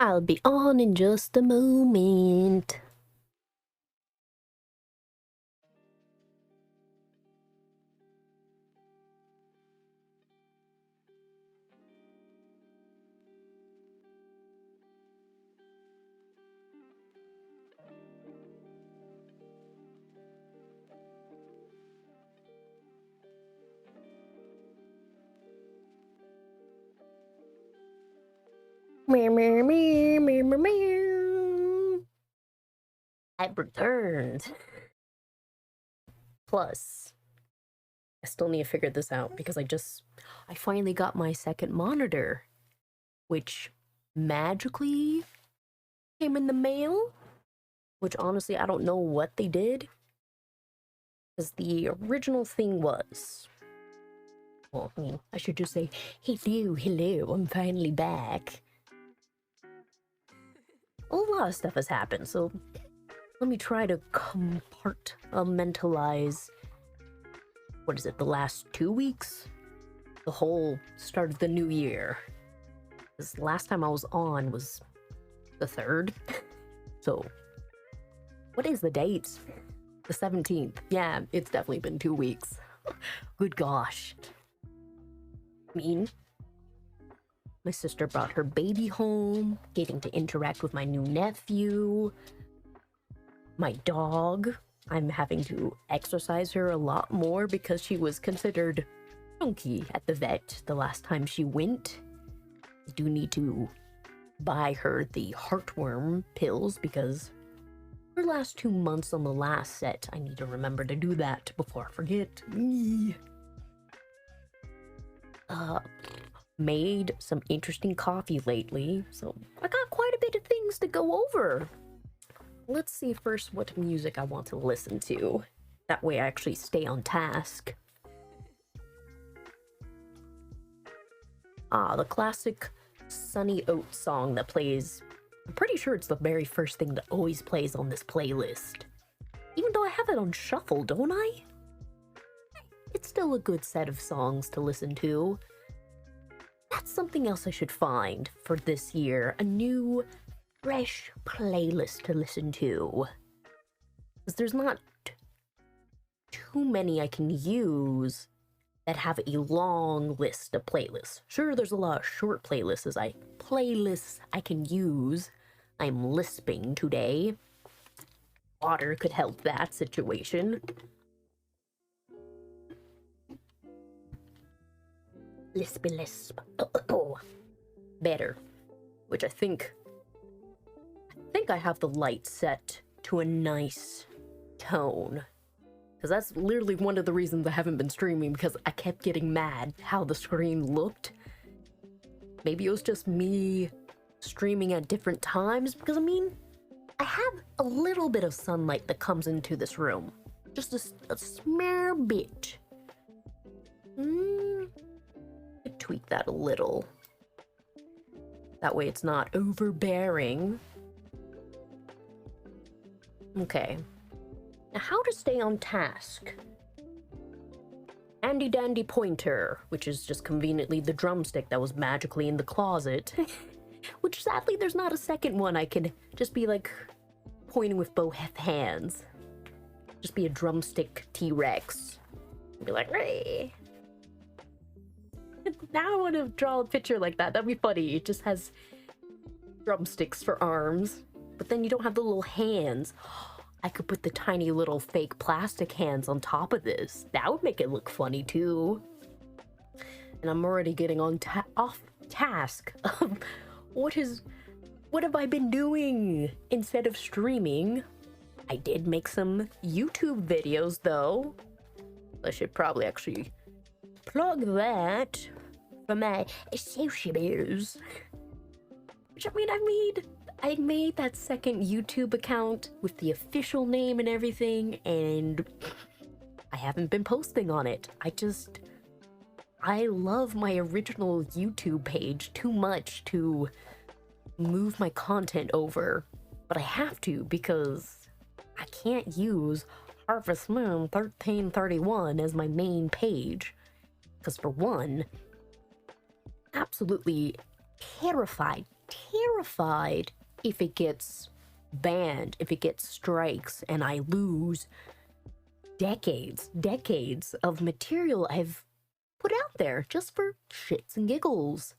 I'll be on in just a moment. Meow, meow, meow, meow, meow, meow. I've returned. Plus, I still need to figure this out because I finally got my second monitor, which magically came in the mail, which honestly, I don't know what they did. Because the original thing was, well, I should just say, hello, I'm finally back. A lot of stuff has happened, so let me try to compartmentalize, what is it, the last 2 weeks? The whole start of the new year. Because last time I was on was the 3rd. So, what is the date? The 17th. Yeah, it's definitely been 2 weeks. Good gosh. My sister brought her baby home, getting to interact with my new nephew. My dog, I'm having to exercise her a lot more because she was considered chunky at the vet the last time she went. I do need to buy her the heartworm pills because her last 2 months on the last set, I need to remember to do that before I forget. Made some interesting coffee lately, so I got quite a bit of things to go over. Let's see first what music I want to listen to. That way I actually stay on task. The classic Sunny Oats song that plays. I'm pretty sure it's the very first thing that always plays on this playlist. Even though I have it on shuffle, don't I? It's still a good set of songs to listen to. That's something else I should find for this year. A new, fresh playlist to listen to. Because there's not too many I can use that have a long list of playlists. Sure, there's a lot of short playlists I can use. I'm lisping today. Water could help that situation. Lispy lisp. Better. Which I think I have the light set to a nice tone. Because that's literally one of the reasons I haven't been streaming, because I kept getting mad how the screen looked. Maybe it was just me streaming at different times, because I have a little bit of sunlight that comes into this room. Just a small bit. Could tweak that a little. That way it's not overbearing. Okay. Now, how to stay on task. Handy dandy pointer, which is just conveniently the drumstick that was magically in the closet. Which sadly there's not a second one I can just be like pointing with both hands. Just be a drumstick T-Rex. Be like, hey. Now I want to draw a picture like that. That'd be funny. It just has drumsticks for arms, but then you don't have the little hands. I could put the tiny little fake plastic hands on top of this. That would make it look funny too. And I'm already getting on off task of what have I been doing instead of streaming. I did make some YouTube videos though. I should probably actually plug that for my socials. Which I made that second YouTube account with the official name and everything, and I haven't been posting on it. I love my original YouTube page too much to move my content over, but I have to because I can't use Harvest Moon 1331 as my main page. Because for one, absolutely terrified terrified if it gets banned, if it gets strikes, and I lose decades of material I've put out there just for shits and giggles.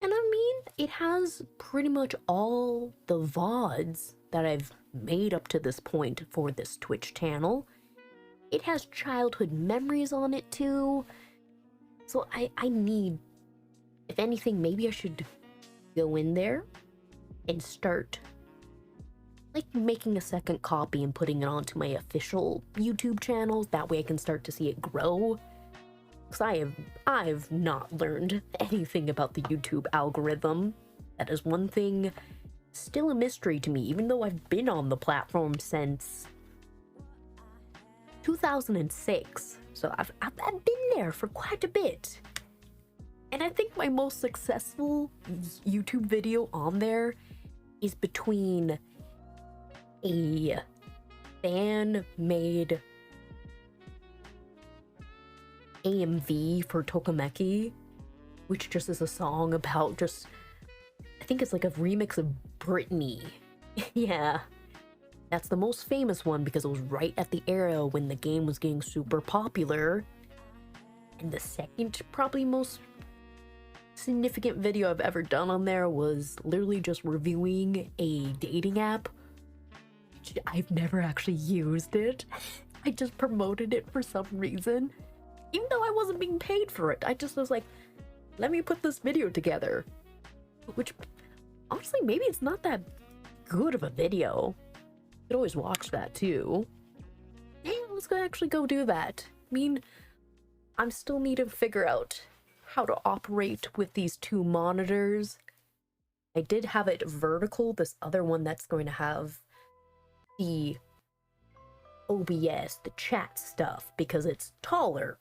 And I mean, it has pretty much all the VODs that I've made up to this point for this Twitch channel. It has childhood memories on it too. So I need, if anything, maybe I should go in there and start like making a second copy and putting it onto my official YouTube channels. That way I can start to see it grow. Because I've not learned anything about the YouTube algorithm. That is one thing still a mystery to me, even though I've been on the platform since 2006. So I've been there for quite a bit. And I think my most successful YouTube video on there is between a fan-made AMV for Tokimeki, which just is a song about just, I think it's like a remix of Britney. Yeah, that's the most famous one because it was right at the era when the game was getting super popular. And the second, probably most significant video I've ever done on there was literally just reviewing a dating app. I've never actually used it. I just promoted it for some reason. Even though I wasn't being paid for it, I just was like, let me put this video together. Which, honestly, maybe it's not that good of a video. You could always watch that too. Yeah, let's actually go do that. I mean, I'm still need to figure out how to operate with these two monitors. I did have it vertical, this other one that's going to have the OBS, the chat stuff, because it's taller.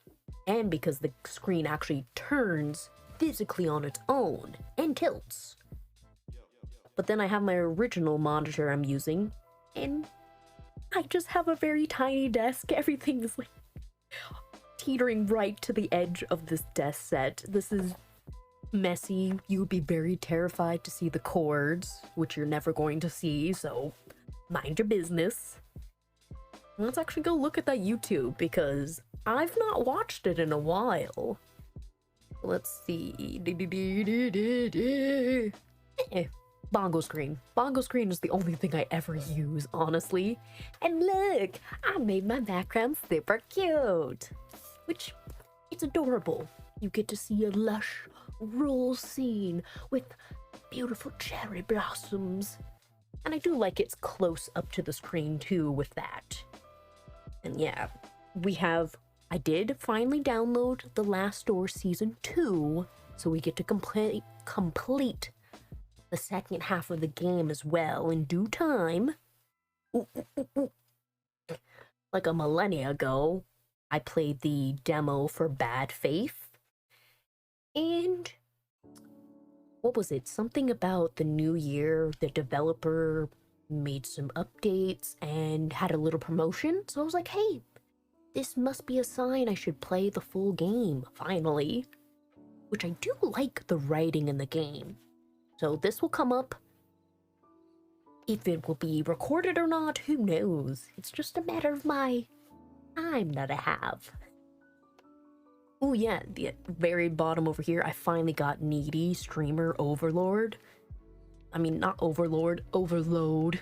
And because the screen actually turns physically on its own and tilts. But then I have my original monitor I'm using, and I just have a very tiny desk. Everything is like teetering right to the edge of this desk set. This is messy. You would be very terrified to see the cords, which you're never going to see, so mind your business. Let's actually go look at that YouTube because I've not watched it in a while. Let's see. Bongo screen. Bongo screen is the only thing I ever use, honestly. And look, I made my background super cute. Which, it's adorable. You get to see a lush rural scene with beautiful cherry blossoms. And I do like it's close up to the screen too with that. And yeah, I did finally download The Last Door Season 2, so we get to complete the second half of the game as well in due time. Like a millennia ago, I played the demo for Bad Faith. And what was it? Something about the new year, the developer made some updates and had a little promotion. So I was like, hey, this must be a sign I should play the full game, finally. Which I do like the writing in the game. So this will come up. If it will be recorded or not, who knows? It's just a matter of my time that I have. Oh yeah, the very bottom over here, I finally got Needy Streamer Overlord. I mean, not Overlord, Overload.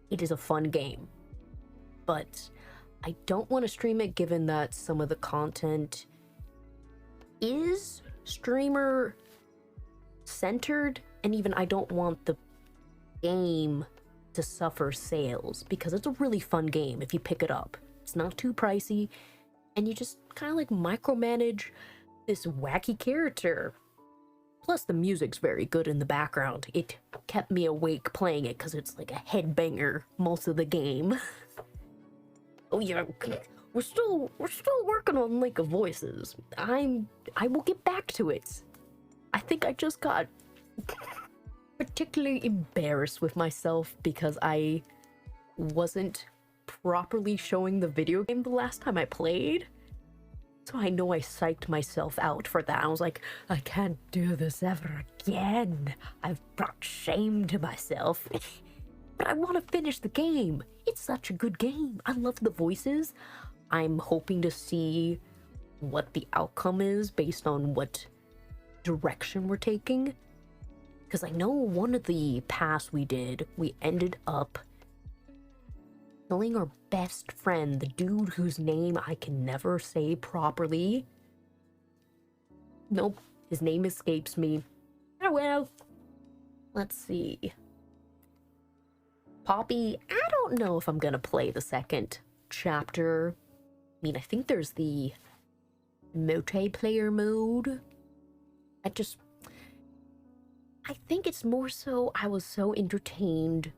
It is a fun game. But I don't want to stream it given that some of the content is streamer centered, and even I don't want the game to suffer sales because it's a really fun game if you pick it up. It's not too pricey, and you just kind of like micromanage this wacky character. Plus the music's very good in the background. It kept me awake playing it because it's like a headbanger most of the game. Oh yeah, we're still working on Link of Voices. I will get back to it. I think I just got particularly embarrassed with myself because I wasn't properly showing the video game the last time I played. So I know I psyched myself out for that. I was like, I can't do this ever again. I've brought shame to myself. But I want to finish the game. It's such a good game. I love the voices. I'm hoping to see what the outcome is based on what direction we're taking. Because I know one of the paths we did, we ended up killing our best friend, the dude whose name I can never say properly. Nope, his name escapes me. Oh well. Let's see. Poppy, I don't know if I'm gonna play the second chapter. I mean, I think there's the multiplayer mode. I think it's more so I was so entertained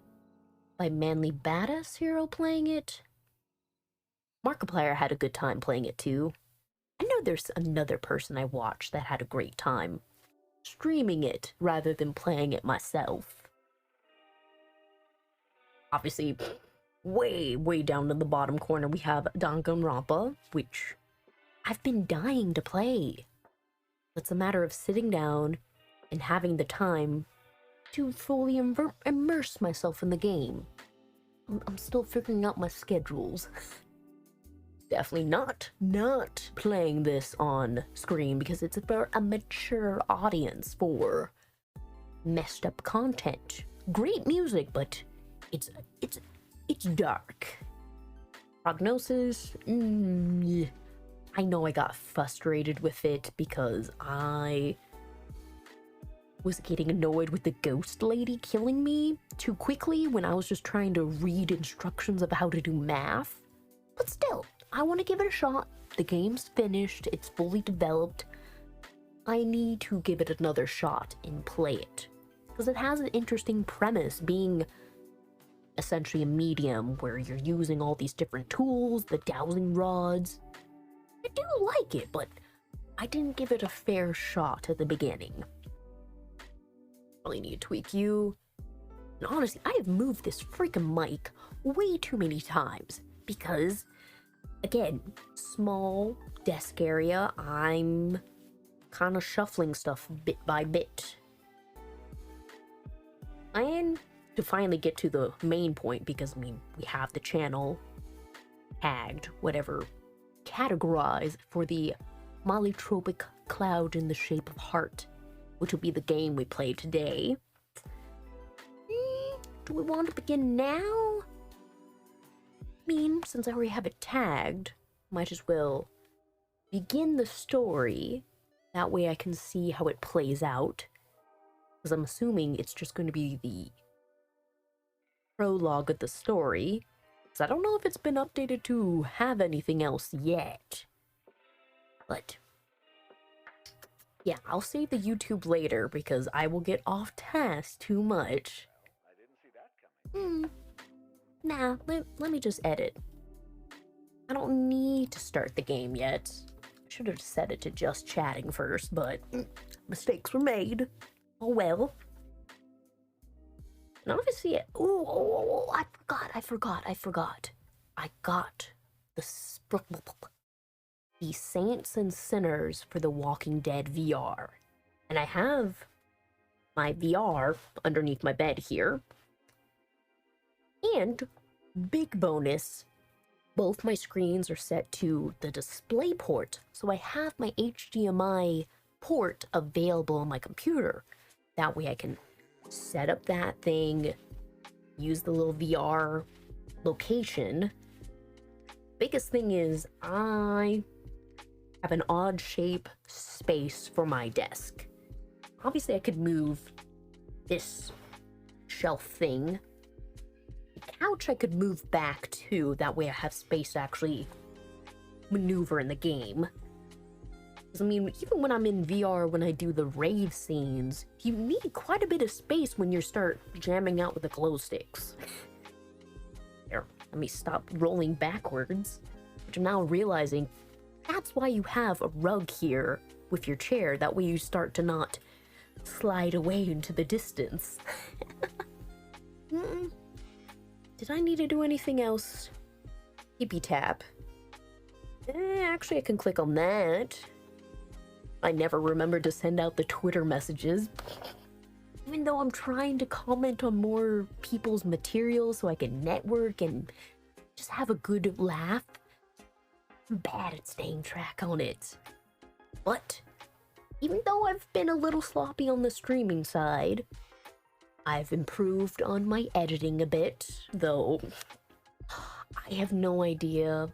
by Manly Badass Hero playing it. Markiplier had a good time playing it too. I know there's another person I watched that had a great time streaming it rather than playing it myself. Obviously, way down in the bottom corner we have Danganronpa, which I've been dying to play. It's a matter of sitting down and having the time to fully immerse myself in the game. I'm still figuring out my schedules. Definitely not playing this on screen because it's for a mature audience for messed up content. Great music, but it's dark. Prognosis, I know I got frustrated with it because I was getting annoyed with the ghost lady killing me too quickly when I was just trying to read instructions of how to do math. But still, I want to give it a shot. The game's finished, it's fully developed. I need to give it another shot and play it. Because it has an interesting premise, being essentially a medium where you're using all these different tools, the dowsing rods. I do like it, but I didn't give it a fair shot at the beginning. Really need to tweak you. And honestly, I have moved this freaking mic way too many times because, again, small desk area, I'm kind of shuffling stuff bit by bit. And to finally get to the main point, because, I mean, we have the channel tagged, whatever, categorized for the molytropic cloud in the shape of heart, which will be the game we play today. Do we want to begin now? I mean, since I already have it tagged, might as well begin the story. That way I can see how it plays out. Because I'm assuming it's just going to be the prologue of the story. Because I don't know if it's been updated to have anything else yet. But yeah, I'll save the YouTube later because I will get off task too much. I didn't see that coming. Nah, let me just edit. I don't need to start the game yet. Should have set it to just chatting first, but mistakes were made. Oh well. And obviously, I forgot. I got the Saints and Sinners for the Walking Dead VR. And I have my VR underneath my bed here. And, big bonus, both my screens are set to the display port. So I have my HDMI port available on my computer. That way I can set up that thing, use the little VR location. Biggest thing is I have an odd shape space for my desk. Obviously I could move this shelf thing. The couch I could move back too, that way I have space to actually maneuver in the game. Because I mean, even when I'm in VR, when I do the rave scenes, you need quite a bit of space when you start jamming out with the glow sticks. There, let me stop rolling backwards, which I'm now realizing that's why you have a rug here with your chair. That way you start to not slide away into the distance. Did I need to do anything else? Hippie tap. Actually, I can click on that. I never remembered to send out the Twitter messages. Even though I'm trying to comment on more people's material so I can network and just have a good laugh, I'm bad at staying track on it. But even though I've been a little sloppy on the streaming side, I've improved on my editing a bit, though I have no idea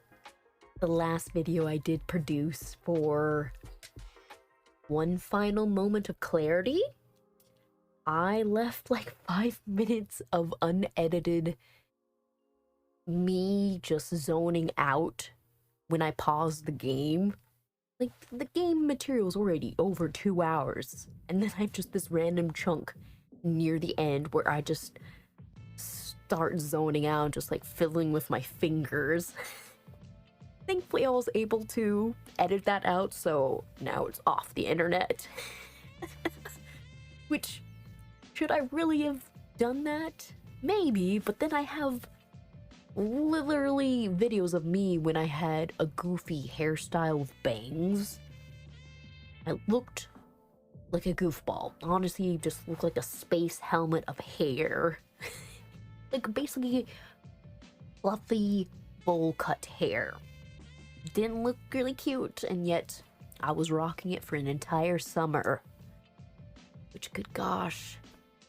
the last video I did produce for One Final Moment of Clarity. I left like 5 minutes of unedited me just zoning out when I paused the game. Like, the game material is already over 2 hours, and then I have just this random chunk near the end where I just start zoning out, just like fiddling with my fingers. Thankfully, I was able to edit that out, so now it's off the internet. Which, should I really have done that? Maybe, but then I have literally videos of me when I had a goofy hairstyle with bangs. I looked like a goofball. Honestly, just looked like a space helmet of hair. Like basically fluffy bowl cut hair. Didn't look really cute, and yet I was rocking it for an entire summer. Which, good gosh,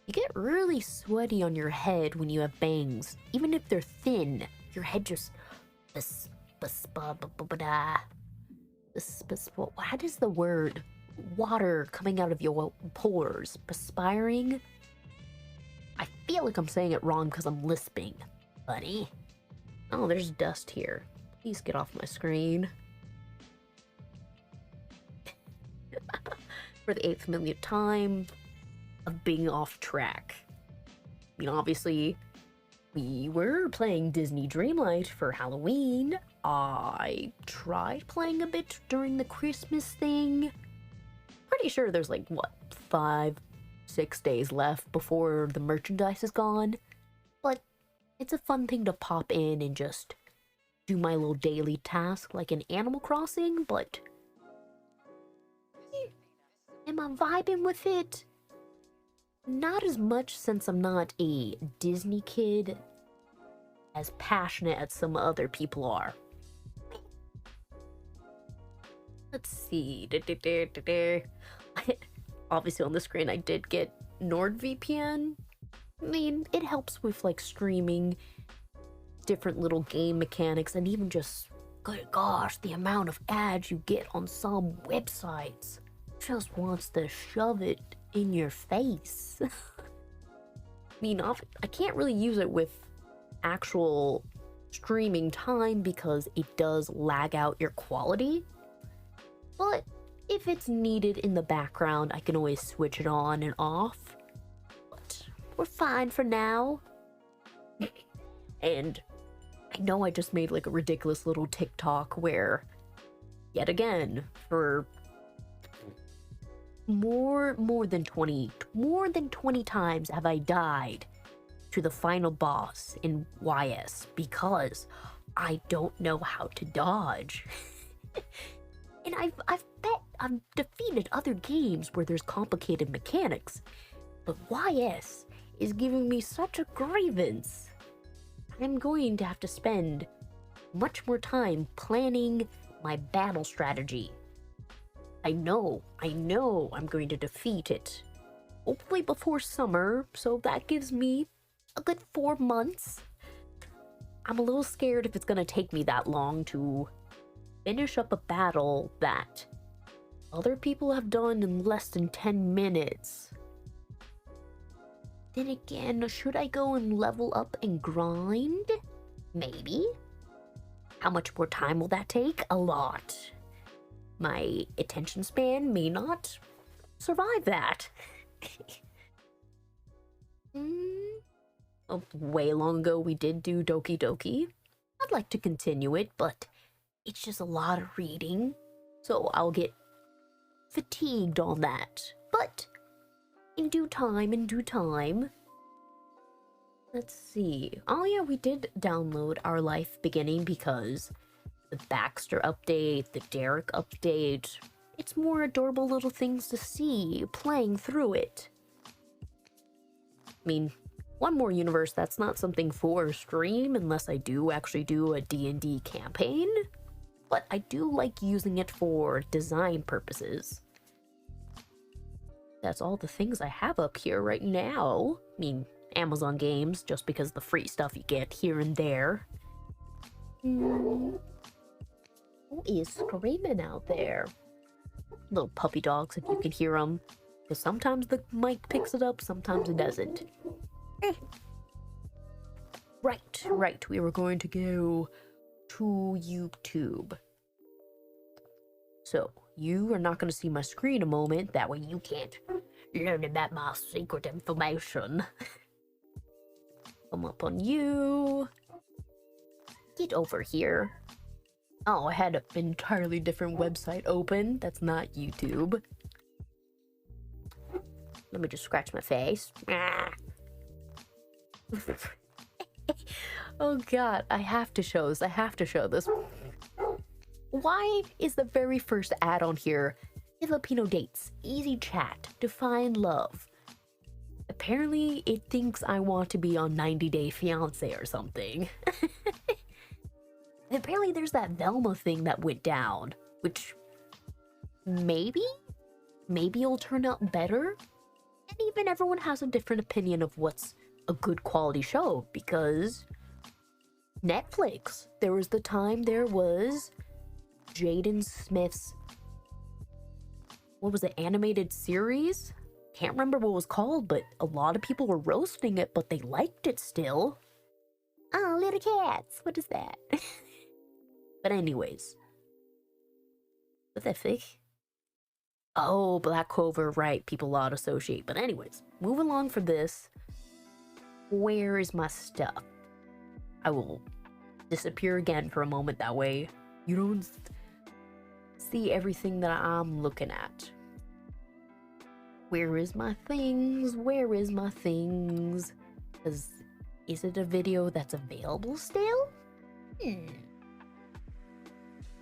you get really sweaty on your head when you have bangs. Even if they're thin, your head just... What is the word? Water coming out of your pores. Perspiring? I feel like I'm saying it wrong because I'm lisping, buddy. Oh, there's dust here. Please get off my screen. For the 8th millionth time of being off track. I mean, obviously, we were playing Disney Dreamlight for Halloween. I tried playing a bit during the Christmas thing. Pretty sure there's like, what, 5-6 days left before the merchandise is gone. But it's a fun thing to pop in and just do my little daily task like in Animal Crossing, but am I vibing with it? Not as much, since I'm not a Disney kid as passionate as some other people are. Let's see. Obviously on the screen I did get NordVPN. I mean, it helps with like streaming different little game mechanics, and even just, good gosh, the amount of ads you get on some websites. Just wants to shove it in your face. I mean, I can't really use it with actual streaming time because it does lag out your quality. But if it's needed in the background, I can always switch it on and off. But we're fine for now. And I know I just made like a ridiculous little TikTok where, yet again, for more than 20 times have I died to the final boss in YS because I don't know how to dodge. And I've bet I've defeated other games where there's complicated mechanics, but YS is giving me such a grievance. I'm going to have to spend much more time planning my battle strategy. I know I'm going to defeat it. Hopefully before summer, so that gives me a good 4 months. I'm a little scared if it's gonna take me that long to finish up a battle that other people have done in less than 10 minutes. Then again, should I go and level up and grind? Maybe. How much more time will that take? A lot. My attention span may not survive that. Way long ago we did do Doki Doki. I'd like to continue it, but it's just a lot of reading, so I'll get fatigued on that. But in due time. Let's see. Oh yeah, we did download Our Life Beginning because the Baxter update, the Derek update. It's more adorable little things to see playing through it. I mean, one more universe, that's not something for stream unless I do actually do a D&D campaign, but I do like using it for design purposes. That's all the things I have up here right now. I mean, Amazon games, just because the free stuff you get here and there. Who is screaming out there? Little puppy dogs, if you can hear them. Because sometimes the mic picks it up, sometimes it doesn't. Right. We were going to go to YouTube. So, you are not going to see my screen a moment. That way you can't learn about my secret information. Come up on you. Get over here. Oh, I had an entirely different website open. That's not YouTube. Let me just scratch my face. Oh god, I have to show this. Why is the very first ad on here Filipino dates, easy chat, define love? Apparently it thinks I want to be on 90 Day Fiancé or something. Apparently there's that Velma thing that went down, which maybe will turn out better. And even everyone has a different opinion of what's a good quality show, because Netflix, there was the time there was Jaden Smith's, what was it, animated series? Can't remember what it was called, but a lot of people were roasting it, but they liked it still. Oh, little cats, what is that? But anyways, what the fuck? Oh, Black Clover, right, people a lot associate. But anyways, move along for this. Where is my stuff? I will disappear again for a moment, that way you don't see everything that I'm looking at. Where is my things? Where is my things? Is it a video that's available still?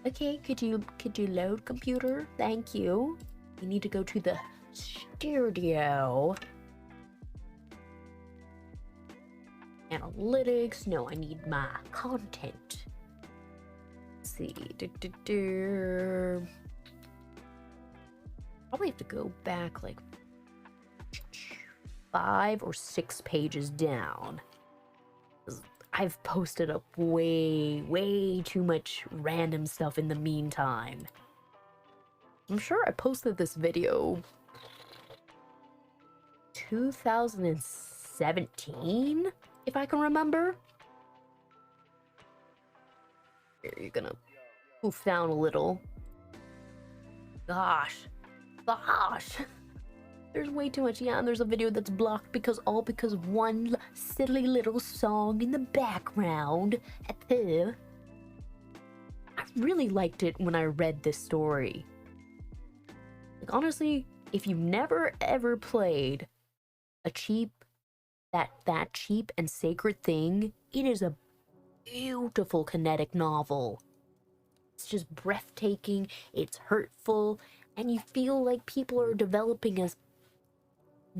Okay, could you load, computer? Thank you. We need to go to the studio. Analytics. No, I need my content. Let's see. Probably have to go back like 5 or 6 pages down. I've posted up way too much random stuff in the meantime. I'm sure I posted this video 2017, if I can remember. Here, you're gonna poof down a little. Gosh. There's way too much. Yeah, and there's a video that's blocked because of one silly little song in the background. I really liked it when I read this story. Like, honestly, if you've never ever played a that cheap and sacred thing, it is a beautiful kinetic novel. It's just breathtaking, it's hurtful, and you feel like people are developing as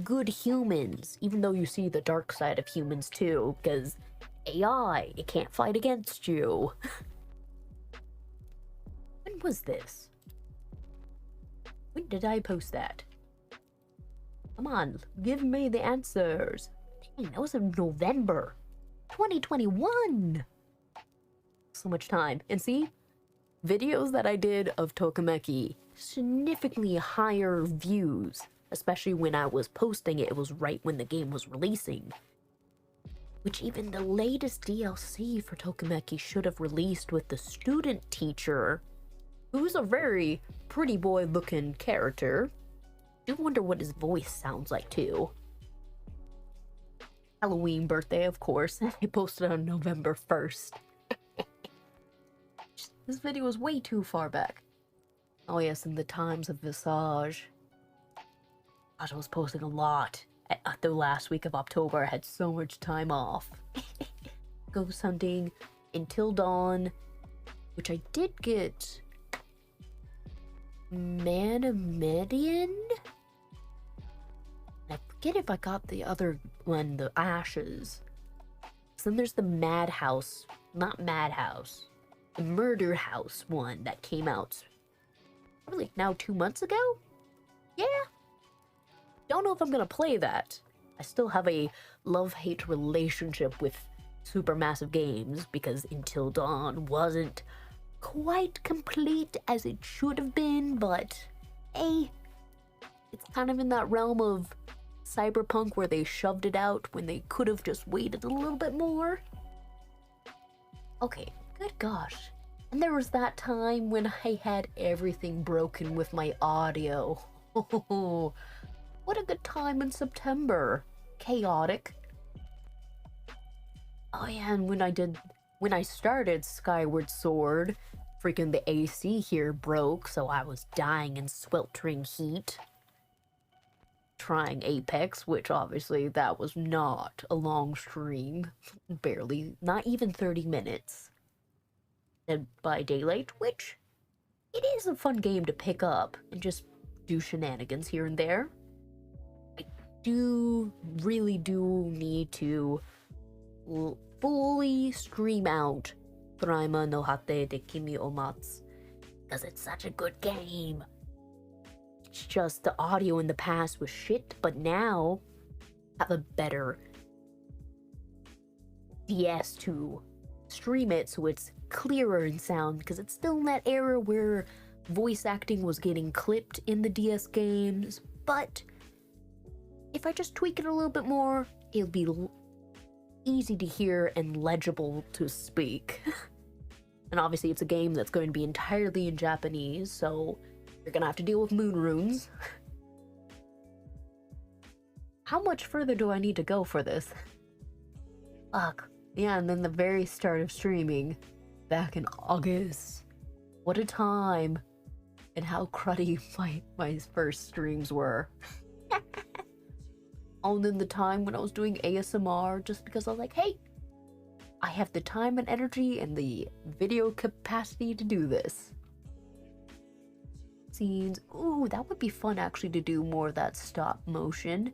good humans, even though you see the dark side of humans too, because AI, it can't fight against you. When was this? When did I post that? Come on, give me the answers. Dang, that was in November 2021. So much time. And see, videos that I did of Tokimeki, significantly higher views. Especially when I was posting it, it was right when the game was releasing. Which even the latest DLC for Tokimeki should have released with the student teacher, who's a very pretty boy looking character. I do wonder what his voice sounds like too. Halloween birthday, of course. I posted on November 1st. This video was way too far back. Oh yes, in the times of Visage. Gosh, I was posting a lot. The last week of October, I had so much time off. Ghost hunting, Until Dawn, which I did get Manamedian. I forget if I got the other one, the Ashes. So then there's the Madhouse, not Madhouse, the Murder House one that came out probably like now 2 months ago? Yeah. Don't know if I'm gonna play that. I still have a love-hate relationship with Supermassive Games because Until Dawn wasn't quite complete as it should have been, but hey, it's kind of in that realm of Cyberpunk where they shoved it out when they could have just waited a little bit more. Okay, good gosh. And there was that time when I had everything broken with my audio. What a good time in September. Chaotic. Oh yeah, and when I started Skyward Sword, freaking the AC here broke, so I was dying in sweltering heat. Trying Apex, which obviously that was not a long stream. Barely, not even 30 minutes. Dead by Daylight, which it is a fun game to pick up and just do shenanigans here and there. I really do need to fully stream out Traima no Hate de Kimi o Matsu because it's such a good game. It's just the audio in the past was shit, but now I have a better DS to stream it so it's clearer in sound, because it's still in that era where voice acting was getting clipped in the DS games, but if I just tweak it a little bit more, it'll be easy to hear and legible to speak. And obviously it's a game that's going to be entirely in Japanese, so you're gonna have to deal with moon runes. How much further do I need to go for this? Fuck. Yeah, and then the very start of streaming, back in August. What a time. And how cruddy my first streams were. And then the time when I was doing ASMR just because I was like, hey, I have the time and energy and the video capacity to do this. Scenes. Ooh, that would be fun actually to do more of that stop motion.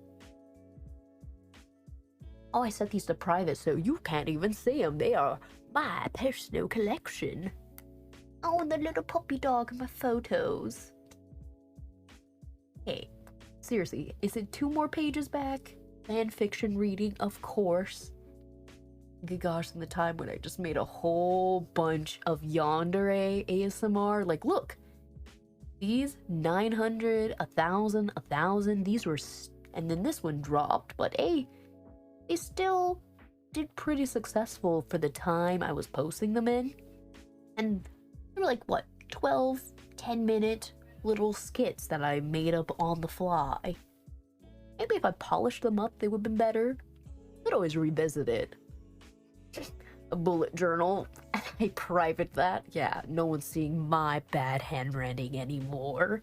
Oh, I set these to private so you can't even see them. They are my personal collection. Oh, and the little puppy dog in my photos. Hey, seriously, is it 2 more pages back? Fan fiction reading, of course. Good gosh, in the time when I just made a whole bunch of yandere ASMR. Like, look. These 900, 1,000, these were, and then this one dropped, but hey, they still did pretty successful for the time I was posting them in. And they were like, what, 12, 10-minute little skits that I made up on the fly. Maybe if I polished them up, they would have been better. I'd always revisit it. A bullet journal. I private that. Yeah, no one's seeing my bad handwriting anymore.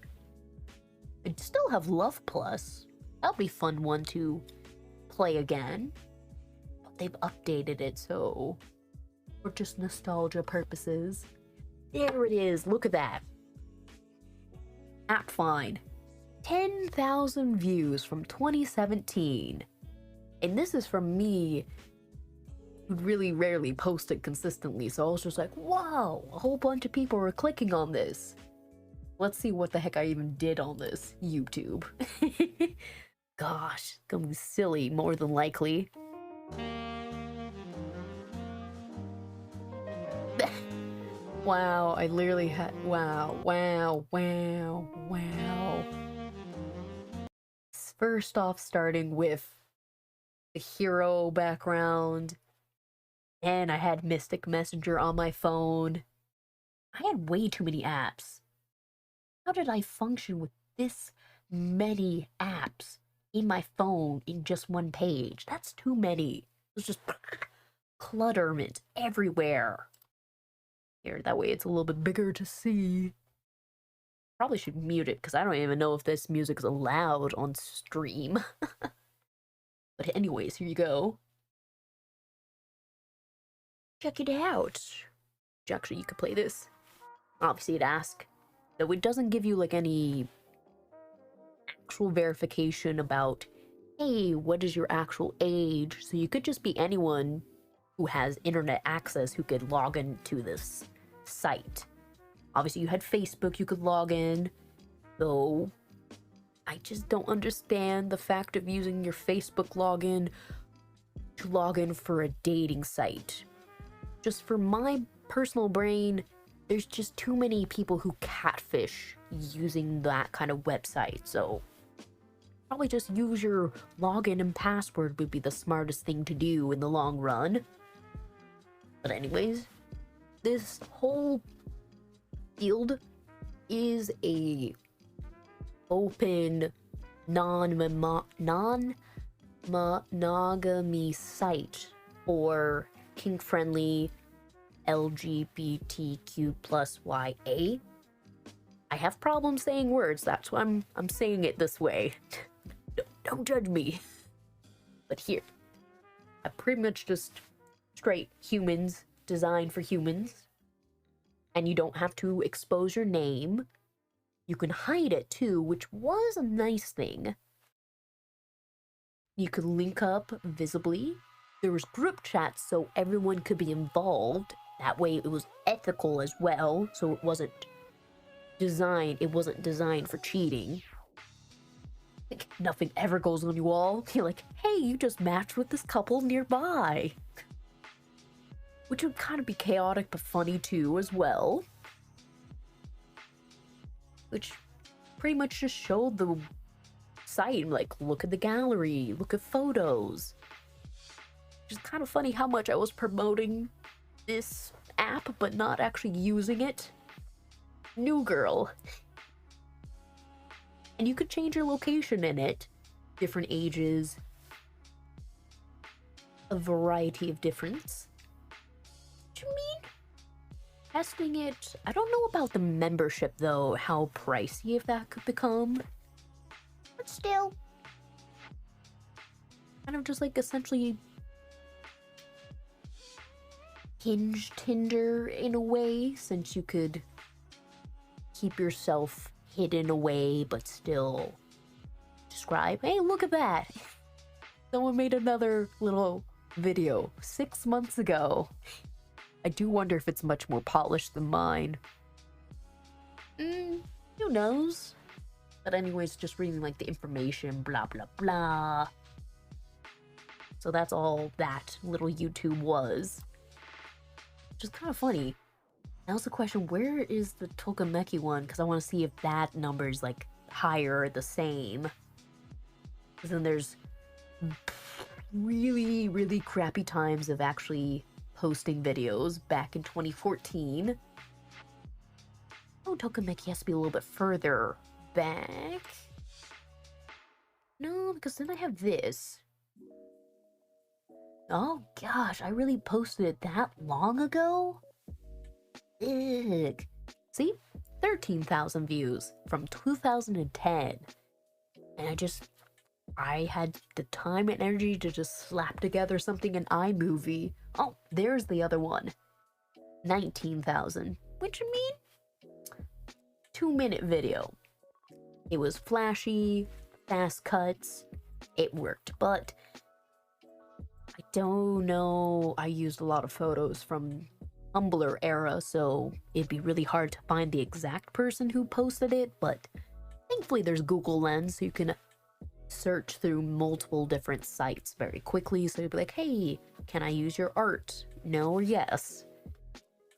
I still have Love Plus. That'll be a fun one to play again. But they've updated it, so for just nostalgia purposes. There it is. Look at that. App Find. 10,000 views from 2017. And this is from me who really rarely posted consistently, so I was just like, wow, a whole bunch of people were clicking on this. Let's see what the heck I even did on this YouTube. Gosh, gonna be silly, more than likely. Wow, I literally had, wow. First off, starting with the hero background, and I had Mystic Messenger on my phone. I had way too many apps. How did I function with this many apps in my phone in just one page? That's too many. It was just clutterment everywhere. Here, that way it's a little bit bigger to see. Probably should mute it because I don't even know if this music is allowed on stream. But anyways, here you go. Check it out. Actually, you could play this. Obviously, it asks. Though it doesn't give you like any actual verification about, hey, what is your actual age? So you could just be anyone who has internet access who could log into this site. Obviously, you had Facebook, you could log in, though I just don't understand the fact of using your Facebook login to log in for a dating site. Just for my personal brain, there's just too many people who catfish using that kind of website, so probably just use your login and password would be the smartest thing to do in the long run. But anyways, this whole field is a open non-monogamy site for kink-friendly LGBTQ plus YA. I have problems saying words, that's why I'm saying it this way. Don't judge me. But here, I pretty much just straight humans designed for humans. And you don't have to expose your name. You can hide it too, which was a nice thing. You could link up visibly. There was group chats so everyone could be involved. That way it was ethical as well, so it wasn't designed for cheating. Like, nothing ever goes on your wall. You're like, hey, you just matched with this couple nearby. Which would kind of be chaotic but funny too as well. Which pretty much just showed the site, like, look at the gallery, look at photos. Which is kind of funny how much I was promoting this app but not actually using it. New girl. And you could change your location in it. Different ages. A variety of difference. What you mean? Testing it. I don't know about the membership though, how pricey if that could become. But still. Kind of just like essentially Hinge Tinder in a way, since you could keep yourself hidden away but still describe, hey, look at that. Someone made another little video 6 months ago. I do wonder if it's much more polished than mine. Who knows? But anyways, just reading like the information, blah blah blah. So that's all that little YouTube was. Which is kind of funny. Now it's the question, where is the Tokimeki one? Because I want to see if that number is like higher or the same. Because then there's really, really crappy times of actually posting videos back in 2014. Oh, Tokimeki has to be a little bit further back. No, because then I have this. Oh gosh, I really posted it that long ago? Ugh. See? 13,000 views from 2010. And I had the time and energy to just slap together something in iMovie. Oh, there's the other one. 19,000. Which you mean? 2-minute video. It was flashy, fast cuts. It worked, but I don't know. I used a lot of photos from Tumblr era, so it'd be really hard to find the exact person who posted it, but thankfully there's Google Lens, so you can search through multiple different sites very quickly, so you'd be like, hey, can I use your art? No or yes.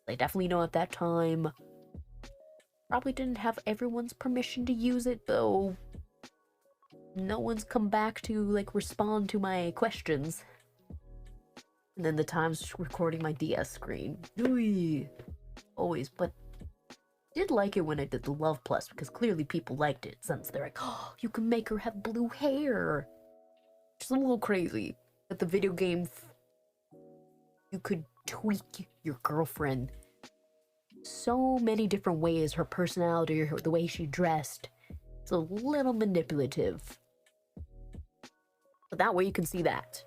I definitely know at that time, probably didn't have everyone's permission to use it, though no one's come back to, like, respond to my questions. And then the times recording my DS screen. Ooh, always, but did like it when I did the Love Plus, because clearly people liked it, since they're like, oh, you can make her have blue hair. Just a little crazy. But the video game, you could tweak your girlfriend so many different ways, her personality, the way she dressed. It's a little manipulative. But that way you can see that.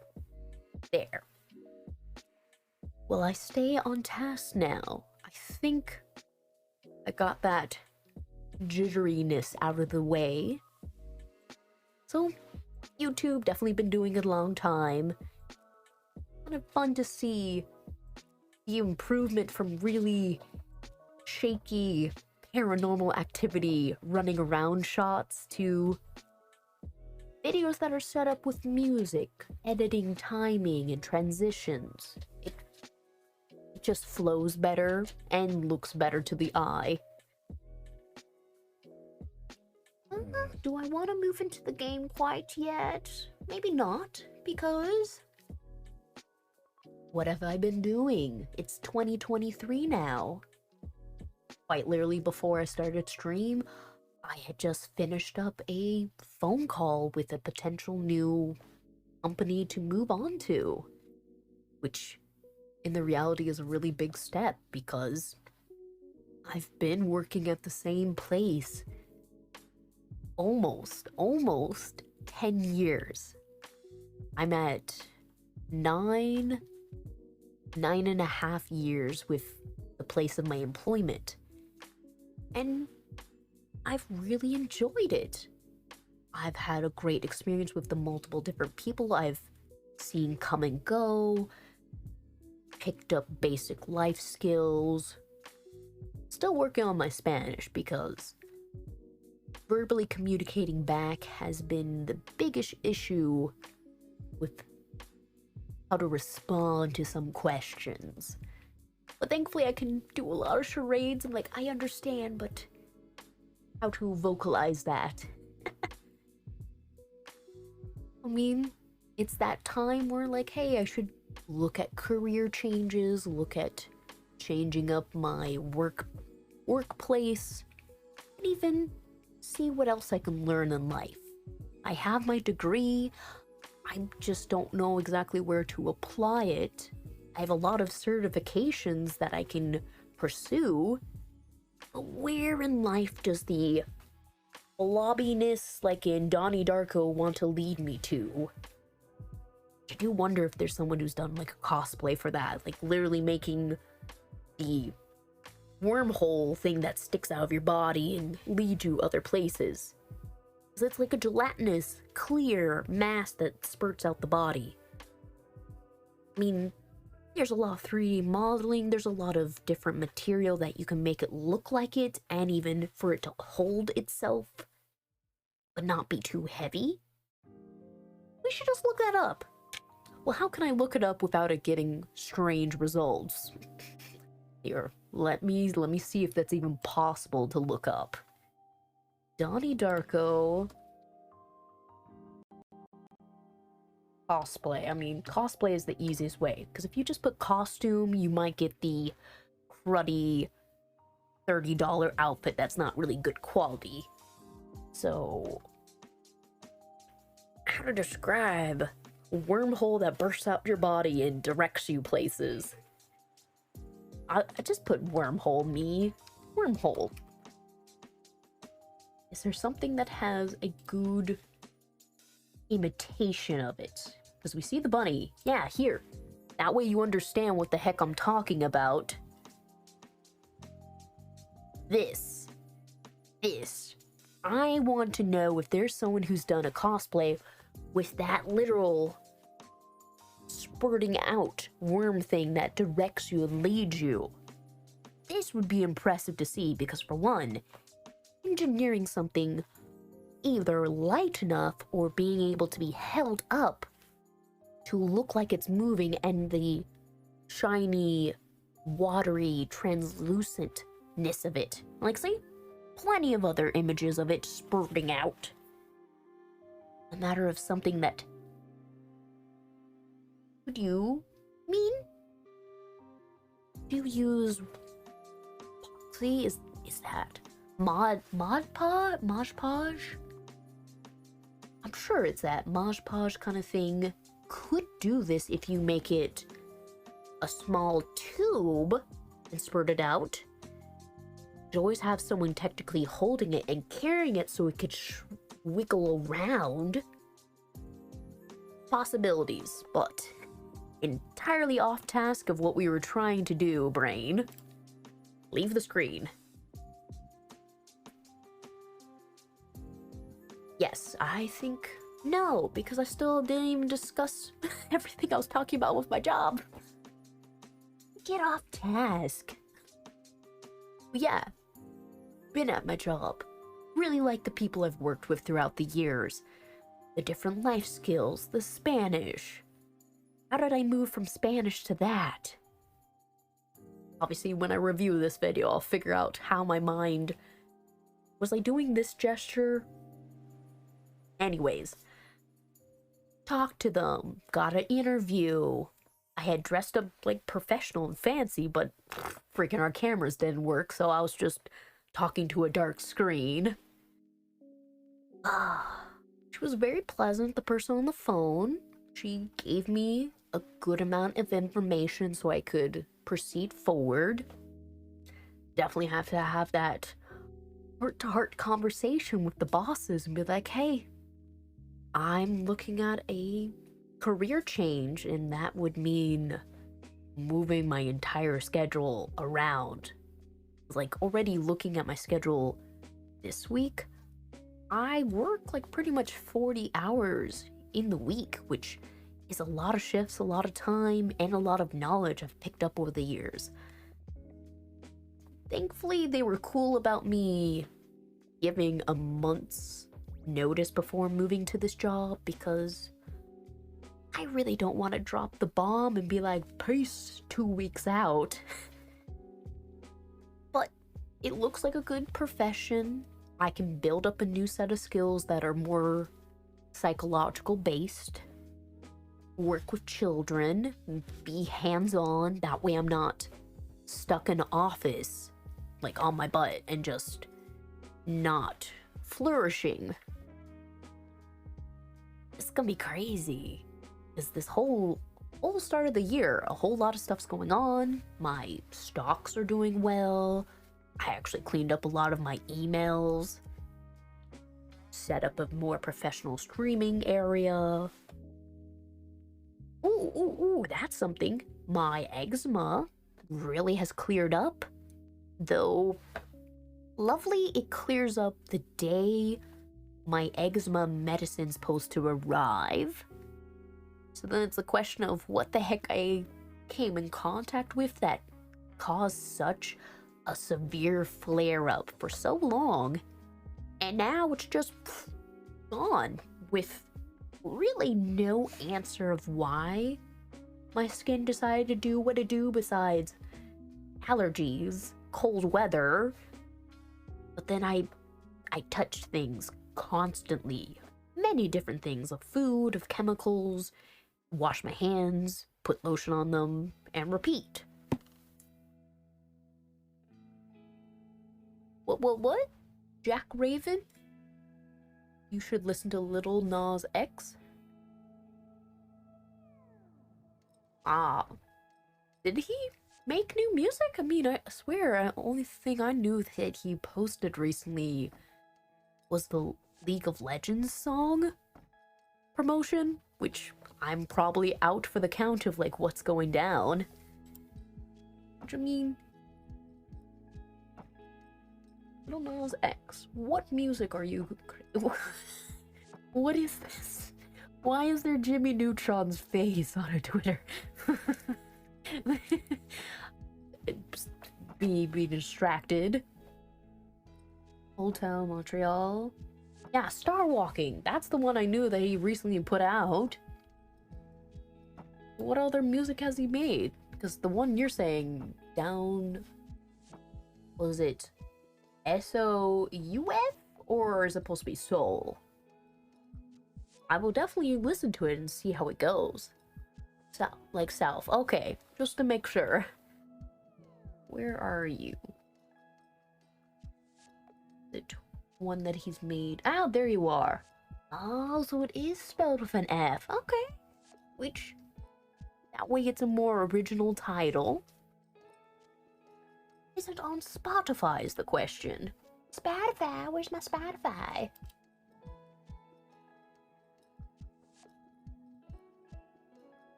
There. Will I stay on task now? I think I got that jitteriness out of the way. So, YouTube, definitely been doing it a long time. Kind of fun to see the improvement from really shaky paranormal activity running around shots to videos that are set up with music, editing, timing, and transitions. It just flows better and looks better to the eye. Do I want to move into the game quite yet? Maybe not, because what have I been doing? It's 2023 now. Quite literally before I started stream, I had just finished up a phone call with a potential new company to move on to, which in the reality is a really big step because I've been working at the same place almost 10 years. I'm at 9.5 years with the place of my employment, and I've really enjoyed it. I've had a great experience with the multiple different people I've seen come and go, picked up basic life skills, still working on my Spanish because verbally communicating back has been the biggest issue with how to respond to some questions. But thankfully I can do a lot of charades. I'm like, I understand, but how to vocalize that? I mean, it's that time where like, hey, I should look at career changes, look at changing up my workplace, and even see what else I can learn in life. I have my degree, I just don't know exactly where to apply it. I have a lot of certifications that I can pursue, but where in life does the lobbiness like in Donnie Darko want to lead me to? I do wonder if there's someone who's done like a cosplay for that, like literally making the wormhole thing that sticks out of your body and lead you other places. Because it's like a gelatinous, clear mass that spurts out the body. I mean, there's a lot of 3D modeling, there's a lot of different material that you can make it look like it, and even for it to hold itself, but not be too heavy. We should just look that up. Well, how can I look it up without it getting strange results? Here, let me see if that's even possible to look up. Donnie Darko cosplay. I mean, cosplay is the easiest way, because if you just put costume, you might get the cruddy $30 outfit that's not really good quality. So, how to describe a wormhole that bursts out your body and directs you places? I just put wormhole me. Wormhole. Is there something that has a good imitation of it? Because we see the bunny. Yeah, here. That way you understand what the heck I'm talking about. This. I want to know if there's someone who's done a cosplay with that literal spurting out worm thing that directs you and leads you. This would be impressive to see because, for one, engineering something either light enough or being able to be held up to look like it's moving, and the shiny, watery, translucentness of it. Like, see? Plenty of other images of it spurting out. A matter of something that would you mean? Do you use epoxy? Is that Mod Podge? I'm sure it's that Mod Podge kind of thing. Could do this if you make it a small tube and spurt it out. You'd always have someone technically holding it and carrying it so it could wiggle around. Possibilities, but entirely off task of what we were trying to do, brain. Leave the screen. Yes, I think no, because I still didn't even discuss everything I was talking about with my job. Get off task. But yeah, been at my job. Really like the people I've worked with throughout the years. The different life skills, the Spanish. How did I move from Spanish to that? Obviously, when I review this video, I'll figure out how my mind... Was I doing this gesture? Anyways. Talked to them. Got an interview. I had dressed up like professional and fancy, but freaking our cameras didn't work, so I was just talking to a dark screen. She was very pleasant, the person on the phone. She gave me a good amount of information so I could proceed forward. Definitely have to have that heart-to-heart conversation with the bosses and be like, hey, I'm looking at a career change, and that would mean moving my entire schedule around. Like, already looking at my schedule this week, I work like pretty much 40 hours in the week, which is a lot of shifts, a lot of time, and a lot of knowledge I've picked up over the years. Thankfully, they were cool about me giving a month's notice before moving to this job, because I really don't want to drop the bomb and be like, peace, 2 weeks out. But it looks like a good profession. I can build up a new set of skills that are more psychological based. Work with children, be hands-on. That way I'm not stuck in an office, like on my butt, and just not flourishing. It's gonna be crazy. Because this whole start of the year, a whole lot of stuff's going on. My stocks are doing well. I actually cleaned up a lot of my emails. Set up a more professional streaming area. Ooh, that's something. My eczema really has cleared up. Though, lovely, it clears up the day my eczema medicine's supposed to arrive. So then it's a question of what the heck I came in contact with that caused such a severe flare-up for so long, and now it's just gone with really no answer of why my skin decided to do what it do besides allergies, cold weather. But then I touched things constantly, many different things, of food, of chemicals, wash my hands, put lotion on them, and repeat. What? Jack Raven? You should listen to Lil Nas X? Did he make new music? I mean, I swear, the only thing I knew that he posted recently was the League of Legends song promotion, which I'm probably out for the count of, like, what's going down. Which, I mean, Lil Nas X, what music are you... What is this? Why is there Jimmy Neutron's face on a Twitter? be distracted. Hotel Montreal. Yeah, Star Walking. That's the one I knew that he recently put out. What other music has he made? Because the one you're saying, down... Was it S-O-U-F? Or is it supposed to be Soul? I will definitely listen to it and see how it goes. South. Okay, just to make sure. Where are you? The one that he's made. Ah, there you are. Oh, so it is spelled with an F. Okay. Which, that way it's a more original title. Is it on Spotify is the question. Spotify, where's my Spotify?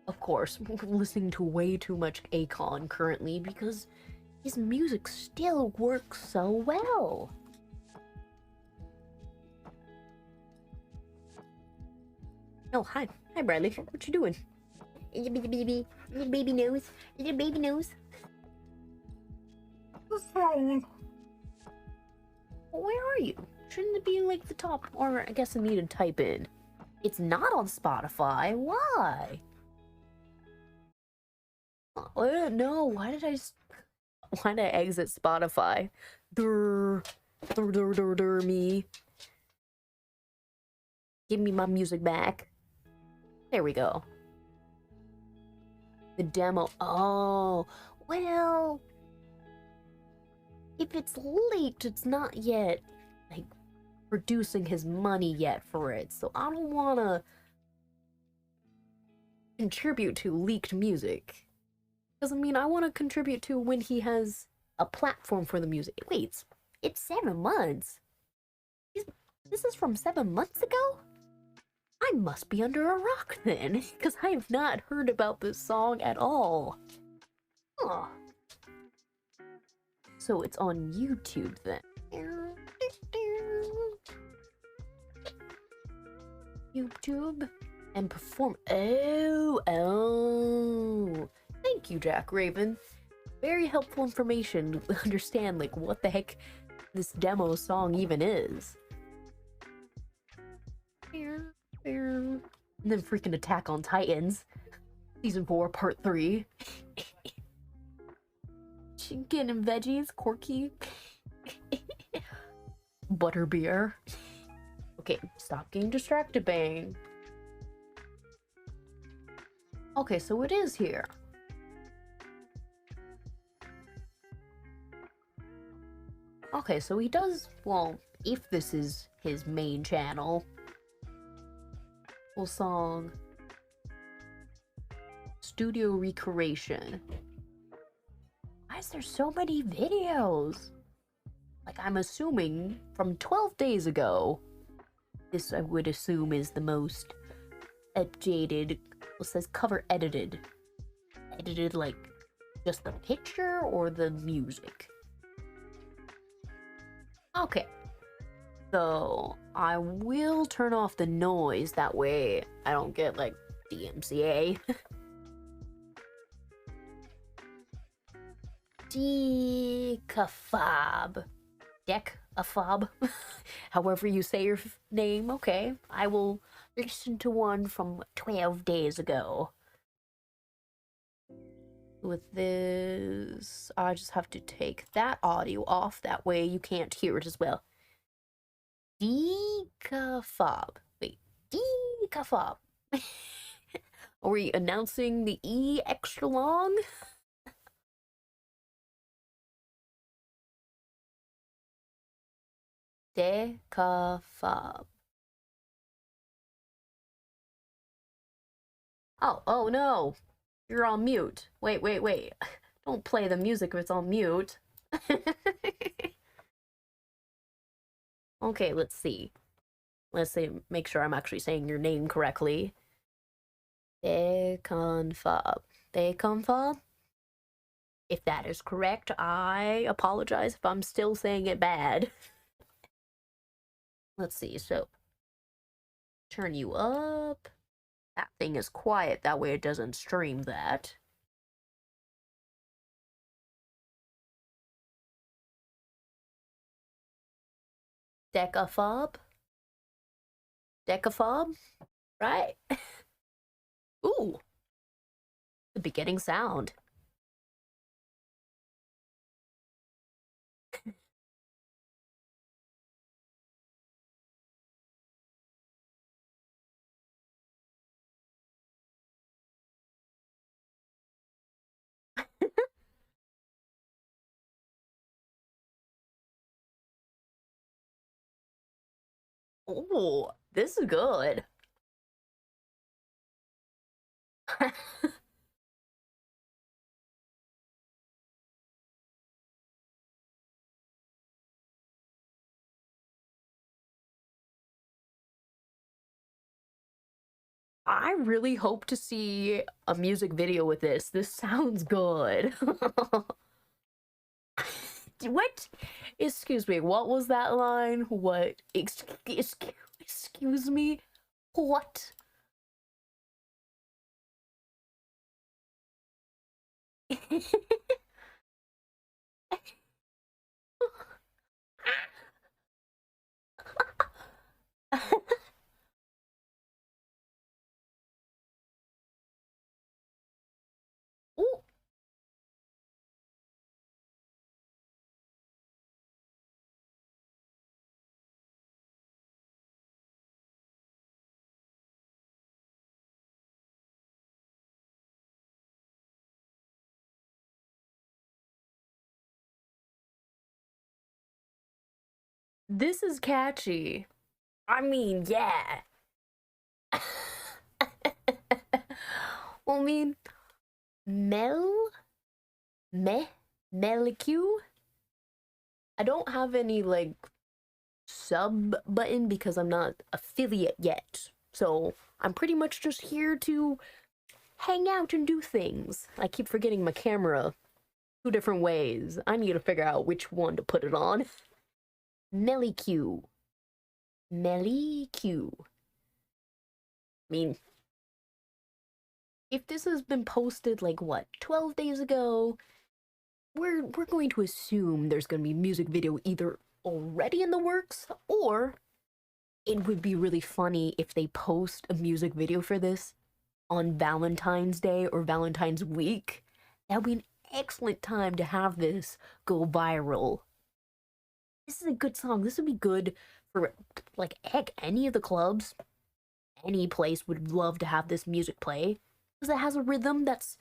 Of course, listening to way too much Akon currently because his music still works so well. Oh, hi. Hi, Bradley. What you doing? Your baby nose. Your baby nose. Where are you? Shouldn't it be like the top? Or I guess I need to type in. It's not on Spotify. Why? No, why did I exit Spotify? Me. Give me my music back. There we go. The demo. Oh, well, if it's leaked, it's not yet, like, producing his money yet for it. So I don't want to contribute to leaked music. Because, I mean, I want to contribute to when he has a platform for the music. Wait, it's 7 months. This is from 7 months ago? I must be under a rock then, because I have not heard about this song at all. Huh. So it's on YouTube then. YouTube and perform. Oh. Thank you, Jack Raven. Very helpful information to understand, like, what the heck this demo song even is. And then freaking Attack on Titans, Season 4, Part 3. Chicken and veggies, Corky. Butterbeer. Okay, stop getting distracted, Bang. Okay, so it is here. Okay, so he does, well, if this is his main channel, full song, studio recreation. Why is there so many videos? Like, I'm assuming from 12 days ago, this I would assume is the most updated. It says cover edited. Edited, like, just the picture or the music? Okay. So, I will turn off the noise, that way I don't get, like, DMCA. Decafab. Decafab. However you say your name, okay. I will listen to one from 12 days ago. With this, I just have to take that audio off, that way you can't hear it as well. Decafab. Wait, decafab. Are we announcing the E extra long? Decafab. Oh no. You're on mute. Wait. Don't play the music if it's on mute. Okay, let's see. Make sure I'm actually saying your name correctly. Deconfob. Deconfob? If that is correct, I apologize if I'm still saying it bad. Let's see, so turn you up. That thing is quiet, that way it doesn't stream that. Decaphob? Decaphob? Right? Ooh. The beginning sound. Oh, this is good. I really hope to see a music video with this. This sounds good. What? Excuse me, what was that line? What? Excuse me? What? Ooh, this is catchy. I mean, yeah. Well, I mean, Mel? Meh? Melicu? I don't have any, like, sub button because I'm not affiliate yet. So I'm pretty much just here to hang out and do things. I keep forgetting my camera 2 different ways. I need to figure out which one to put it on. Melicu. Melicu. I mean, if this has been posted like what, 12 days ago, we're going to assume there's going to be music video either already in the works, or it would be really funny if they post a music video for this on Valentine's Day or Valentine's week. That would be an excellent time to have this go viral. This is a good song. This would be good for, like, heck, any of the clubs, any place would love to have this music play because it has a rhythm that's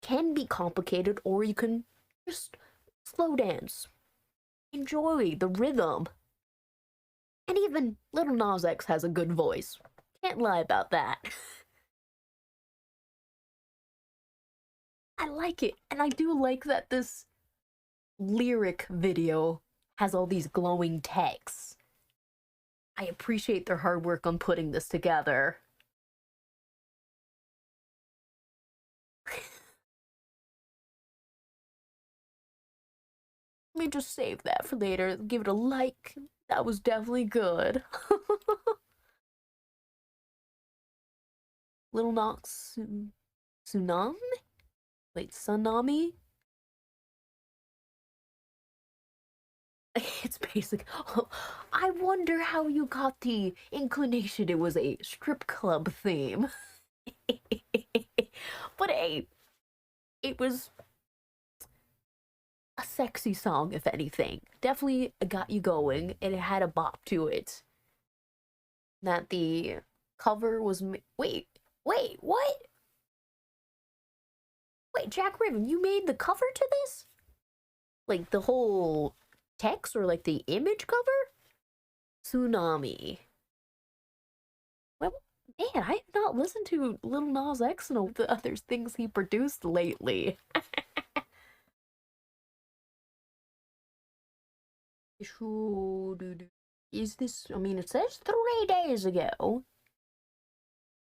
can be complicated, or you can just slow dance, enjoy the rhythm. And even Little Nas X has a good voice. Can't lie about that. I like it, and I do like that this lyric video has all these glowing texts. I appreciate their hard work on putting this together. Let me just save that for later. Give it a like. That was definitely good. Little Knox Tsunami? Wait, Tsunami? It's basic. Oh, I wonder how you got the inclination it was a strip club theme. But hey, it was a sexy song, if anything. Definitely got you going, and it had a bop to it. That the cover was. Wait, what? Wait, Jack Riven, you made the cover to this? Like the whole text or like the image cover? Tsunami. Well, man, I have not listened to Little Nas X and all the other things he produced lately. Is this, I mean, it says 3 days ago.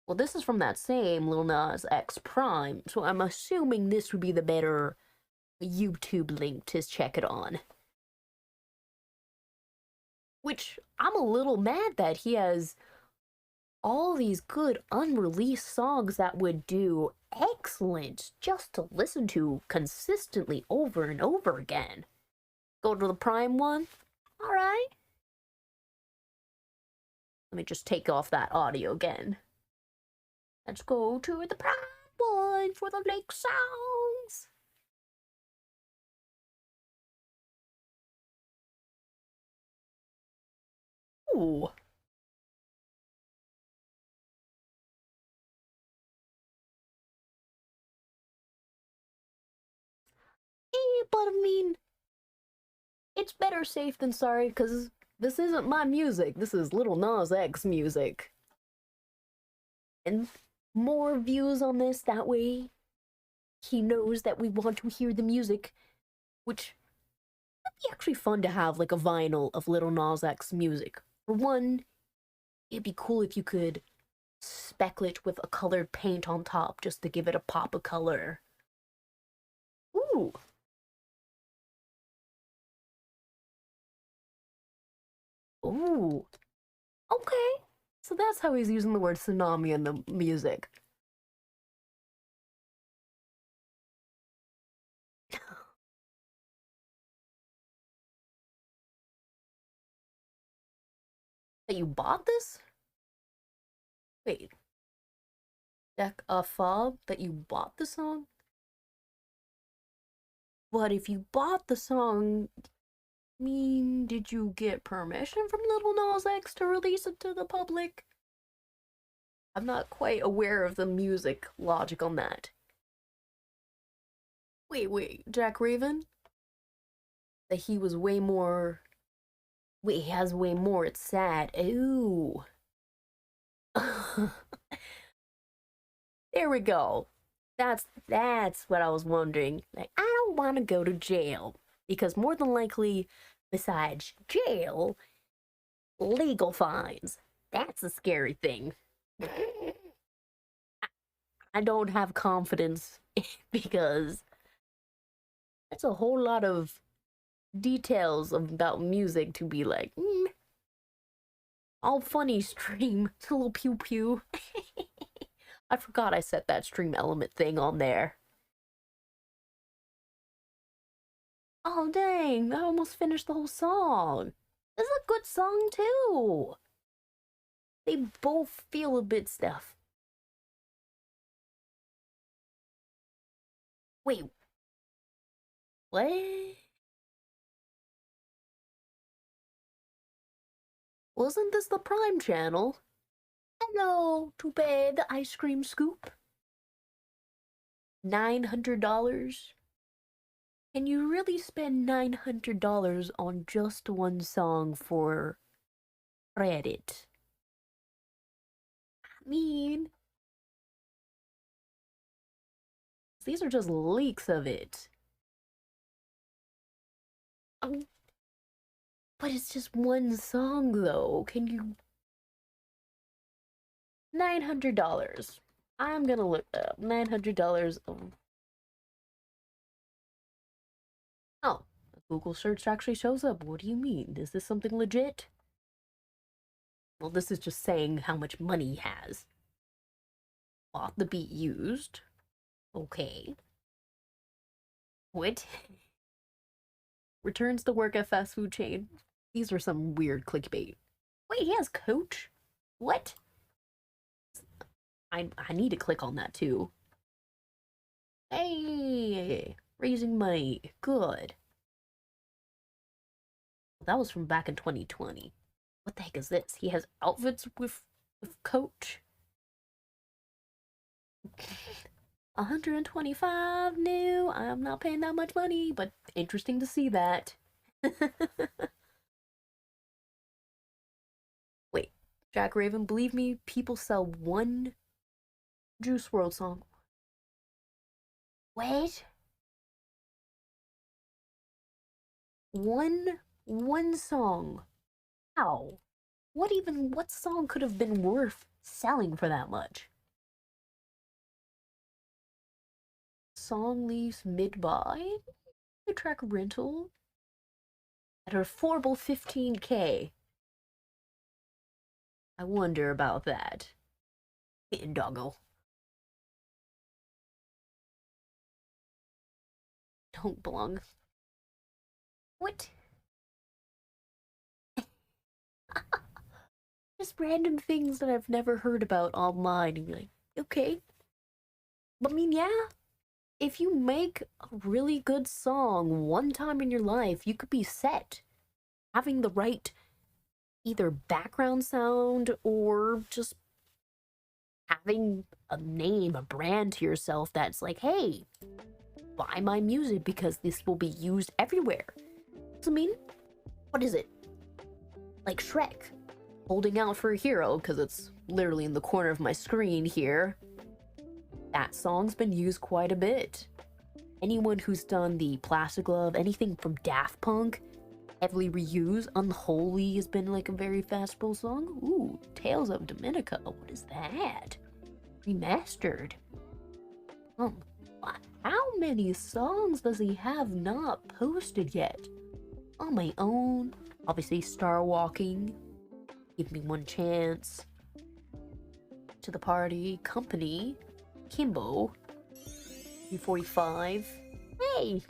Well, this is from that same Lil Nas X Prime, so I'm assuming this would be the better YouTube link to check it on. Which, I'm a little mad that he has all these good unreleased songs that would do excellent just to listen to consistently over and over again. Go to the Prime one? Alright. Let me just take off that audio again. Let's go to the Prime one for the Lake songs. Ooh. But I mean, it's better safe than sorry, because this isn't my music. This is Little Nas X music. And more views on this, that way he knows that we want to hear the music, which would be actually fun to have, like a vinyl of Little Nas X music. For one, it'd be cool if you could speckle it with a colored paint on top just to give it a pop of color. Ooh. Ooh. Okay. So that's how he's using the word tsunami in the music. That you bought this? Wait. Deck a fob that you bought the song? But if you bought the song, did you get permission from Little Nas X to release it to the public? I'm not quite aware of the music logic on that. Wait, Jack Raven? That he was way more. Wait, he has way more. It's sad. Ooh. There we go. That's what I was wondering. Like, I don't want to go to jail because more than likely, besides jail, legal fines. That's a scary thing. I don't have confidence because that's a whole lot of details about music to be like, all funny stream, it's a little pew pew. I forgot I set that stream element thing on there. Oh dang, I almost finished the whole song. This is a good song too. They both feel a bit stuff. Wait. What? Wasn't this the Prime channel? Hello, too bad, the ice cream scoop. $900? Can you really spend $900 on just one song for credit? I mean, these are just leaks of it. But it's just one song, though. Can you... $900. I'm gonna look up $900. Oh, a Google search actually shows up. What do you mean? Is this something legit? Well, this is just saying how much money he has. Bought the beat used. Okay. What? Returns to work at fast food chain. These are some weird clickbait. Wait, he has coach? What? I need to click on that too. Hey, raising money. Good. That was from back in 2020. What the heck is this? He has outfits with coach. 125 new. I'm not paying that much money, but interesting to see that. Wait, Jack Raven, believe me, people sell one Juice WRLD song. Wait. One song. How? What song could have been worth selling for that much? Song leaves mid-buy? The track rental? At an affordable $15K. I wonder about that. Doggo. Don't belong. What? Just random things that I've never heard about online and be like, okay. But I mean, yeah. If you make a really good song one time in your life, you could be set. Having the right either background sound or just having a name, a brand to yourself that's like, hey, buy my music because this will be used everywhere. So, I mean, what is it? Like Shrek, holding out for a hero because it's literally in the corner of my screen here. That song's been used quite a bit. Anyone who's done the Plastic Love, anything from Daft Punk, heavily reused. Unholy has been like a very fastball song. Ooh, Tales of Dominica. What is that? Remastered. How many songs does he have not posted yet? On my own. Obviously, Star Walking. Give Me One Chance. To the Party. Company. Kimbo. 345. Hey!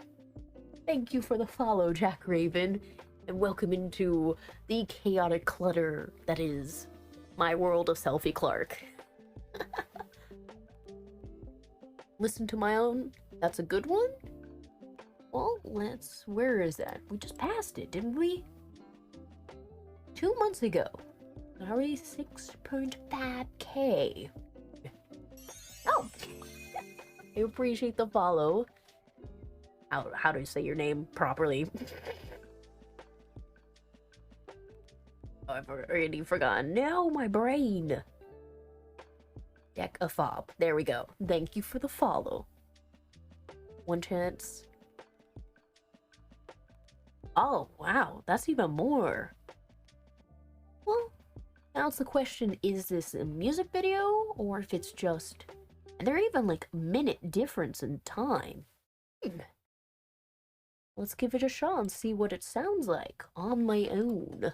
Thank you for the follow, Jack Raven. And welcome into the chaotic clutter that is my world of Selfie Clark. Listen to my own. That's a good one? Well, where is that? We just passed it, didn't we? 2 months ago. Already 6.5K. Oh! I appreciate the follow. How do you say your name properly? I've already forgotten. Now my brain. Deck a fob. There we go. Thank you for the follow. One chance. Oh, wow. That's even more. Well, now it's the question, is this a music video? Or if it's just... And they're even like a minute difference in time. Let's give it a shot and see what it sounds like on my own.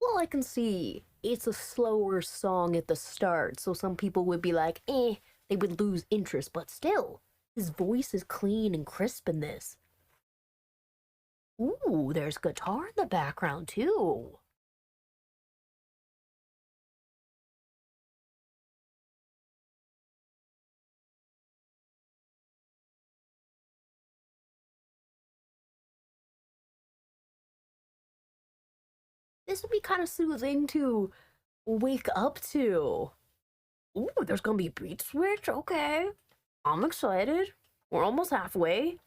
Well, I can see it's a slower song at the start, so some people would be like, they would lose interest, but still, his voice is clean and crisp in this. Ooh, there's guitar in the background, too. This would be kind of soothing to wake up to. Ooh, there's gonna be a beat switch? Okay. I'm excited. We're almost halfway.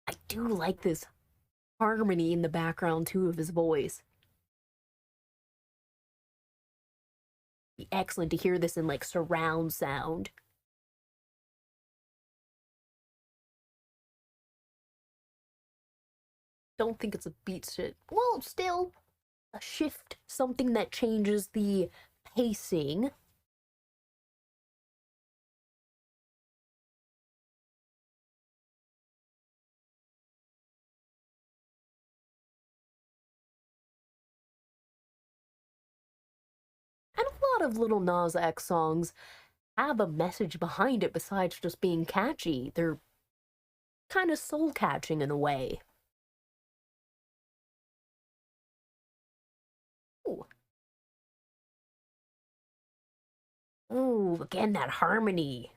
I do like this harmony in the background, too, of his voice. It'd be excellent to hear this in, like, surround sound. Don't think it's a beat shift. Well, still a shift, something that changes the pacing. And a lot of Little Nas X songs have a message behind it besides just being catchy. They're kind of soul catching in a way. Ooh. Ooh, again, that harmony.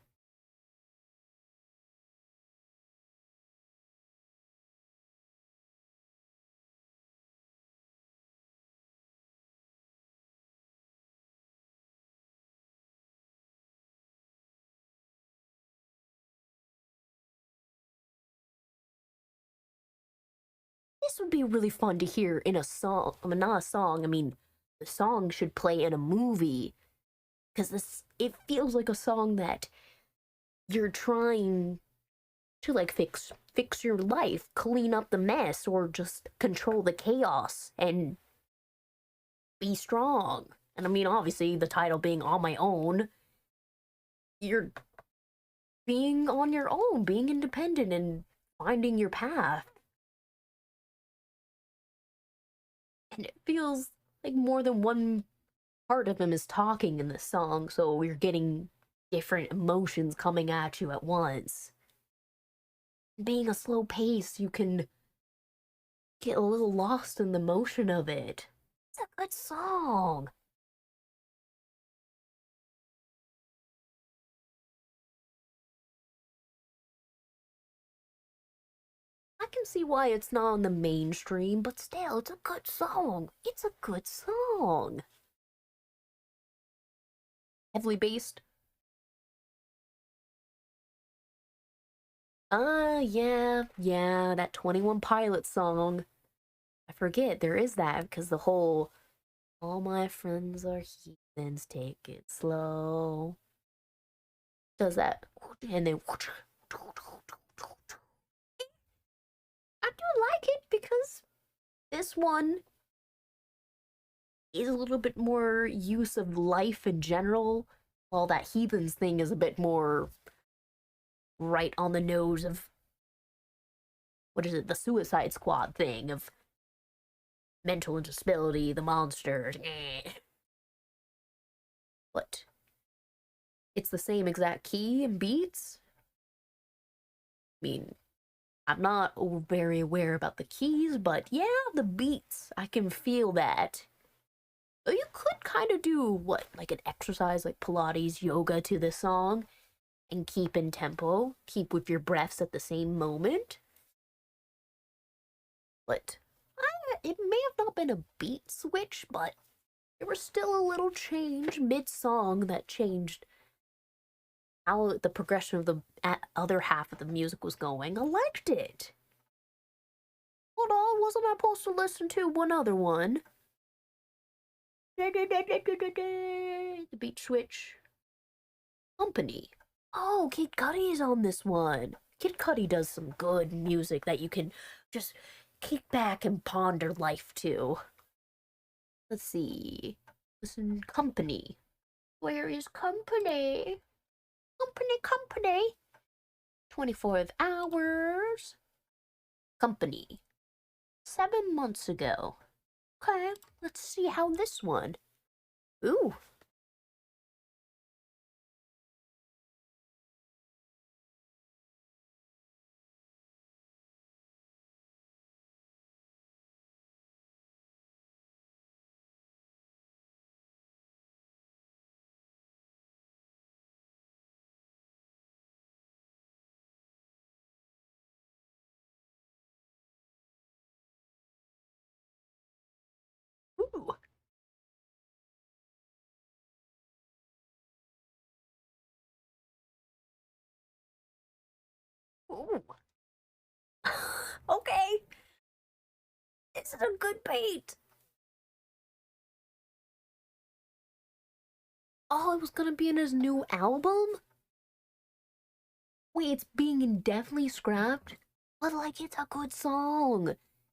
This would be really fun to hear in a song. I mean, not a song. I mean, the song should play in a movie. Because it feels like a song that you're trying to, like, fix your life, clean up the mess, or just control the chaos and be strong. And I mean, obviously, the title being On My Own, you're being on your own, being independent, and finding your path. And it feels like more than one part of him is talking in the song, so you're getting different emotions coming at you at once. Being a slow pace, you can get a little lost in the motion of it. It's a good song. I can see why it's not on the mainstream, but still, it's a good song. It's a good song. Heavily based. Yeah, that 21 Pilot song. I forget, there is that, because the whole All My Friends Are Here. Then take it slow. Does that, and then I do like it because this one is a little bit more use of life in general, while that Heathens thing is a bit more right on the nose of, what is it, the Suicide Squad thing of mental instability, the monsters. But it's the same exact key and beats. I mean, I'm not very aware about the keys, but yeah, the beats, I can feel that. You could kind of do what, like an exercise, like Pilates, yoga to this song, and keep in tempo, keep with your breaths at the same moment. But it may have not been a beat switch, but there was still a little change mid-song that changed how the progression of the other half of the music was going. I liked it. Hold on, wasn't I supposed to listen to one other one? The beat switch. Company. Oh, Kid Cudi is on this one. Kid Cudi does some good music that you can just kick back and ponder life to. Let's see. Listen, Company. Where is Company? Company. 24 hours. Company. 7 months ago. Okay, let's see how this one. Ooh. Ooh. Ooh. Okay. This is a good bait. Oh, it was gonna be in his new album? Wait, it's being indefinitely scrapped? But, like, it's a good song.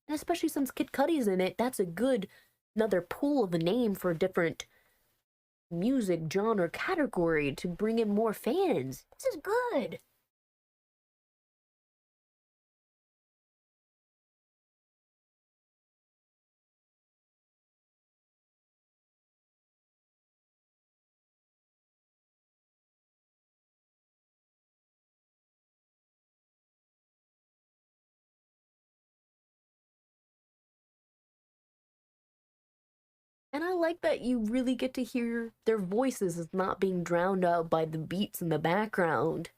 And especially since Kid Cudi's in it, that's a good, another pool of a name for a different music genre category to bring in more fans. This is good. And I like that you really get to hear their voices as not being drowned out by the beats in the background.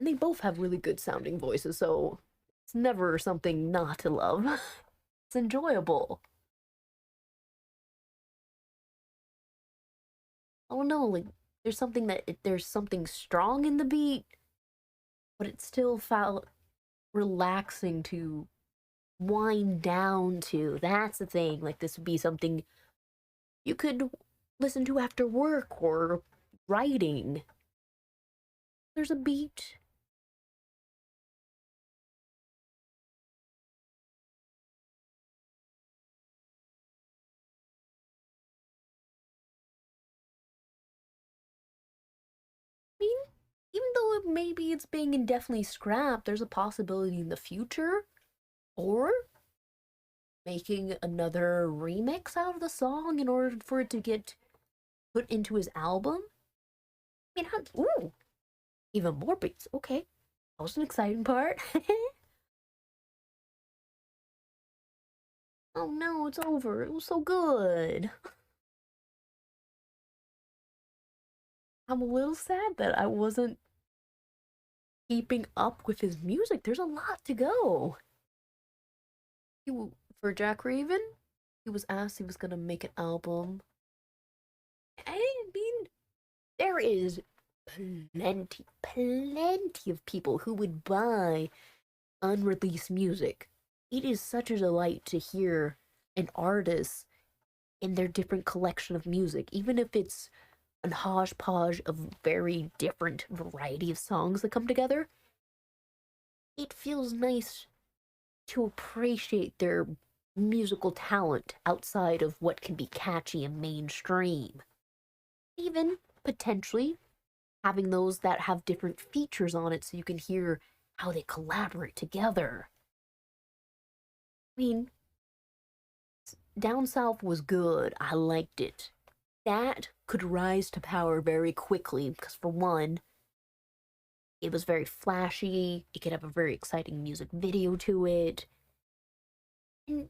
And they both have really good sounding voices, so it's never something not to love. It's enjoyable. I don't know, like there's something strong in the beat, but it still felt relaxing to wind down to. That's the thing. Like this would be something you could listen to after work or writing. There's a beat. I mean, even though maybe it's being indefinitely scrapped, there's a possibility in the future, or making another remix out of the song in order for it to get put into his album. I mean, ooh, even more beats. Okay, that was an exciting part. Oh no, it's over. It was so good. I'm a little sad that I wasn't keeping up with his music. There's a lot to go. He, for Jack Raven, he was asked he was gonna make an album. I mean, there is plenty of people who would buy unreleased music. It is such a delight to hear an artist in their different collection of music, even if it's a hodgepodge of very different variety of songs that come together. It feels nice to appreciate their musical talent outside of what can be catchy and mainstream. Even potentially having those that have different features on it so you can hear how they collaborate together. I mean, Down South was good. I liked it. That could rise to power very quickly because, for one, it was very flashy. It could have a very exciting music video to it. And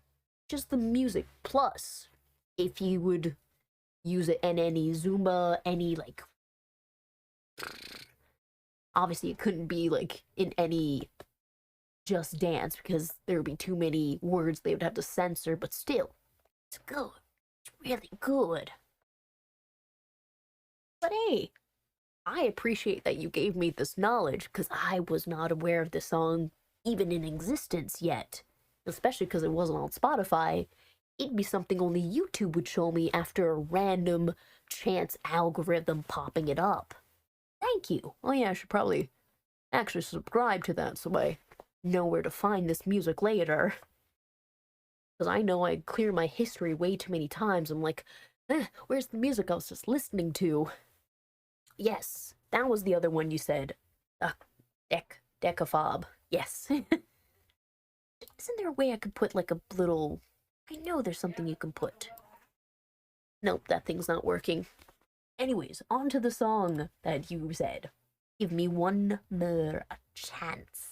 just the music. Plus, if you would use it in any Zumba, any like. Obviously, it couldn't be like in any Just Dance because there would be too many words they would have to censor, but still, it's good. It's really good. But hey, I appreciate that you gave me this knowledge because I was not aware of this song even in existence yet. Especially because it wasn't on Spotify. It'd be something only YouTube would show me after a random chance algorithm popping it up. Thank you. Oh yeah, I should probably actually subscribe to that so I know where to find this music later. Because I know I clear my history way too many times. I'm like, where's the music I was just listening to? Yes, that was the other one you said. Decaphob. Yes. Isn't there a way I could put like a little... I know there's something you can put. Nope, that thing's not working. Anyways, on to the song that you said. Give me one more chance.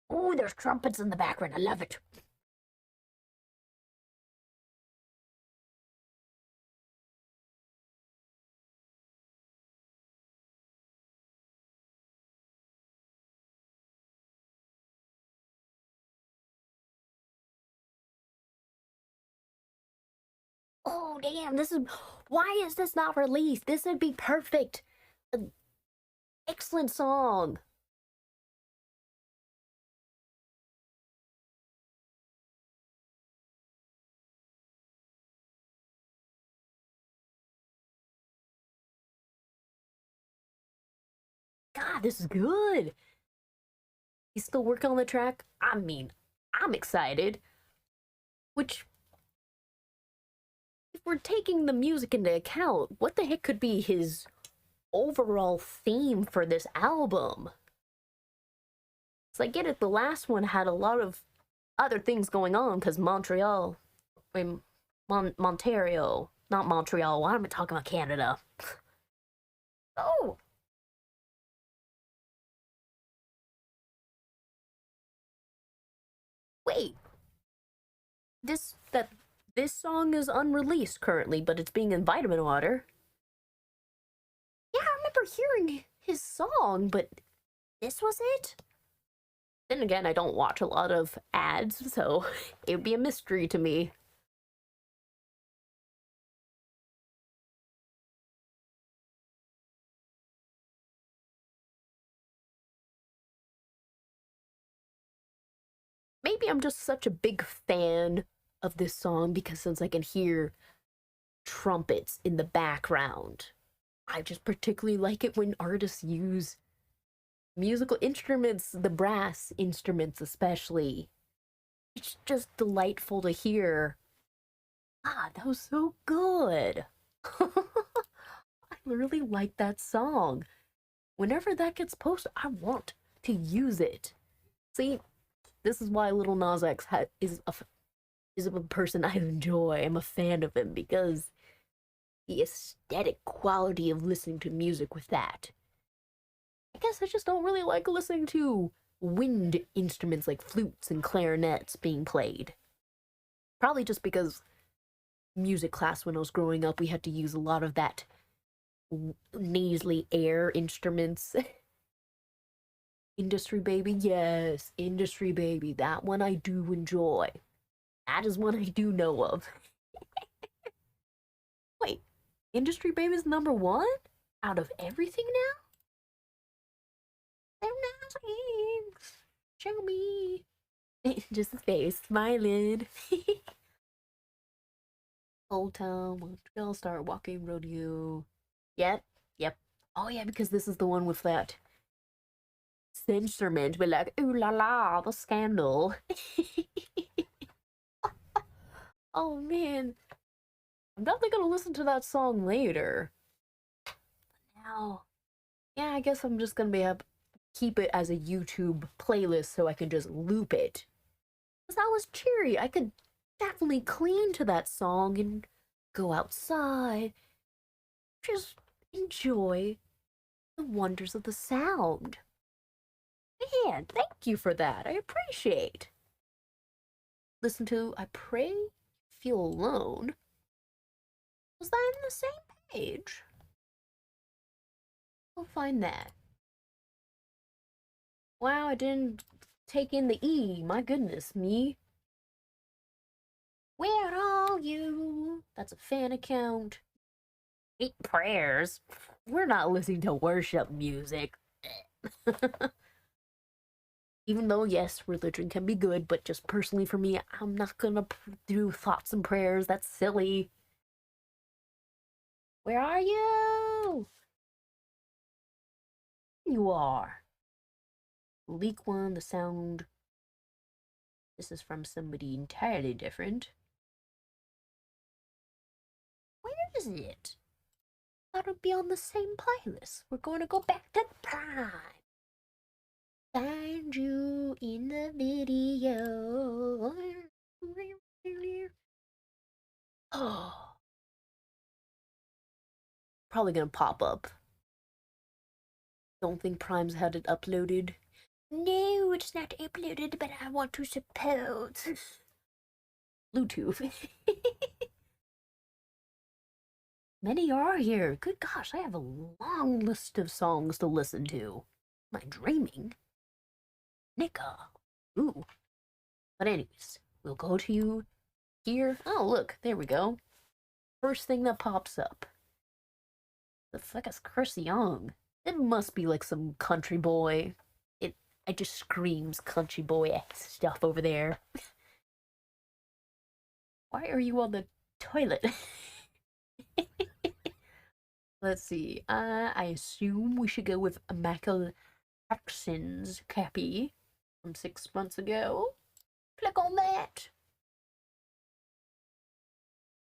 Oh, there's trumpets in the background. I love it. Oh, damn, this is... Why is this not released? This would be perfect. An excellent song. God, this is good. He's still working on the track. I mean, I'm excited. Which, if we're taking the music into account, what the heck could be his overall theme for this album? So I get it, the last one had a lot of other things going on because Montreal, I mean, Ontario, not Montreal. Why am I talking about Canada? Oh, wait. This song is unreleased currently, but it's being in Vitamin Water. Yeah, I remember hearing his song, but this was it? Then again, I don't watch a lot of ads, so it would be a mystery to me. Maybe I'm just such a big fan of this song because since I can hear trumpets in the background, I just particularly like it when artists use musical instruments, the brass instruments especially. It's just delightful to hear. Ah, that was so good. I really like that song. Whenever that gets posted, I want to use it. See, this is why Little Nas X is a person I enjoy. I'm a fan of him because the aesthetic quality of listening to music with that. I guess I just don't really like listening to wind instruments like flutes and clarinets being played. Probably just because music class when I was growing up, we had to use a lot of that nasally air instruments. Industry Baby, yes, Industry Baby. That one I do enjoy. That is one I do know of. Wait, Industry Baby's number one out of everything now? They're nice. Show me. Just a face smiling. Old Town, Muschalle, Start Walking, Rodeo. Yep, yep. Oh yeah, because this is the one with that censorment. We're like, ooh la la, the scandal. Oh man, I'm definitely gonna listen to that song later. Now, yeah, I guess I'm just gonna keep it as a YouTube playlist so I can just loop it. Cause that was cheery. I could definitely clean to that song and go outside, just enjoy the wonders of the sound. Man, thank you for that. I appreciate. Listen to I Pray You Feel Alone. Was that in the same page? I'll find that. Wow, I didn't take in the E. My goodness, me. Where are you? That's a fan account. 8 prayers. We're not listening to worship music. Even though, yes, religion can be good, but just personally for me, I'm not gonna do thoughts and prayers. That's silly. Where are you? You are. Leak one, the sound. This is from somebody entirely different. Where is it? Thought it'd be on the same playlist. We're going to go back to Prime. Find you in the video. Oh. Probably gonna pop up. Don't think Prime's had it uploaded. No, it's not uploaded, but I want to support. Bluetooth. Many are here. Good gosh, I have a long list of songs to listen to. Am I dreaming? Nika. Ooh. But anyways, we'll go to you here. Oh, look, there we go. First thing that pops up. The fuck is Chris Young? It must be like some country boy. It just screams country boy stuff over there. Why are you on the toilet? Let's see. I assume we should go with Michael Jackson's Cappy from 6 months ago. Click on that.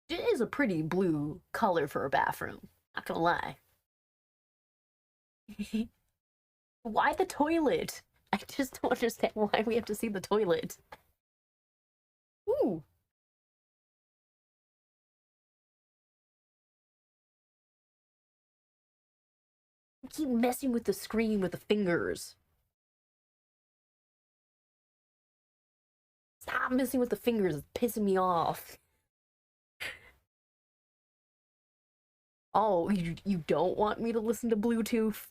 It is a pretty blue color for a bathroom. Not gonna lie. Why the toilet? I just don't understand why we have to see the toilet. Ooh. I keep messing with the screen with the fingers. Stop messing with the fingers. It's pissing me off. Oh, you don't want me to listen to Bluetooth?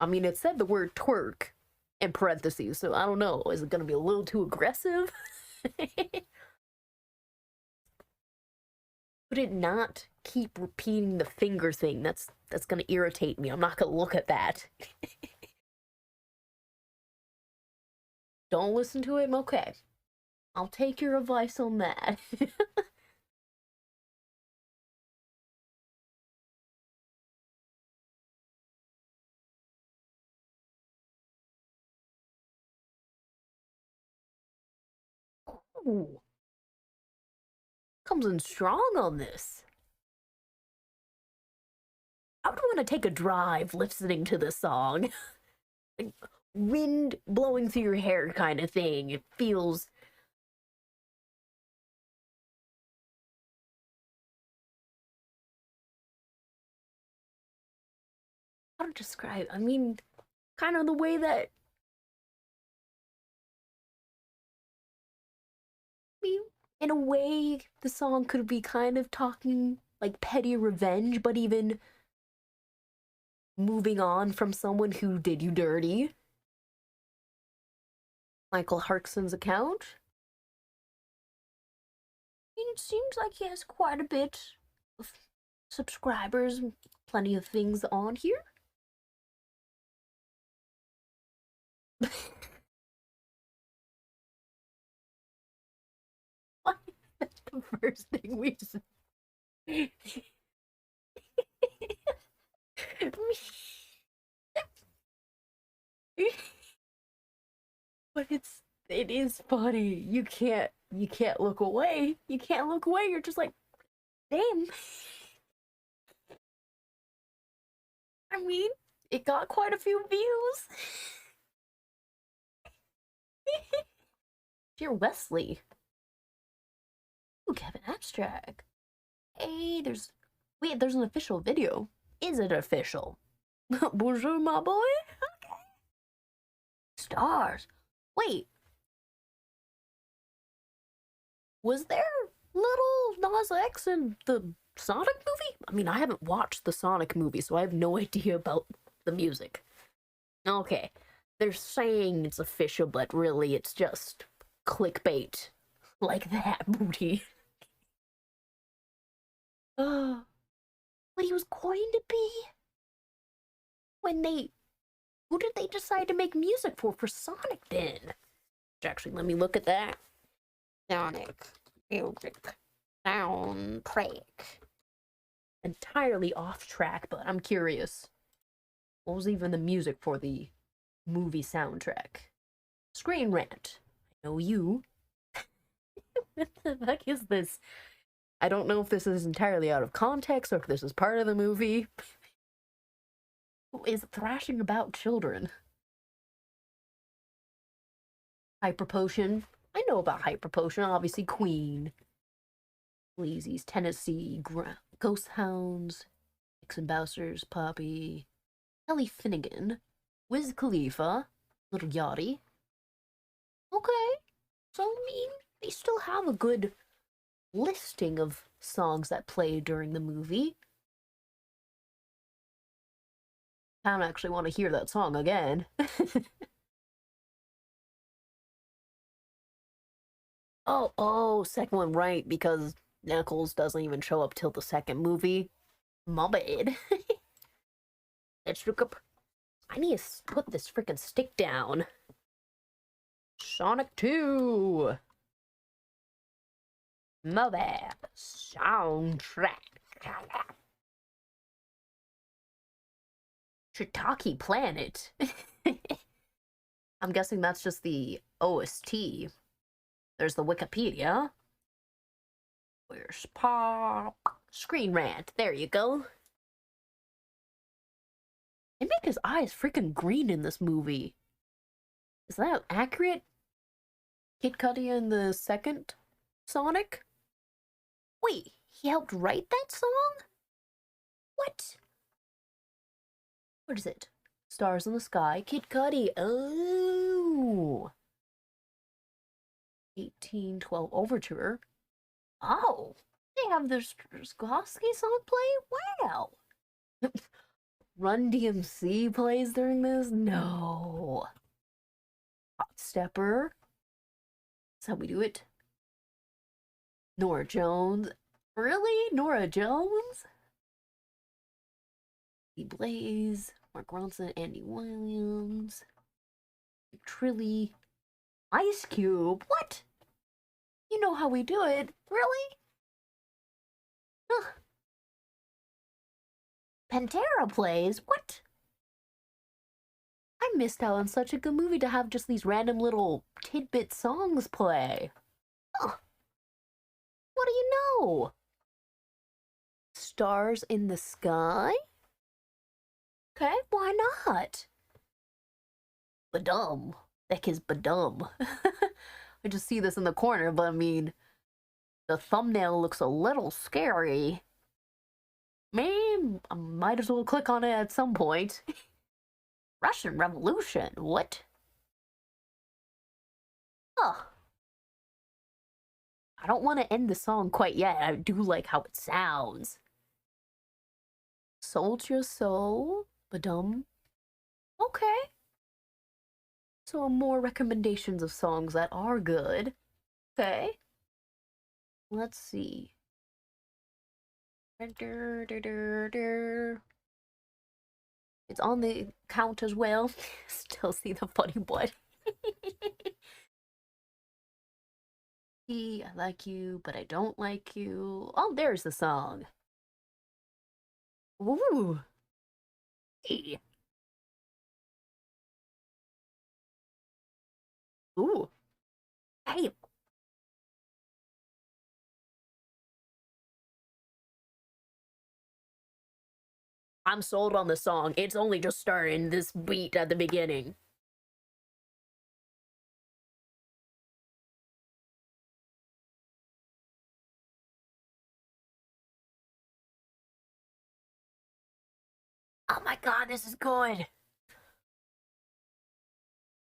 I mean, it said the word twerk in parentheses, so I don't know. Is it gonna be a little too aggressive? Could it not keep repeating the finger thing? That's gonna irritate me. I'm not gonna look at that. Don't listen to it? Okay. I'll take your advice on that. Ooh. Comes in strong on this. I would want to take a drive listening to this song. Like, wind blowing through your hair kind of thing. It feels... How to describe? I mean, kind of the way that... I mean, in a way, the song could be kind of talking like petty revenge, but even moving on from someone who did you dirty. Michael Harkson's account. It seems like he has quite a bit of subscribers and plenty of things on here. Why is that the first thing we say? But it is funny. You can't look away. You can't look away. You're just like, damn. I mean, it got quite a few views. Dear Wesley. Ooh, Kevin Abstract. Hey, there's an official video. Is it official? Bonjour, my boy. Okay. Stars. Wait. Was there little Nas X in the Sonic movie? I mean, I haven't watched the Sonic movie, so I have no idea about the music. Okay. They're saying it's official, but really it's just clickbait. Like that booty. What he was going to be? Who did they decide to make music for Sonic then? Actually, let me look at that. Sonic music soundtrack. Entirely off track, but I'm curious. What was even the music for the movie soundtrack? Screen Rant. I know you. What the fuck is this? I don't know if this is entirely out of context or if this is part of the movie. Who is thrashing about children? Hyper Potion. I know about Hyper Potion. Obviously, Queen. Sleazy's Tennessee. Ghost Hounds. Nixon Bouncers. Poppy. Kelly Finnegan. Wiz Khalifa. Little Yachty. Okay. So, I mean, they still have a good listing of songs that play during the movie. I don't actually want to hear that song again. Second one, right, because Knuckles doesn't even show up till the second movie. My bad. Let's look up. I need to put this freaking stick down. Sonic 2. My bad. Soundtrack. Shiitake Planet. I'm guessing that's just the OST. There's the Wikipedia. Where's Pop? Screen Rant. There you go. They make his eyes freaking green in this movie. Is that accurate? Kid Cudi in the second Sonic? Wait, he helped write that song? What? What is it? Stars in the Sky, Kid Cudi. Oh. 1812 Overture. Oh. They have the Skorsky song play? Wow. Run DMC plays during this? No. Hot Stepper. That's how we do it. Nora Jones. Really? Nora Jones? Blaze, Mark Ronson, Andy Williams, Trilly, Ice Cube. What? You know how we do it. Really? Huh. Pantera plays? What? I missed out on such a good movie to have just these random little tidbit songs play. Huh. What do you know? Stars in the Sky? Okay, why not? Badum. That is badum. I just see this in the corner, but I mean, the thumbnail looks a little scary. Maybe I might as well click on it at some point. Russian Revolution, what? Huh. I don't want to end the song quite yet. I do like how it sounds. Soldier Soul, badum. Okay. So more recommendations of songs that are good. Okay. Let's see. It's on the count as well. Still see the funny butt. I like you, but I don't like you. Oh, there's the song. Ooh. Hey. Ooh. Hey. I'm sold on the song. It's only just starting this beat at the beginning. Oh my god, this is good.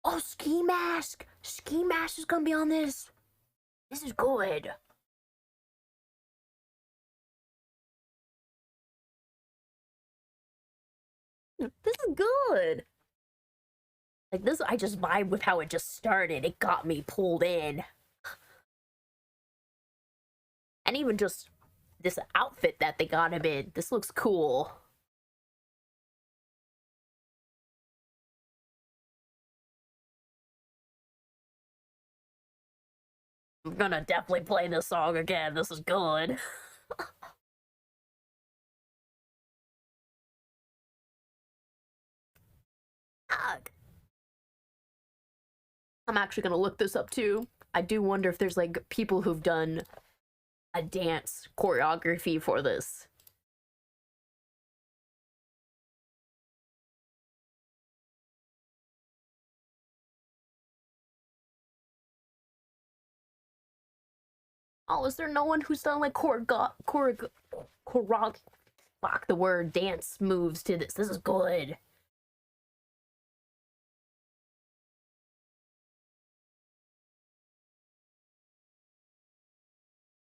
Oh, Ski Mask. Ski Mask is gonna be on this. This is good. This is good. Like this, I just vibe with how it just started. It got me pulled in. And even just this outfit that they got him in. This looks cool. I'm gonna definitely play this song again. This is good. I'm actually gonna look this up too. I do wonder if there's like people who've done a dance choreography for this. Oh, is there no one who's done like fuck the word dance moves to this? This is good.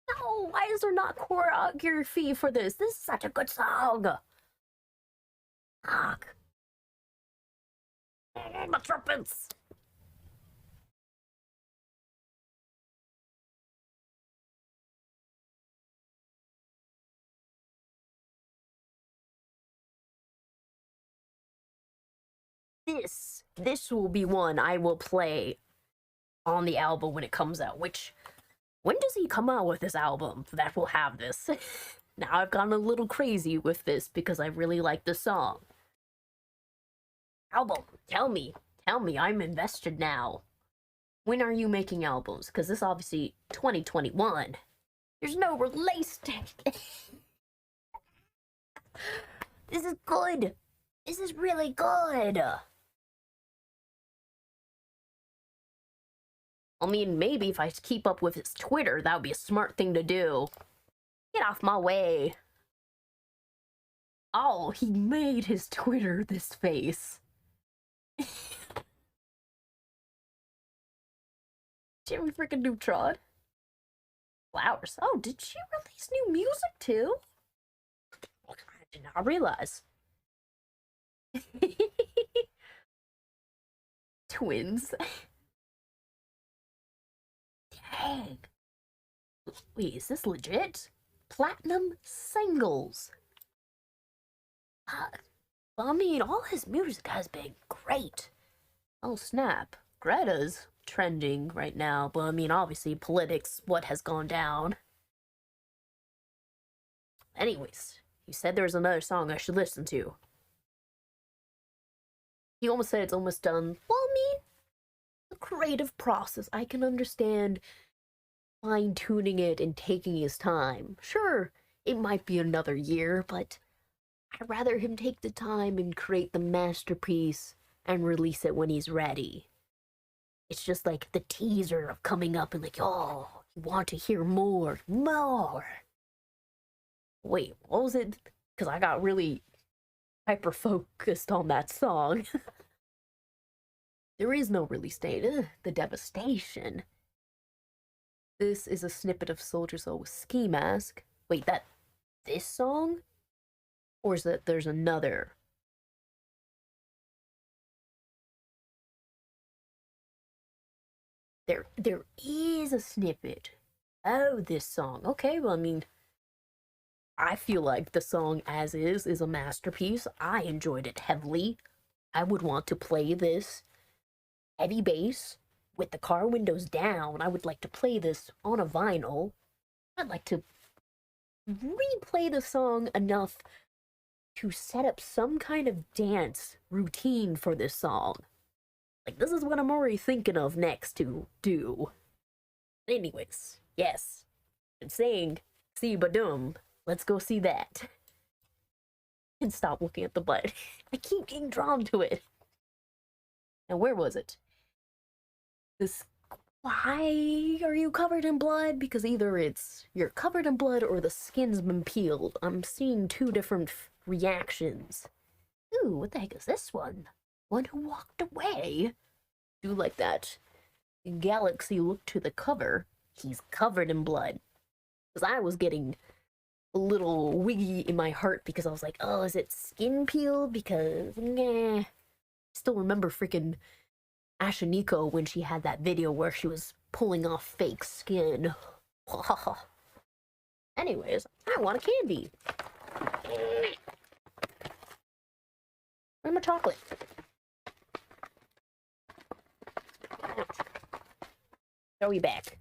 No, why is there not choreography for this? This is such a good song. Fuck. My trumpets. This will be one I will play on the album when it comes out. Which, when does he come out with this album that will have this? Now I've gone a little crazy with this because I really like the song. Album, tell me, I'm invested now. When are you making albums? Because this obviously 2021. There's no release date. This is good. This is really good. I mean, maybe if I keep up with his Twitter, that would be a smart thing to do. Get off my way. Oh, he made his Twitter this face. Jimmy freaking Neutron. Flowers. Oh, did she release new music too? I did not realize. Twins. Dang. Wait, is this legit? Platinum singles. I mean, all his music has been great. Oh, snap. Greta's trending right now, but I mean, obviously, politics, what has gone down. Anyways, you said there was another song I should listen to. He almost said it's almost done. Well, I mean, the creative process, I can understand fine tuning it and taking his time. Sure, it might be another year, but I'd rather him take the time and create the masterpiece and release it when he's ready. It's just like the teaser of coming up and like, oh, you want to hear more. Wait, what was it? Because I got really hyper focused on that song. There is no release date. Ugh, the devastation. This is a snippet of Soldier Soul with Ski Mask. Wait, this song? Or is that there's another? There is a snippet. Oh, this song. Okay, well, I mean, I feel like the song as is a masterpiece. I enjoyed it heavily. I would want to play this heavy bass with the car windows down. I would like to play this on a vinyl. I'd like to replay the song enough to set up some kind of dance routine for this song. Like, this is what I'm already thinking of next to do. Anyways, yes. I'm saying, see Badum. Let's go see that. And stop looking at the butt. I keep getting drawn to it. Now, where was it? This. Why are you covered in blood? Because either it's you're covered in blood or the skin's been peeled. I'm seeing two different reactions. Ooh, what the heck is this one? One who walked away. Do like that galaxy look to the cover. He's covered in blood. Because I was getting a little wiggy in my heart because I was like, oh, is it skin peeled? Because, nah. I still remember freaking Ashaniko when she had that video where she was pulling off fake skin. Anyways, I want a candy. Where's my chocolate? Throw you back.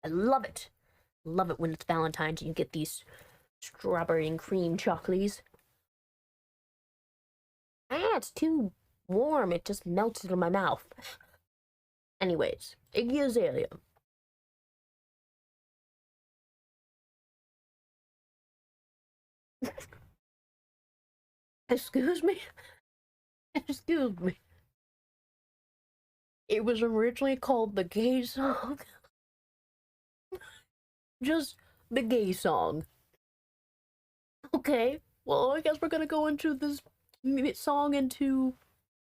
I love it. Love it when it's Valentine's and you get these strawberry and cream chocolates. Ah, it's too warm. It just melts in my mouth. Anyways, Iggy Azalea. Excuse me? Excuse me. It was originally called the gay song. Just the gay song. Okay, well, I guess we're gonna go into this song into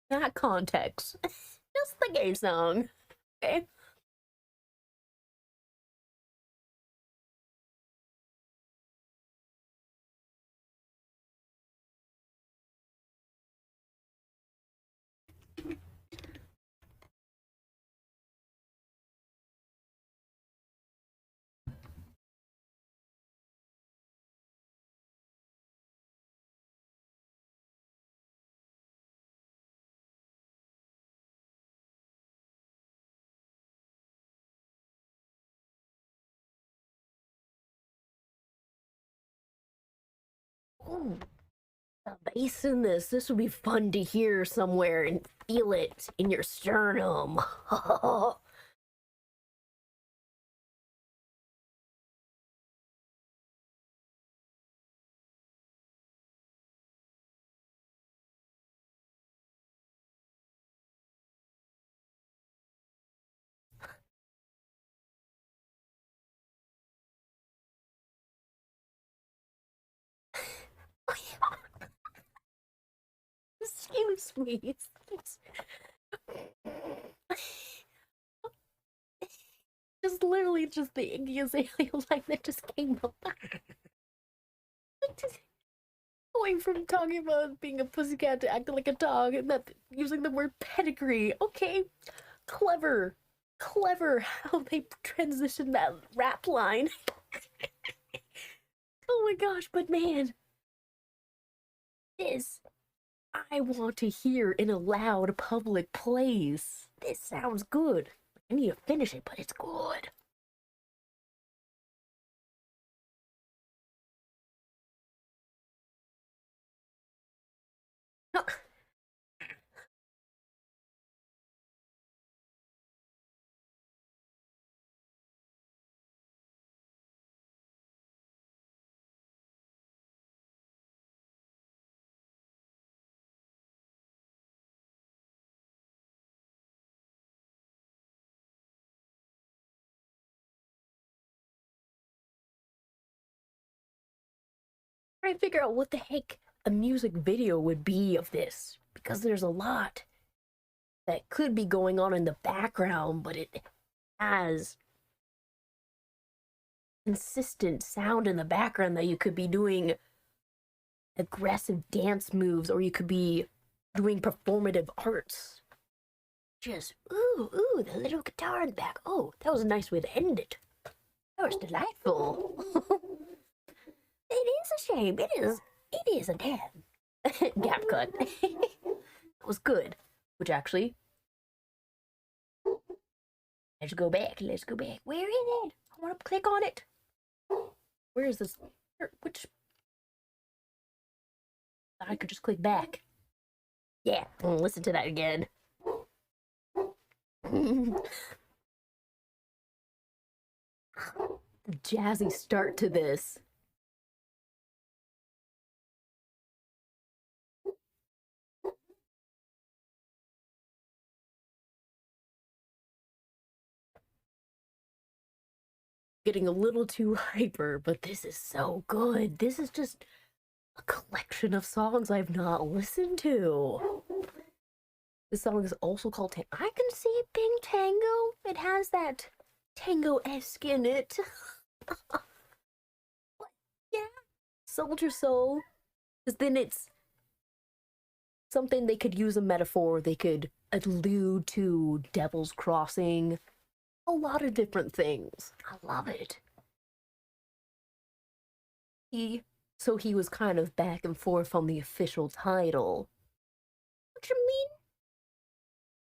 that context. Just the gay song. Okay? Ooh, the bass in this would be fun to hear somewhere and feel it in your sternum. Excuse me. Just literally just the Iggy Azalea line that just came up. Going from talking about being a pussycat to acting like a dog and that using the word pedigree. Okay, clever. Clever how they transitioned that rap line. Oh my gosh, but man, this I want to hear in a loud public place. This sounds good. I need to finish it, but it's good. Trying to figure out what the heck a music video would be of this because there's a lot that could be going on in the background, but it has consistent sound in the background that you could be doing aggressive dance moves or you could be doing performative arts. Just, ooh, the little guitar in the back. Oh, that was a nice way to end it. That was delightful. It is a shame. It is a damn. Gap cut. That was good. Which actually, let's go back. Where is it? I want to click on it. Where is this? Which? I could just click back. Yeah, listen to that again. The jazzy start to this. Getting a little too hyper, but this is so good. This is just a collection of songs I've not listened to. This song is also called I can see it being tango. It has that tango-esque in it. Yeah. Soldier Soul. Because then it's something they could use a metaphor. They could allude to Devil's Crossing. A lot of different things. I love it. So he was kind of back and forth on the official title. What you mean?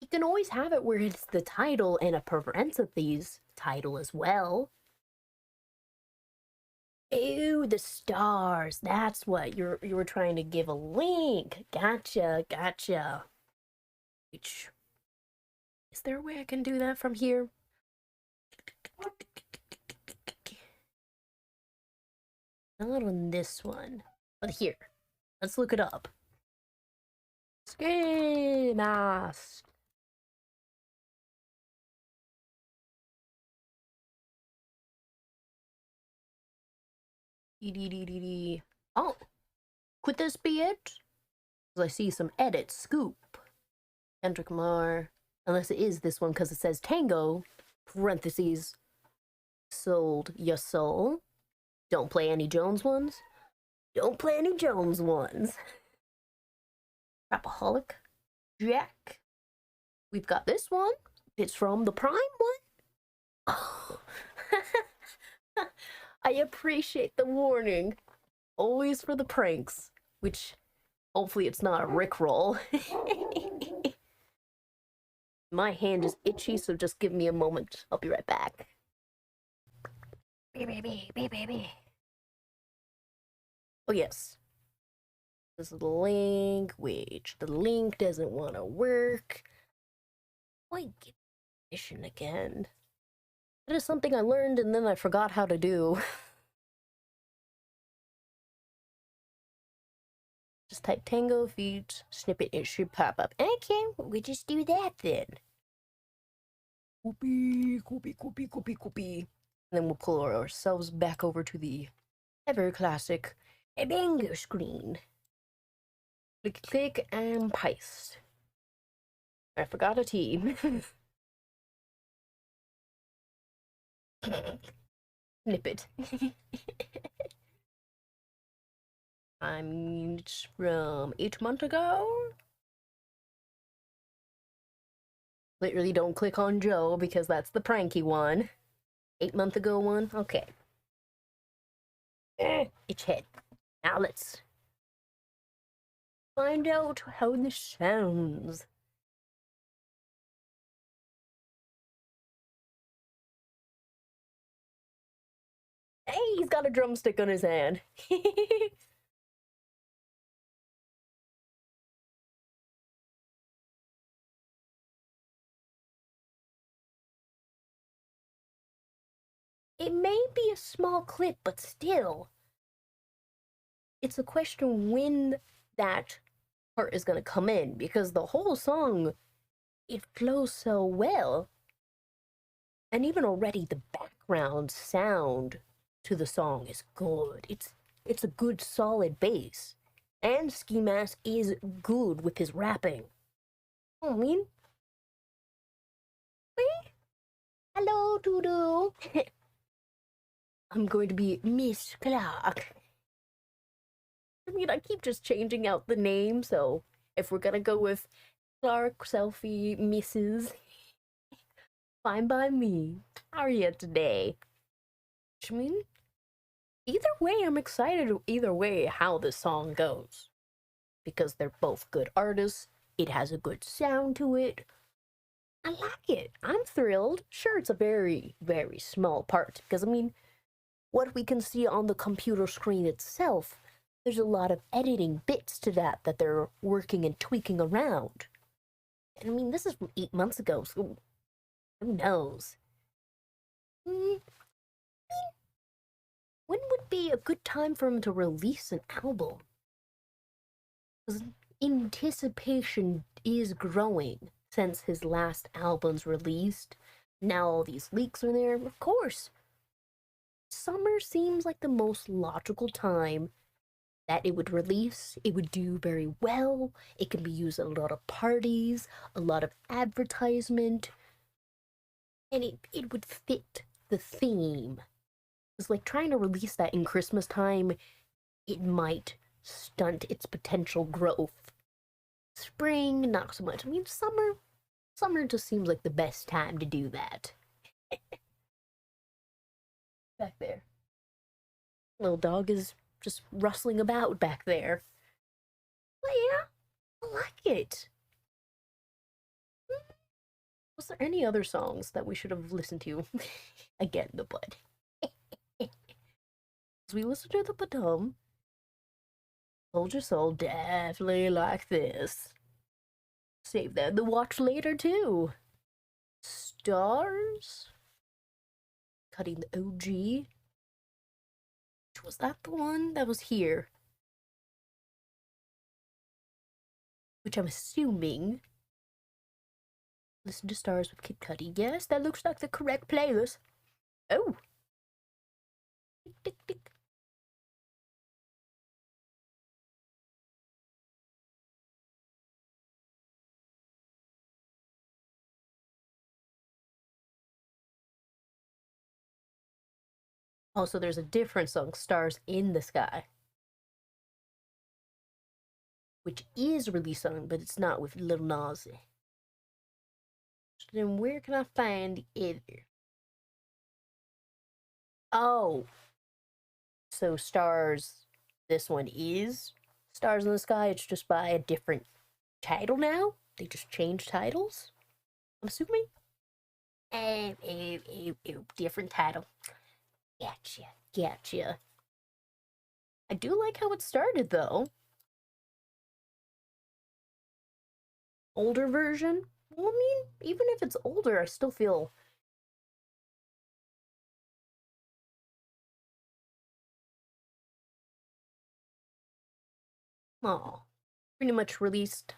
You can always have it where it's the title and a parentheses title as well. Ew, the stars. That's what you were trying to give a link. Gotcha. Which, is there a way I can do that from here? Not on this one, but here. Let's look it up. Ski mask. Oh, could this be it? Because I see some edits. Scoop. Kendrick Lamar. Unless it is this one because it says Tango, parentheses, sold your soul. Don't play any Jones ones. Don't play any Jones ones. Rapaholic. Jack. We've got this one. It's from the Prime one. Oh. I appreciate the warning. Always for the pranks. Which, hopefully it's not a Rickroll. My hand is itchy, so just give me a moment. I'll be right back. Baby. Oh, yes. This is the link, which the link doesn't want to work. Why get mission again? That is something I learned and then I forgot how to do. Just type Tango feet snippet, it should pop up. Okay, we just do that then. Coopy. And then we'll pull ourselves back over to the ever classic bingo screen. Click and paste. I forgot a T. Snippet. I'm from 8 months ago. Literally don't click on Joe because that's the pranky one. 8 month ago one? Okay. Itch head. Now let's find out how this sounds. Hey, he's got a drumstick on his hand. It may be a small clip, but still. It's a question when that part is going to come in, because the whole song, it flows so well. And even already the background sound to the song is good. It's a good solid bass. And Ski Mask is good with his rapping. I mean, hello, Doodoo. I'm going to be Miss Clark. I mean, I keep just changing out the name, so if we're gonna go with Dark selfie misses. Fine by me. How are you today? I mean, either way, I'm excited either way how this song goes. Because they're both good artists. It has a good sound to it. I like it. I'm thrilled. Sure, it's a very, very small part. Because, I mean, what we can see on the computer screen itself, there's a lot of editing bits to that they're working and tweaking around. And I mean, this is from 8 months ago, so who knows? When would be a good time for him to release an album? Because anticipation is growing since his last album's released. Now all these leaks are there. Of course, summer seems like the most logical time that it would release. It would do very well. It can be used at a lot of parties, a lot of advertisement, and it would fit the theme. It's like trying to release that in Christmas time, it might stunt its potential growth. Spring, not so much. I mean, summer just seems like the best time to do that. Back there. Little dog is just rustling about back there. But yeah, I like it. Was there any other songs that we should have listened to? Again, the bud. As we listen to the Badum, Soldier Soul definitely like this. Save that to watch later too. Stars? Cutting the OG. Was that the one that was here? Which I'm assuming. Listen to Stars with Kid Cudi. Yes, that looks like the correct playlist. Oh. Tick, tick, tick. Also, there's a different song, Stars in the Sky, which is released on, but it's not with Lil Nas. So then where can I find the other? Oh. So Stars, this one is Stars in the Sky. It's just by a different title now. They just changed titles, I'm assuming. Different title. Gotcha. I do like how it started, though. Older version? Well, I mean, even if it's older, I still feel... Oh, pretty much released...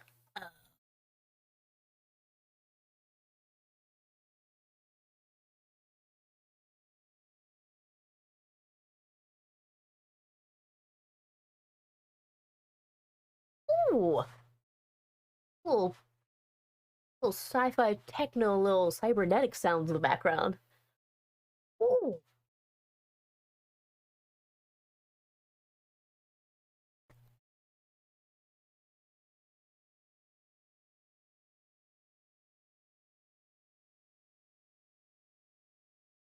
Ooh! Little sci-fi techno, little cybernetic sounds in the background. Ooh!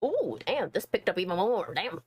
Ooh, damn, this picked up even more, damn.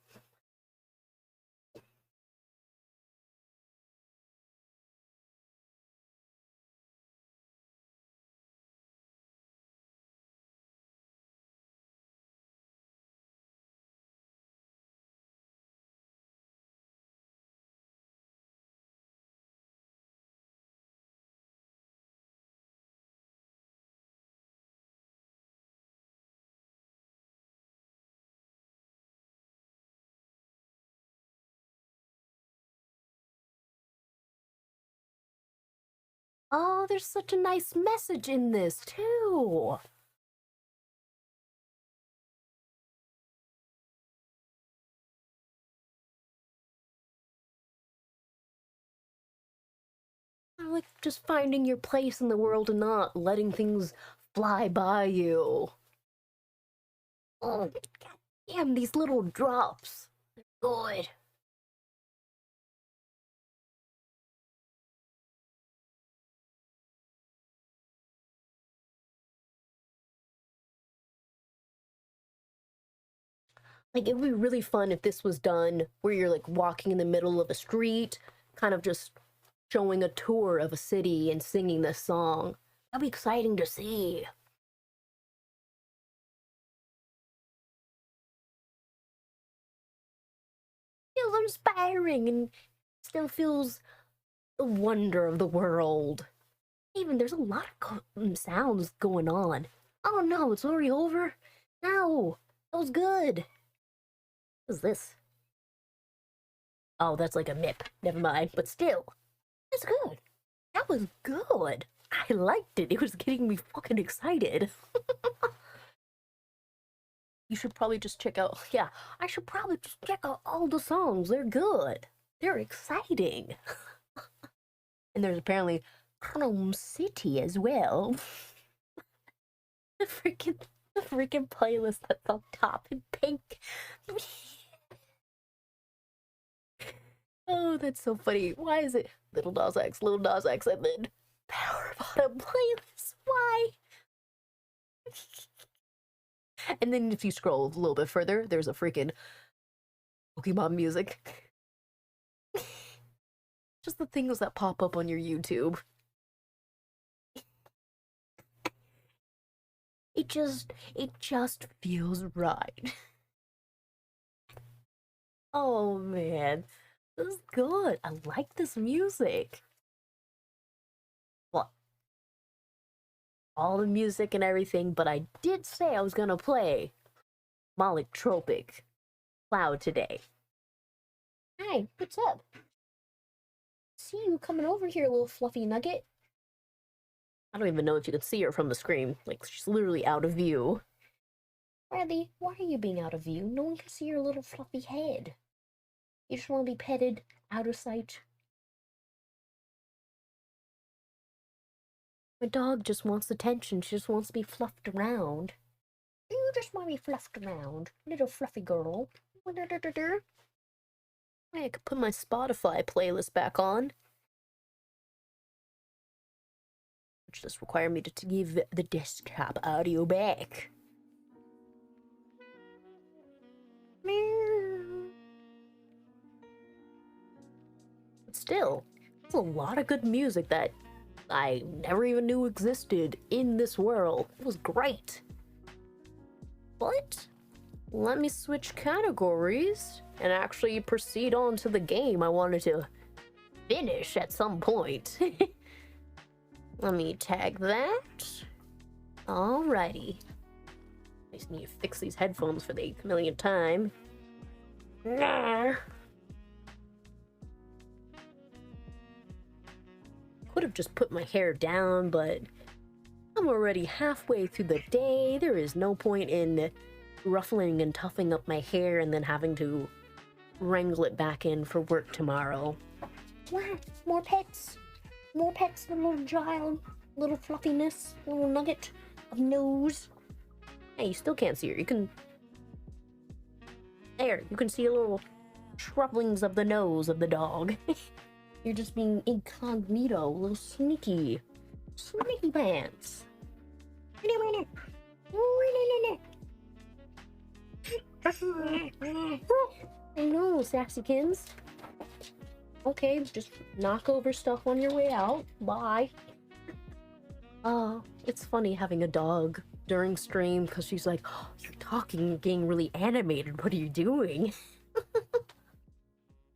Oh, there's such a nice message in this, too. I like just finding your place in the world and not letting things fly by you. Oh, god damn, these little drops. They're good. Like, it would be really fun if this was done where you're like walking in the middle of a street, kind of just showing a tour of a city and singing this song. That'd be exciting to see. Feels inspiring and still feels the wonder of the world. Even there's a lot of sounds going on. Oh no, it's already over? No, that was good. What is this? Oh, that's like a MIP. Never mind. But still, that's good. That was good. I liked it. It was getting me fucking excited. You should probably just check out. Yeah, I should probably just check out all the songs. They're good. They're exciting. And there's apparently Chrome City as well. the freaking playlist that's on top in pink. Oh, that's so funny. Why is it Little Nas X, and then Power Bottom playlist? Why? And then if you scroll a little bit further, there's a freaking Pokemon music. Just the things that pop up on your YouTube. It just feels right. Oh man, this is good. I like this music. Well, all the music and everything, but I did say I was gonna play Tropic Cloud today. Hi, what's up? See you coming over here, little fluffy nugget. I don't even know if you can see her from the screen. Like, she's literally out of view. Bradley, why are you being out of view? No one can see your little fluffy head. You just want to be petted out of sight. My dog just wants attention. She just wants to be fluffed around. You just want to be fluffed around, little fluffy girl. I could put my Spotify playlist back on. Which just require me to give the desktop audio back. But still, there's a lot of good music that I never even knew existed in this world. It was great. But let me switch categories and actually proceed on to the game I wanted to finish at some point. Let me tag that. Alrighty. I just need to fix these headphones for the 8th millionth time. Nah. Could have just put my hair down, but I'm already halfway through the day. There is no point in ruffling and toughing up my hair and then having to wrangle it back in for work tomorrow. What? More pets? More pets, little child, little fluffiness, little nugget of nose. Hey, you still can't see her. You can... There, you can see a little troublings of the nose of the dog. You're just being incognito, little sneaky pants. I know, Saxykins. Okay, just knock over stuff on your way out. Bye. It's funny having a dog during stream because she's like, oh, you're talking, getting really animated. What are you doing?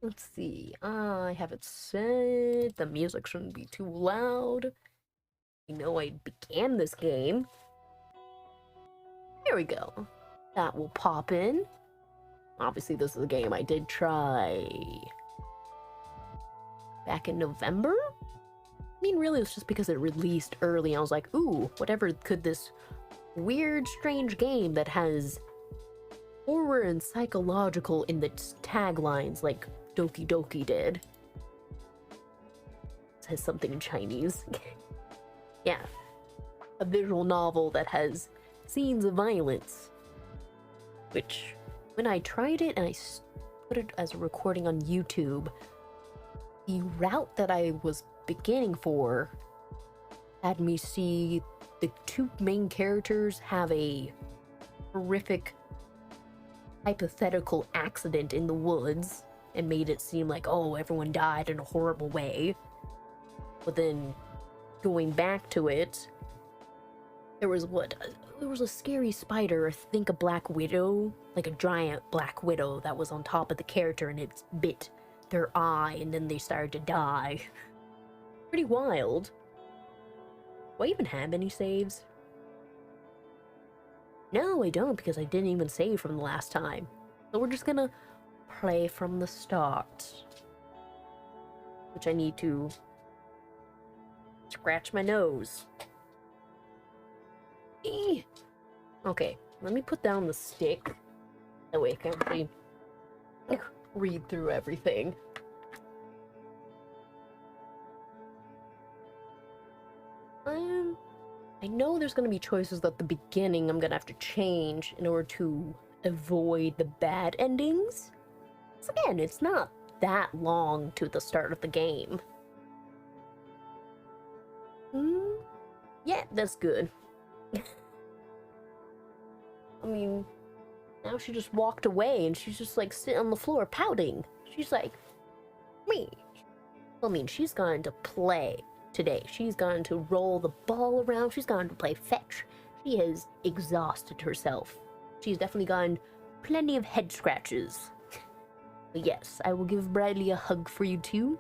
Let's see. I have it set. The music shouldn't be too loud. You know I began this game. There we go. That will pop in. Obviously, this is a game I did try back in November? I mean, really, it was just because it released early. I was like, ooh, whatever could this weird, strange game that has horror and psychological in the taglines like Doki Doki did. It says something in Chinese. Yeah. A visual novel that has scenes of violence. Which, when I tried it and I put it as a recording on YouTube, the route that I was beginning for had me see the two main characters have a horrific hypothetical accident in the woods and made it seem like, oh, everyone died in a horrible way. But then going back to it, there was a scary spider, I think a black widow, like a giant black widow that was on top of the character, and it bit their eye and then they started to die. Pretty wild. Do I even have any saves? No, I don't, because I didn't even save from the last time. So we're just gonna play from the start. Which I need to scratch my nose. Eee. Okay, let me put down the stick. That way I can actually read through everything. I know there's going to be choices at the beginning I'm going to have to change in order to avoid the bad endings. So again, it's not that long to the start of the game. Yeah, that's good. I mean, now she just walked away and she's just like sitting on the floor pouting. She's like, me. I mean, she's going to play today. She's going to roll the ball around. She's going to play fetch. She has exhausted herself. She's definitely gotten plenty of head scratches. But yes, I will give Bradley a hug for you too.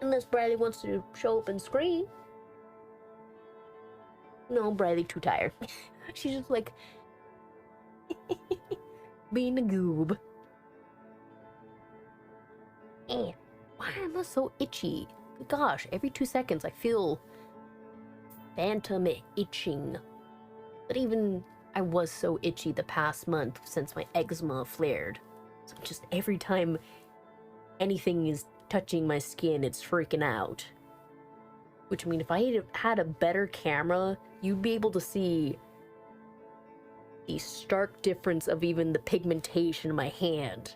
Unless Bradley wants to show up and scream. No, Bradley too tired. She's just like being a goob. Man, why am I so itchy? Gosh, every 2 seconds I feel phantom itching. But even I was so itchy the past month since my eczema flared. So just every time anything is touching my skin, it's freaking out. Which, I mean, if I had a better camera, you'd be able to see the stark difference of even the pigmentation in my hand.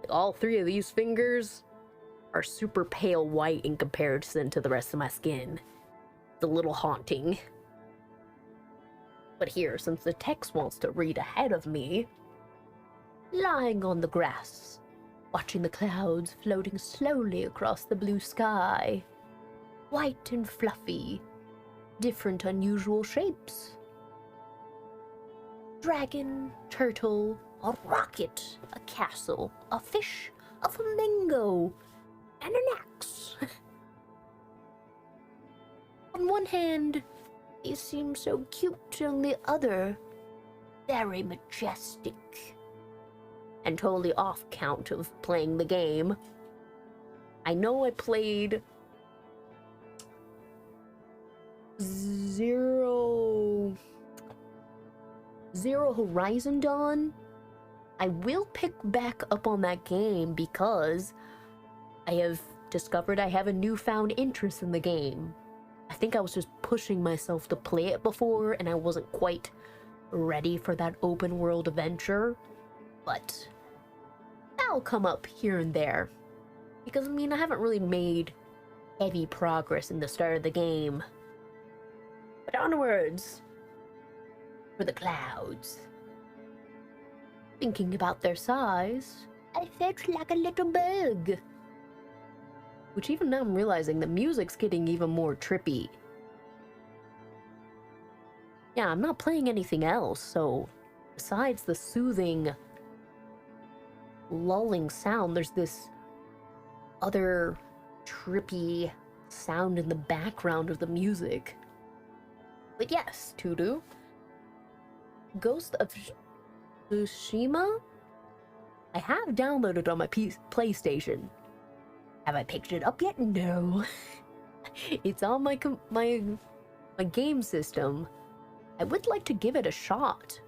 All three of these fingers are super pale white in comparison to the rest of my skin. It's a little haunting. But here, since the text wants to read ahead of me, lying on the grass, watching the clouds floating slowly across the blue sky, white and fluffy, different unusual shapes. Dragon, turtle, a rocket, a castle, a fish, a flamingo, and an axe. On one hand, they seem so cute, on the other, very majestic. And totally off count of playing the game. I know I played Zero Horizon Dawn. I will pick back up on that game because I have discovered I have a newfound interest in the game. I think I was just pushing myself to play it before and I wasn't quite ready for that open world adventure. But that'll come up here and there. Because, I mean, I haven't really made heavy progress in the start of the game. But onwards for the clouds. Thinking about their size, I felt like a little bug. Which even now I'm realizing the music's getting even more trippy. Yeah, I'm not playing anything else, so besides the soothing, lulling sound, there's this other trippy sound in the background of the music. But yes, Tudu. Ghost of Tsushima? I have downloaded on my PlayStation. Have I picked it up yet? No. It's on my game system. I would like to give it a shot.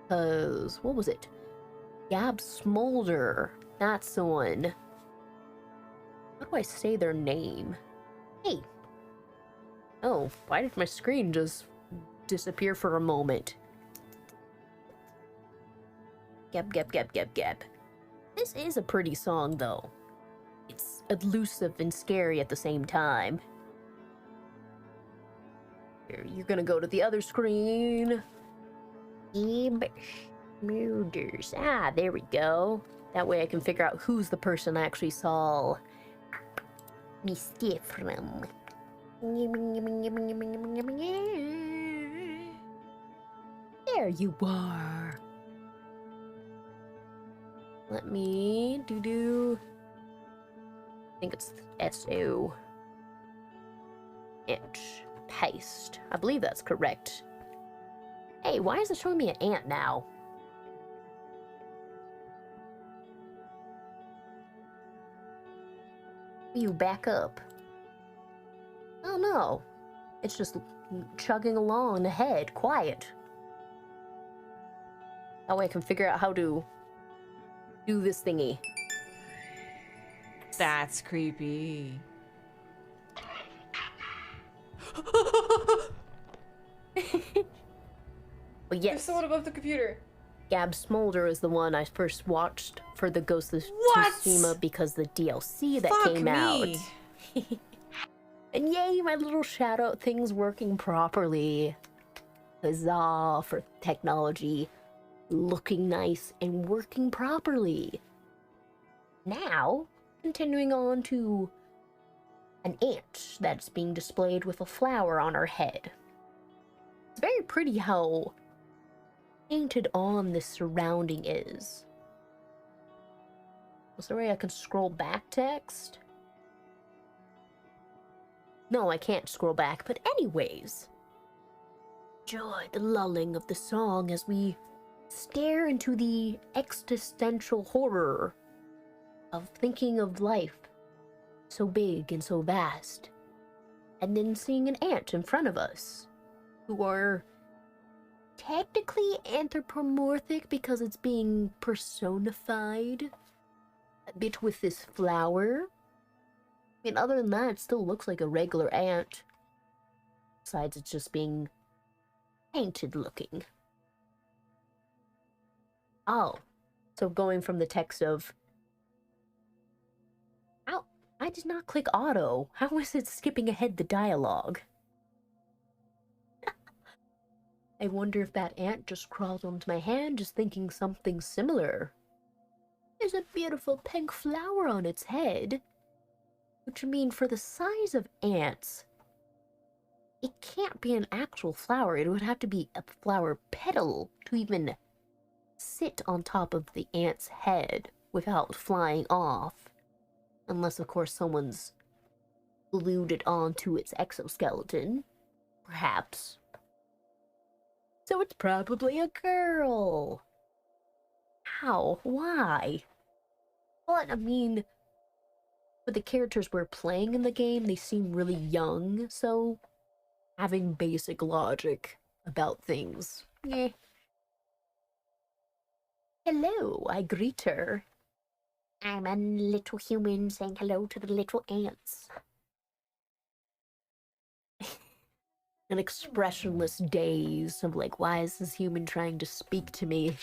Cause, what was it? Gab Smolder. That's the one. How do I say their name? Hey. Oh, why did my screen just disappear for a moment? Gab. This is a pretty song, though. It's elusive and scary at the same time. Here, you're gonna go to the other screen. Murders. Ah, there we go. That way I can figure out who's the person I actually saw me steal from. There you are. Let me do. I think it's SO. Int. Paste. I believe that's correct. Hey, why is it showing me an ant now? You back up. Oh no. It's just chugging along ahead, quiet. That way I can figure out how to do this thingy. That's creepy. But There's yes, someone above the computer. Gab Smolder is the one I first watched for the Ghost of What? Tsushima because the DLC that Fuck came me. out. And yay, my little shadow thing's working properly. Huzzah for technology looking nice and working properly. Now, continuing on to an ant that's being displayed with a flower on her head. It's very pretty how painted on this surrounding is. Was there a way I can scroll back text? No, I can't scroll back, but anyways. Enjoy the lulling of the song as we stare into the existential horror of thinking of life so big and so vast, and then seeing an ant in front of us, who are technically anthropomorphic because it's being personified a bit with this flower. I mean, other than that, it still looks like a regular ant. Besides, it's just being painted looking. Oh, so going from the text of... Ow, I did not click auto. How is it skipping ahead the dialogue? I wonder if that ant just crawled onto my hand just thinking something similar. There's a beautiful pink flower on its head. Which I mean, for the size of ants, it can't be an actual flower. It would have to be a flower petal to even sit on top of the ant's head without flying off. Unless, of course, someone's glued it onto its exoskeleton. Perhaps. So it's probably a girl. How? Why? But, I mean, for the characters we're playing in the game, they seem really young, so having basic logic about things. Eh. Hello, I greet her. I'm a little human saying hello to the little ants. An expressionless daze of like, why is this human trying to speak to me?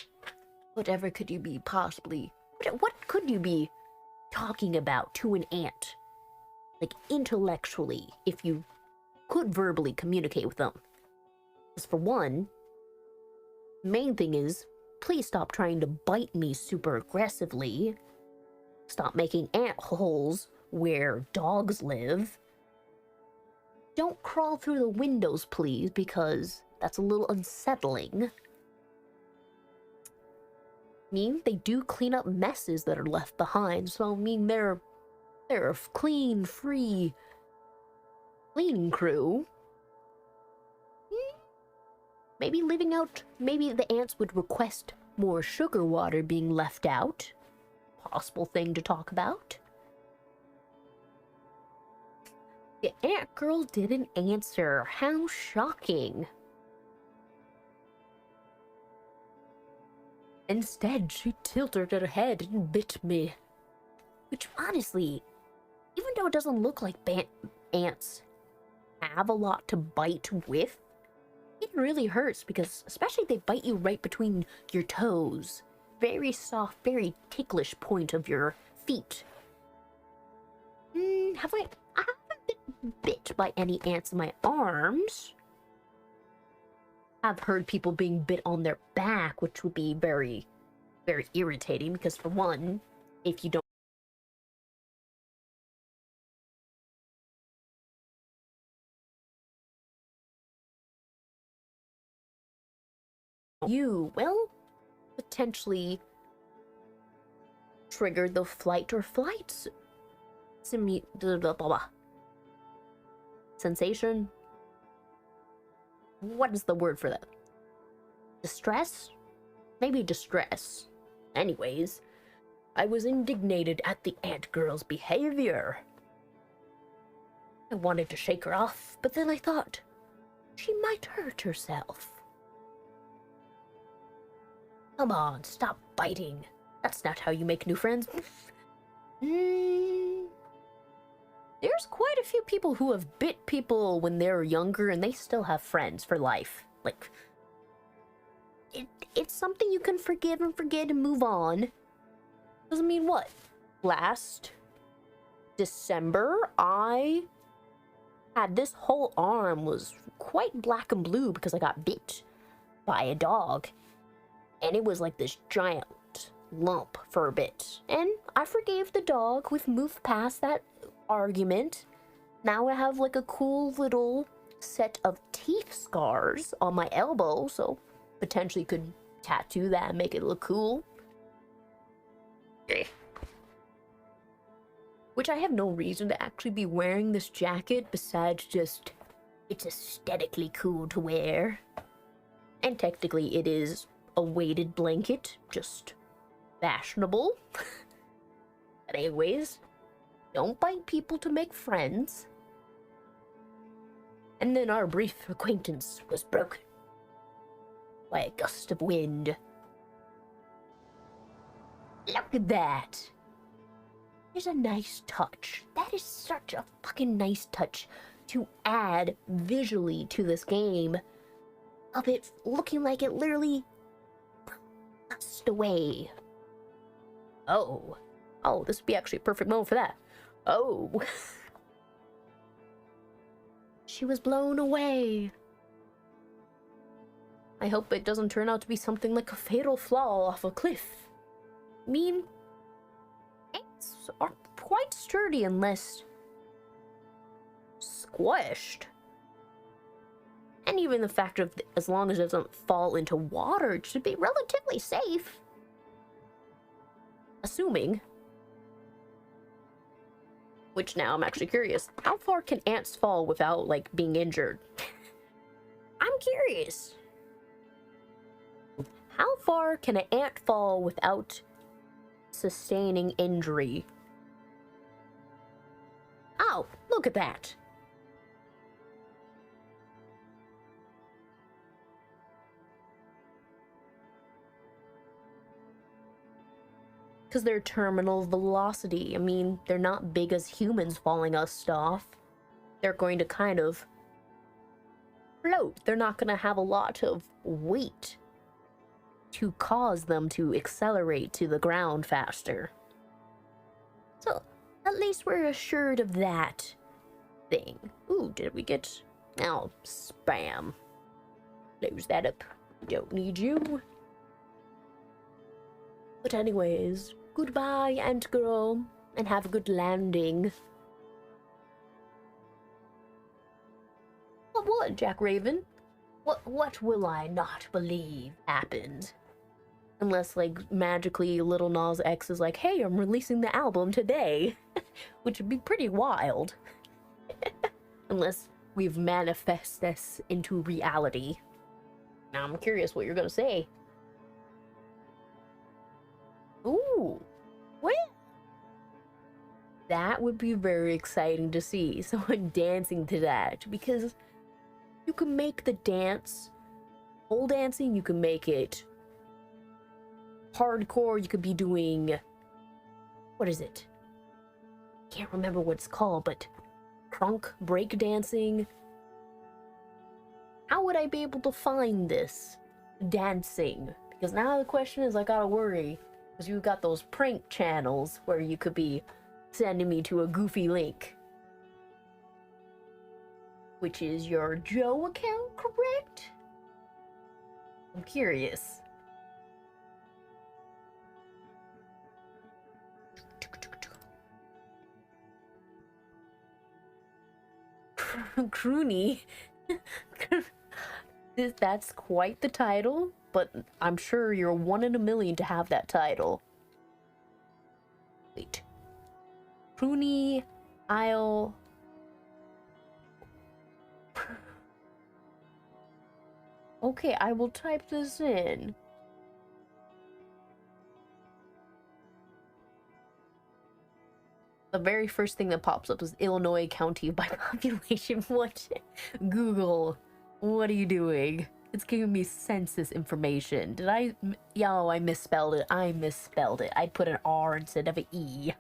Whatever could you be possibly... What could you be talking about to an ant? Like, intellectually, if you could verbally communicate with them. Because for one, main thing is, please stop trying to bite me super aggressively. Stop making ant holes where dogs live. Don't crawl through the windows, please, because that's a little unsettling. I mean, they do clean up messes that are left behind, so I mean, they're a clean, free cleaning crew. Maybe leaving out, maybe the ants would request more sugar water being left out. Possible thing to talk about. The ant girl didn't answer. How shocking. Instead, she tilted her head and bit me. Which, honestly, even though it doesn't look like ants have a lot to bite with, it really hurts because, especially if they bite you right between your toes. Very soft, very ticklish point of your feet. I haven't been bit by any ants in my arms. have heard people being bit on their back, which would be very, very irritating because, for one, if you don't, you will potentially trigger the flight or flight sensation. What is the word for that? Distress? Maybe distress. Anyways, I was indignated at the ant girl's behavior. I wanted to shake her off, but then I thought, she might hurt herself. Come on, stop biting. That's not how you make new friends. There's quite a few people who have bit people when they're younger and they still have friends for life. Like, it's something you can forgive and forget and move on. Doesn't mean what? Last December, I had this whole arm was quite black and blue because I got bit by a dog. And it was like this giant lump for a bit. And I forgave the dog. We've moved past that argument. Now I have like a cool little set of teeth scars on my elbow, so potentially could tattoo that and make it look cool. Which I have no reason to actually be wearing this jacket besides just it's aesthetically cool to wear. And technically it is a weighted blanket, just fashionable. But anyways, don't bite people to make friends. And then our brief acquaintance was broken by a gust of wind. Look at that. There's a nice touch. That is such a fucking nice touch to add visually to this game of it looking like it literally passed away. Oh, this would be actually a perfect moment for that. Oh. She was blown away. I hope it doesn't turn out to be something like a fatal fall off a cliff. I mean, ants are quite sturdy unless squished. And even the fact of as long as it doesn't fall into water, it should be relatively safe. Assuming. Which now I'm actually curious. How far can ants fall without, like, being injured? I'm curious. How far can an ant fall without sustaining injury? Oh, look at that. Because they're terminal velocity. I mean, they're not big as humans falling us off. They're going to kind of float. They're not going to have a lot of weight to cause them to accelerate to the ground faster. So, at least we're assured of that thing. Ooh, did we get... Oh, spam. Close that up. Don't need you. But anyways, goodbye, ant girl, and have a good landing. What, Jack Raven? What will I not believe happened? Unless, like, magically Little Nas X is like, hey, I'm releasing the album today. Which would be pretty wild. Unless we've manifested this into reality. Now I'm curious what you're gonna say. Ooh, well, that would be very exciting to see someone dancing to that, because you can make the dance pole dancing, you can make it hardcore, you could be doing, what is it? Can't remember what it's called, but crunk break dancing. How would I be able to find this dancing? Because now the question is, I gotta worry. Because you've got those prank channels where you could be sending me to a goofy link. Which is your Joe account, correct? I'm curious. Croony. That's quite the title, but I'm sure you're one in a million to have that title. Wait. Croony Isle. Okay, I will type this in. The very first thing that pops up is Illinois County by population. What? Google, what are you doing? It's giving me census information. Did I? Yo, I misspelled it. I misspelled it. I put an R instead of an E.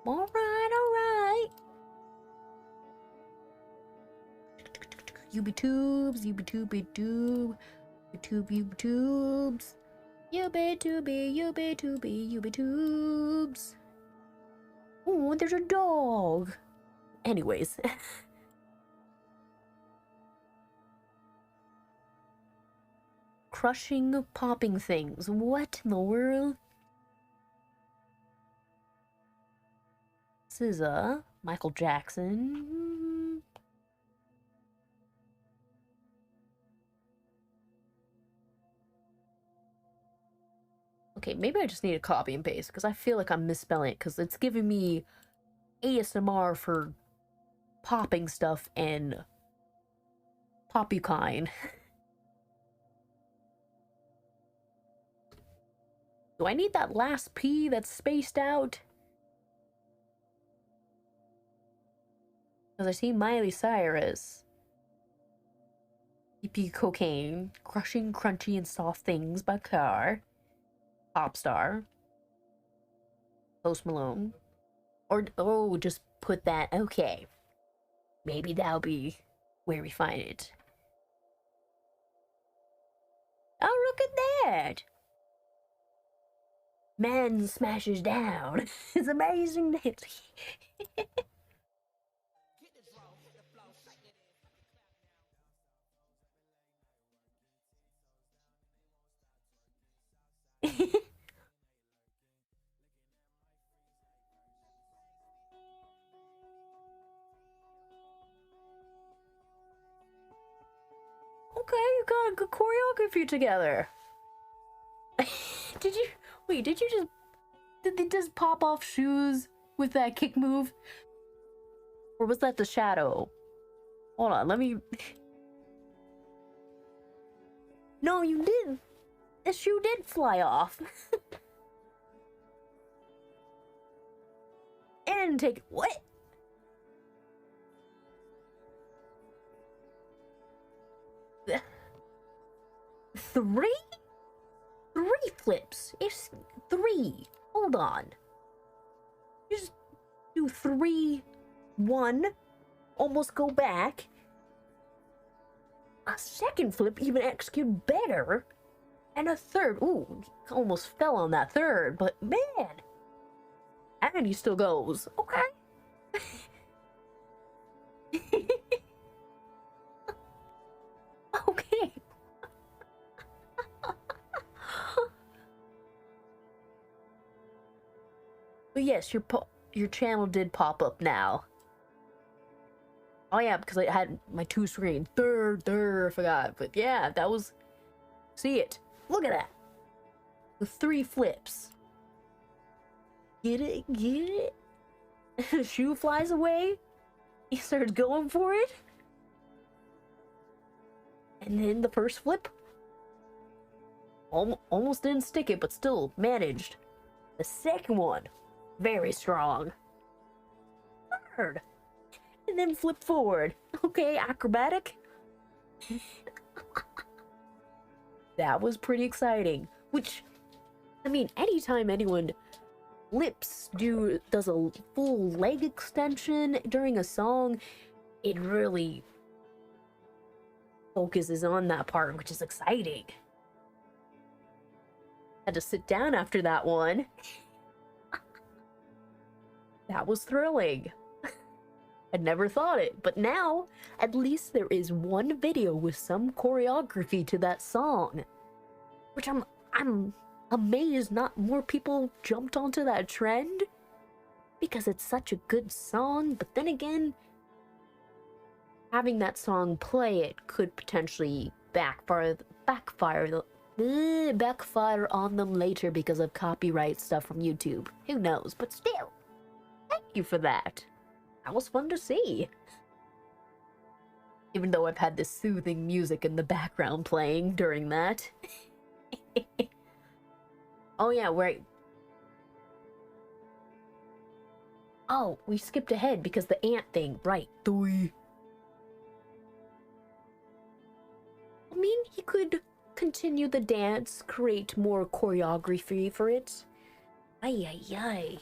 Alright. Tubes, tube. YouTubes. YouTubes. Oh, there's a dog. Anyways. Crushing, popping things. What in the world? This is Michael Jackson. Okay, maybe I just need to copy and paste because I feel like I'm misspelling it because it's giving me ASMR for popping stuff and Popukine. Do I need that last P that's spaced out? Because I see Miley Cyrus. EP Cocaine. Crushing, crunchy, and soft things by Car. Popstar. Post Malone. Or, oh, just put that. Okay. Maybe that'll be where we find it. Oh, look at that! Man smashes down. It's amazing. Okay, you got a good choreography together. Did they just pop off shoes with that kick move? Or was that the shadow? Hold on, let me... No, you didn't. The shoe did fly off. And take... What? Three? 3 flips. It's 3. Hold on. Just do 3, 1, almost go back. A second flip even execute better. And a third. Ooh, almost fell on that third, but man. And he still goes. Okay. Okay. But yes, your channel did pop up now. Oh yeah, because I had my 2 screens. I forgot. But yeah, that was... See it. Look at that. The 3 flips. Get it? Get it? The shoe flies away. He starts going for it. And then the first flip. Almost didn't stick it, but still managed. The second one. Very strong. Third. And then flip forward. Okay, acrobatic. That was pretty exciting. Which, I mean, anytime anyone does a full leg extension during a song, it really focuses on that part, which is exciting. Had to sit down after that one. That was thrilling. I'd never thought it, but now at least there is one video with some choreography to that song, which I'm amazed not more people jumped onto that trend, because it's such a good song. But then again, having that song play it could potentially backfire on them later because of copyright stuff from YouTube. Who knows? But still, thank you for that. That was fun to see. Even though I've had this soothing music in the background playing during that. Oh yeah, right. Oh, we skipped ahead because the ant thing. Right. I mean, he could continue the dance, create more choreography for it. Ay, ay, ay.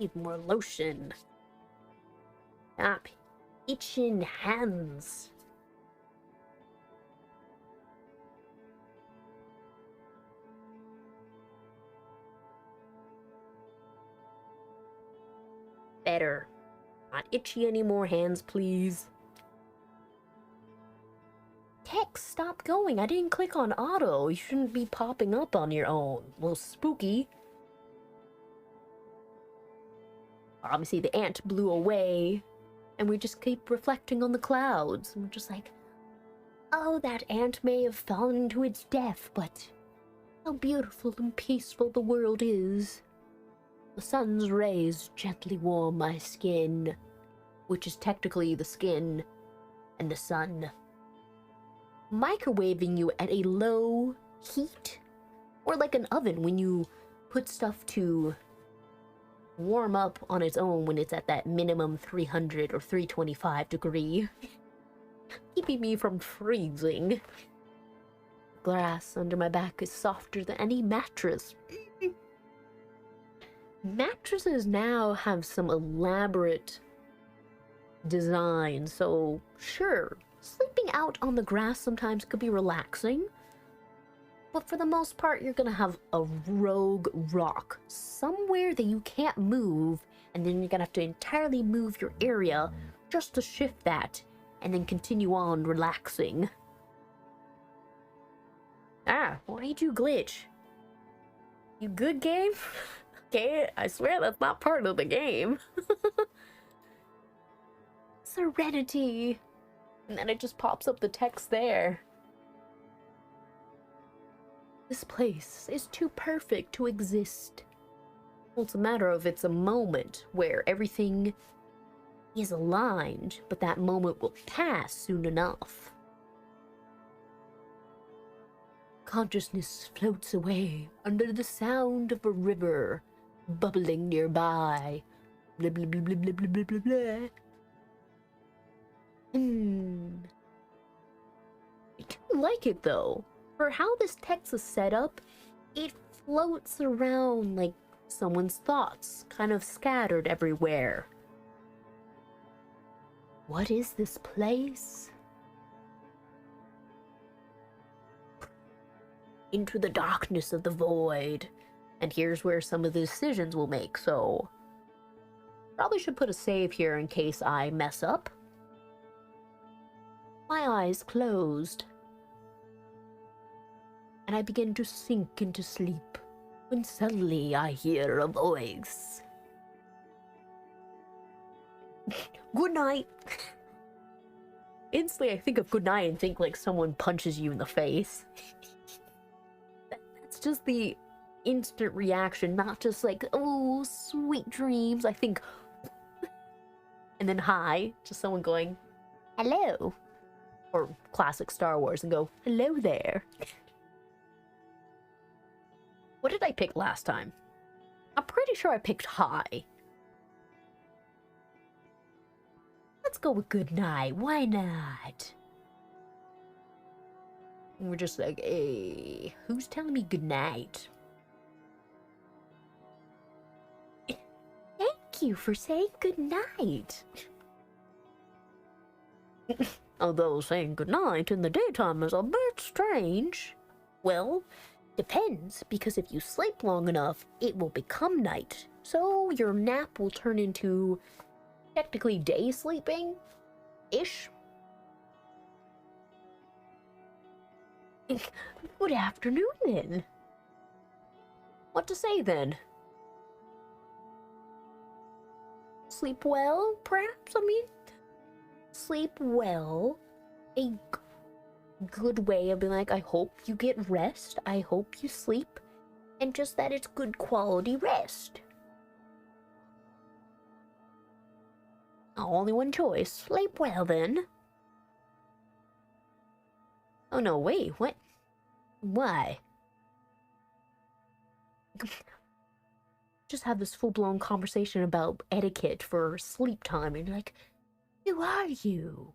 Need more lotion. Stop itching hands. Better. Not itchy anymore, hands, please. Text, stop going. I didn't click on auto. You shouldn't be popping up on your own. A little spooky. Obviously, the ant blew away, and we just keep reflecting on the clouds. And we're just like, oh, that ant may have fallen into its death, but how beautiful and peaceful the world is. The sun's rays gently warm my skin, which is technically the skin and the sun, microwaving you at a low heat, or like an oven when you put stuff to warm up on its own when it's at that minimum 300 or 325 degree, keeping me from freezing. Grass under my back is softer than any mattress. Mattresses now have some elaborate design, so sure, sleeping out on the grass sometimes could be relaxing, but for the most part, you're gonna have a rogue rock somewhere that you can't move, and then you're gonna have to entirely move your area just to shift that, and then continue on relaxing. Ah, why'd you glitch? You good, game? Okay, I swear that's not part of the game. Serenity. And then it just pops up the text there. This place is too perfect to exist. Well, it's a matter of it's a moment where everything is aligned, but that moment will pass soon enough. Consciousness floats away under the sound of a river bubbling nearby. Blah blah blah blah blah blah blah blah. I do like it though. For how this text is set up, it floats around like someone's thoughts, kind of scattered everywhere. What is this place? Into the darkness of the void. And here's where some of the decisions we'll make, so probably should put a save here in case I mess up. My eyes closed, and I begin to sink into sleep when suddenly I hear a voice. Good night. Instantly I think of good night and think like someone punches you in the face. That's just the instant reaction, not just like, oh, sweet dreams. I think, and then hi, just someone going, hello. Or classic Star Wars and go, hello there. What did I pick last time? I'm pretty sure I picked hi. Let's go with good night. Why not? And we're just like, hey, who's telling me good night? Thank you for saying good night. Although saying goodnight in the daytime is a bit strange. Well, Depends, because if you sleep long enough, it will become night. So your nap will turn into technically day sleeping-ish. Good afternoon, then. What to say, then? Sleep well, perhaps? I mean, sleep well. A good way of being like, I hope you get rest, I hope you sleep, and just that it's good quality rest. Only one choice. Sleep well, then. Oh no, wait, what? Why? Just have this full-blown conversation about etiquette for sleep time, and you're like, who are you?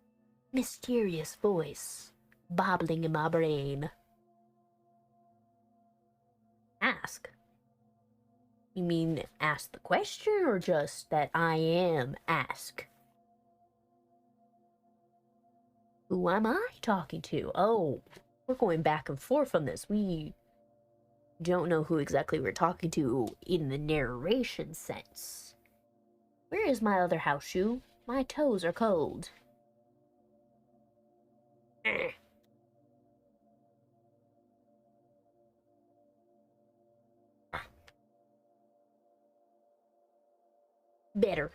Mysterious voice bobbling in my brain. Ask. You mean ask the question, or just that I am ask? Who am I talking to? Oh, we're going back and forth on this. We don't know who exactly we're talking to in the narration sense. Where is my other house shoe? My toes are cold. Better.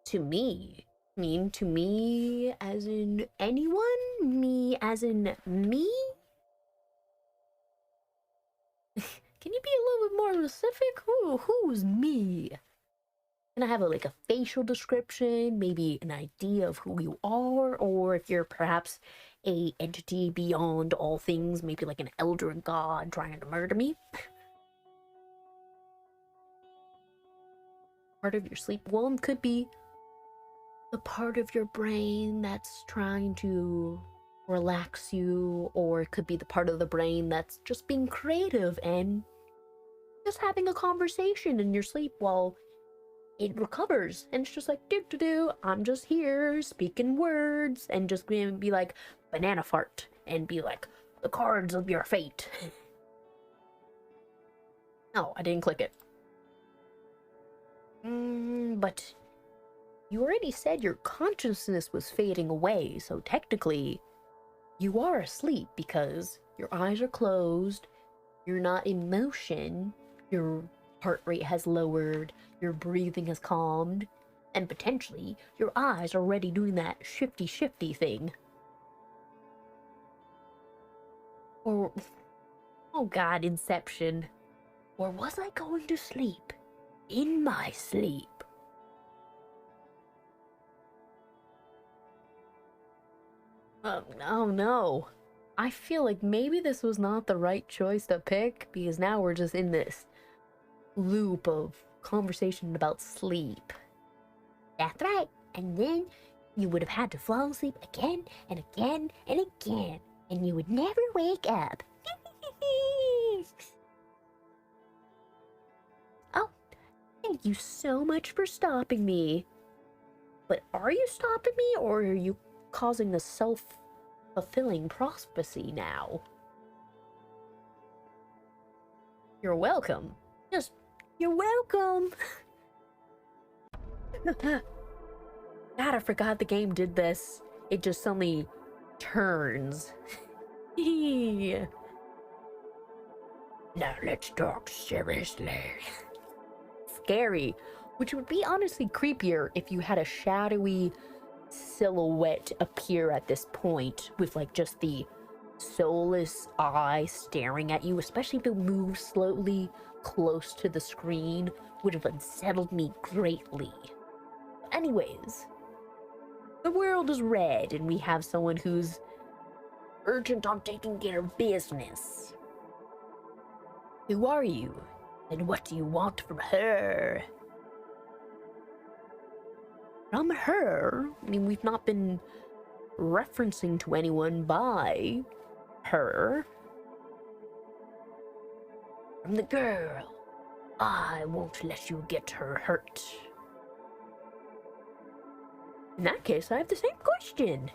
To me. Mean to me as in anyone? Me as in me? Can you be a little bit more specific? Who's me? Can I have like a facial description, maybe an idea of who you are, or if you're perhaps a entity beyond all things, maybe like an elder god trying to murder me? Part of your sleep well could be the part of your brain that's trying to relax you, or it could be the part of the brain that's just being creative and just having a conversation in your sleep while it recovers, and it's just like, do, I'm just here speaking words, and just gonna be like banana fart and be like, the cards of your fate. No, I didn't click it. But you already said your consciousness was fading away, so technically you are asleep because your eyes are closed, you're not in motion, your heart rate has lowered, your breathing has calmed, and potentially your eyes are already doing that shifty thing. Or, oh god, Inception. Or was I going to sleep in my sleep? Oh no. I feel like maybe this was not the right choice to pick, because now we're just in this loop of conversation about sleep. That's right. And then you would have had to fall asleep again and again and again, and you would never wake up. Oh, thank you so much for stopping me. But are you stopping me, or are you causing a self-fulfilling prophecy now? You're welcome. You're welcome. God, I forgot the game did this. It just suddenly turns. Now let's talk seriously. Scary. Which would be honestly creepier if you had a shadowy silhouette appear at this point with like just the soulless eye staring at you, especially if it moves slowly close to the screen, would have unsettled me greatly. Anyways, the world is red and we have someone who's urgent on taking care of business. Who are you? And what do you want from her? From her? I mean, we've not been referencing to anyone by her. From the girl. I won't let you get her hurt. In that case, I have the same question.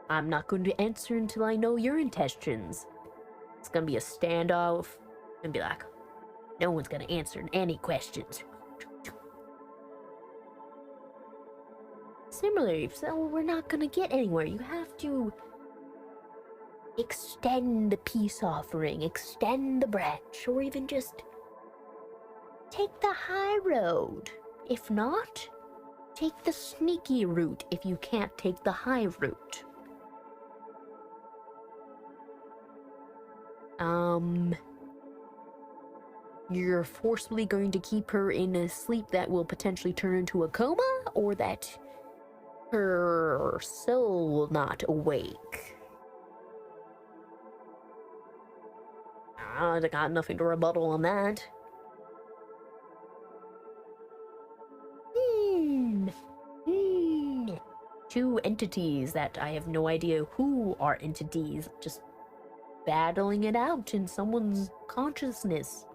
I'm not going to answer until I know your intentions. It's gonna be a standoff and be like, no one's gonna answer any questions. Similarly, so we're not gonna get anywhere. You have to extend the peace offering, extend the branch, or even just take the high road. If not, take the sneaky route if you can't take the high route. You're forcibly going to keep her in a sleep that will potentially turn into a coma, or that her soul will not awake? I got nothing to rebuttal on that. Two entities that I have no idea who are entities, just battling it out in someone's consciousness.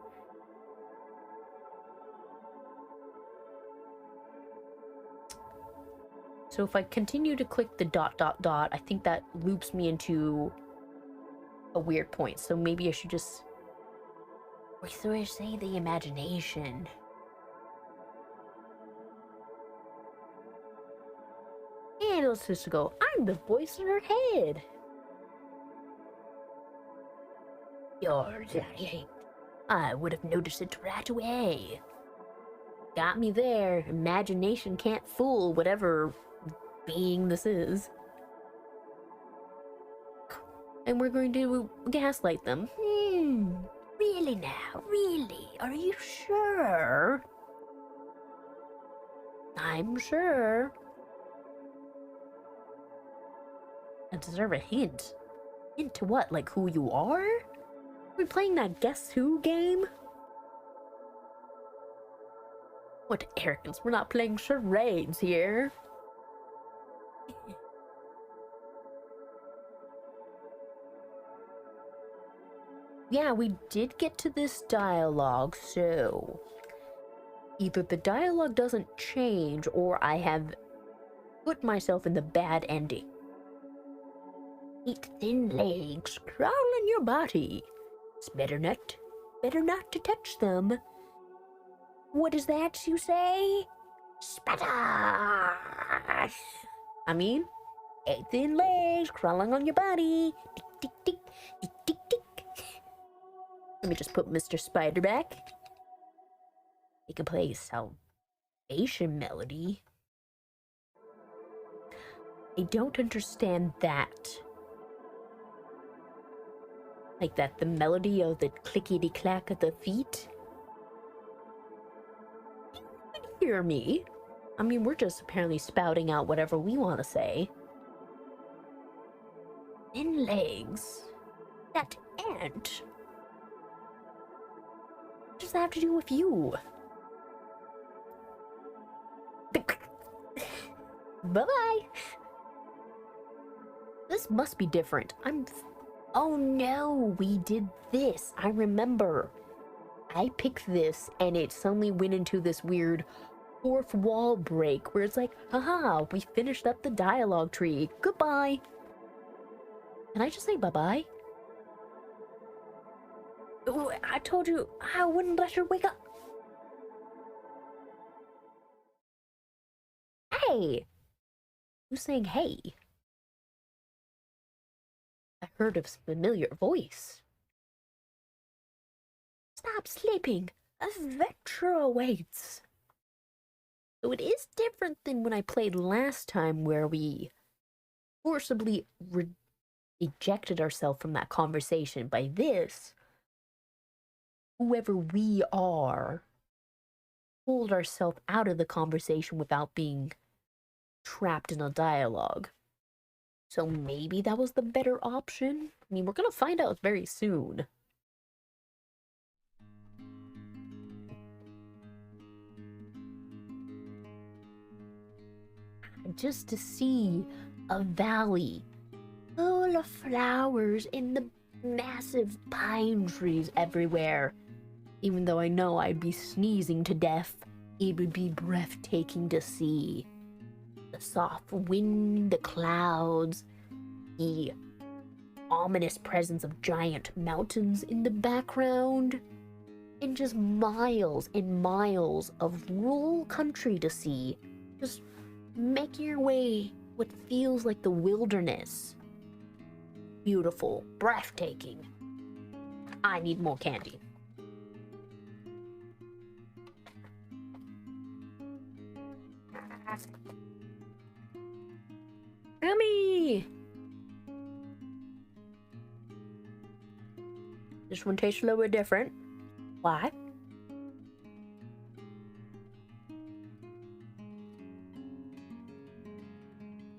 So if I continue to click the ... I think that loops me into a weird point. So maybe I should just... or so I say the imagination. And let's just go, I'm the voice in her head. You're right. I would have noticed it right away. Got me there. Imagination can't fool whatever being this is. And we're going to gaslight them. Really now? Really? Are you sure? I'm sure. I deserve a hint. Hint to what? Like who you are? Are we playing that Guess Who game? What arrogance. We're not playing charades here. Yeah, we did get to this dialogue, so either the dialogue doesn't change or I have put myself in the bad ending. 8 thin legs crawl on your body. It's better not to touch them. What is that you say? Spatter! I mean, 8 thin legs crawling on your body. Tick, tick, tick, tick, tick, tick. Let me just put Mr. Spider back. He can play a salvation melody. I don't understand that. Like that, the melody of the clickety-clack of the feet. You can hear me. I mean, we're just apparently spouting out whatever we want to say. Thin legs. That ant. What does that have to do with you? Bye-bye. This must be different. Oh no, we did this. I remember. I picked this and it suddenly went into this weird fourth wall break where it's like, haha, we finished up the dialogue tree. Goodbye. Can I just say bye-bye? Ooh, I told you I wouldn't let her wake up. Hey! Who's saying hey? I heard a familiar voice. Stop sleeping. Adventure awaits. So it is different than when I played last time where we forcibly ejected ourselves from that conversation. By this, whoever we are, pulled ourselves out of the conversation without being trapped in a dialogue. So maybe that was the better option? I mean, we're gonna find out very soon. Just to see a valley full of flowers and the massive pine trees everywhere. Even though I know I'd be sneezing to death, it would be breathtaking to see. The soft wind, the clouds, The ominous presence of giant mountains in the background, and just miles and miles of rural country to see. Just making your way what feels like the wilderness. Beautiful, breathtaking. I need more candy. Yummy! This one tastes a little bit different. Why?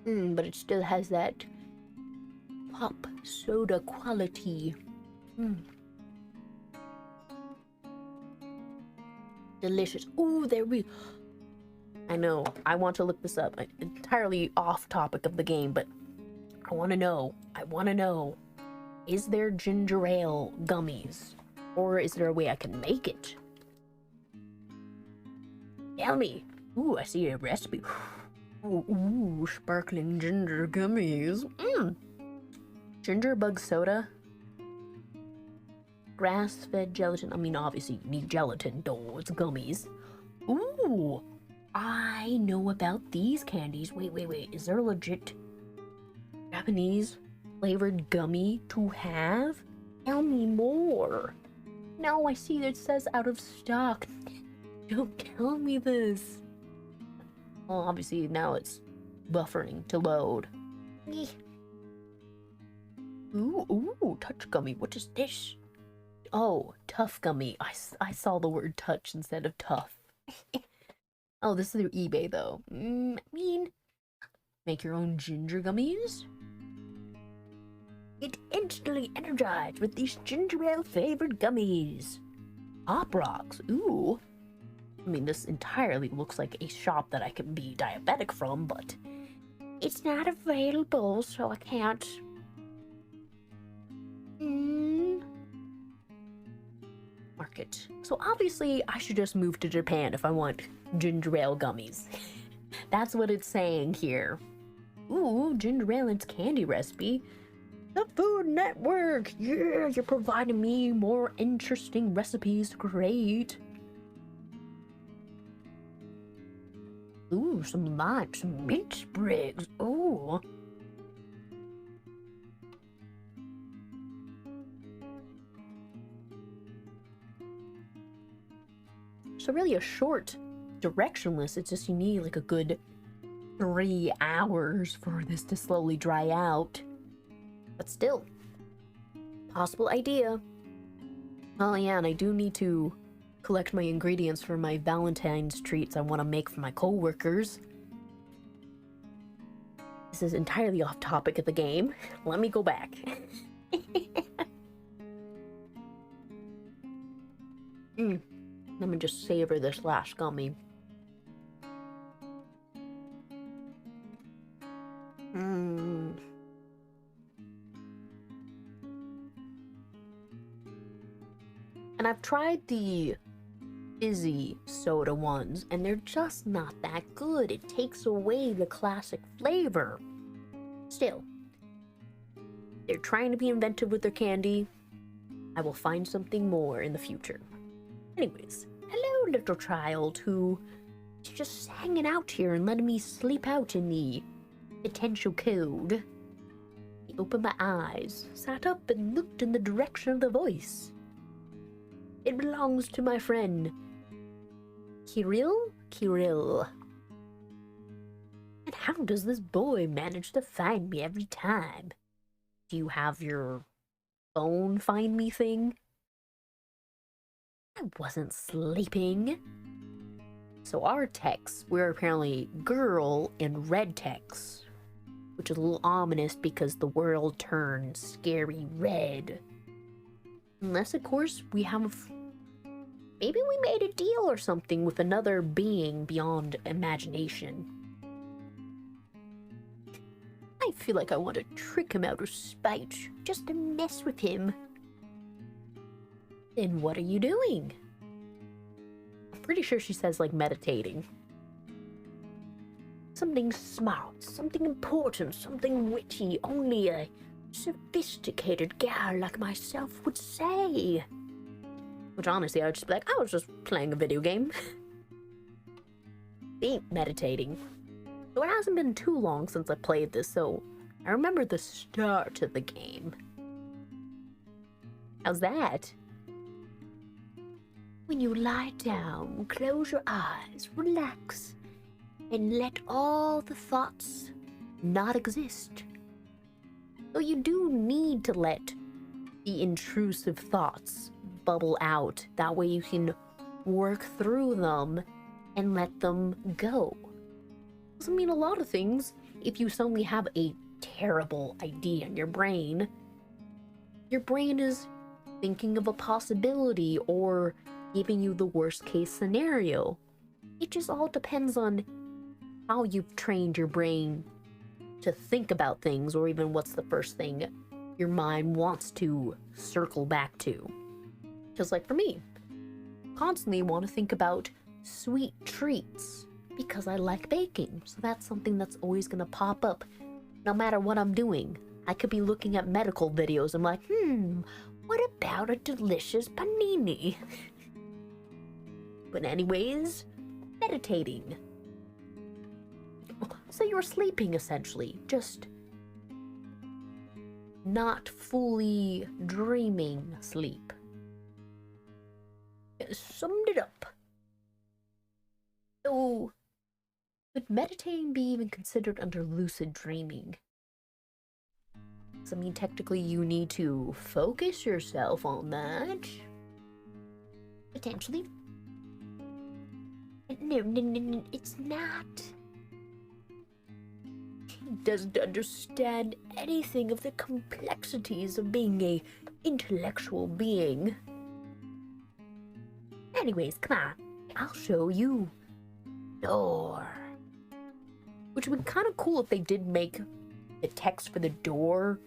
But it still has that pop soda quality. Delicious. Ooh, I know, I want to look this up. Entirely off topic of the game, but I want to know. Is there ginger ale gummies? Or is there a way I can make it? Tell me. Ooh, I see a recipe. Ooh, sparkling ginger gummies. Ginger bug soda. Grass-fed gelatin. I mean, obviously you need gelatin, though. It's gummies. Ooh, I know about these candies. Wait. Is there a legit Japanese flavored gummy to have? Tell me more. Now I see that it says out of stock. Don't tell me this. Well, obviously now it's buffering to load. Ooh, touch gummy. What is this? Oh, tough gummy. I saw the word touch instead of tough. Oh, this is through eBay though. I mean, make your own ginger gummies? Get instantly energized with these ginger ale flavored gummies. Pop Rocks. Ooh. I mean, this entirely looks like a shop that I can be diabetic from, but it's not available, so I can't. Market. So obviously, I should just move to Japan if I want ginger ale gummies. That's what it's saying here. Ooh, ginger ale and candy recipe. The Food Network! Yeah, you're providing me more interesting recipes to create. Ooh, some lime, some mint sprigs. Ooh. So really a short directionless. It's just you need like a good 3 hours for this to slowly dry out. But still, possible idea. Oh yeah, and I do need to collect my ingredients for my Valentine's treats I want to make for my co-workers. This is entirely off topic of the game. Let me go back. Let me just savor this last gummy. And I've tried the fizzy soda ones, and they're just not that good. It takes away the classic flavor. Still, they're trying to be inventive with their candy. I will find something more in the future. Anyways, hello, little child who is just hanging out here and letting me sleep out in the potential code. He opened my eyes, sat up, and looked in the direction of the voice. It belongs to my friend Kirill. And how does this boy manage to find me every time? Do you have your phone find me thing? I wasn't sleeping. So our techs, we're apparently girl in red techs, which is a little ominous because the world turned scary red. Unless, of course, we have... Maybe we made a deal or something with another being beyond imagination. I feel like I want to trick him out of spite, just to mess with him. Then what are you doing? I'm pretty sure she says, like, meditating. Something smart, something important, something witty, only a sophisticated gal like myself would say. Which honestly, I would just be like, I was just playing a video game. Ain't meditating. So it hasn't been too long since I played this, so I remember the start of the game. How's that? When you lie down, close your eyes, relax, and let all the thoughts not exist. So you do need to let the intrusive thoughts bubble out. That way you can work through them and let them go. Doesn't mean a lot of things. If you suddenly have a terrible idea in your brain is thinking of a possibility or giving you the worst case scenario. It just all depends on how you've trained your brain to think about things, or even what's the first thing your mind wants to circle back to. Just like for me, constantly want to think about sweet treats because I like baking. So that's something that's always going to pop up no matter what I'm doing. I could be looking at medical videos. I'm like, what about a delicious panini? But anyways, meditating. So you're sleeping essentially, just not fully dreaming sleep. Summed it up. So, could meditating be even considered under lucid dreaming? I mean, technically you need to focus yourself on that. Potentially. No, it's not. He doesn't understand anything of the complexities of being a intellectual being. Anyways, come on. I'll show you. Door. Which would be kind of cool if they did make the text for the door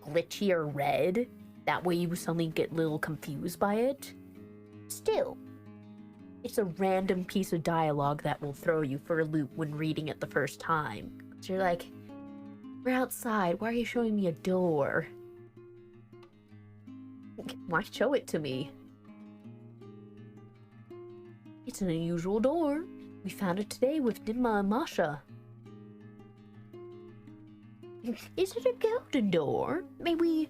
glitchy or red. That way you suddenly get a little confused by it. Still, it's a random piece of dialogue that will throw you for a loop when reading it the first time. So you're like, we're outside, why are you showing me a door? Why show it to me? It's an unusual door. We found it today with Dima and Masha. Is it a golden door? I mean,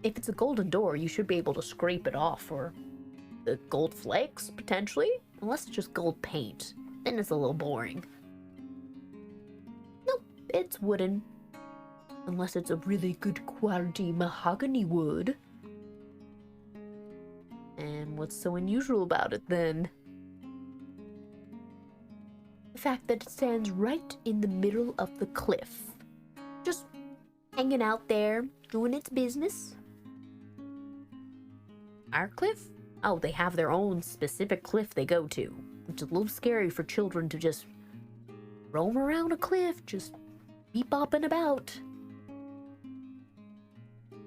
if it's a golden door, you should be able to scrape it off for the gold flakes, potentially. Unless it's just gold paint. Then it's a little boring. Nope, it's wooden. Unless it's a really good quality mahogany wood. And what's so unusual about it then? The fact that it stands right in the middle of the cliff. Just hanging out there, doing its business. Our cliff? Oh, they have their own specific cliff they go to, which is a little scary for children to just roam around a cliff, just be bopping about.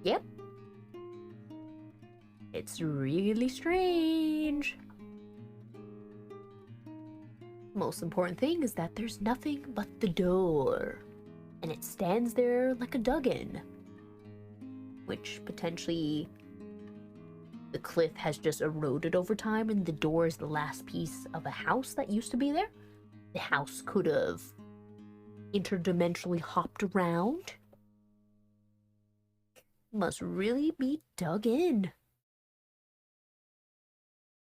Yep. It's really strange. Most important thing is that there's nothing but the door. And it stands there like a dug-in. Which potentially the cliff has just eroded over time and the door is the last piece of a house that used to be there. The house could have interdimensionally hopped around. Must really be dug in.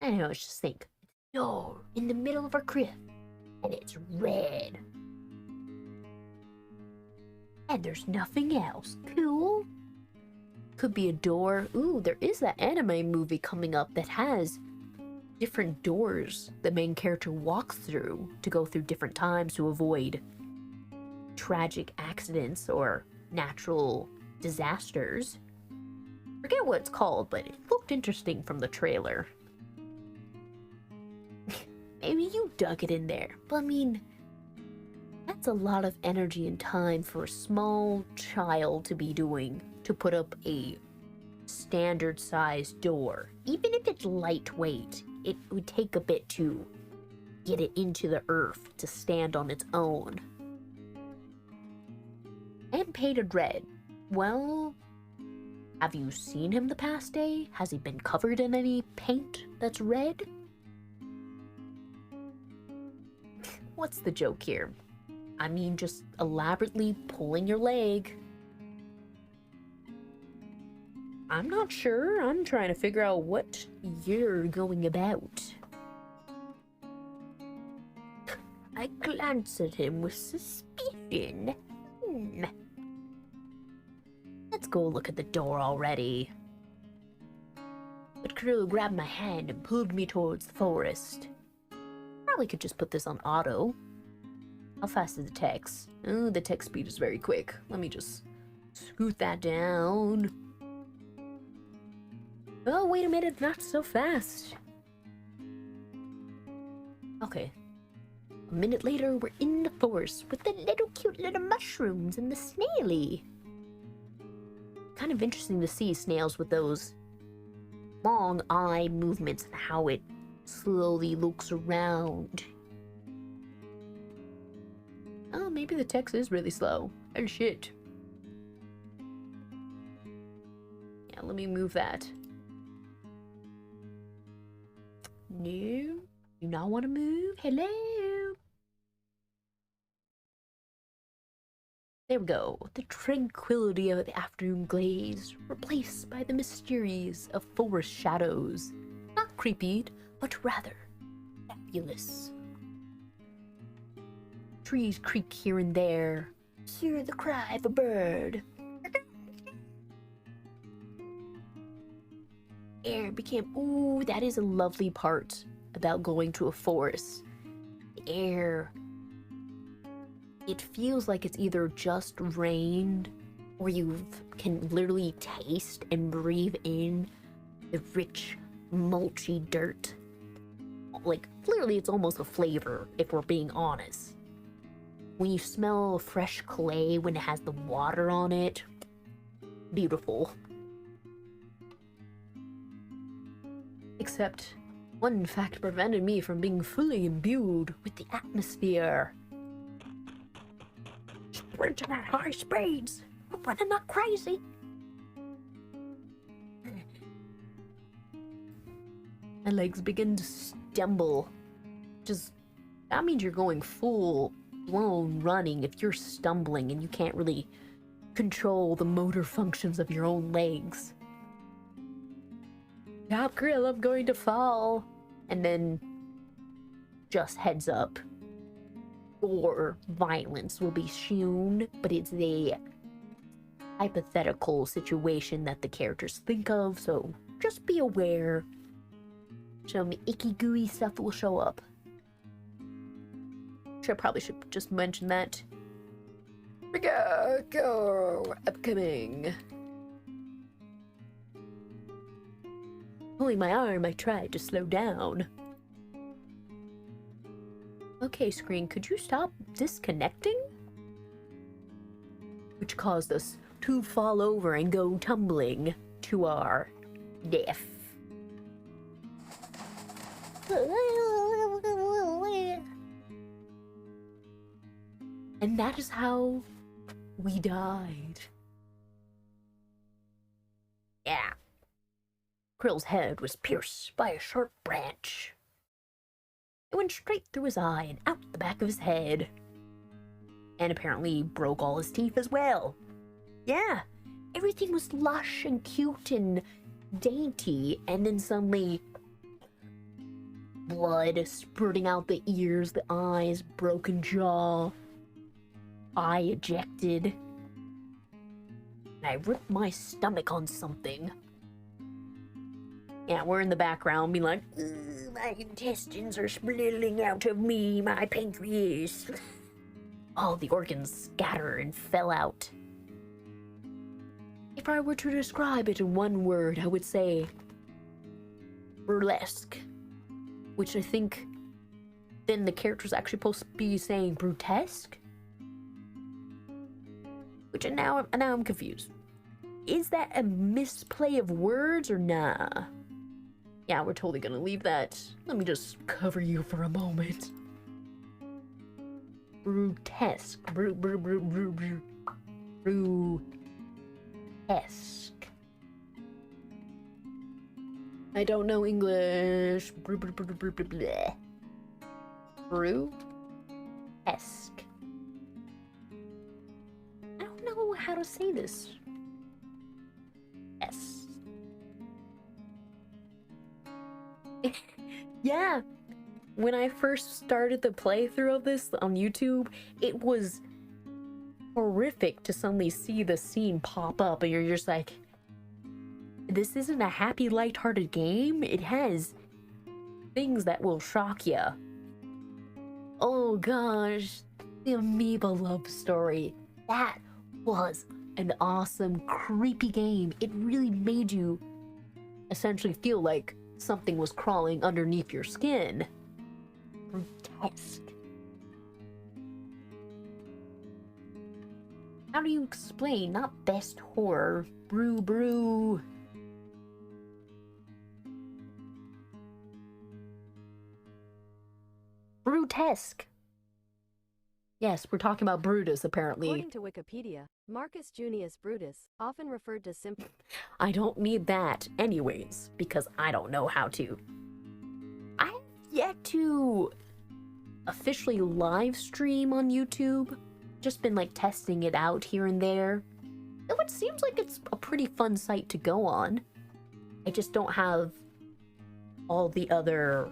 I don't know, I just think. Door in the middle of a cliff. And it's red. And there's nothing else. Cool. Could be a door. Ooh, there is that anime movie coming up that has different doors the main character walks through to go through different times to avoid tragic accidents or natural disasters. Forget what it's called, but it looked interesting from the trailer. Maybe you dug it in there, but I mean, that's a lot of energy and time for a small child to be doing to put up a standard sized door. Even if it's lightweight, it would take a bit to get it into the earth to stand on its own. And painted red. Well, have you seen him the past day? Has he been covered in any paint that's red? What's the joke here? I mean, just elaborately pulling your leg. I'm not sure. I'm trying to figure out what you're going about. I glance at him with suspicion. Let's go look at the door already. But Krill grabbed my hand and pulled me towards the forest. Probably could just put this on auto. How fast is the text? Oh, the text speed is very quick. Let me just scoot that down. Oh, wait a minute, not so fast. Okay. A minute later, we're in the forest with the little cute little mushrooms and the snaily. Kind of interesting to see snails with those long eye movements and how it slowly looks around. Oh, maybe the text is really slow. Oh shit. Yeah, let me move that. No, you not want to move? Hello? There we go. The tranquility of the afternoon glaze, replaced by the mysteries of forest shadows. Not creepy, but rather fabulous. Trees creak here and there. Hear the cry of a bird. Air became... Ooh, that is a lovely part about going to a forest. The air... It feels like it's either just rained or you can literally taste and breathe in the rich, mulchy dirt. Like, clearly it's almost a flavor, if we're being honest. When you smell fresh clay when it has the water on it, beautiful. Except, one fact prevented me from being fully imbued with the atmosphere. Sprinting at high speeds, but I'm not crazy. My legs begin to stumble. That means you're going full blown running if you're stumbling and you can't really control the motor functions of your own legs. Stop, Krill, I'm going to fall. And then just heads up. Or violence will be shown, but it's the hypothetical situation that the characters think of, so just be aware. Some icky gooey stuff will show up. I probably should just mention that. Go! Upcoming. Pulling my arm, I tried to slow down. Okay, screen, could you stop disconnecting? Which caused us to fall over and go tumbling to our death. And that is how we died. Yeah. Krill's head was pierced by a sharp branch. It went straight through his eye and out the back of his head. And apparently broke all his teeth as well. Yeah, everything was lush and cute and dainty, and then suddenly blood spurting out the ears, the eyes, broken jaw, eye ejected. And I ripped my stomach on something. Yeah, we're in the background being like, my intestines are splitting out of me, my pancreas. All the organs scatter and fell out. If I were to describe it in one word, I would say burlesque. Which I think then the character's actually supposed to be saying brutesque. Which now I'm confused. Is that a misplay of words or nah? Yeah, we're totally gonna leave that. Let me just cover you for a moment. Brutesque. Brutesque. I don't know English. Brutesque. I don't know how to say this. S. Yeah. When I first started the playthrough of this on YouTube, it was horrific to suddenly see the scene pop up and you're just like, this isn't a happy, lighthearted game. It has things that will shock you. Oh gosh, the Amoeba love story. That was an awesome, creepy game. It really made you essentially feel like something was crawling underneath your skin. Grotesque. How do you explain? Not best horror. Brew. Brutesque. Yes, we're talking about Brutus, apparently. According to Wikipedia, Marcus Junius Brutus, often referred to simply... I don't need that anyways, because I don't know how to. I have yet to officially live stream on YouTube. Just been like testing it out here and there. Though it seems like it's a pretty fun site to go on. I just don't have all the other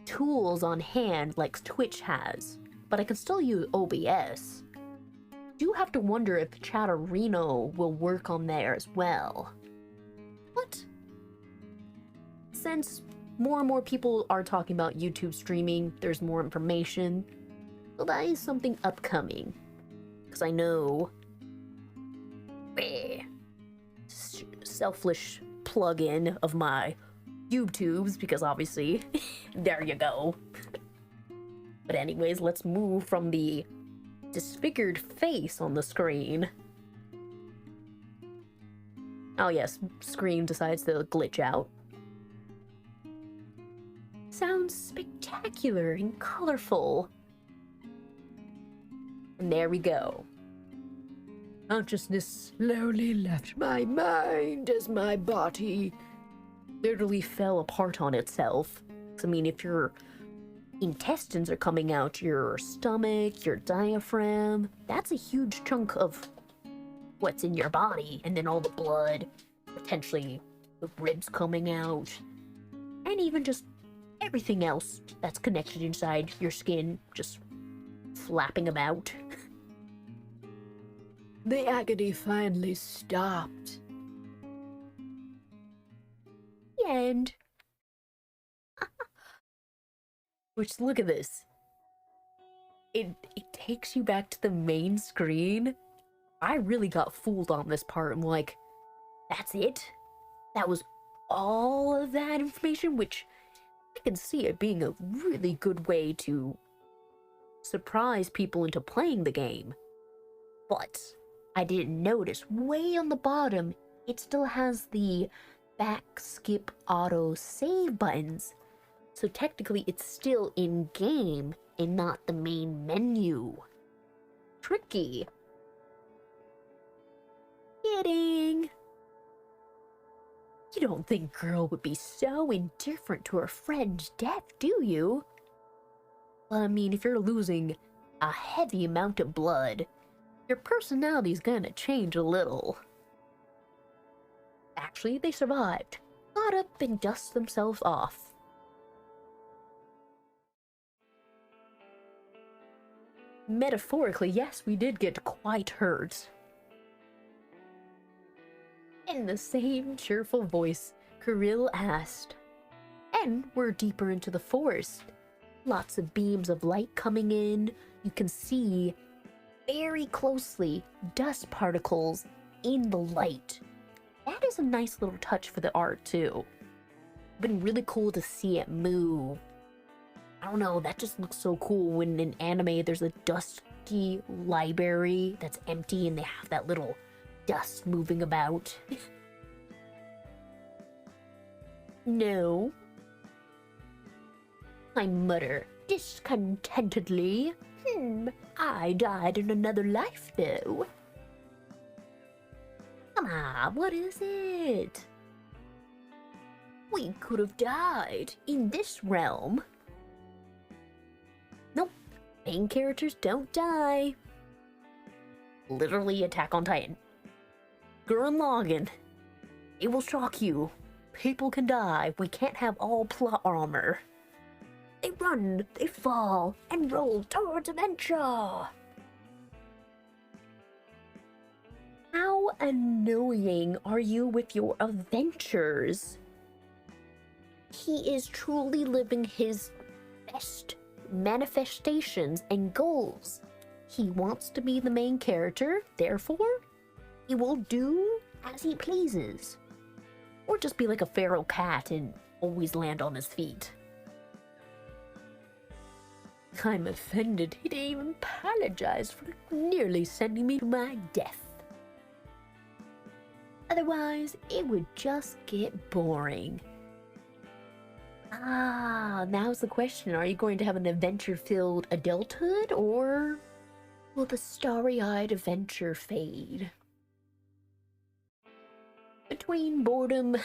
tools on hand like Twitch has. But I can still use OBS. Do have to wonder if Chatterino will work on there as well. But since more and more people are talking about YouTube streaming, there's more information. So that is something upcoming. Because I know... selfish plug-in of my YouTubes, because obviously, there you go. But anyways, let's move from the disfigured face on the screen. Oh yes, screen decides to glitch out. Sounds spectacular and colorful. And there we go. Consciousness slowly left my mind as my body literally fell apart on itself. I mean, if your intestines are coming out, your stomach, your diaphragm, that's a huge chunk of what's in your body. And then all the blood, potentially the ribs coming out, and even just everything else that's connected inside your skin just flapping about. The agony finally stopped. The end. Which, look at this. It takes you back to the main screen. I really got fooled on this part. I'm like, that's it? That was all of that information? Which I can see it being a really good way to surprise people into playing the game. But I didn't notice way on the bottom, it still has the back, skip, auto, save buttons. So technically it's still in-game and not the main menu. Tricky. Kidding. You don't think girl would be so indifferent to her friend's death, do you? Well, I mean, if you're losing a heavy amount of blood, your personality's gonna change a little. Actually, they survived. Got up and dusted themselves off. Metaphorically, yes, we did get quite hurt. In the same cheerful voice, Kirill asked. And we're deeper into the forest. Lots of beams of light coming in. You can see very closely dust particles in the light. That is a nice little touch for the art too. Been really cool to see it move. I don't know, that just looks so cool when in anime there's a dusty library that's empty and they have that little dust moving about. No. I mutter discontentedly. I died in another life, though. Come on, what is it? We could have died in this realm. Nope, main characters don't die. Literally Attack on Titan. Gurren Lagann. It will shock you. People can die. We can't have all plot armor. They run, they fall, and roll towards adventure. How annoying are you with your adventures? He is truly living his best manifestations and goals. He wants to be the main character, therefore, he will do as he pleases. Or just be like a feral cat and always land on his feet. I'm offended he didn't even apologize for nearly sending me to my death. Otherwise, it would just get boring. Now's the question. Are you going to have an adventure-filled adulthood, or will the starry-eyed adventure fade? Between boredom...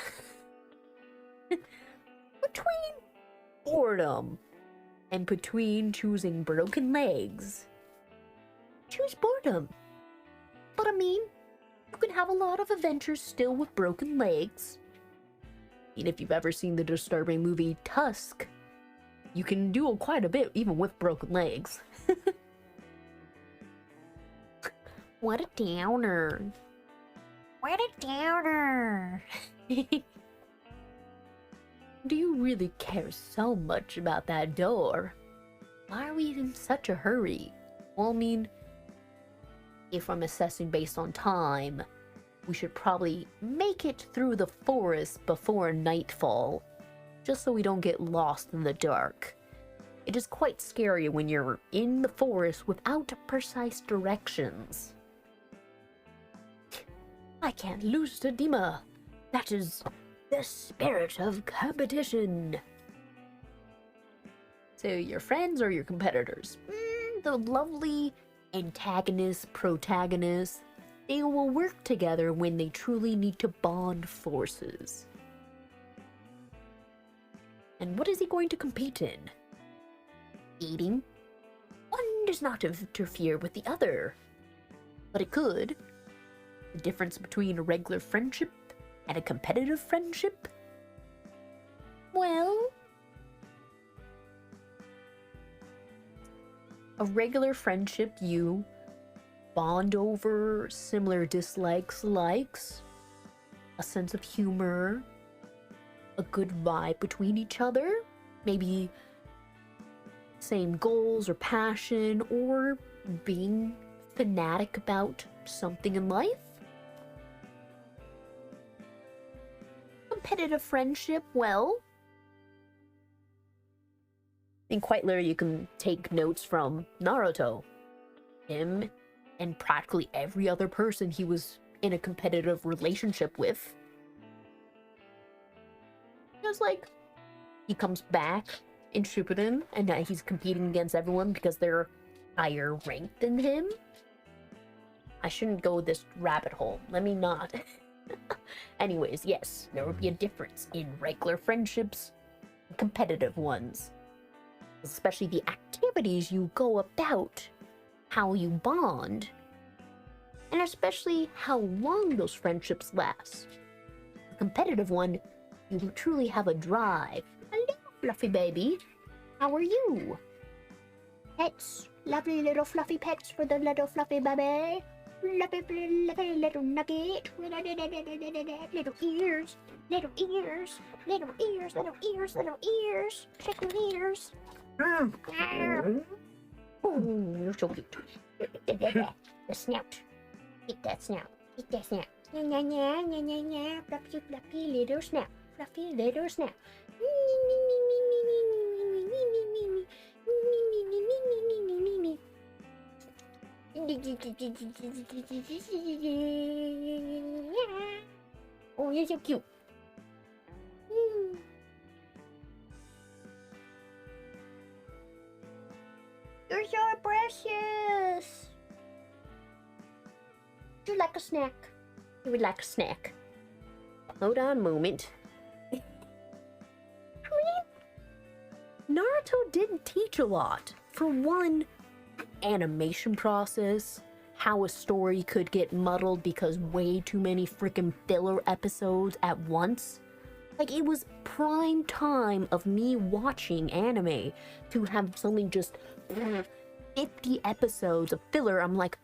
and between choosing broken legs, choose boredom. But I mean, you can have a lot of adventures still with broken legs. And if you've ever seen the disturbing movie Tusk, you can do quite a bit even with broken legs. What a downer. What a downer. Do you really care so much about that door? Why are we in such a hurry? Well, I mean, if I'm assessing based on time, we should probably make it through the forest before nightfall, just so we don't get lost in the dark. It is quite scary when you're in the forest without precise directions. I can't lose to Dima. That is the spirit of competition. So your friends or your competitors? The lovely antagonists, protagonists, they will work together when they truly need to bond forces. And what is he going to compete in? Eating? One does not interfere with the other. But it could. The difference between a regular friendship and a competitive friendship? Well, a regular friendship, you bond over similar dislikes, likes, a sense of humor, a good vibe between each other, maybe same goals or passion, or being fanatic about something in life. Competitive friendship, well, in quite literally you can take notes from Naruto. Him and practically every other person he was in a competitive relationship with. Just like, he comes back in Shippuden and now he's competing against everyone because they're higher ranked than him. I shouldn't go this rabbit hole. Let me not. Anyways, yes, there would be a difference in regular friendships and competitive ones. Especially the activities you go about, how you bond, and especially how long those friendships last. A competitive one, you truly have a drive. Hello, fluffy baby. How are you? Pets. Lovely little fluffy pets for the little fluffy baby. Fluffy little nugget. Little ears. Little ears. Little ears. Little ears. Little ears. Check your ears. Oh, you're so cute. The snout. Eat that snout. Eat that snout. Nya, nya, nya, nya, nya, nya. Fluffy, fluffy little snout. Fluffy little snout. Oh, you're so cute. you like a snack? You would like a snack. Hold on a moment. I mean, Naruto didn't teach a lot. For one, animation process, how a story could get muddled because way too many freaking filler episodes at once. Like, it was prime time of me watching anime to have something just 50 episodes of filler. I'm like,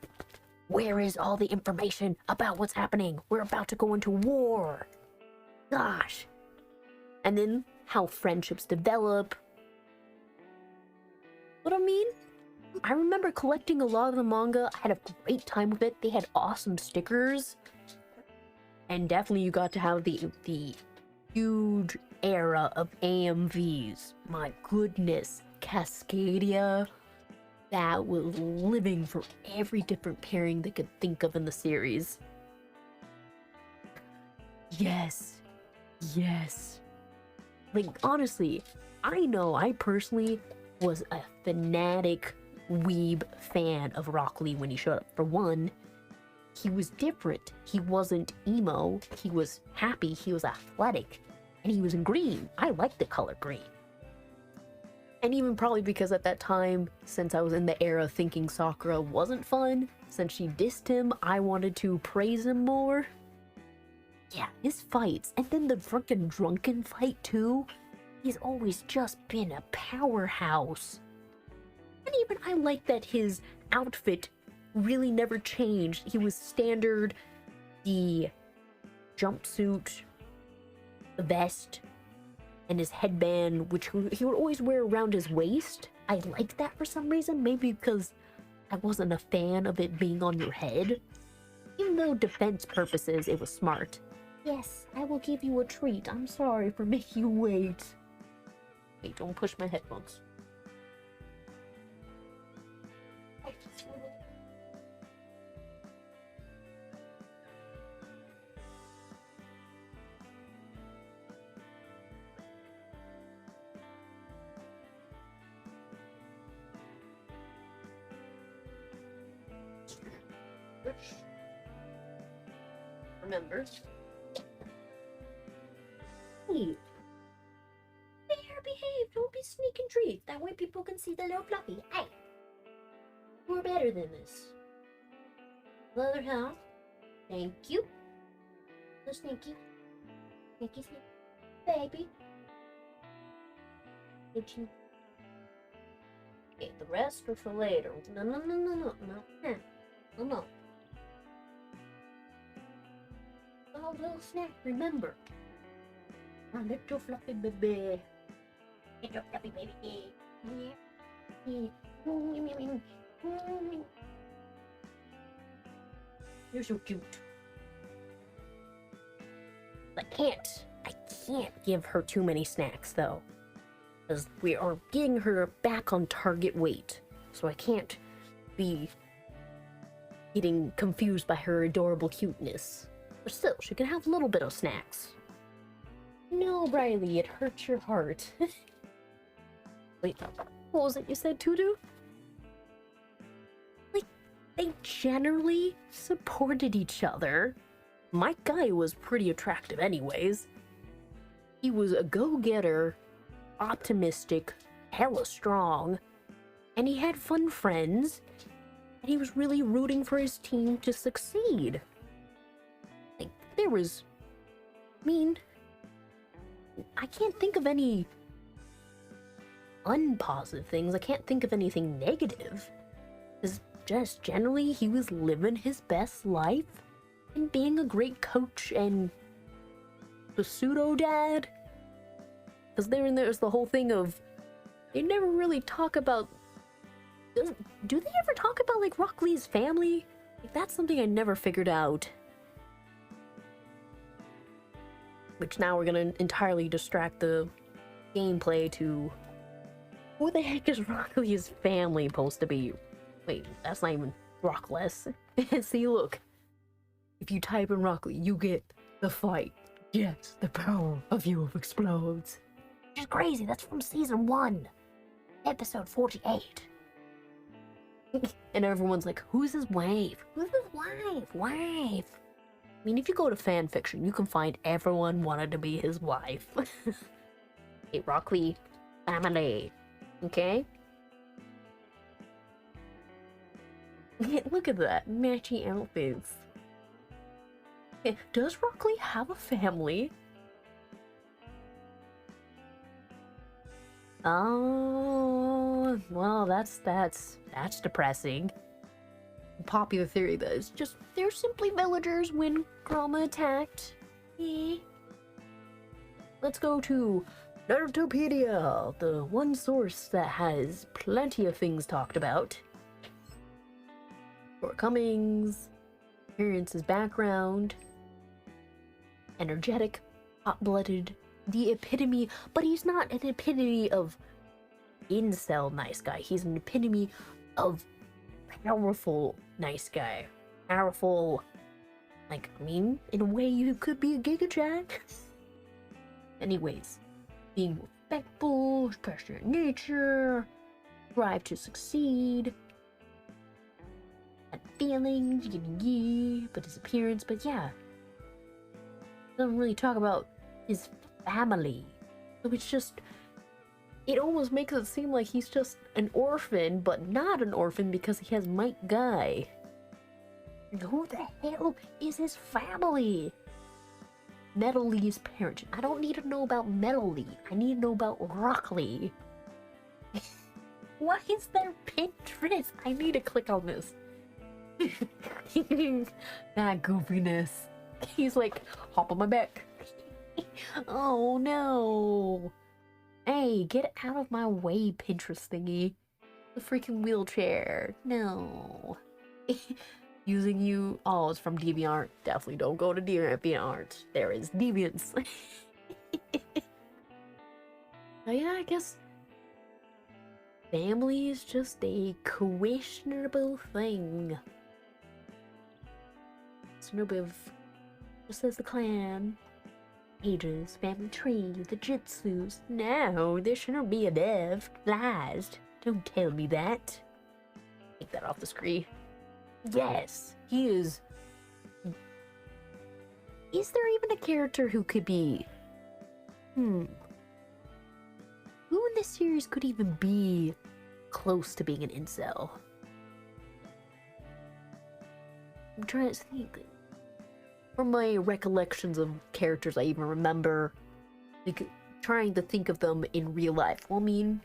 where is all the information about what's happening? We're about to go into war. Gosh. And then how friendships develop. What I mean? I remember collecting a lot of the manga. I had a great time with it. They had awesome stickers. And definitely you got to have the huge era of AMVs. My goodness. Cascadia. That was living for every different pairing they could think of in the series. Yes. Yes. Like, honestly, I know I personally was a fanatic weeb fan of Rock Lee when he showed up. For one, he was different. He wasn't emo. He was happy. He was athletic. And he was in green. I liked the color green. And even probably because at that time, since I was in the era thinking Sakura wasn't fun, since she dissed him, I wanted to praise him more. Yeah, his fights, and then the freaking drunken fight too. He's always just been a powerhouse. And even I like that his outfit really never changed. He was standard, the jumpsuit, the vest, and his headband, which he would always wear around his waist. I liked that for some reason, maybe because I wasn't a fan of it being on your head. Even though defense purposes, it was smart. Yes, I will give you a treat. I'm sorry for making you wait. Wait, don't push my headphones. Remember. Hey. There, behave. Don't be sneaking treats. That way people can see the little fluffy. Hey. We're better than this. Another half. Thank you. So sneaky. Sneaky, sneaky. Baby. Did you? Okay, the rest are for later. No, no, no, no, no, no. No, no. Oh, little snack, remember. Oh, little fluffy baby. Little fluffy baby. You're so cute. I can't give her too many snacks though. Because we are getting her back on target weight. So I can't be getting confused by her adorable cuteness. But still, she can have a little bit of snacks. No, Riley, it hurts your heart. Wait, what was it you said, Tudu? Like, they generally supported each other. My guy was pretty attractive anyways. He was a go-getter, optimistic, hella strong, and he had fun friends, and he was really rooting for his team to succeed. Like, there was... I mean... I can't think of any unpositive things. I can't think of anything negative. Because just generally, he was living his best life and being a great coach and the pseudo-dad. Because there's the whole thing of... They never really talk about... Do they ever talk about, like, Rock Lee's family? Like, that's something I never figured out. Which now we're gonna entirely distract the gameplay to... Who the heck is Rock Lee's family supposed to be? Wait, that's not even Rockless. See, look. If you type in Rock Lee, you get the fight. Yes, the power of you explodes. Which is crazy, that's from season 1. Episode 48. And everyone's like, who's his wife? Who's his wife? Wife. I mean, if you go to fan fiction, you can find everyone wanted to be his wife. A Rockley family. Okay? Look at that. Matchy outfits. Does Rockley have a family? Oh, well, that's depressing. Popular theory that is just they're simply villagers when Chroma attacked. Eh. Let's go to Narutopedia, the one source that has plenty of things talked about. Shortcomings, appearances, background, energetic, hot-blooded, the epitome, but he's not an epitome of incel nice guy. He's an epitome of powerful nice guy. Powerful, like, I mean, in a way you could be a Giga Jack. Anyways, being respectful, passionate nature, drive to succeed, had feelings, but his appearance, but yeah. Doesn't really talk about his family. So it's just, it almost makes it seem like he's just an orphan, but not an orphan because he has Mike Guy. And who the hell is his family? Metal Lee's parents. I don't need to know about Metal Lee. I need to know about Rockley. Why is there Pinterest? I need to click on this. That goofiness. He's like, hop on my back. Oh no. Hey, get out of my way, Pinterest thingy. The freaking wheelchair. No. Using you. Oh, it's from DeviantArt. Definitely don't go to DeviantArt. There is deviance. Oh yeah, I guess family is just a questionable thing. Snowbiv just says the clan. Ages, family trees, the jutsus. No, there shouldn't be a dev. Lies. Don't tell me that. Take that off the screen. Yes, he is. Is there even a character who could be? Who in this series could even be close to being an incel? I'm trying to think. From my recollections of characters I even remember, like, trying to think of them in real life. Well, I mean,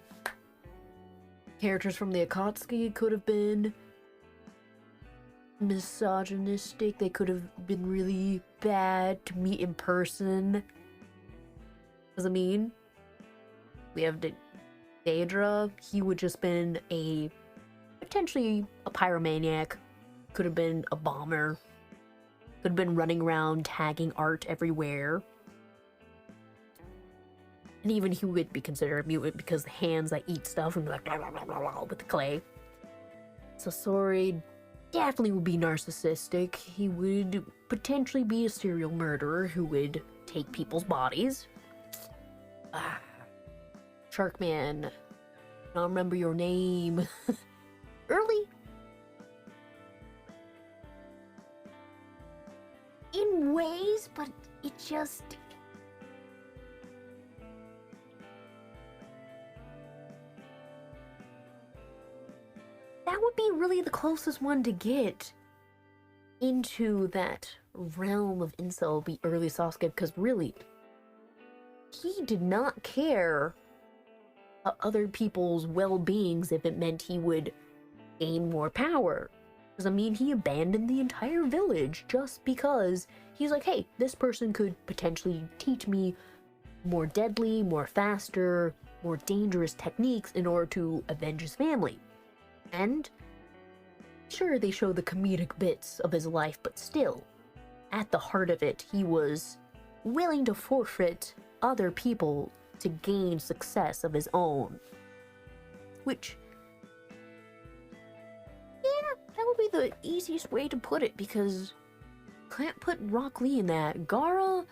characters from the Akatsuki could have been misogynistic. They could have been really bad to meet in person. Because, I mean, we have Daedra. He would just been potentially a pyromaniac. Could have been a bomber. Could have been running around tagging art everywhere. And even he would be considered a mutant because the hands that eat stuff and be like blah, blah, blah, blah, blah, with the clay. So Sori definitely would be narcissistic. He would potentially be a serial murderer who would take people's bodies. Sharkman. I don't remember your name. Early. In ways, but it just... That would be really the closest one to get into that realm of incel, be early Sasuke, because really, he did not care about other people's well-beings if it meant he would gain more power. Because, I mean, he abandoned the entire village just because he's like, hey, this person could potentially teach me more deadly, more faster, more dangerous techniques in order to avenge his family. And sure, they show the comedic bits of his life, but still, at the heart of it, he was willing to forfeit other people to gain success of his own. Which, yeah, that would be the easiest way to put it, because you can't put Rock Lee in that. Gaara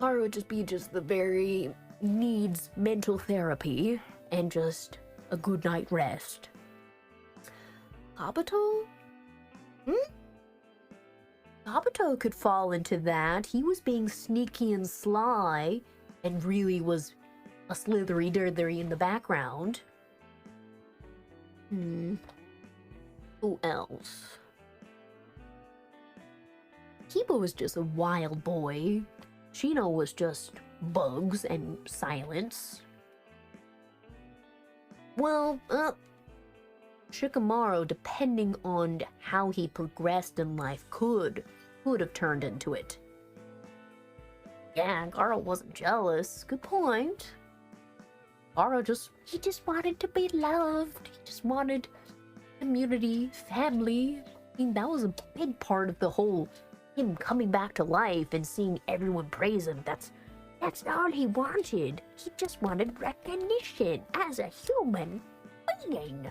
would just be the very needs mental therapy and just a good night rest. Kabuto? Kabuto could fall into that. He was being sneaky and sly and really was a slithery dirthery in the background. Who else? Kiba was just a wild boy. Shino was just bugs and silence. Well, Shikamaru, depending on how he progressed in life, could have turned into it. Yeah, Garo wasn't jealous. Good point. Garo he just wanted to be loved. He just wanted community, family. I mean, that was a big part of the whole him coming back to life and seeing everyone praise him. That's all he wanted. He just wanted recognition as a human being.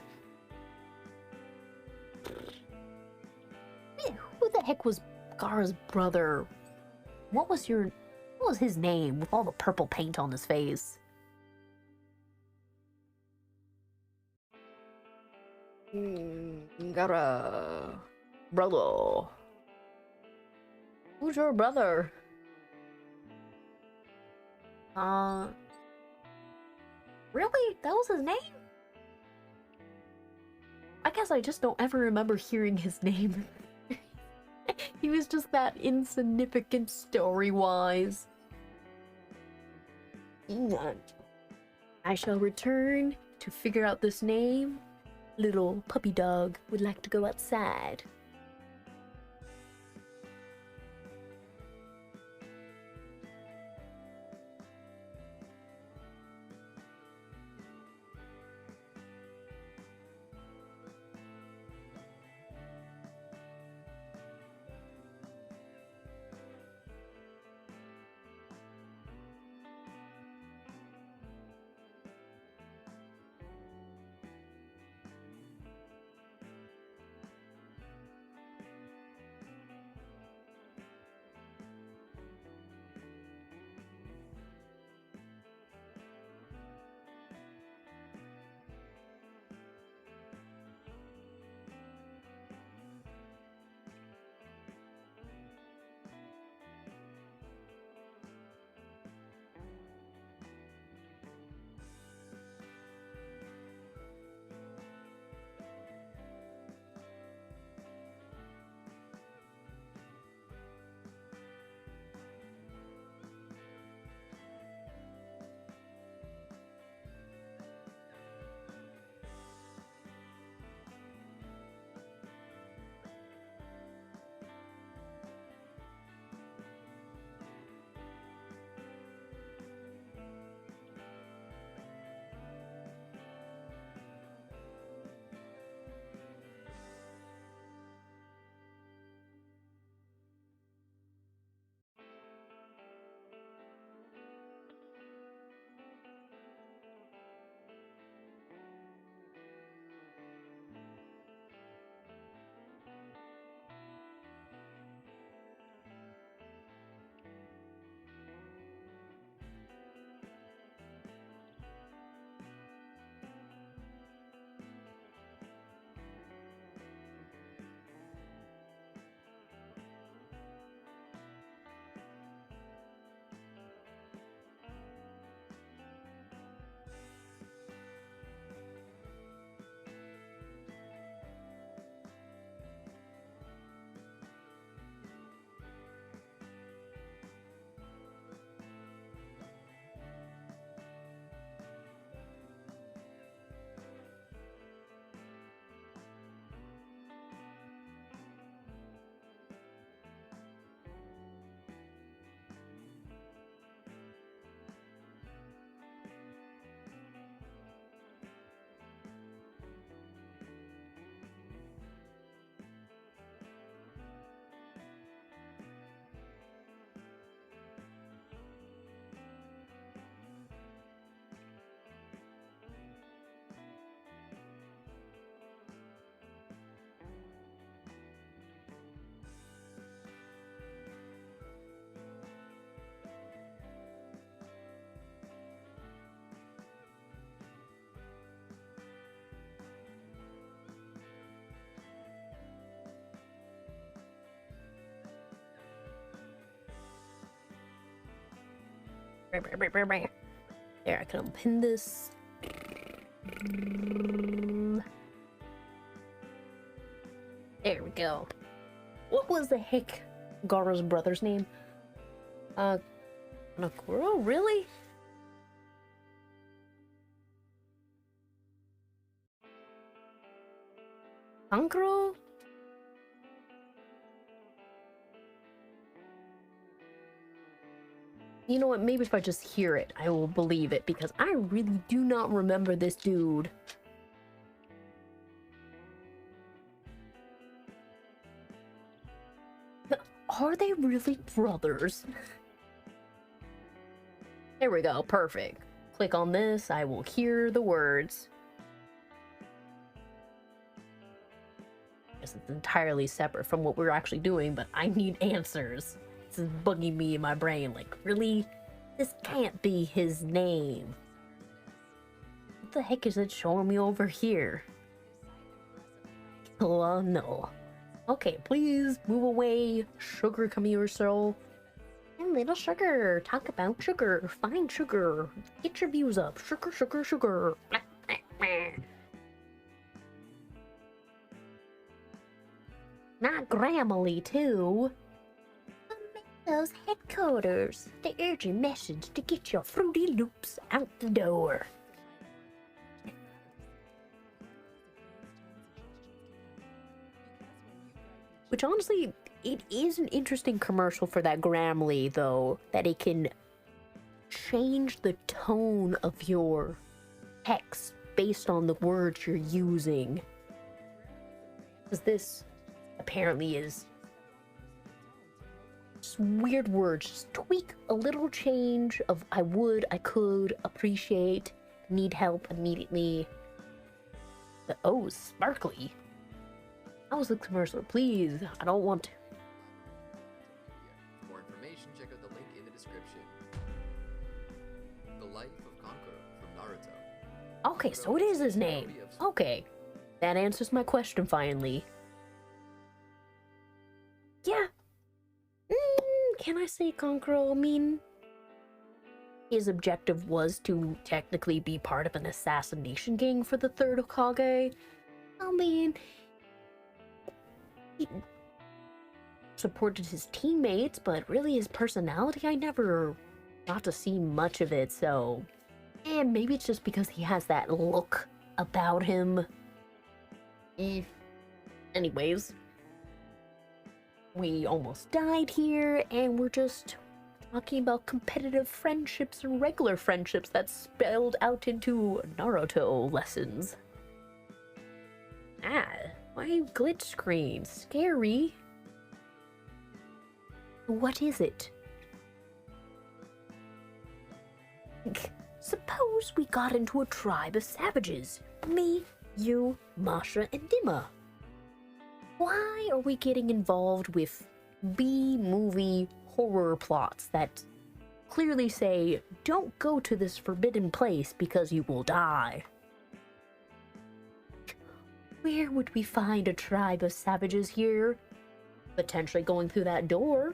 Who the heck was Gaara's brother? What was his name with all the purple paint on his face? Gaara. Brother. Who's your brother? Really? That was his name? I guess I just don't ever remember hearing his name. He was just that insignificant story-wise. I shall return to figure out this name. Little puppy dog would like to go outside. There, I can unpin this. There we go. What was the heck Gara's brother's name? Nakuro? Really? Kankuro? You know what? Maybe if I just hear it, I will believe it, because I really do not remember this dude. Are they really brothers? There we go. Perfect. Click on this. I will hear the words. Guess it's entirely separate from what we're actually doing, but I need answers. This is bugging me in my brain. Like, really? This can't be his name. What the heck is it showing me over here? Oh, no. Okay, please move away. Sugar, come here, soul. And little sugar. Talk about sugar. Find sugar. Get your views up. Sugar, sugar, sugar. Not Grammarly, too. Those headquarters. The urgent message to get your Fruity Loops out the door. Which honestly, it is an interesting commercial for that Grammarly, though, that it can change the tone of your text based on the words you're using. Because this apparently is just weird words. Just tweak a little change of I would, I could, appreciate, need help immediately. The oh, sparkly. That was the commercial. Please, I don't want to. For more information, check out the link in the description. The Life of Conqueror from Naruto. Okay, so it is his name. Okay, that answers my question finally. Yeah. Can I say Kankuro? I mean, his objective was to technically be part of an assassination gang for the third Hokage. I mean, he supported his teammates, but really his personality, I never got to see much of it, so... And maybe it's just because he has that look about him. Anyways. We almost died here, and we're just talking about competitive friendships and regular friendships that spelled out into Naruto lessons. Why glitch screen? Scary. What is it? Suppose we got into a tribe of savages. Me, you, Masha, and Dima. Why are we getting involved with B-movie horror plots that clearly say, don't go to this forbidden place because you will die? Where would we find a tribe of savages here? Potentially going through that door.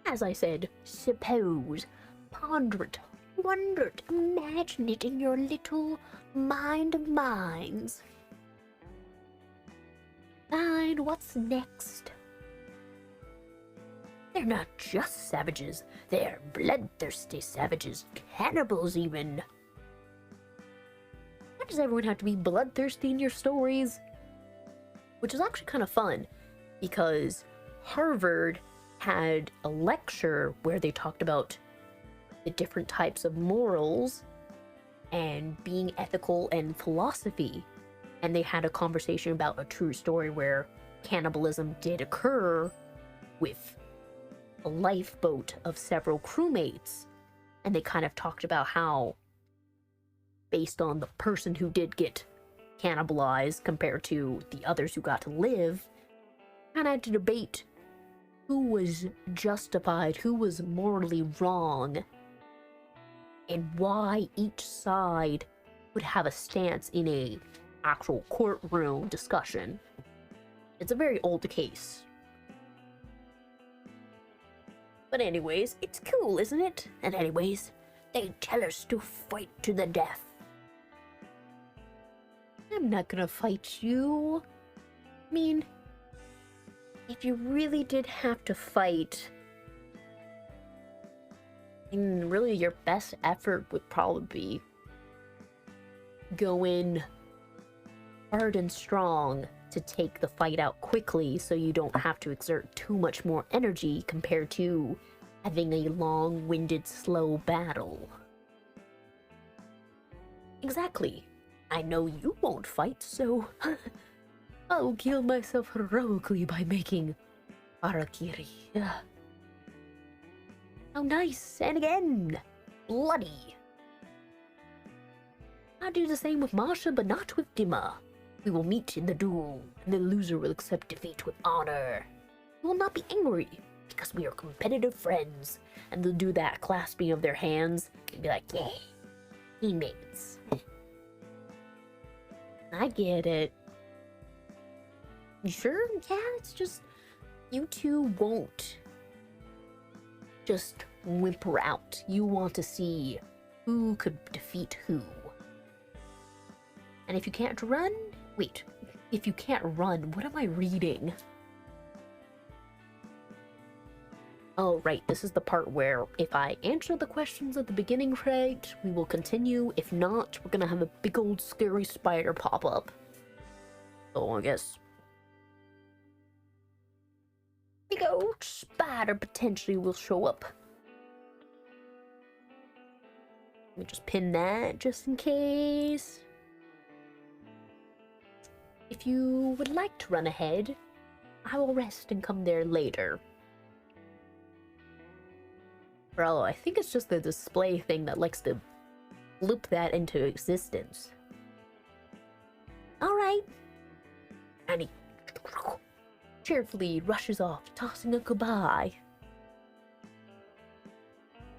As I said, suppose. Ponder it, wonder it, imagine it in your little mind of minds. Fine, what's next? They're not just savages, they're bloodthirsty savages, cannibals even. Why does everyone have to be bloodthirsty in your stories? Which is actually kind of fun, because Harvard had a lecture where they talked about the different types of morals and being ethical and philosophy. And they had a conversation about a true story where cannibalism did occur with a lifeboat of several crewmates. And they kind of talked about how, based on the person who did get cannibalized compared to the others who got to live, kind of had to debate who was justified, who was morally wrong, and why each side would have a stance in a actual courtroom discussion. It's a very old case. But anyways, it's cool, isn't it? And anyways, they tell us to fight to the death. I'm not gonna fight you. I mean, if you really did have to fight, and really your best effort would probably be go in hard and strong to take the fight out quickly so you don't have to exert too much more energy compared to having a long-winded, slow battle. Exactly. I know you won't fight, so I'll kill myself heroically by making harakiri. How nice, and again, bloody. I'll do the same with Masha, but not with Dima. We will meet in the duel, and the loser will accept defeat with honor. We will not be angry, because we are competitive friends. And they'll do that clasping of their hands, and be like, yeah, teammates. I get it. You sure? Yeah, it's just, you two won't just whimper out. You want to see who could defeat who. And if you can't run, wait, if you can't run, what am I reading? Oh, right, this is the part where if I answer the questions at the beginning right, we will continue. If not, we're gonna have a big old scary spider pop up. So I guess big old spider potentially will show up. Let me just pin that just in case. If you would like to run ahead, I will rest and come there later. Bro, I think it's just the display thing that likes to loop that into existence. Alright. And he cheerfully rushes off, tossing a goodbye.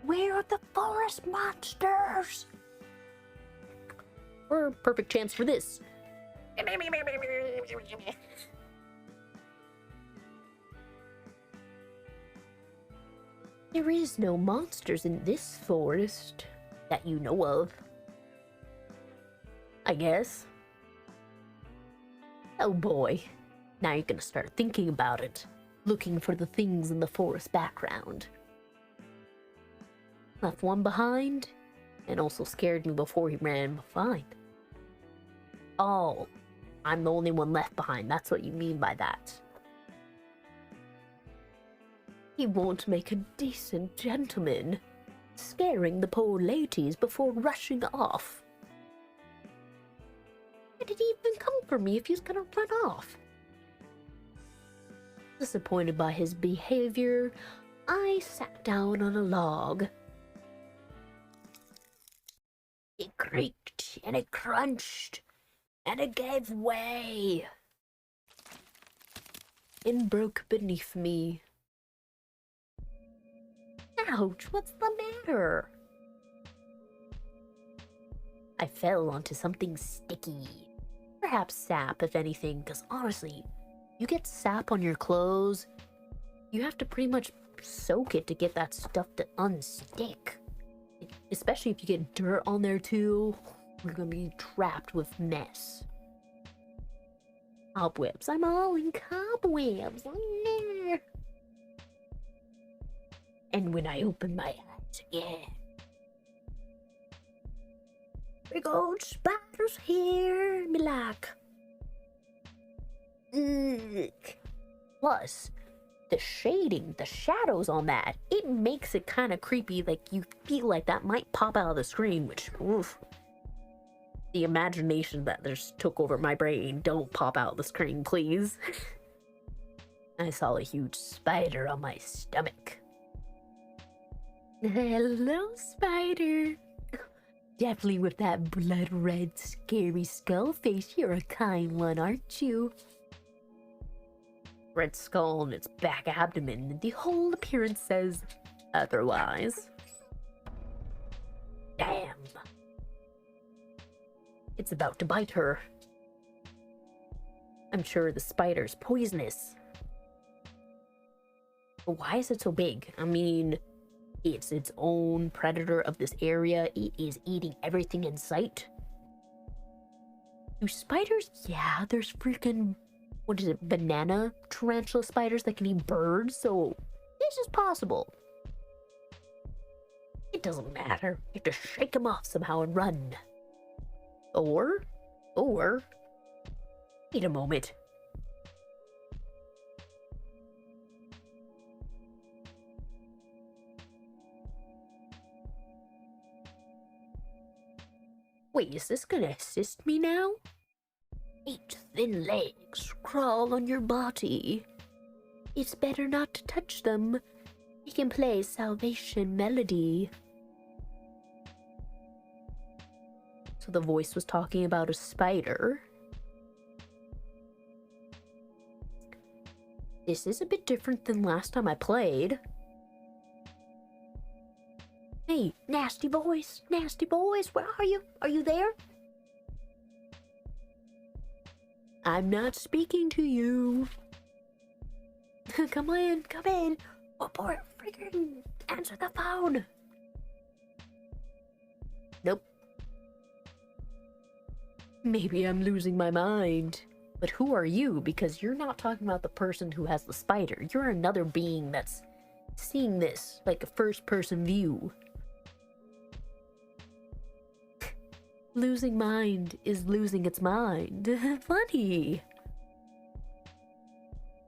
Where are the forest monsters? Or perfect chance for this. There is no monsters in this forest that you know of. I guess. Oh boy. Now you're gonna start thinking about it. Looking for the things in the forest background. Left one behind, and also scared me before he ran behind. Oh, I'm the only one left behind. That's what you mean by that. He won't make a decent gentleman, scaring the poor ladies before rushing off. Why did he even come for me if he's gonna run off? Disappointed by his behavior, I sat down on a log. It creaked and it crunched and it gave way and broke beneath me. Ouch, what's the matter? I fell onto something sticky. Perhaps sap, if anything, because honestly, you get sap on your clothes, you have to pretty much soak it to get that stuff to unstick. Especially if you get dirt on there too, you're gonna be trapped with mess. Cobwebs. I'm all in cobwebs. And when I open my eyes again, big old spiders here, me like. Ugh. Plus, the shading, the shadows on that, it makes it kind of creepy. Like you feel like that might pop out of the screen, which, oof. The imagination that just took over my brain. Don't pop out the screen, please. I saw a huge spider on my stomach. Hello, spider. Definitely with that blood red, scary skull face. You're a kind one, aren't you? Red skull and its back abdomen, the whole appearance says otherwise. Damn. It's about to bite her. I'm sure the spider's poisonous. But why is it so big? I mean, it's its own predator of this area. It is eating everything in sight. Do spiders? Yeah, there's freaking, what is it, banana tarantula spiders that can eat birds, so this is possible. It doesn't matter. You have to shake them off somehow and run. Or, wait a moment. Wait, is this gonna assist me now? 8 thin legs crawl on your body. It's better not to touch them. They can play salvation melody. So the voice was talking about a spider. This is a bit different than last time I played. Hey, nasty boys, where are you? Are you there? I'm not speaking to you. Come in. Oh boy, freaking answer the phone. Nope. Maybe I'm losing my mind. But who are you? Because you're not talking about the person who has the spider. You're another being that's seeing this like a first-person view. Losing mind is losing its mind. Funny.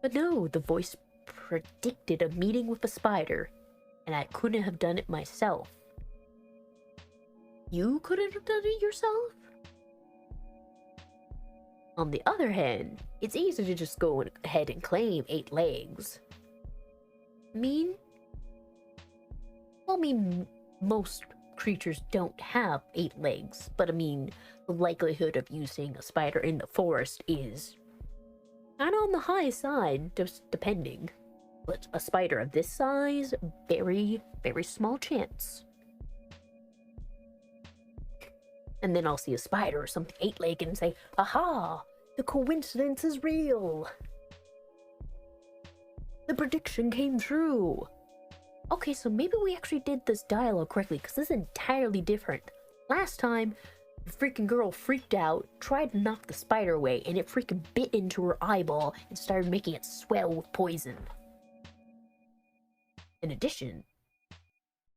But no, the voice predicted a meeting with a spider, and I couldn't have done it myself. You couldn't have done it yourself? On the other hand, it's easy to just go ahead and claim 8 legs. Most creatures don't have 8 legs, but I mean, the likelihood of you seeing a spider in the forest is kind of on the high side, just depending. But a spider of this size, very, very small chance. And then I'll see a spider or something 8-legged and say, aha, the coincidence is real. The prediction came true. Okay, so maybe we actually did this dialogue correctly, because this is entirely different. Last time, the freaking girl freaked out, tried to knock the spider away, and it freaking bit into her eyeball and started making it swell with poison. In addition,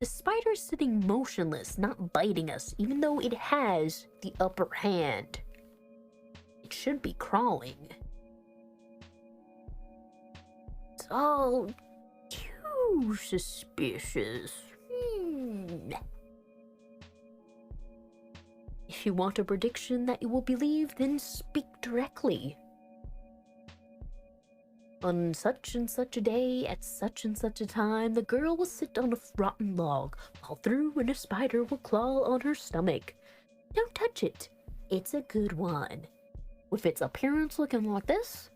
the spider is sitting motionless, not biting us, even though it has the upper hand. It should be crawling. It's all too suspicious. If you want a prediction that you will believe, then speak directly. On such and such a day, at such and such a time, the girl will sit on a rotten log, fall through and a spider will claw on her stomach. Don't touch it. It's a good one. With its appearance looking like this,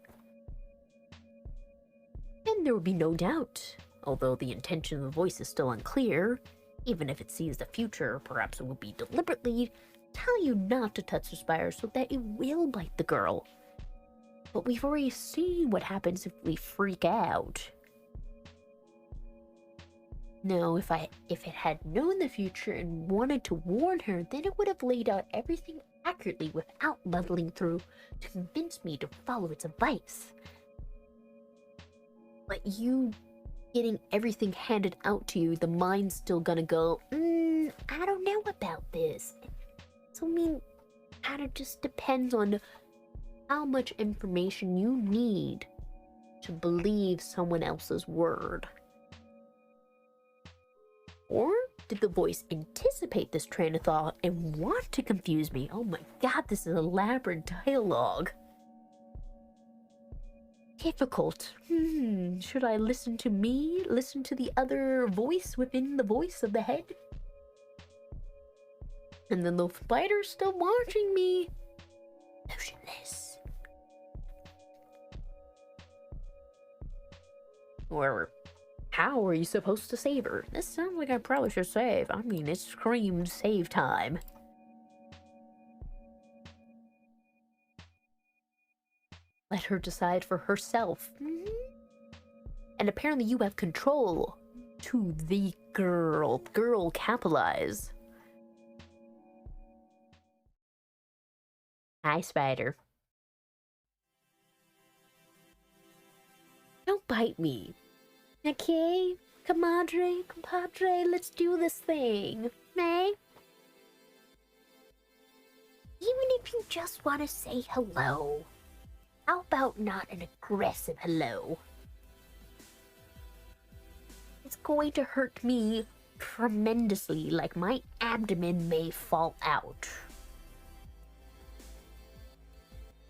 then there will be no doubt. Although the intention of the voice is still unclear, even if it sees the future, perhaps it will be deliberately tell you not to touch the spider so that it will bite the girl. But we've already seen what happens if we freak out. No, if it had known the future and wanted to warn her, then it would have laid out everything accurately without muddling through to convince me to follow its advice. But you getting everything handed out to you, the mind's still gonna go, I don't know about this. So, I mean, kind of just depends on how much information you need to believe someone else's word. Or did the voice anticipate this train of thought and want to confuse me? Oh my god, this is elaborate dialogue. Difficult. Should I listen to me? Listen to the other voice within the voice of the head? And then the spider's still watching me. Motionless. Or how are you supposed to save her? This sounds like I probably should save. I mean, it screamed save time. Let her decide for herself. And apparently you have control to the girl. Girl capitalize. Hi, spider. Don't bite me. Okay? Compadre, let's do this thing. May? Even if you just want to say hello, how about not an aggressive hello? It's going to hurt me tremendously, like my abdomen may fall out.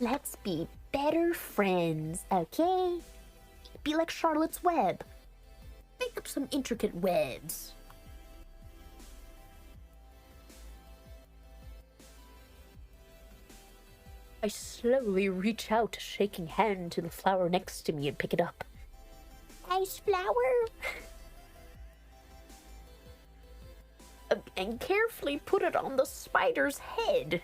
Let's be better friends, okay? Be like Charlotte's Web. Make up some intricate webs. I slowly reach out, shaking hand to the flower next to me and pick it up. Nice flower. And carefully put it on the spider's head.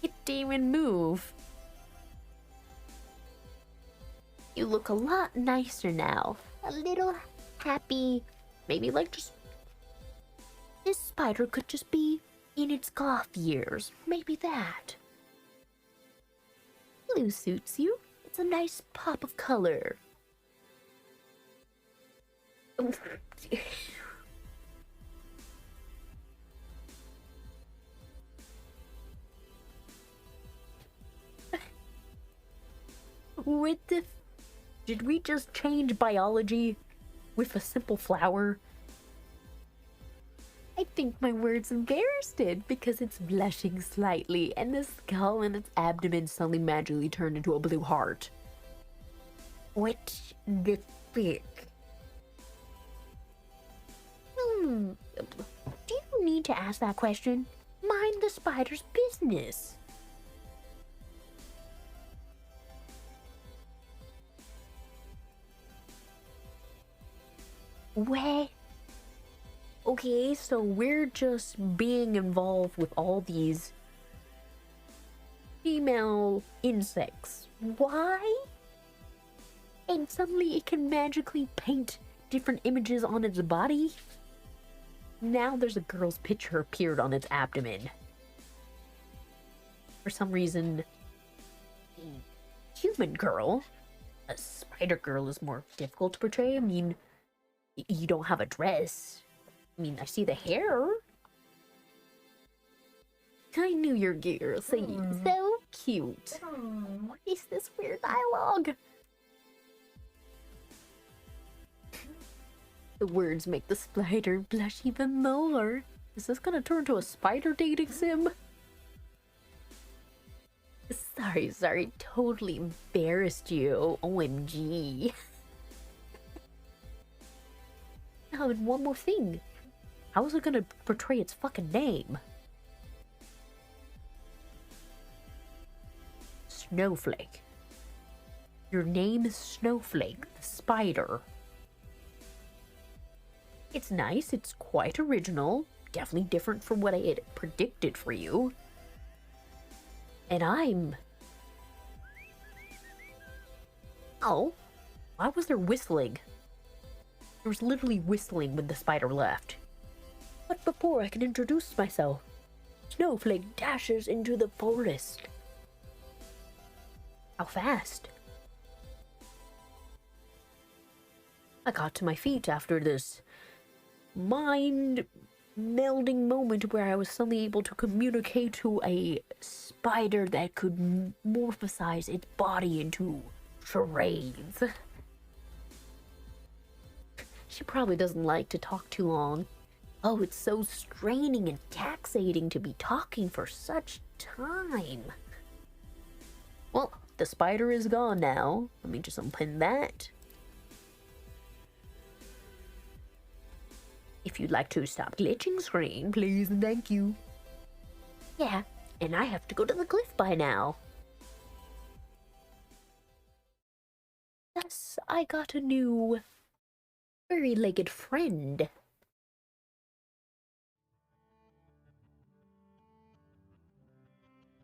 It didn't even move. You look a lot nicer now. A little happy. Maybe like just... This spider could just be in its goth years. Maybe that. Blue suits you. It's a nice pop of color. With the... Did we just change biology with a simple flower? I think my words embarrassed it because it's blushing slightly and the skull and its abdomen suddenly magically turned into a blue heart. What the frick? Do you need to ask that question? Mind the spider's business. What? Okay, so we're just being involved with all these female insects. Why? And suddenly it can magically paint different images on its body? Now there's a girl's picture appeared on its abdomen. For some reason, a human girl, a spider girl is more difficult to portray. I mean, you don't have a dress. I mean, I see the hair. I knew your gear. So cute. What is this weird dialogue? The words make the spider blush even more. Is this gonna turn to a spider dating sim? Sorry, totally embarrassed you. OMG. Oh, and one more thing. How is it gonna portray its fucking name? Snowflake. Your name is Snowflake, the spider. It's nice, it's quite original, definitely different from what I had predicted for you. And I'm... Oh, why was there whistling? There was literally whistling when the spider left. But before I can introduce myself, Snowflake dashes into the forest. How fast? I got to my feet after this mind-melding moment where I was suddenly able to communicate to a spider that could morphosize its body into charades. She probably doesn't like to talk too long. Oh, it's so straining and taxating to be talking for such time. Well, the spider is gone now. Let me just unpin that. If you'd like to stop glitching screen, please and thank you. Yeah, and I have to go to the cliff by now. Thus, I got a new furry-legged friend.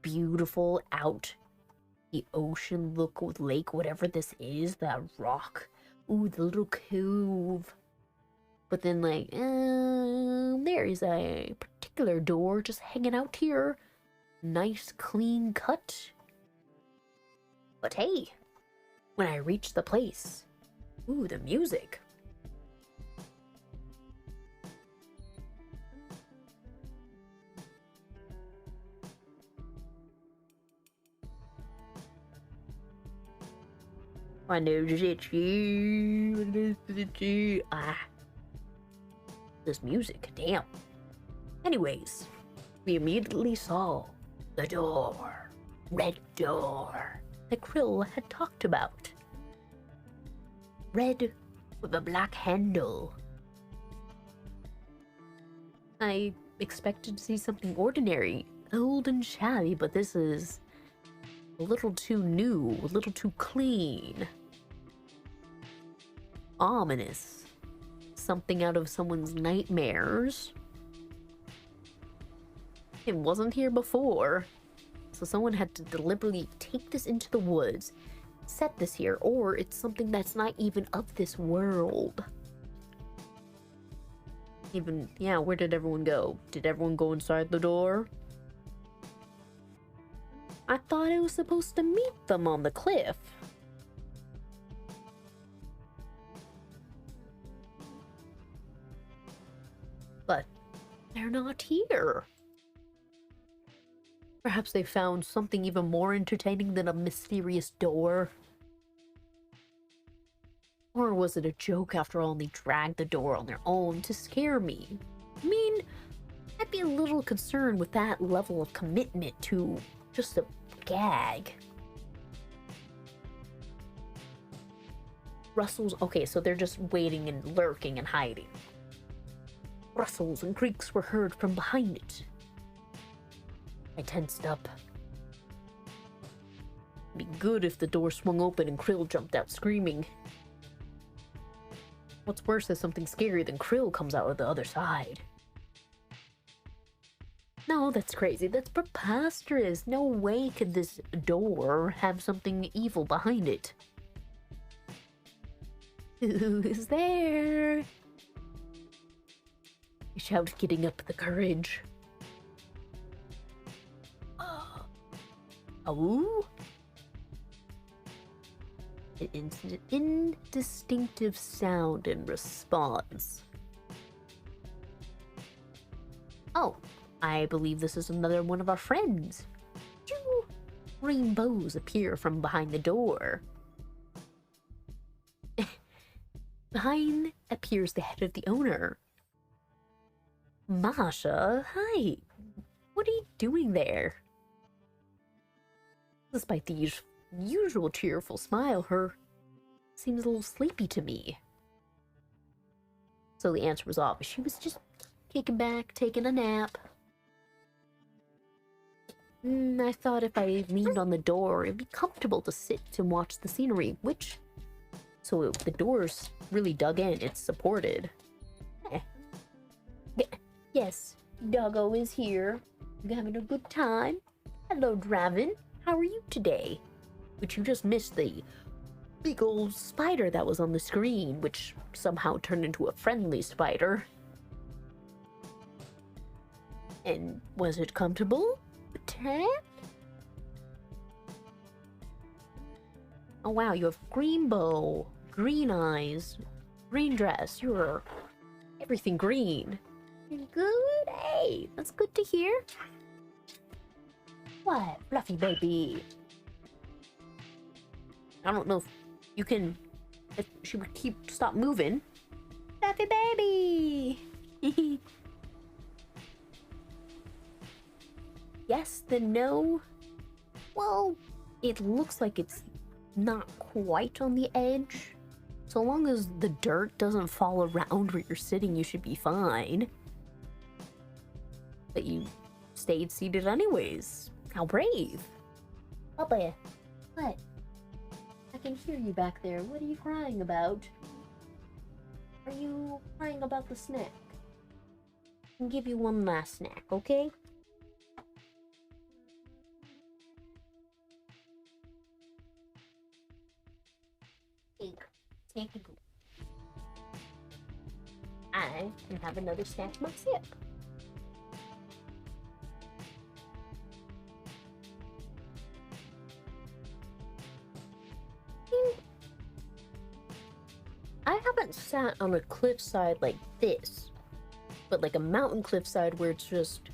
Beautiful out the ocean look with lake, whatever this is, that rock. Ooh, the little cove. But then, like, there is a particular door just hanging out here. Nice, clean cut. But hey, when I reach the place, ooh, the music. I know it's you. This music, damn. Anyways, we immediately saw the door. Red door that Krill had talked about. Red with a black handle. I expected to see something ordinary, old and shabby, but this is a little too new, a little too clean. Ominous. Something out of someone's nightmares. It wasn't here before, so someone had to deliberately take this into the woods, set this here, or it's something that's not even of this world. Even, yeah, where did everyone go? Did everyone go inside the door? I thought I was supposed to meet them on the cliff. But they're not here. Perhaps they found something even more entertaining than a mysterious door. Or was it a joke after all and they dragged the door on their own to scare me? I mean, I'd be a little concerned with that level of commitment to just a gag. Rustles, okay, so they're just waiting and lurking and hiding. Rustles and creaks were heard from behind it. I tensed up. It'd be good if the door swung open and Krill jumped out screaming. What's worse is something scarier than Krill comes out of the other side. No, that's crazy. That's preposterous. No way could this door have something evil behind it. Who is there? I shout, getting up the courage. Oh? An indistinctive sound in response. Oh, I believe this is another one of our friends. Two rainbows appear from behind the door. Behind appears the head of the owner. Masha, hi. What are you doing there? Despite the usual cheerful smile, her seems a little sleepy to me. So the answer was obvious. She was just kicking back, taking a nap. I thought if I leaned on the door, it'd be comfortable to sit and watch the scenery, which... So the door's really dug in. It's supported. Yes, Doggo is here. You having a good time? Hello, Draven. How are you today? But you just missed the big old spider that was on the screen, which somehow turned into a friendly spider. And was it comfortable? Tap? Oh wow, you have green bow, green eyes, green dress. You're everything green. Good? Hey, that's good to hear. What, Fluffy baby? I don't know if you can... If she would stop moving. Fluffy baby! Yes, then no. Well, it looks like it's not quite on the edge. So long as the dirt doesn't fall around where you're sitting, you should be fine. But you stayed seated anyways. How brave. Papa, what? I can hear you back there. What are you crying about? Are you crying about the snack? I can give you one last snack, okay? Take a go. I can have another snack myself. I haven't sat on a cliffside like this, but like a mountain cliffside where it's just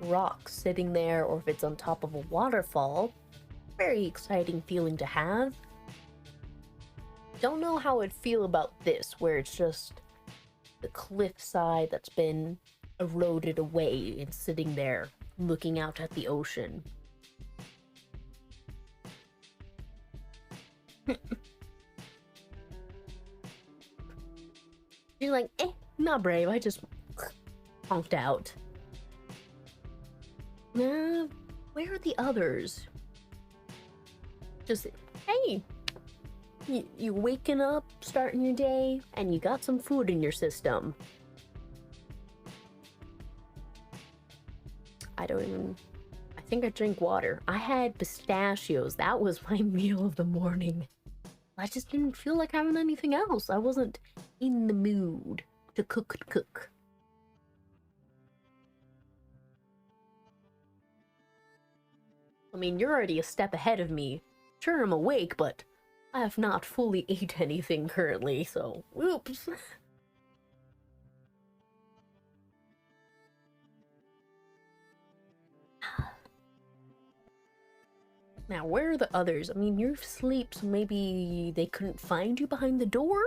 rocks sitting there, or if it's on top of a waterfall. Very exciting feeling to have. Don't know how I'd feel about this, where it's just the cliffside that's been eroded away and sitting there looking out at the ocean. You're like, not brave, I just honked out. Where are the others? Just, hey, you waking up, starting your day, and you got some food in your system. I think I drink water. I had pistachios. That was my meal of the morning. I just didn't feel like having anything else. I wasn't in the mood to cook. I mean, you're already a step ahead of me. Sure, I'm awake, but I have not fully ate anything currently, so oops. Now, where are the others? I mean, you're asleep, so maybe they couldn't find you behind the door?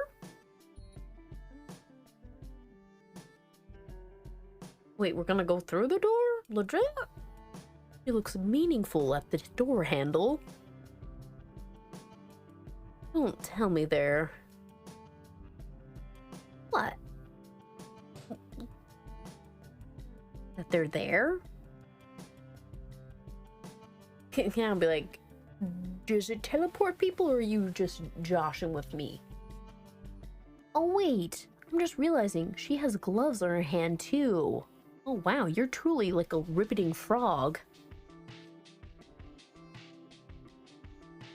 Wait, we're gonna go through the door? Legit? It looks meaningful at the door handle. Don't tell me they're... What? That they're there? Can I be like, does it teleport people, or are you just joshing with me? Oh wait, I'm just realizing she has gloves on her hand too. Oh wow, you're truly like a riveting frog.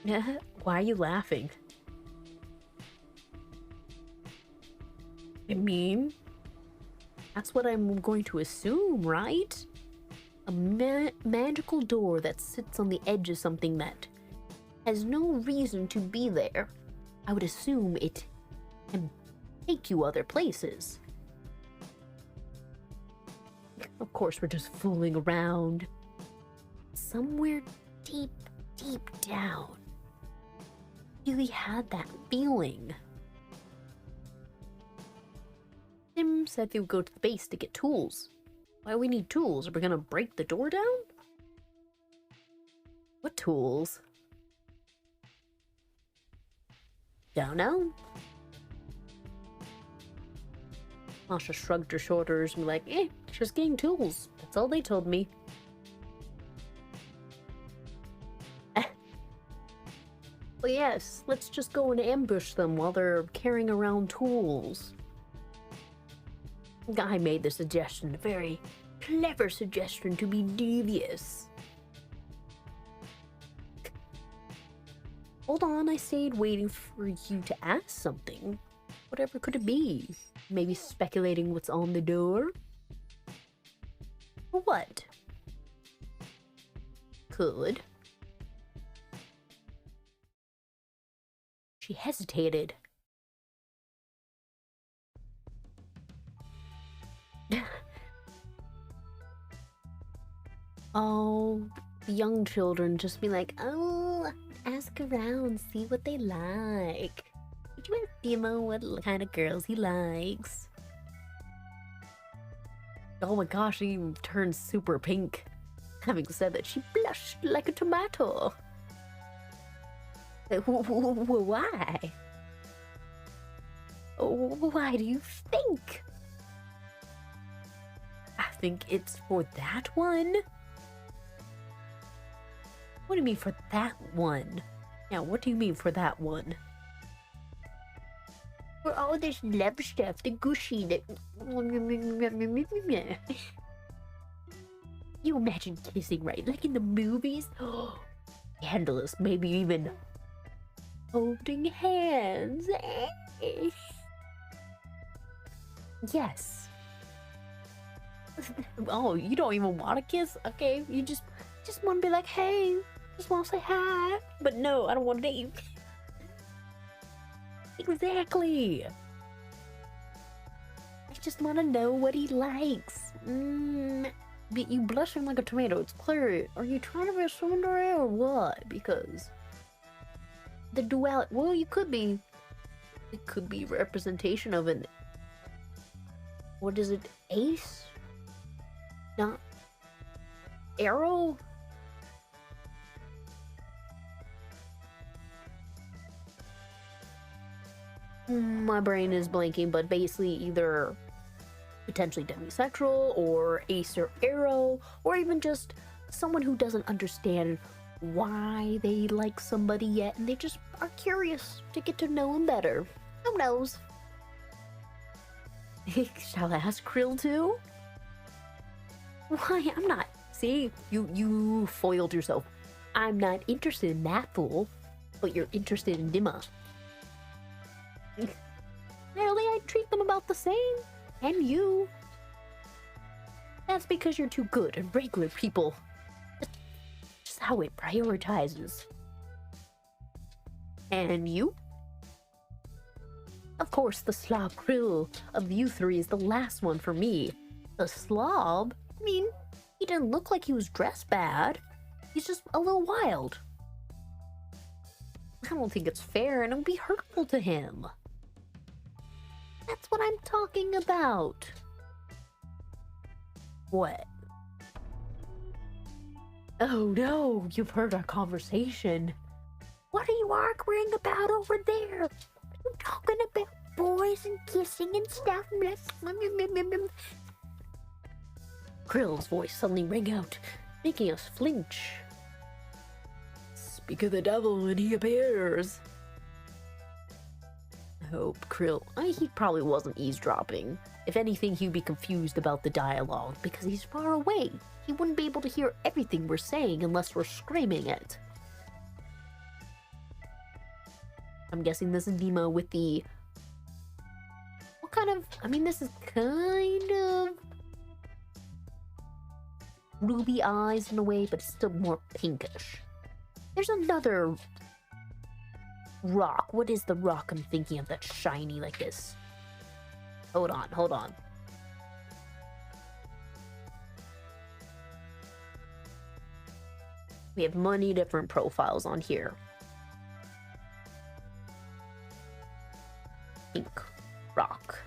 Why are you laughing? I mean, that's what I'm going to assume, right? A magical door that sits on the edge of something that has no reason to be there. I would assume it can take you other places. Of course, we're just fooling around. Somewhere deep down, really had that feeling. Tim said he would go to the base to get tools. Why do we need tools? Are we gonna break the door down? What tools? Don't know. Masha shrugged her shoulders and was like, just getting tools. That's all they told me. Well, yes, let's just go and ambush them while they're carrying around tools. Guy made the suggestion, a very clever suggestion to be devious. Hold on, I stayed waiting for you to ask something. Whatever could it be? Maybe speculating what's on the door? What? Could. She hesitated. Oh, the young children just be like, oh, ask around, see what they like. Did you ask Demo what kind of girls he likes? Oh my gosh, she turned super pink. Having said that, she blushed like a tomato. Why? Why do you think? I think it's for that one. What do you mean for that one? Now, what do you mean for that one? For all this love stuff, the gushy, the... You imagine kissing, right? Like in the movies? Scandalous, maybe even holding hands. Yes. Oh, you don't even want to kiss? Okay, you just want to be like, hey, just want to say hi. But no, I don't want to date you. Exactly. I just want to know what he likes. But you blushing like a tomato. It's clear. Are you trying to be a tsundere or what? Because the duality. Well, you could be. It could be representation of an. What is it? Ace? Not arrow? My brain is blanking, but basically either potentially demisexual or ace or arrow, or even just someone who doesn't understand why they like somebody yet, and they just are curious to get to know him better. Who knows? Shall I ask Krill too? Why, I'm not. See, you foiled yourself. I'm not interested in that fool, but you're interested in Dima. Really, I treat them about the same. And you. That's because you're too good and regular people. Just how it prioritizes. And you? Of course, the slob Krill of you three is the last one for me. The slob? I mean, he didn't look like he was dressed bad. He's just a little wild. I don't think it's fair, and it would be hurtful to him. That's what I'm talking about. What? Oh no, you've heard our conversation. What are you arguing about over there? You're talking about boys and kissing and stuff. Krill's voice suddenly rang out, making us flinch. Speak of the devil when he appears. I hope Krill... he probably wasn't eavesdropping. If anything, he'd be confused about the dialogue, because he's far away. He wouldn't be able to hear everything we're saying unless we're screaming it. I'm guessing this is Dima with the... What kind of... I mean, this is kind of... ruby eyes in a way, but it's still more pinkish. There's another... rock. What is the rock I'm thinking of that's shiny like this? Hold on. We have many different profiles on here. Pink rock.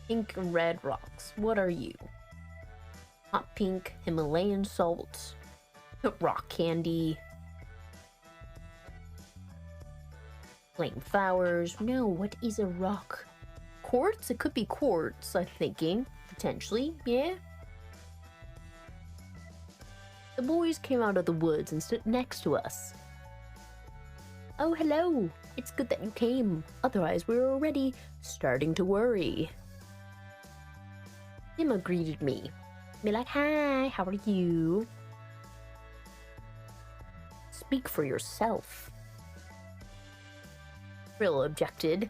Pink and red rocks. What are you? Hot pink, Himalayan salt, rock candy, flame flowers. No, what is a rock? Quartz? It could be quartz, I'm thinking. Potentially, yeah. The boys came out of the woods and stood next to us. Oh, hello. It's good that you came. Otherwise, we were already starting to worry. Emma greeted me. Be like, hi, how are you? Speak for yourself. Krill objected.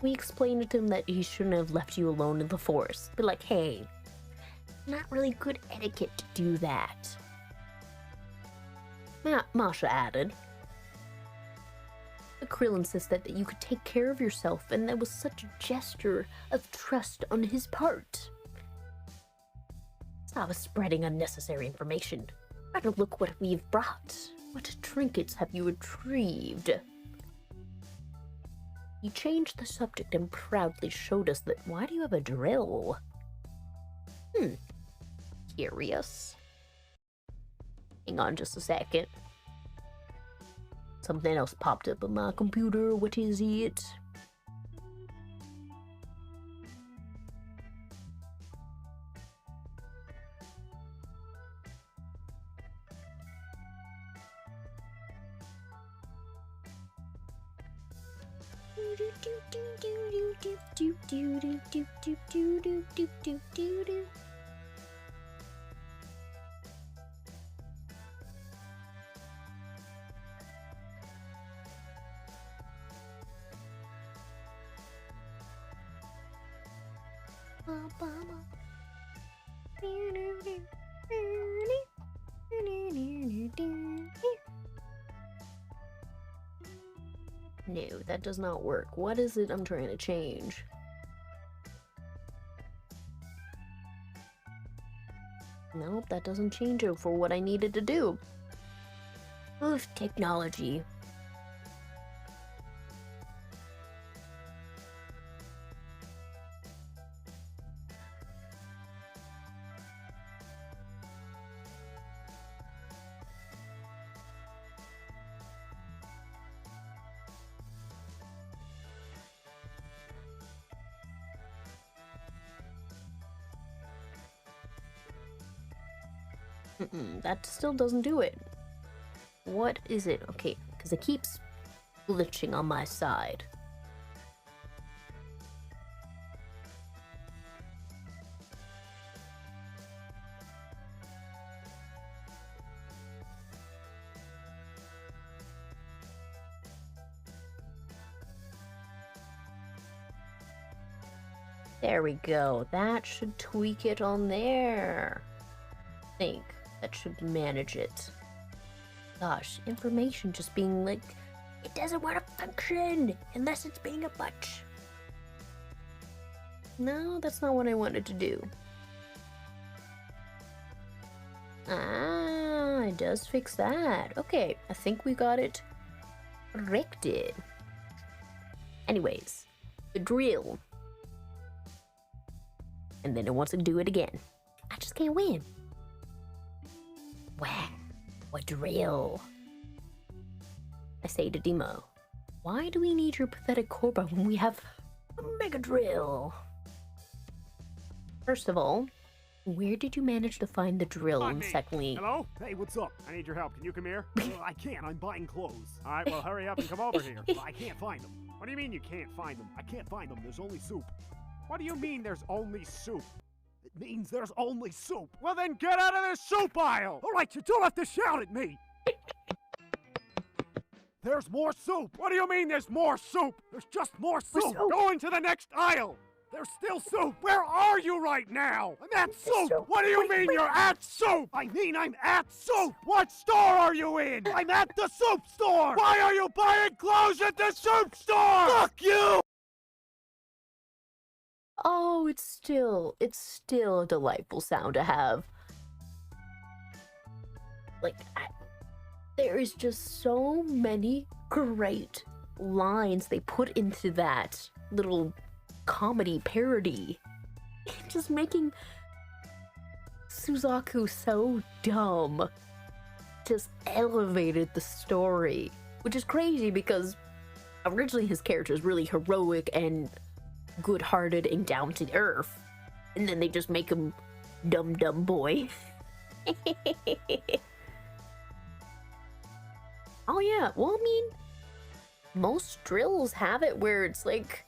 We explained to him that he shouldn't have left you alone in the forest. Be like, hey, not really good etiquette to do that. Masha added. The Krill insisted that you could take care of yourself, and that was such a gesture of trust on his part. Stop spreading unnecessary information. Try to look what we've brought. What trinkets have you retrieved? He changed the subject and proudly showed us that. Why do you have a drill? Curious. Hang on just a second. Something else popped up on my computer. What is it? No, that does not work. What is it I'm trying to change? Nope, that doesn't change it for what I needed to do. Oof, technology. That still doesn't do it. What is it? Okay, because it keeps glitching on my side. There we go. That should tweak it on there. I think that should manage it. Gosh, information just being like, it doesn't want to function unless it's being a bunch. No, that's not what I wanted to do. Ah, it does fix that. Okay, I think we got it corrected. Anyways, the drill. And then it wants to do it again. I just can't win. Wow, what drill? I say to Demo, why do we need your pathetic crowbar when we have a mega drill? First of all, where did you manage to find the drill? And secondly... Hello? Hey, what's up? I need your help. Can you come here? I can't. I'm buying clothes. All right, well, hurry up and come over here. I can't find them. What do you mean you can't find them? I can't find them. There's only soup. What do you mean there's only soup? It means there's only soup. Well, then get out of the soup aisle! All right, you don't have to shout at me. There's more soup. What do you mean there's more soup? There's just more soup. Go into the next aisle. There's still soup. Where are you right now? I'm at soup. What do you mean you're at soup? I mean I'm at soup. What store are you in? I'm at the soup store. Why are you buying clothes at the soup store? Fuck you! Oh, it's still a delightful sound to have. Like, there is just so many great lines they put into that little comedy parody. Just making Suzaku so dumb just elevated the story, which is crazy because originally his character is really heroic and good-hearted and down to earth, and then they just make him dumb boy. Oh yeah, well, I mean, most drills have it where it's like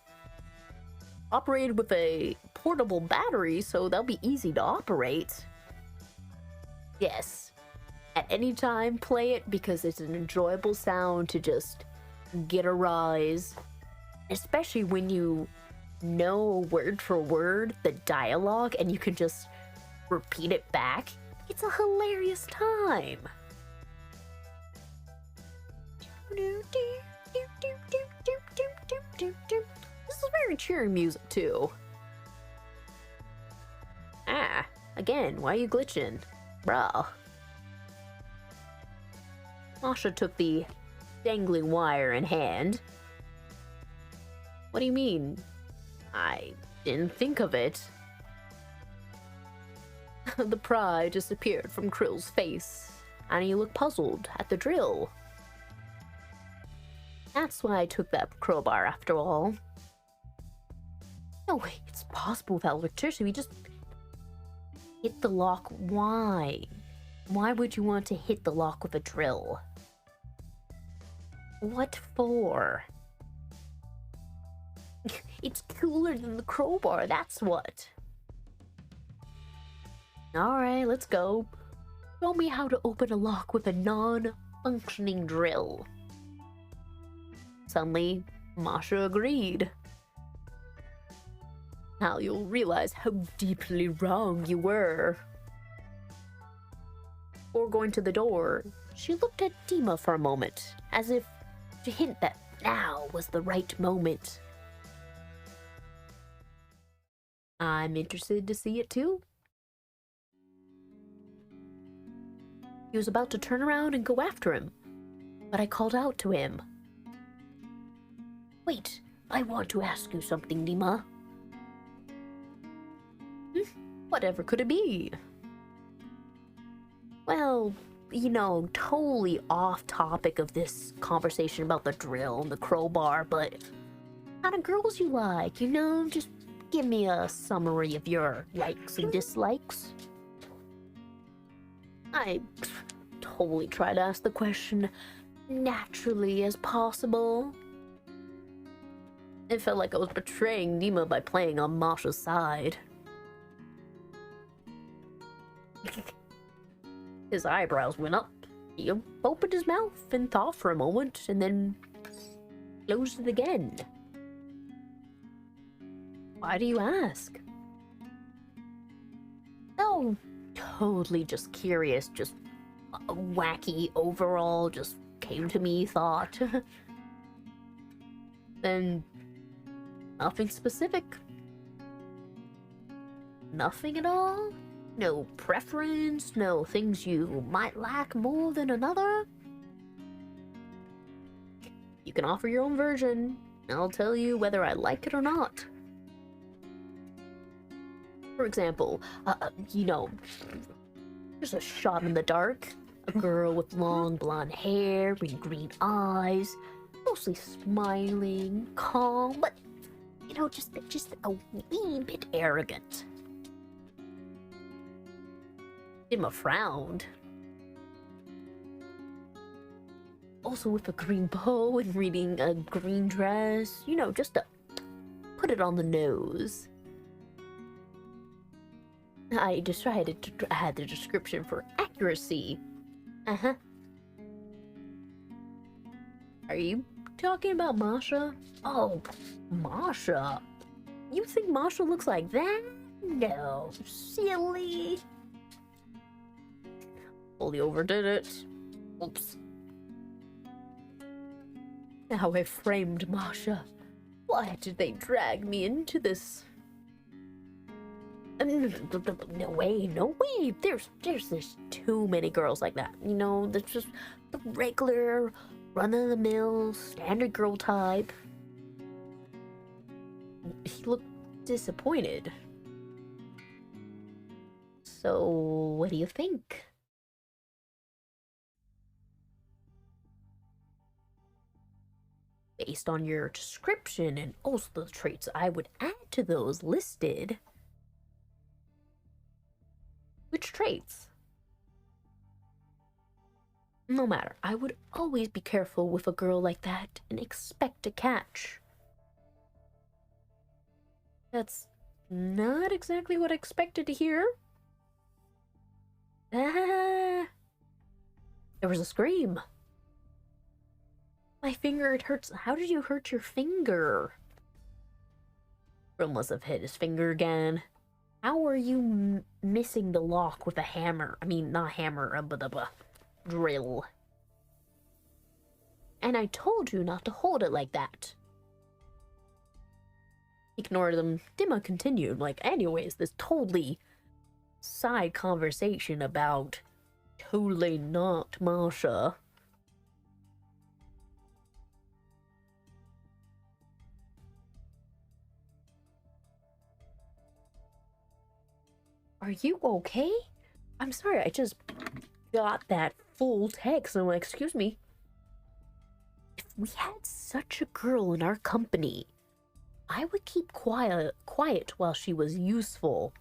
operated with a portable battery, so they'll be easy to operate. Yes, at any time play it because it's an enjoyable sound to just get a rise, especially when you know word for word the dialogue and you can just repeat it back. It's a hilarious time. This is very cheery music too. Ah, again, why are you glitching? Bruh. Masha took the dangling wire in hand. What do you mean? I didn't think of it. The pride disappeared from Krill's face, and he looked puzzled at the drill. That's why I took that crowbar after all. No way, it's possible without electricity. We just hit the lock. Why? Why would you want to hit the lock with a drill? What for? It's cooler than the crowbar, that's what. Alright, let's go. Show me how to open a lock with a non-functioning drill. Suddenly, Masha agreed. Now you'll realize how deeply wrong you were. Before going to the door, she looked at Dima for a moment, as if to hint that now was the right moment. I'm interested to see it too. He was about to turn around and go after him, but I called out to him. Wait, I want to ask you something, Dima. Whatever could it be? Well, totally off topic of this conversation about the drill and the crowbar, but what kind of girls you like, just give me a summary of your likes and dislikes. I totally try to ask the question naturally as possible. It felt like I was betraying Nima by playing on Masha's side. His eyebrows went up. He opened his mouth and thought for a moment, and then closed it again. Why do you ask? Oh, totally just curious, just a wacky overall, just came to me thought. Then, nothing specific. Nothing at all? No preference? No things you might like more than another? You can offer your own version, and I'll tell you whether I like it or not. For example, there's a shot in the dark. A girl with long blonde hair and green eyes, mostly smiling, calm, but, just a wee bit arrogant. Dima frowned. Also with a green bow and reading a green dress, just to put it on the nose. I decided to add the description for accuracy. Uh-huh. Are you talking about Masha? Oh, Masha. You think Masha looks like that? No, silly. Fully overdid it. Oops. Now I framed Masha. Why did they drag me into this? No way. There's just too many girls like that. That's just the regular, run-of-the-mill, standard girl type. He looked disappointed. So, what do you think? Based on your description and also the traits I would add to those listed. Which traits? No matter, I would always be careful with a girl like that and expect a catch. That's not exactly what I expected to hear. There was a scream. My finger, it hurts. How did you hurt your finger? Bro must have hit his finger again. How are you missing the lock with a hammer? I mean, not hammer, but a drill. And I told you not to hold it like that. Ignore them. Dima continued, anyways, this totally side conversation about totally not Masha. Are you okay? I'm sorry, I just got that full text. I'm like, excuse me. If we had such a girl in our company, I would keep quiet while she was useful.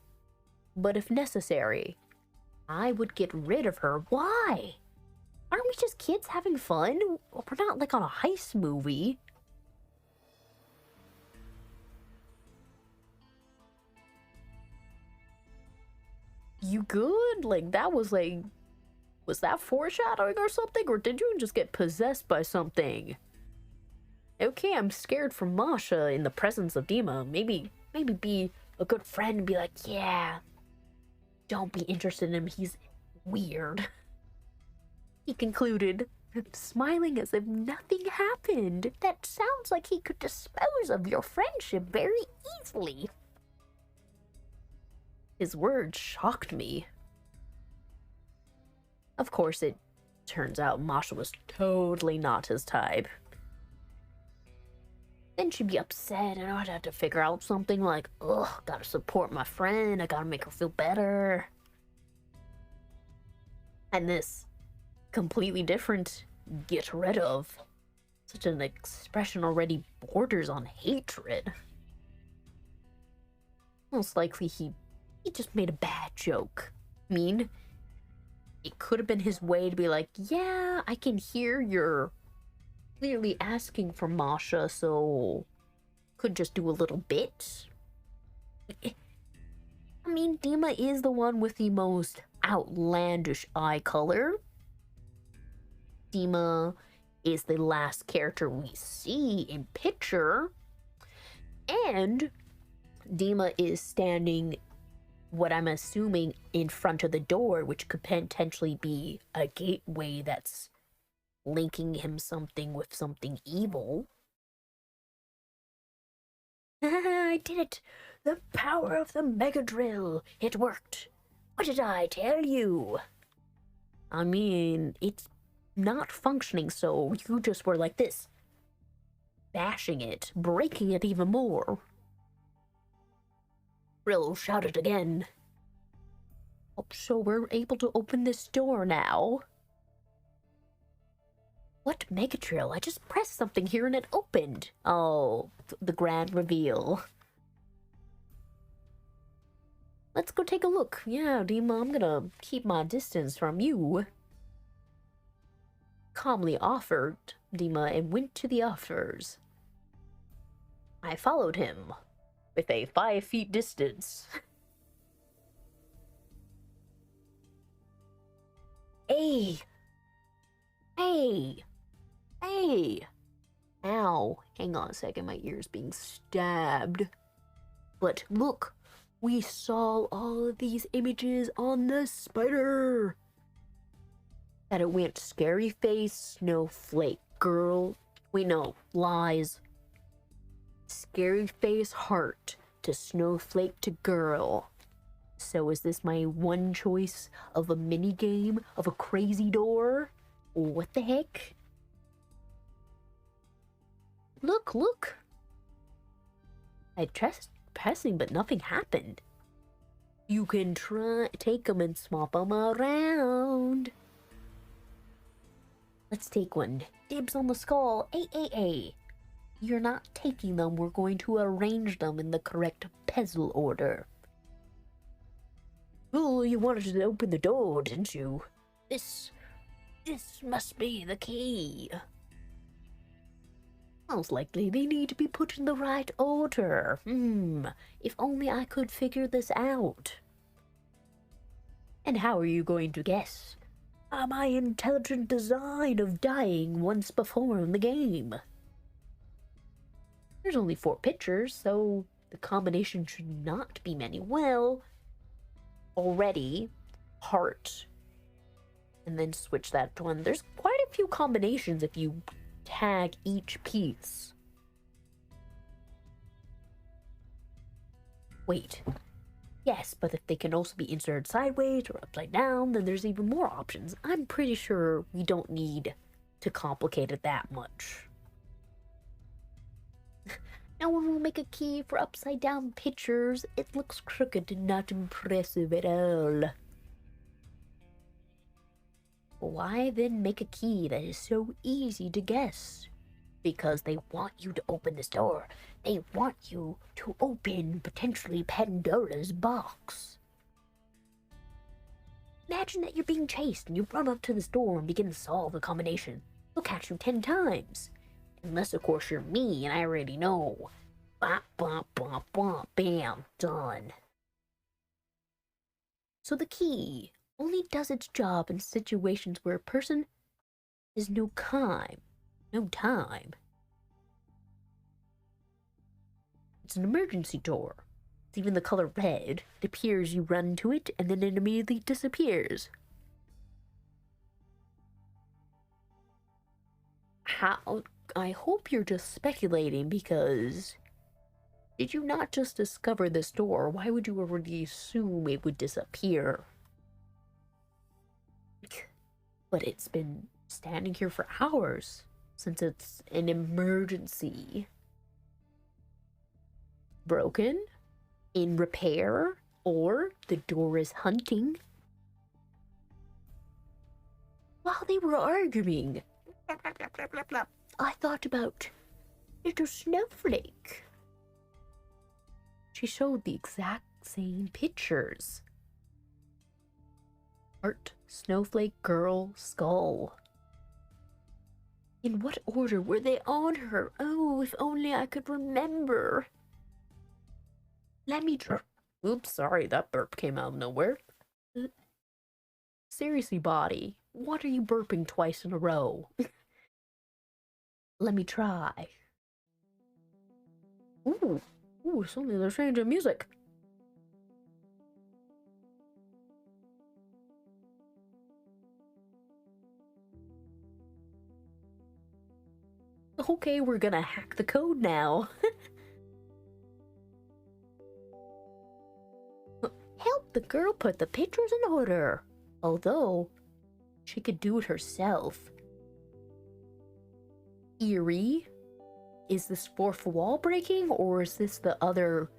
But if necessary, I would get rid of her. Why? Aren't we just kids having fun? We're not on a heist movie. You good? Was that foreshadowing or something? Or did you just get possessed by something? Okay, I'm scared for Masha in the presence of Dima. Maybe be a good friend and be like, yeah, don't be interested in him, he's weird. He concluded, smiling as if nothing happened. That sounds like he could dispose of your friendship very easily. His words shocked me. Of course, it turns out Masha was totally not his type. Then she'd be upset, and I'd have to figure out something like, ugh, gotta support my friend, I gotta make her feel better. And this completely different, get rid of. Such an expression already borders on hatred. Most likely he just made a bad joke. I mean, it could have been his way to be like, yeah, I can hear you're clearly asking for Masha, so could just do a little bit. I mean, Dima is the one with the most outlandish eye color. Dima is the last character we see in picture. And Dima is standing, what I'm assuming, in front of the door, which could potentially be a gateway that's linking him something with something evil. I did it! The power of the Mega Drill! It worked! What did I tell you? I mean, it's not functioning, so you just were like this. Bashing it, breaking it even more. Brill shouted again. Oh, so we're able to open this door now. What Mega Drill? I just pressed something here and it opened. Oh, the grand reveal. Let's go take a look. Yeah, Dima, I'm gonna keep my distance from you. Calmly offered Dima and went to the offers. I followed him with a 5 feet distance. Hey! Hey! Hey! Ow. Hang on a second, my ear's being stabbed. But look, we saw all of these images on the spider. That it went scary face, snowflake girl. Wait, no, lies. Scary face heart to snowflake to girl. So is this my one choice of a mini game of a crazy door? What the heck? Look, look. I tried pressing, but nothing happened. You can take them and swap them around. Let's take one. Dibs on the skull. Ay. You're not taking them. We're going to arrange them in the correct puzzle order. Oh, you wanted to open the door, didn't you? This must be the key. Most likely they need to be put in the right order. If only I could figure this out. And how are you going to guess? My intelligent design of dying once before in the game. There's only 4 pictures, so the combination should not be many. Well, already, heart. And then switch that to one. There's quite a few combinations if you tag each piece. Wait. Yes, but if they can also be inserted sideways or upside down, then there's even more options. I'm pretty sure we don't need to complicate it that much. No one will make a key for upside down pictures. It looks crooked and not impressive at all. Why then make a key that is so easy to guess? Because they want you to open this door. They want you to open, potentially, Pandora's box. Imagine that you're being chased and you run up to this door and begin to solve the combination. They'll catch you 10 times. Unless, of course, you're me and I already know. Bop, bop, bop, bop, bam, done. So the key only does its job in situations where a person has no time. It's an emergency door. It's even the color red. It appears you run to it, and then it immediately disappears. How? I hope you're just speculating, because did you not just discover this door? Why would you already assume it would disappear? But it's been standing here for hours, since it's an emergency. Broken? In repair? Or the door is hunting? While they were arguing, I thought about little Snowflake. She showed the exact same pictures. Heart, snowflake, girl, skull. In what order were they on her? Oh, if only I could remember. Let me Oops, sorry, that burp came out of nowhere. Seriously, body, what are you burping twice in a row? Let me try. Ooh, suddenly there's change in music. Okay, we're gonna hack the code now. Help the girl put the pictures in order. Although, she could do it herself. Eerie? Is this fourth wall breaking, or is this the other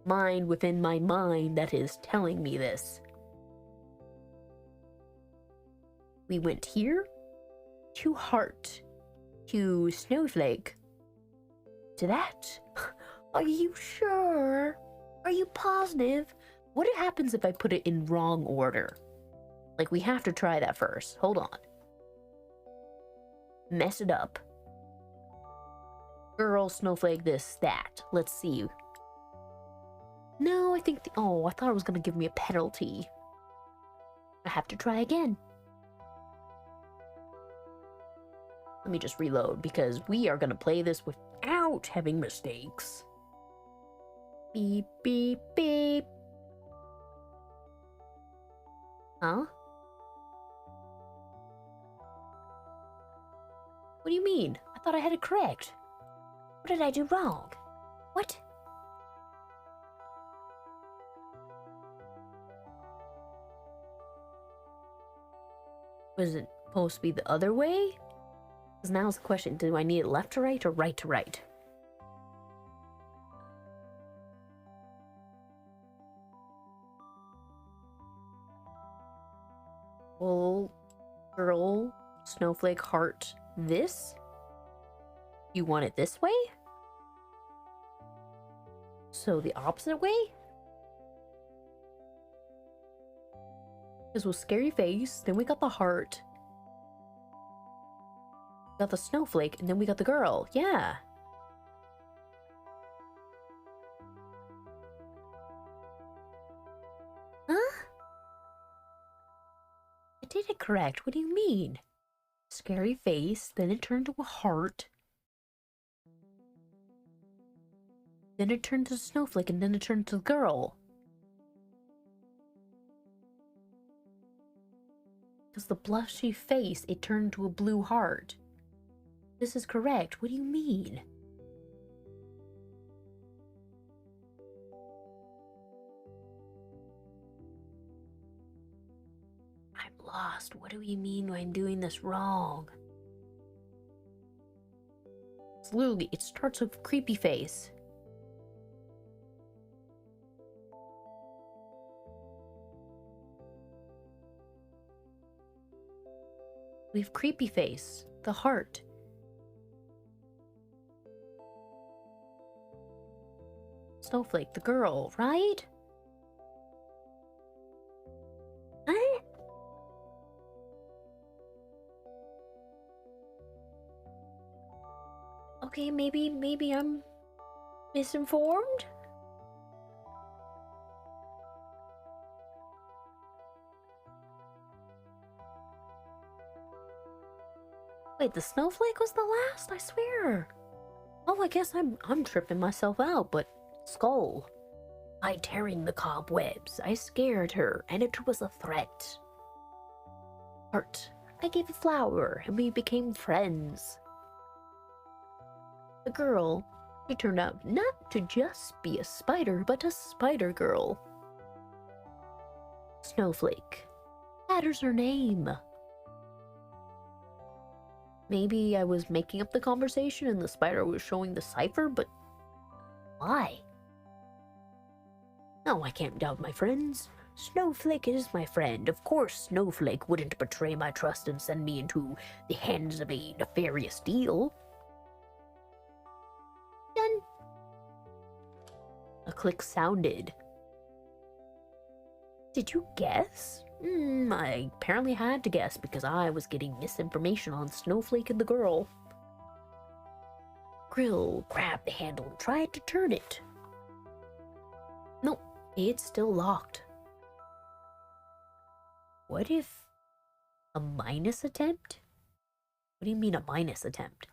mind within my mind that is telling me this? We went here, to heart, to snowflake, to that. Are you sure? Are you positive? What happens if I put it in wrong order? Like, we have to try that first. Hold on. Mess it up. Girl, snowflake, this, that. Let's see. No, I think oh, I thought it was gonna give me a penalty. I have to try again. Let me just reload, because we are gonna play this without having mistakes. Beep, beep, beep. Huh? What do you mean? I thought I had it correct. What did I do wrong? What? Was it supposed to be the other way? Because now's the question, do I need it left to right or right to right? Well, girl, snowflake, heart, this? You want it this way? So the opposite way? This was scary face, then we got the heart. We got the snowflake, and then we got the girl. Yeah. Huh? I did it correct. What do you mean? Scary face, then it turned to a heart. Then it turned to snowflake, and then it turned to the girl. Because the blushy face, it turned to a blue heart. This is correct. What do you mean? I'm lost. What do you mean I'm doing this wrong? It's literally, it starts with creepy face. We have creepy face, the heart. Snowflake, the girl, right? Huh? Okay, maybe I'm misinformed? Wait, the snowflake was the last? I swear. Oh, I guess I'm tripping myself out, but skull. By tearing the cobwebs, I scared her, and it was a threat. Heart, I gave a flower, and we became friends. The girl, she turned out not to just be a spider, but a spider girl. Snowflake. That is her name. Maybe I was making up the conversation and the spider was showing the cipher, but why? No, I can't doubt my friends. Snowflake is my friend. Of course, Snowflake wouldn't betray my trust and send me into the hands of a nefarious deal. Done. A click sounded. Did you guess? I apparently had to guess because I was getting misinformation on Snowflake and the girl. Grill grabbed the handle and tried to turn it. Nope, it's still locked. What if a minus attempt? What do you mean a minus attempt?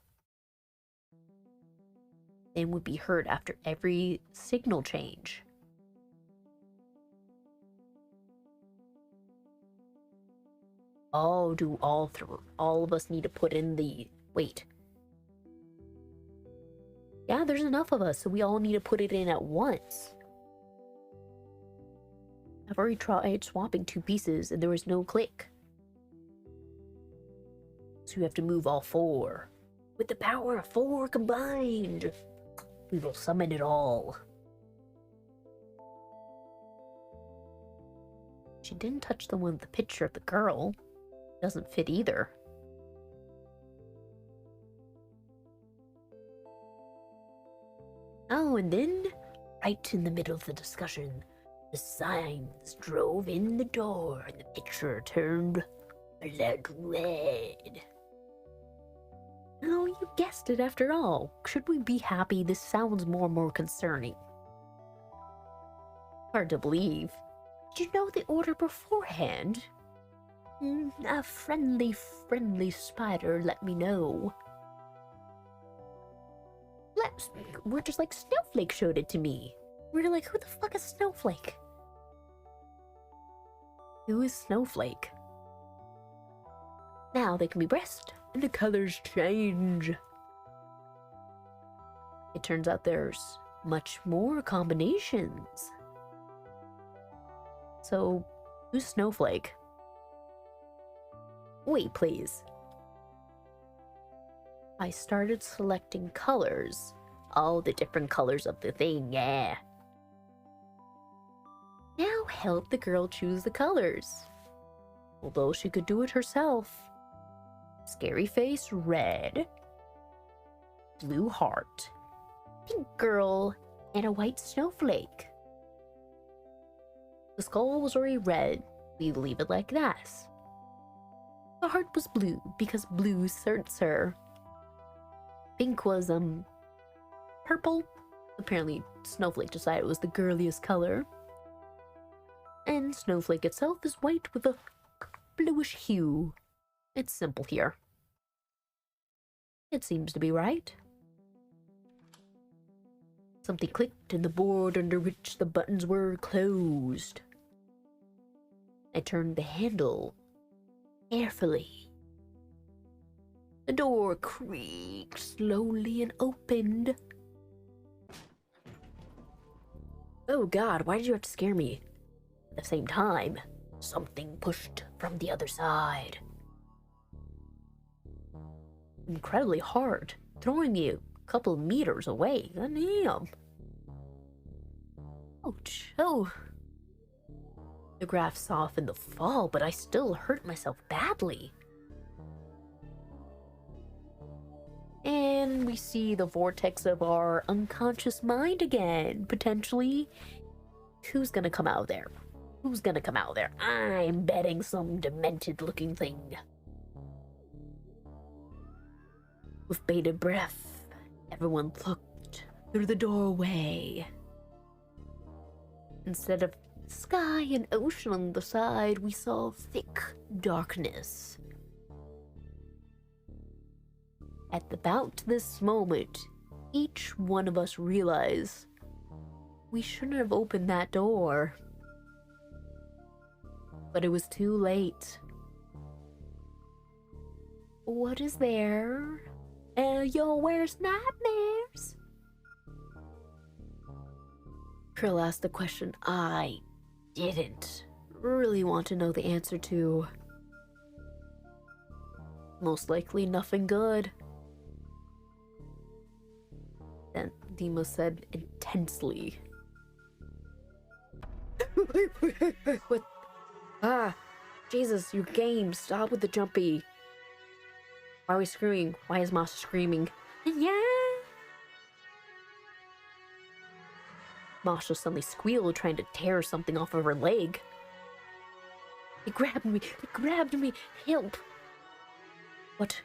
Then would be heard after every signal change. Oh, do all of us need to put in the... Wait. Yeah, there's enough of us, so we all need to put it in at once. I've already tried swapping 2 pieces and there was no click. So you have to move all 4. With the power of 4 combined, we will summon it all. She didn't touch the one with the picture of the girl. Doesn't fit either. Oh, and then, right in the middle of the discussion, the signs drove in the door and the picture turned blood red. Oh, you guessed it after all. Should we be happy? This sounds more and more concerning. Hard to believe. Did you know the order beforehand? A friendly spider let me know. We're just like Snowflake showed it to me. We're like, who the fuck is Snowflake? Who is Snowflake? Now they can be pressed and the colors change. It turns out there's much more combinations. So, who's Snowflake? Wait, please. I started selecting colors. All the different colors of the thing, yeah. Now help the girl choose the colors. Although she could do it herself. Scary face, red. Blue heart. Pink girl, and a white snowflake. The skull was already red. We leave it like that. The heart was blue because blue suits her. Pink was, purple. Apparently, Snowflake decided it was the girliest color. And Snowflake itself is white with a bluish hue. It's simple here. It seems to be right. Something clicked in the board under which the buttons were closed. I turned the handle carefully. The door creaked slowly and opened. Oh God, why did you have to scare me? At the same time, something pushed from the other side. Incredibly hard, throwing me a couple of meters away. Damn. Ouch. Oh. The graph softened the fall, but I still hurt myself badly. And we see the vortex of our unconscious mind again, potentially. Who's gonna come out there? Who's gonna come out there? I'm betting some demented looking thing. With bated breath, everyone looked through the doorway. Instead of sky and ocean on the side, we saw thick darkness. At about this moment, each one of us realized We shouldn't have opened that door. But it was too late. What is there? Your worst nightmares? Krill asked the question I didn't really want to know the answer to. Most likely nothing good. Then Dima said intensely. What? Ah, Jesus, your game. Stop with the jumpy. Why are we screaming? Why is Masha screaming? Yeah. Masha suddenly squealed, trying to tear something off of her leg. It grabbed me. It grabbed me. Help. What?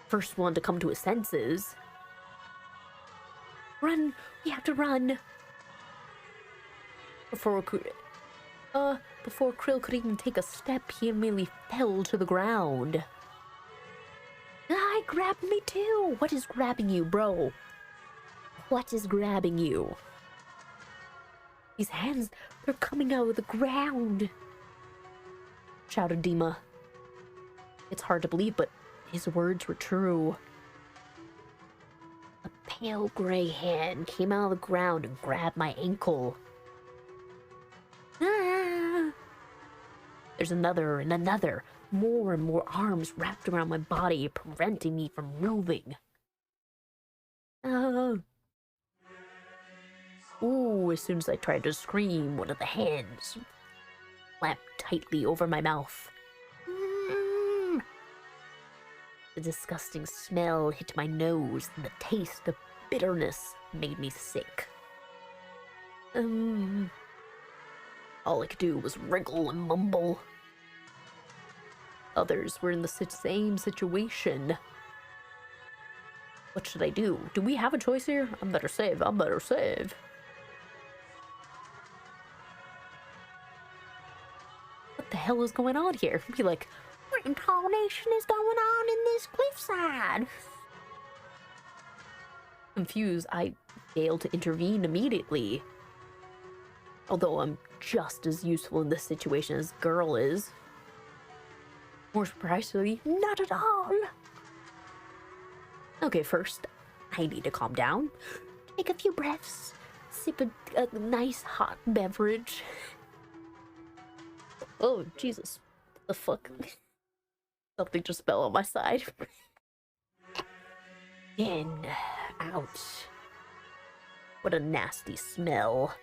First one to come to his senses. Run. We have to run. Before Krill could even take a step, he immediately fell to the ground. Ah, it grabbed me too. What is grabbing you, bro? What is grabbing you? These hands, they're coming out of the ground, shouted Dima. It's hard to believe, but his words were true. A pale gray hand came out of the ground and grabbed my ankle. Ah! There's another and another. More and more arms wrapped around my body, preventing me from moving. Ooh, as soon as I tried to scream, one of the hands clamped tightly over my mouth. The disgusting smell hit my nose, and the taste of bitterness made me sick. All I could do was wriggle and mumble. Others were in the same situation. What should I do? Do we have a choice here? I better save. I better save. What the hell is going on here? Be like, what in tarnation is going on in this cliffside? Confused, I failed to intervene immediately. Although I'm just as useful in this situation as Girl is. More surprisingly, not at all. Okay, first, I need to calm down. Take a few breaths. Sip a nice hot beverage. Oh, Jesus. The fuck? Something just fell on my side. In. Ouch. What a nasty smell.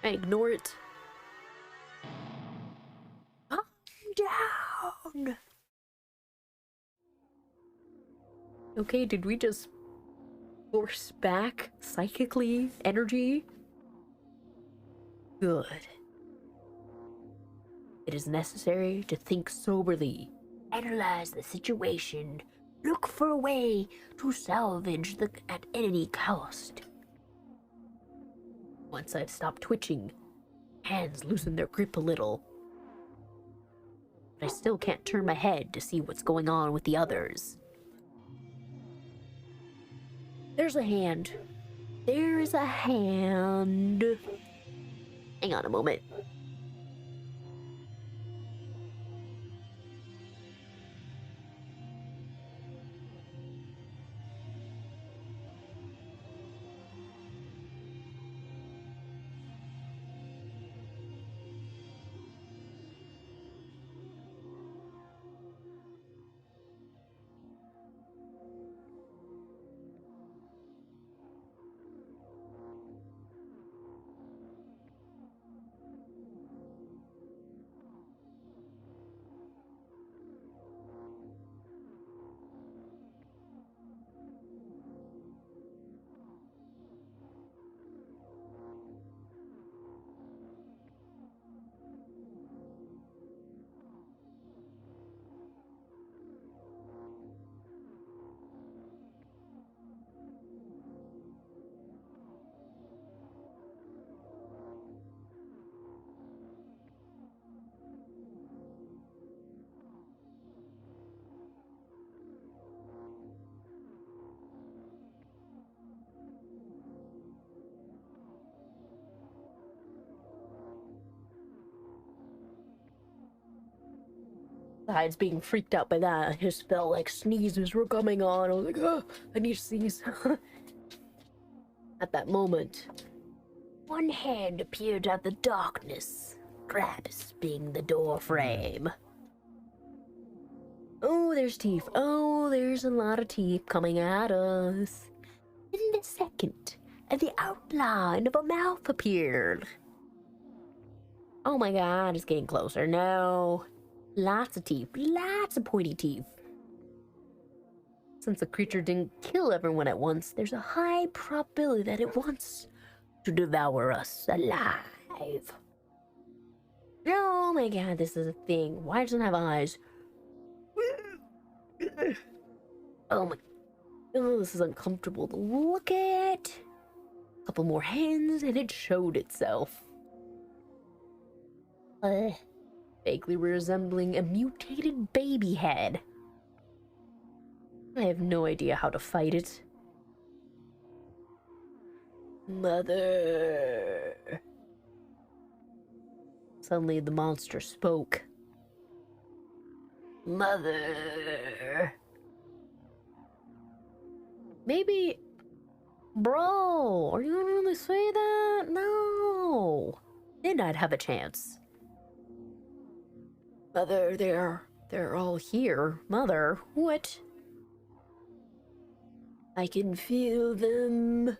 I ignore it. Calm down. Okay, did we just force back psychically energy? Good. It is necessary to think soberly, analyze the situation, look for a way to salvage at any cost. Once I've stopped twitching, hands loosen their grip a little. But I still can't turn my head to see what's going on with the others. There's a hand. There's a hand. Hang on a moment. Besides being freaked out by that, I just felt like sneezes were coming on. I was like, oh, I need to sneeze. At that moment, one hand appeared out of the darkness, grasping the door frame. Oh, there's teeth. Oh, there's a lot of teeth coming at us. In a second, the outline of a mouth appeared. Oh my god, it's getting closer. No. Lots of teeth. Lots of pointy teeth. Since the creature didn't kill everyone at once, there's a high probability that it wants to devour us alive. Oh my god, this is a thing. Why doesn't it have eyes? Oh my... Oh, this is uncomfortable to look at. A couple more hands and it showed itself. Vaguely resembling a mutated baby head. I have no idea how to fight it. Mother. Suddenly the monster spoke. Mother. Maybe... Bro, are you gonna really say that? No. Then I'd have a chance. Mother, they're all here. Mother, what? I can feel them.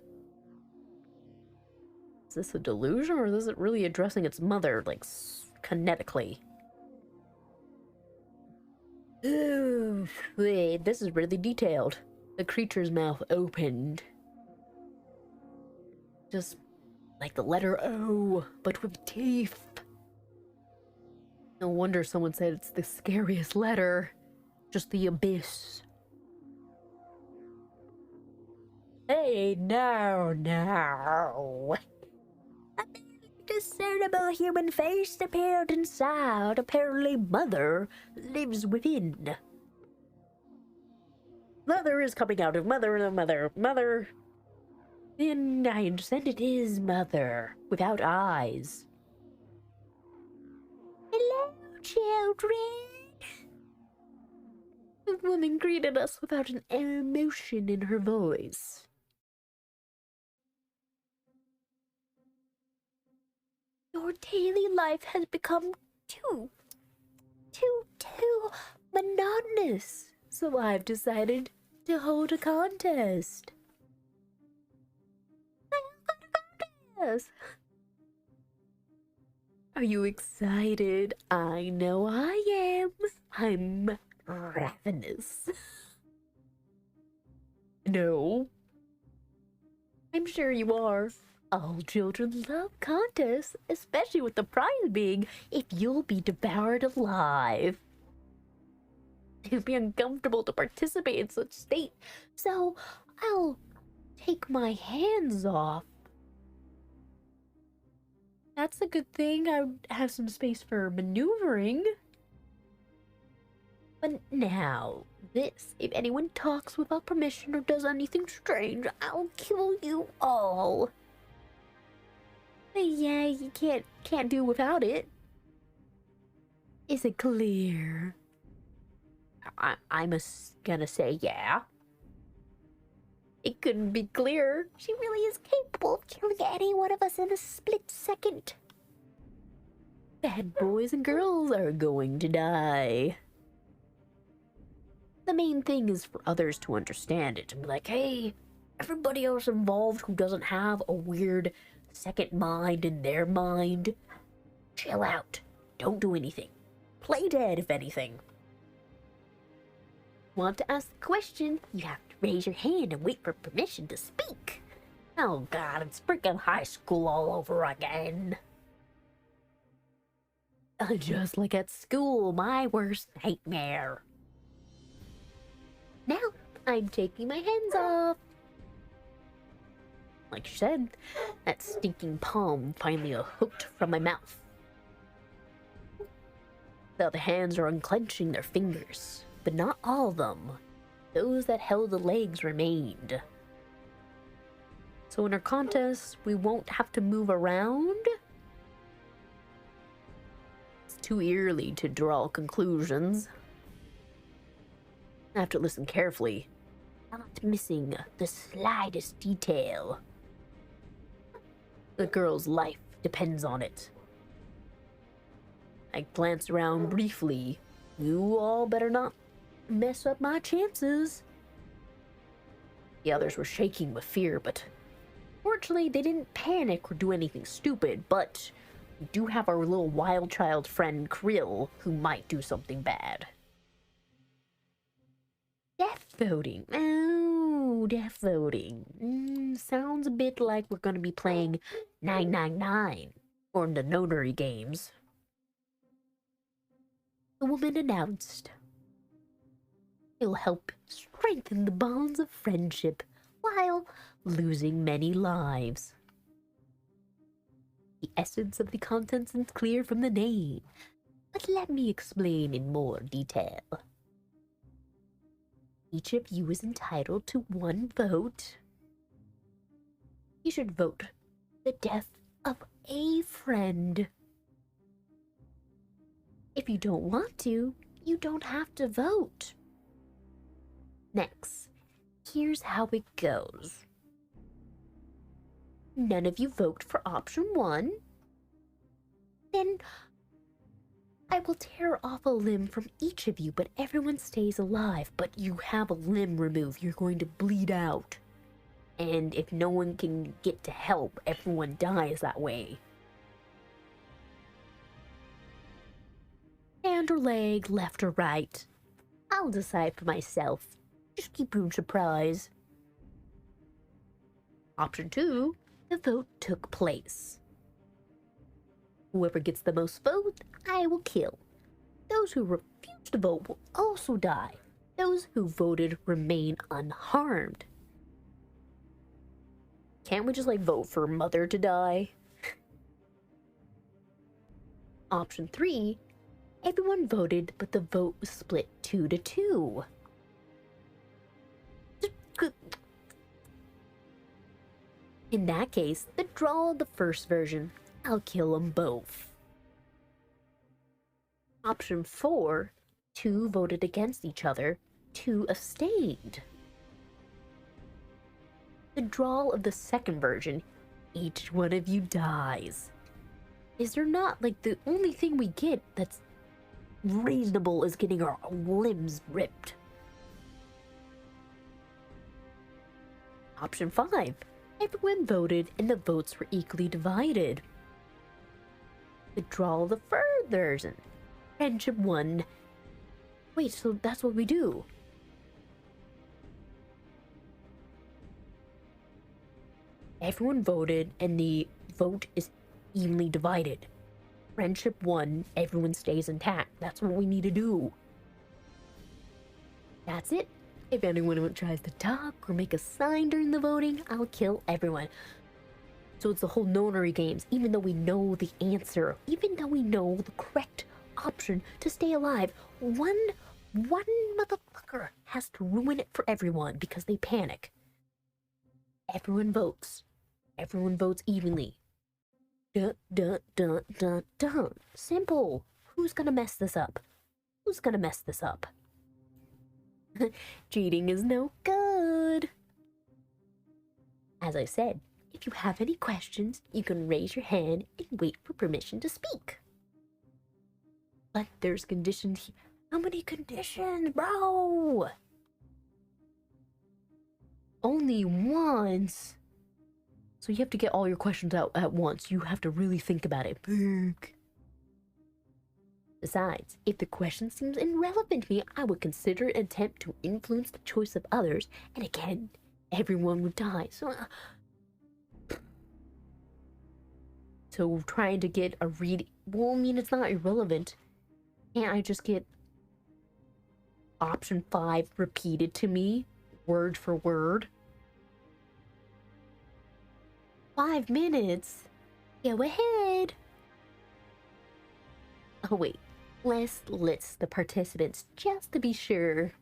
Is this a delusion, or is it really addressing its mother, like, kinetically? Ooh, wait, this is really detailed. The creature's mouth opened. Just like the letter O, but with teeth. No wonder someone said it's the scariest letter. Just the abyss. Hey, no. A discernible human face appeared inside. Apparently, Mother lives within. Mother is coming out of Mother. Then I understand it is Mother, without eyes. Hello, children. The woman greeted us without an emotion in her voice. Your daily life has become too monotonous, so I've decided to hold a contest. Are you excited? I know I am. I'm ravenous. No. I'm sure you are. All children love contests, especially with the prize being if you'll be devoured alive. It'd be uncomfortable to participate in such state, so I'll take my hands off. That's a good thing. I would have some space for maneuvering. But now, this, if anyone talks without permission or does anything strange, I'll kill you all. Yeah, you can't do without it. Is it clear? I'm gonna say yeah. It couldn't be clearer. She really is capable of killing any one of us in a split second. Bad boys and girls are going to die. The main thing is for others to understand it and be like, hey, everybody else involved who doesn't have a weird second mind in their mind, chill out. Don't do anything. Play dead, if anything. Want to ask a question? You have to raise your hand and wait for permission to speak. Oh god, it's freaking high school all over again. Just like at school, my worst nightmare. Now, I'm taking my hands off. Like she said, that stinking palm finally hooked from my mouth. The other hands are unclenching their fingers, but not all of them. Those that held the legs remained. So in our contest, we won't have to move around. It's too early to draw conclusions. I have to listen carefully. I'm not missing the slightest detail. The girl's life depends on it. I glanced around briefly. You all better not mess up my chances. The others were shaking with fear, but fortunately they didn't panic or do anything stupid. But we do have our little wild child friend Krill, who might do something bad. Death voting. Oh, death voting. Sounds a bit like we're going to be playing 999 or the notary games. The woman announced, "It'll help strengthen the bonds of friendship while losing many lives. The essence of the contents is clear from the name, but let me explain in more detail. Each of you is entitled to one vote. You should vote the death of a friend. If you don't want to, you don't have to vote. Next, here's how it goes. None of you vote for option 1. Then I will tear off a limb from each of you, but everyone stays alive. But you have a limb removed. You're going to bleed out. And if no one can get to help, everyone dies that way. Hand or leg, left or right. I'll decide for myself. Just keep your surprise. Option 2, the vote took place. Whoever gets the most votes, I will kill. Those who refuse to vote will also die. Those who voted remain unharmed. Can't we just vote for Mother to die? Option 3, everyone voted, but the vote was split 2-2. In that case, the draw of the first version. I'll kill them both. Option 4, 2 voted against each other, 2 abstained. The draw of the second version, each one of you dies. Is there not, the only thing we get that's reasonable is getting our limbs ripped? Option 5, everyone voted and the votes were equally divided. The draw of the third version, friendship won. Wait, so that's what we do? Everyone voted and the vote is evenly divided. Friendship won, everyone stays intact. That's what we need to do. That's it. If anyone tries to talk or make a sign during the voting, I'll kill everyone. So it's the whole notary games, even though we know the answer, even though we know the correct option to stay alive, one motherfucker has to ruin it for everyone because they panic. Everyone votes. Everyone votes evenly. Dun, dun, dun, dun, dun. Simple. Who's gonna mess this up? Who's gonna mess this up? Cheating is no good. As I said, if you have any questions, you can raise your hand and wait for permission to speak. But there's conditions. How many conditions, bro? Only once. So you have to get all your questions out at once. You have to really think about it. Besides, if the question seems irrelevant to me, I would consider an attempt to influence the choice of others, and again, everyone would die. So trying to get a read... Well, I mean, it's not irrelevant. Can't I just get option 5 repeated to me, word for word? 5 minutes? Go ahead. Oh, wait. Let's list the participants just to be sure.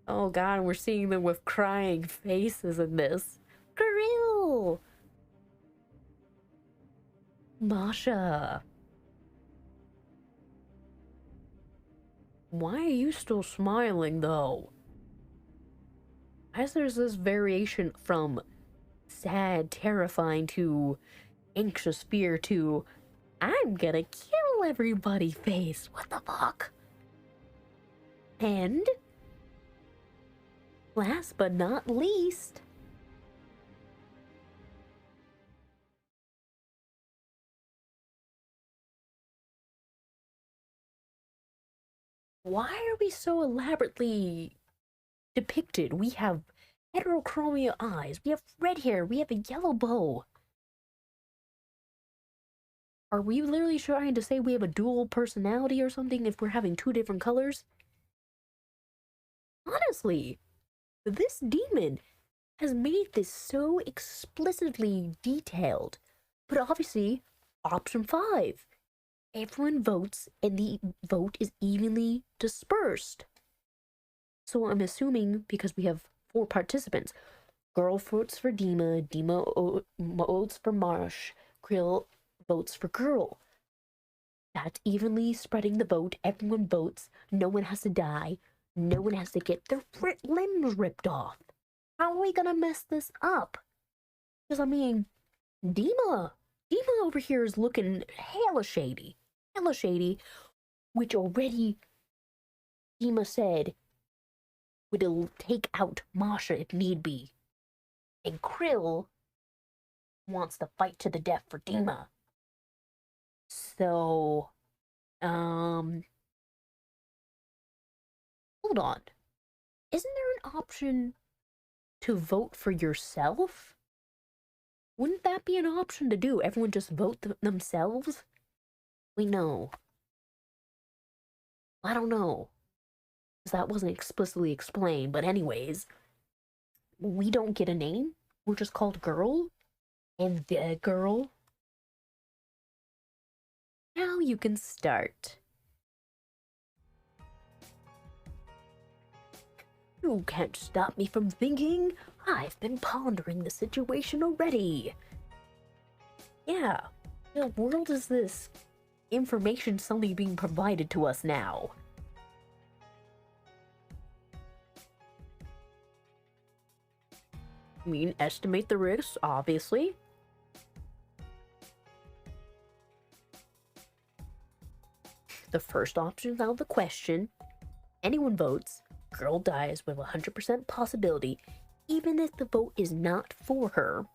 Oh god, we're seeing them with crying faces in this. Kirill! Masha. Why are you still smiling, though? As there's this variation from sad, terrifying to anxious fear to I'm gonna kill everybody face. What the fuck? And last but not least, why are we so elaborately depicted? We have heterochromia eyes, we have red hair, we have a yellow bow. Are we literally trying to say we have a dual personality or something if we're having two different colors? Honestly, this demon has made this so explicitly detailed. But obviously, option 5. Everyone votes and the vote is evenly dispersed. So I'm assuming because we have 4 participants, Girl votes for Dima, Dima votes for Marsh, Krill votes for Girl. That's evenly spreading the vote. Everyone votes. No one has to die. No one has to get their limbs ripped off. How are we gonna mess this up? Because, I mean, Dima over here is looking hella shady. Hella shady. Which already, Dima said, would take out Masha if need be. And Krill wants to fight to the death for Dima. So, hold on. Isn't there an option to vote for yourself? Wouldn't that be an option to do? Everyone just vote themselves? Wait, no. I don't know. Because that wasn't explicitly explained. But anyways, we don't get a name. We're just called Girl. And the Girl. Now you can start. You can't stop me from thinking. I've been pondering the situation already. Yeah, the world is this information suddenly being provided to us now. I mean, estimate the risks, obviously. The first option is out of the question. Anyone votes, Girl dies with 100% possibility, even if the vote is not for her.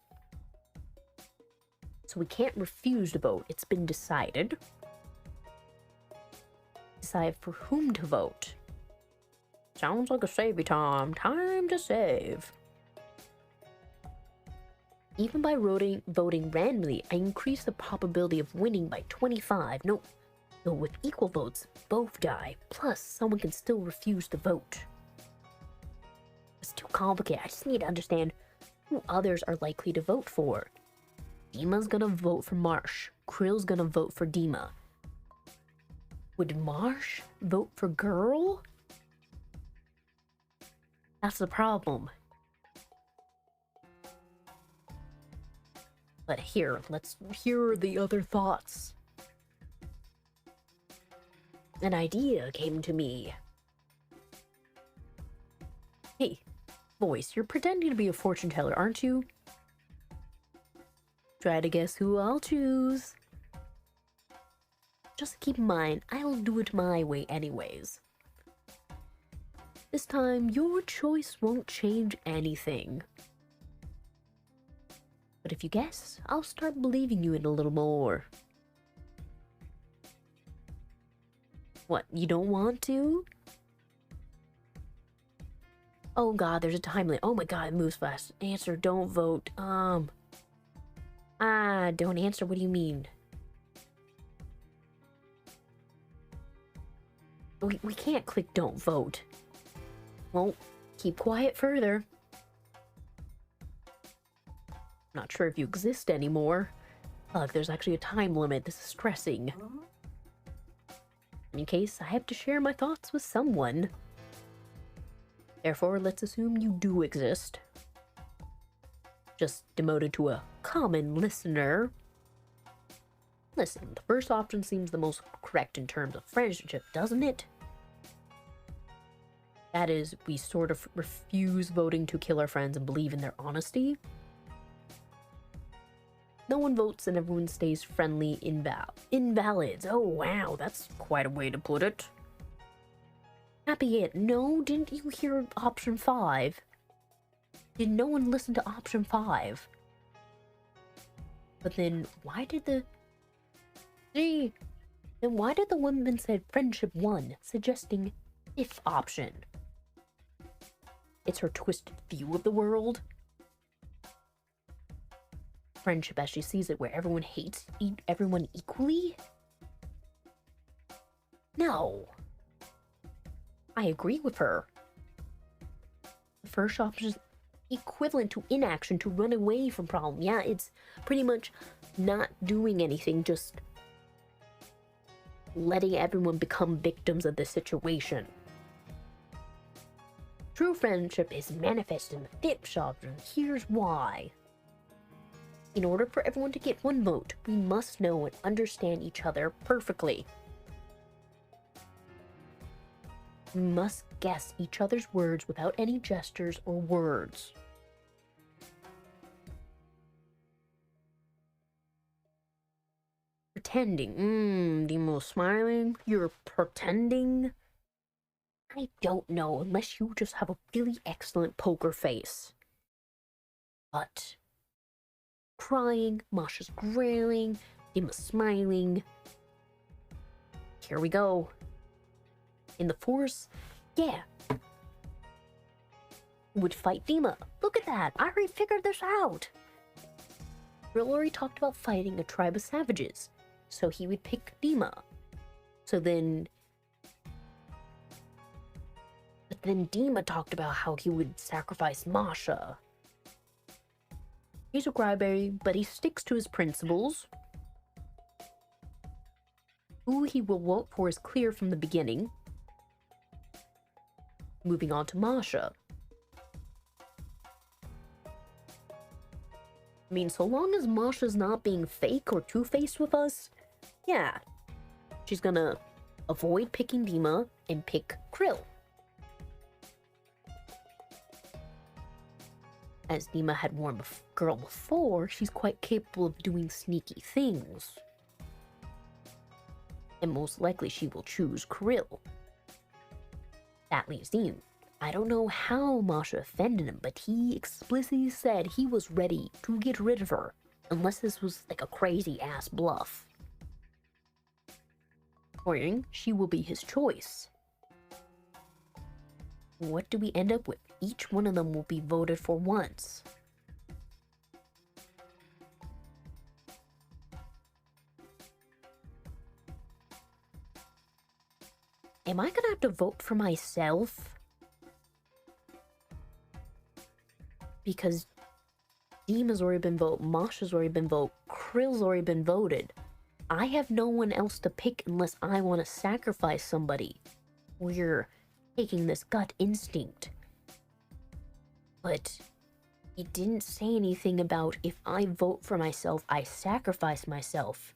So we can't refuse to vote. It's been decided. Decide for whom to vote. Sounds like a savey time. Time to save. Even by voting randomly, I increase the probability of winning by 25. No, with equal votes, both die. Plus, someone can still refuse to vote. It's too complicated. I just need to understand who others are likely to vote for. Dima's gonna vote for Marsh. Krill's gonna vote for Dima. Would Marsh vote for Girl? That's the problem. But here, let's hear the other thoughts. An idea came to me. Hey, voice, you're pretending to be a fortune teller, aren't you? Try to guess who I'll choose. Just keep in mind, I'll do it my way anyways. This time, your choice won't change anything. But if you guess, I'll start believing you in a little more. What, you don't want to? Oh god, there's a time limit. Oh my god, it moves fast. Answer, don't vote. Don't answer, what do you mean? We can't click don't vote. Well, keep quiet further. Not sure if you exist anymore. Ugh, there's actually a time limit. This is stressing. In case I have to share my thoughts with someone. Therefore, let's assume you do exist. Just demoted to a common listener. Listen, the first option seems the most correct in terms of friendship, doesn't it? That is, we sort of refuse voting to kill our friends and believe in their honesty. No one votes and everyone stays friendly invalids. Oh wow, that's quite a way to put it. Happy it. No, didn't you hear option 5? Did no one listen to option 5? But then why did the woman said friendship 1, suggesting 5th option? It's her twisted view of the world. Friendship as she sees it, where everyone hates everyone equally? No. I agree with her. The first option is equivalent to inaction, to run away from problem. Yeah, it's pretty much not doing anything, just letting everyone become victims of the situation. True friendship is manifest in the 5th option. Here's why. In order for everyone to get 1 vote, we must know and understand each other perfectly. We must guess each other's words without any gestures or words. Pretending. Demo smiling? You're pretending? I don't know, unless you just have a really excellent poker face. But crying, Masha's growling, Dima smiling. Here we go. In the force, yeah. Would fight Dima. Look at that. I already figured this out. Brill already talked about fighting a tribe of savages, so he would pick Dima. But then Dima talked about how he would sacrifice Masha. He's a crybaby, but he sticks to his principles. Who he will vote for is clear from the beginning. Moving on to Masha. I mean, so long as Masha's not being fake or two-faced with us, yeah. She's gonna avoid picking Dima and pick Krill. As Dima had warned the girl before, she's quite capable of doing sneaky things. And most likely she will choose Krill. That leaves Dean. I don't know how Masha offended him, but he explicitly said he was ready to get rid of her, unless this was like a crazy-ass bluff. According, she will be his choice. What do we end up with? Each one of them will be voted for once. Am I gonna have to vote for myself? Because Dima's already been voted, Masha's already been voted, Krill's already been voted. I have no one else to pick unless I want to sacrifice somebody. We're taking this gut instinct. But it didn't say anything about if I vote for myself, I sacrifice myself.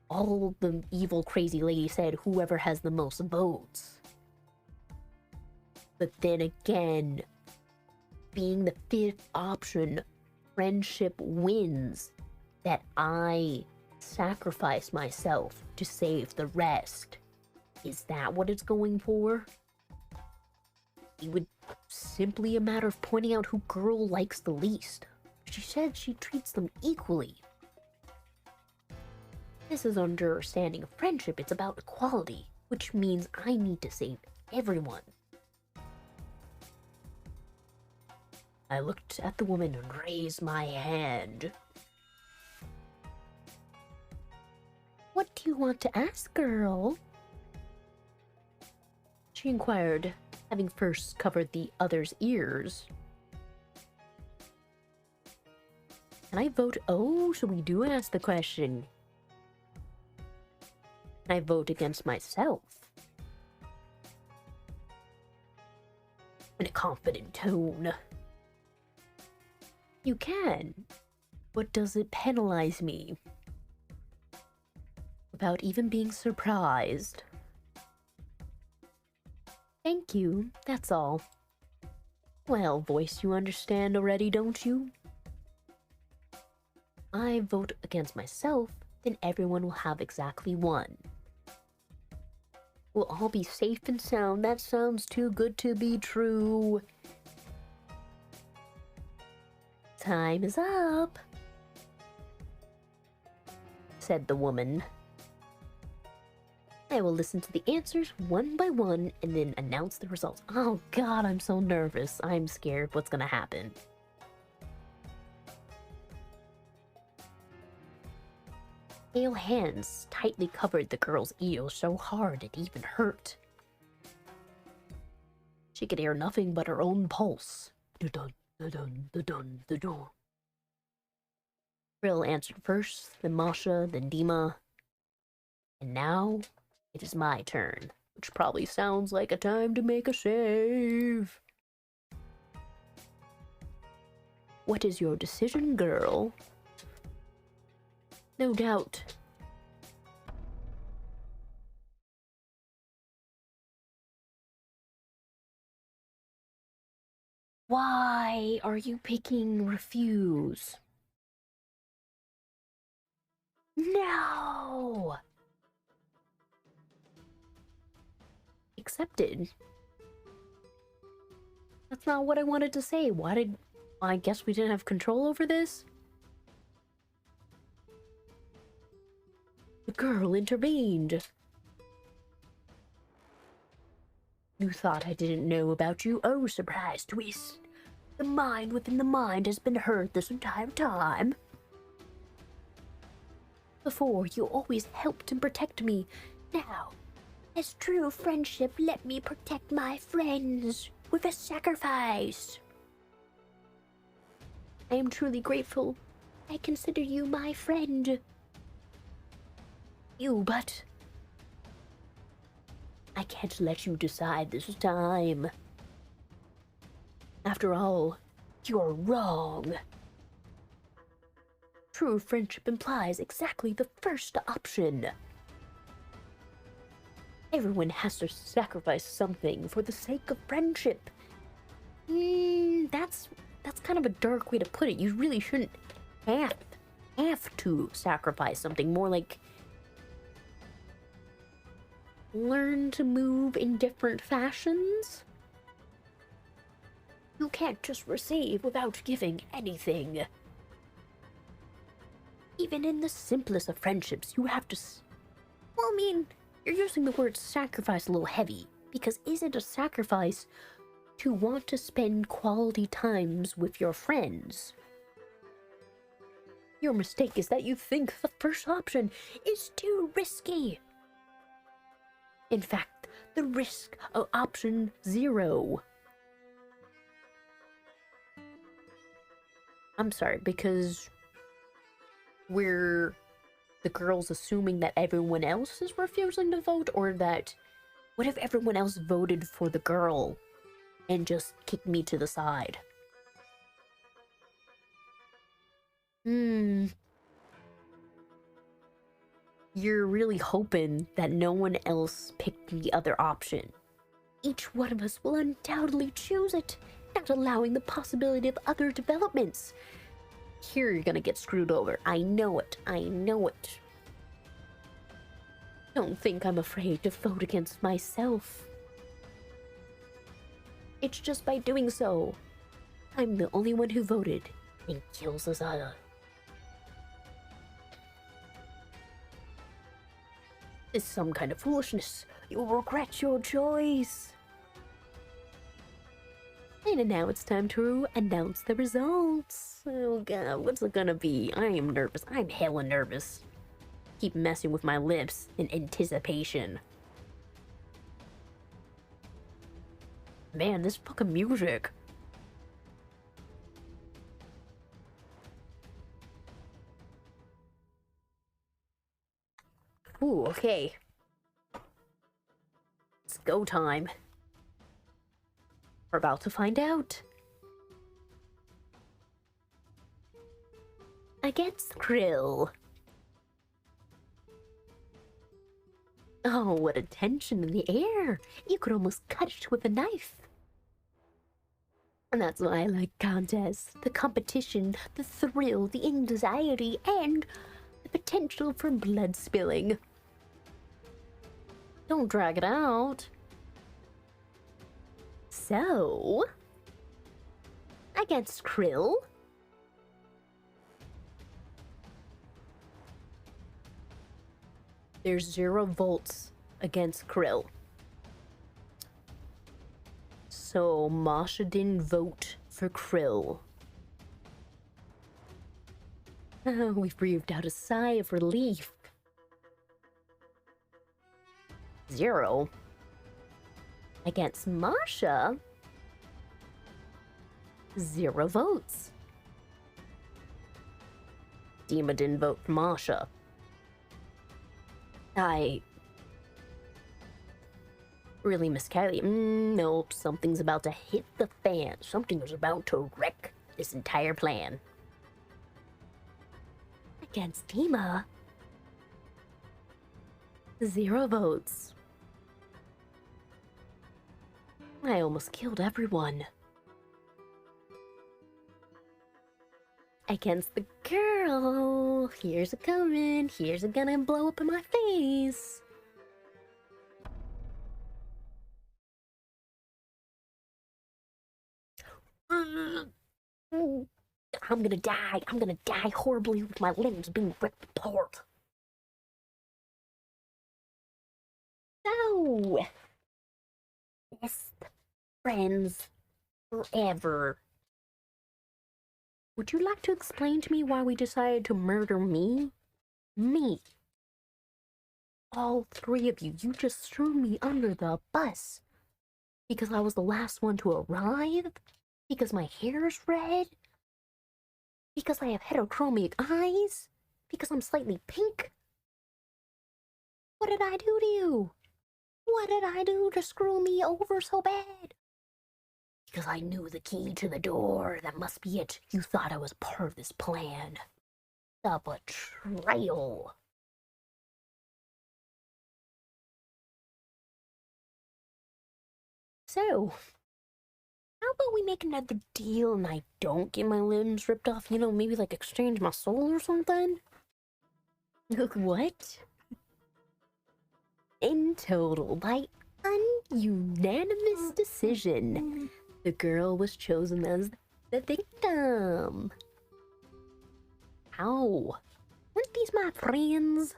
All the evil crazy lady said, whoever has the most votes. But then again, being the 5th option, friendship wins, that I sacrifice myself to save the rest. Is that what it's going for? It would simply a matter of pointing out who girl likes the least. She said she treats them equally. This is understanding of friendship. It's about equality, which means I need to save everyone. I looked at the woman and raised my hand. What do you want to ask, girl? She inquired, having first covered the other's ears. Can I vote? Oh, so we do ask the question. Can I vote against myself? In a confident tone. You can, but does it penalize me? Without even being surprised. Thank you, that's all. Well, voice, you understand already, don't you? I vote against myself, then everyone will have exactly one. We'll all be safe and sound. That sounds too good to be true. Time is up, said the woman. I will listen to the answers one by one and then announce the results. Oh God, I'm so nervous. I'm scared what's gonna happen. Pale hands tightly covered the girl's ear so hard it even hurt. She could hear nothing but her own pulse. Da-dun, da-dun, da-dun, da-dun. Krill answered first, then Masha, then Dima. And now, it is my turn, which probably sounds like a time to make a save. What is your decision, girl? No doubt. Why are you picking refuse? No! Accepted. That's not what I wanted to say. I guess we didn't have control over this? The girl intervened. You thought I didn't know about you? Oh, surprise twist. The mind within the mind has been hurt this entire time. Before, you always helped and protect me. Now, as true friendship, let me protect my friends with a sacrifice. I am truly grateful. I consider you my friend. But I can't let you decide this time. After all, you're wrong. True friendship implies exactly the first option. Everyone has to sacrifice something for the sake of friendship. That's kind of a dark way to put it. You really shouldn't have to sacrifice something. More like learn to move in different fashions. You can't just receive without giving anything. Even in the simplest of friendships, you have to... Well, I mean, you're using the word sacrifice a little heavy, because is it a sacrifice to want to spend quality times with your friends? Your mistake is that you think the first option is too risky. In fact, the risk of option 0. I'm sorry, because we're the girls assuming that everyone else is refusing to vote, or that what if everyone else voted for the girl and just kicked me to the side? You're really hoping that no one else picked the other option. Each one of us will undoubtedly choose it, not allowing the possibility of other developments. Here you're gonna get screwed over. I know it. I know it. Don't think I'm afraid to vote against myself. It's just by doing so, I'm the only one who voted and kills us all. This is some kind of foolishness. You'll regret your choice. And now it's time to announce the results. Oh God, what's it gonna be? I am nervous. I'm hella nervous. Keep messing with my lips in anticipation. Man, this fucking music. Ooh, okay. It's go time. We're about to find out. Against Krill. Oh, what a tension in the air. You could almost cut it with a knife. And that's why I like contests. The competition, the thrill, the anxiety, and the potential for blood spilling. Don't drag it out. So, against Krill, there's 0 votes against Krill. So Masha didn't vote for Krill. Oh, we breathed out a sigh of relief. 0 against Masha. 0 votes. Dima didn't vote for Masha. Really, Miss Kylie? Nope, something's about to hit the fan. Something is about to wreck this entire plan. Against Dima. 0 votes. I almost killed everyone. Against the girl. Here's it coming. Here's it gonna blow up in my face. I'm gonna die. I'm gonna die horribly with my limbs being ripped apart. So, best friends forever. Would you like to explain to me why we decided to murder me? Me. All 3 of you, you just threw me under the bus. Because I was the last one to arrive? Because my hair's red? Because I have heterochromic eyes? Because I'm slightly pink? What did I do to you? What did I do to screw me over so bad? Because I knew the key to the door. That must be it. You thought I was part of this plan. The betrayal. So, how about we make another deal and I don't get my limbs ripped off? You know, maybe like exchange my soul or something? What? In total, by unanimous decision, the girl was chosen as the victim. How? Weren't these my friends?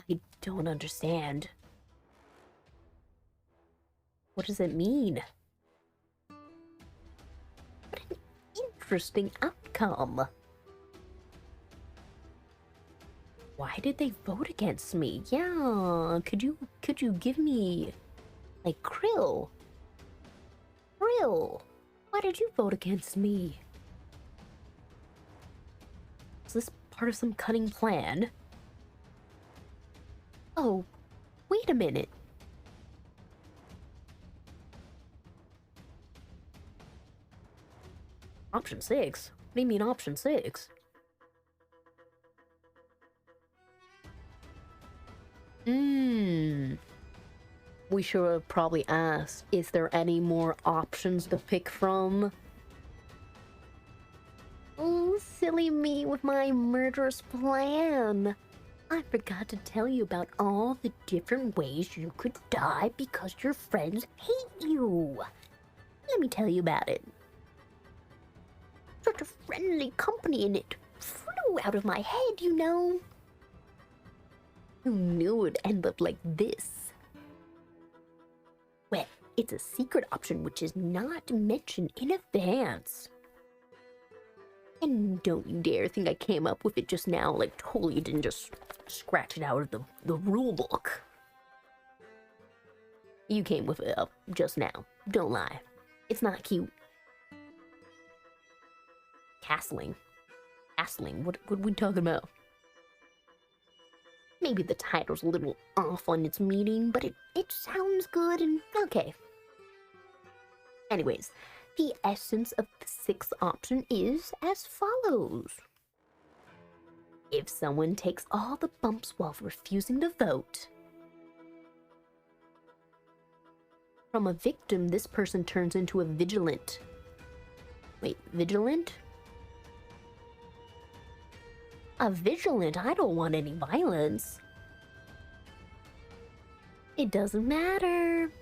I don't understand. What does it mean? What an interesting outcome. Why did they vote against me? Yeah, could you give me, like, Krill? Krill, why did you vote against me? Is this part of some cunning plan? Oh, wait a minute. Option 6? What do you mean option 6? We should have probably asked, is there any more options to pick from? Oh, silly me with my murderous plan. I forgot to tell you about all the different ways you could die because your friends hate you. Let me tell you about it. Such a friendly company, and it flew out of my head, you know. Who knew it'd end up like this? Well, it's a secret option which is not mentioned in advance. And don't you dare think I came up with it just now, like totally didn't just scratch it out of the rule book. You came with it up just now. Don't lie. It's not cute. Castling? What are we talking about? Maybe the title's a little off on its meaning, but it sounds good and okay. Anyways, the essence of the 6th option is as follows. If someone takes all the bumps while refusing to vote, from a victim, this person turns into a vigilant. Wait, vigilant? A vigilant? I don't want any violence. It doesn't matter.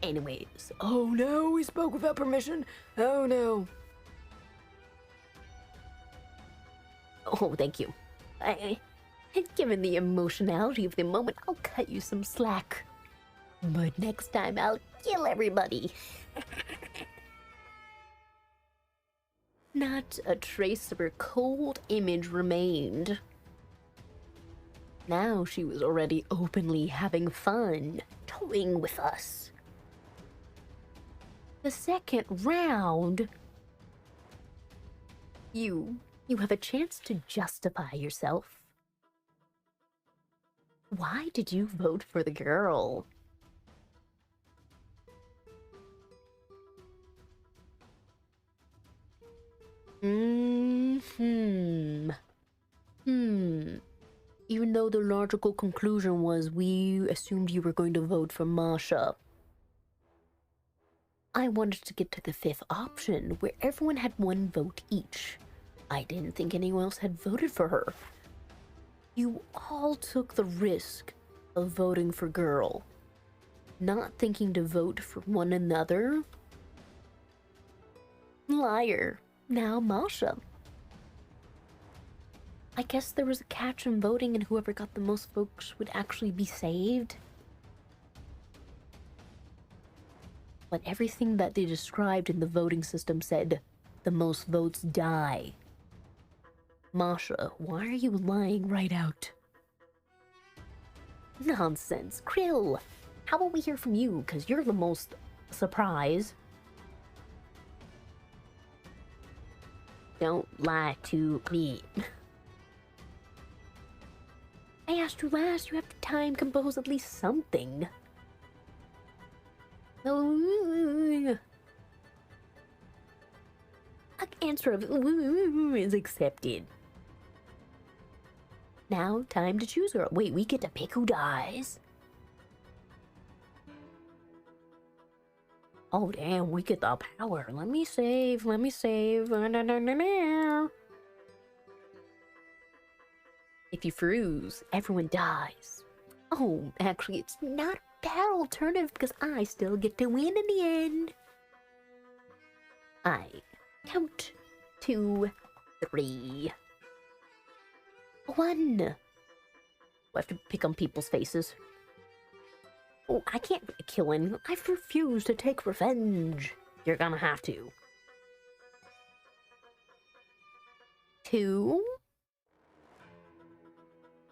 Anyways, oh no, we spoke without permission. Oh no. Oh, thank you. Given the emotionality of the moment, I'll cut you some slack. But next time, I'll kill everybody. Not a trace of her cold image remained. Now she was already openly having fun, toying with us. The second round, you have a chance to justify yourself. Why did you vote for the girl? Even though the logical conclusion was we assumed you were going to vote for Masha, I wanted to get to the fifth option, where everyone had one vote each. I didn't think anyone else had voted for her. You all took the risk of voting for girl, not thinking to vote for one another. Liar. Now Masha. I guess there was a catch in voting and whoever got the most votes would actually be saved. But everything that they described in the voting system said, the most votes die. Masha, why are you lying right out? Nonsense. Krill, how about we hear from you, because you're the most surprised. Don't lie to me. I asked you last, you have to time compose at least something. No. Answer of is accepted. Now, time to choose her. Wait, we get to pick who dies? Oh, damn, we get the power. Let me save. If you freeze, everyone dies. Oh, actually, it's not a bad alternative because I still get to win in the end. I count 2, 3, 1. I have to pick on people's faces. Oh, I can't kill him. I refuse to take revenge. You're gonna have to. 2.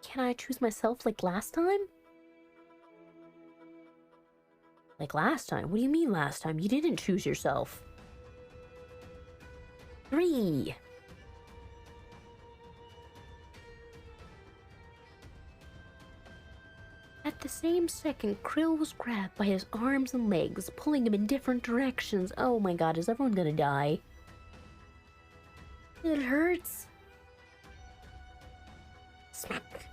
Can I choose myself like last time? Like last time? What do you mean last time? You didn't choose yourself. 3. At the same second, Krill was grabbed by his arms and legs, pulling him in different directions. Oh my god, is everyone gonna die? It hurts. Smack.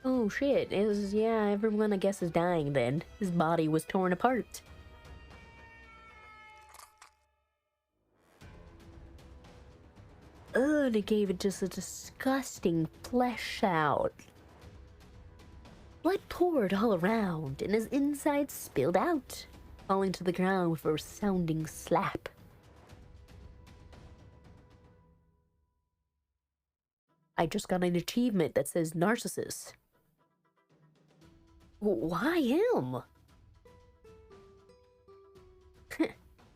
Oh shit, yeah, everyone I guess is dying then. His body was torn apart. Ugh, they gave it just a disgusting flesh out. Blood poured all around, and his insides spilled out, falling to the ground with a resounding slap. I just got an achievement that says narcissist. Why him?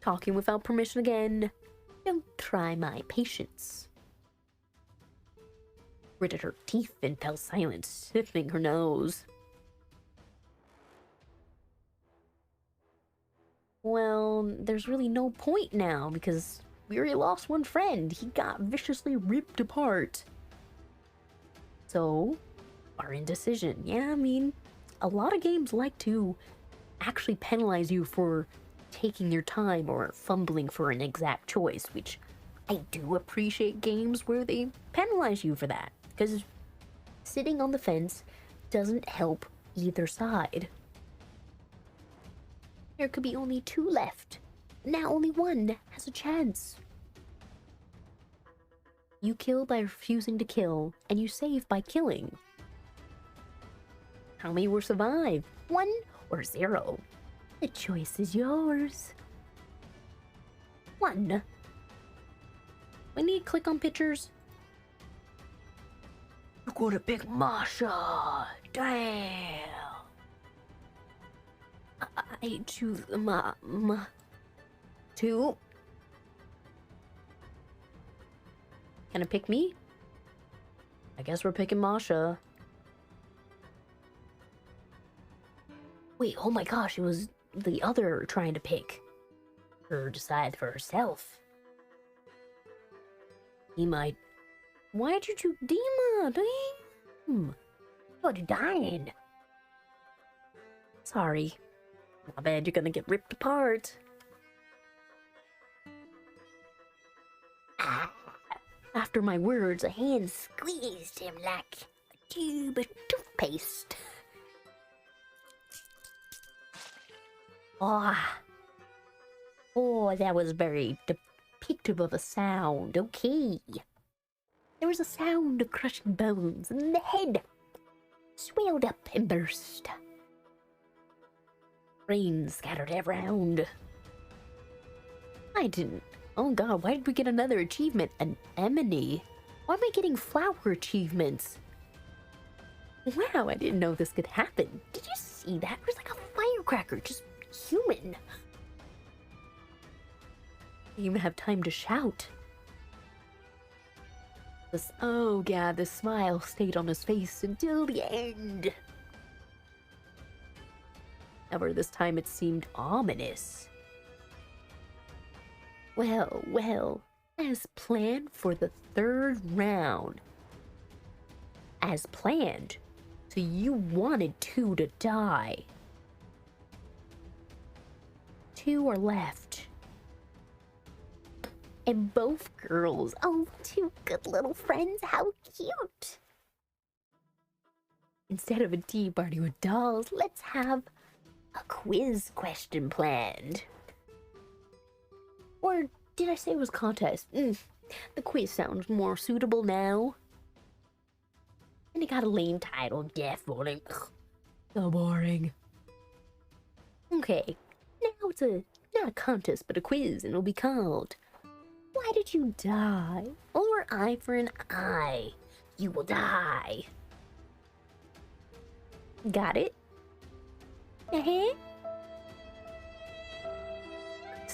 Talking without permission again. Don't try my patience. Gritted her teeth and fell silent, sniffing her nose. Well, there's really no point now, because we already lost one friend. He got viciously ripped apart. So, our indecision. Yeah, I mean, a lot of games like to actually penalize you for taking your time or fumbling for an exact choice, which I do appreciate games where they penalize you for that, because sitting on the fence doesn't help either side. There could be only 2 left. Now only 1 has a chance. You kill by refusing to kill, and you save by killing. How many will survive? 1 or 0? The choice is yours. 1. We need to click on pictures. You're gonna pick Masha. Damn. I choose 2. Can it pick me? I guess we're picking Masha. Wait, oh my gosh, it was the other trying to pick. Or decide for herself. He might. Why'd you choose Dima? Damn. You're dying. Sorry. I bet you're gonna get ripped apart. After my words, a hand squeezed him like a tube of toothpaste. Oh, that was very depictive of a sound. Okay. There was a sound of crushing bones, and the head swelled up and burst. Brains scattered around. I didn't. Oh god, why did we get another achievement? An Emily? Why am I getting flower achievements? Wow, I didn't know this could happen. Did you see that? It was like a firecracker, just human. I didn't even have time to shout. Oh god, the smile stayed on his face until the end. However, this time it seemed ominous. Well, as planned for the 3rd round. As planned. So you wanted 2 to die. 2 are left. And both girls. Oh, 2 good little friends. How cute. Instead of a tea party with dolls, let's have a quiz question planned. Or did I say it was contest? The quiz sounds more suitable now. And it got a lame title, Death Voting. So boring. Okay, now it's not a contest, but a quiz, and it'll be called Why Did You Die? Or Eye for an Eye. You will die. Got it? This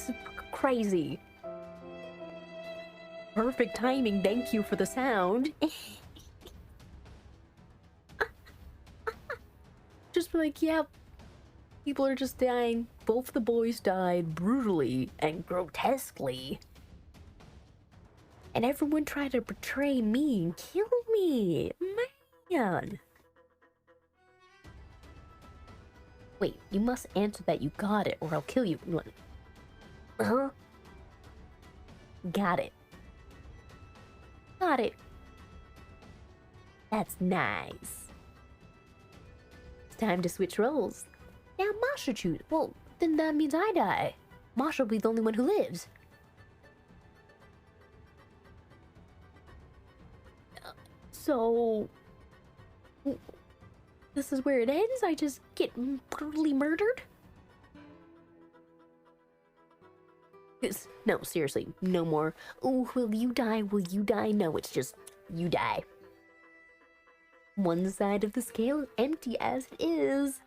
is crazy. Perfect timing, thank you for the sound. Just like, yeah, people are just dying. Both the boys died brutally and grotesquely. And everyone tried to betray me and kill me. Man. Wait, you must answer that you got it or I'll kill you. Uh-huh. Got it. Got it. That's nice. It's time to switch roles. Now Masha choose. Well, then that means I die. Masha will be the only one who lives. So... this is where it ends? I just get brutally murdered? No, seriously, no more. Oh, will you die? Will you die? No, it's just, you die. One side of the scale empty as it is.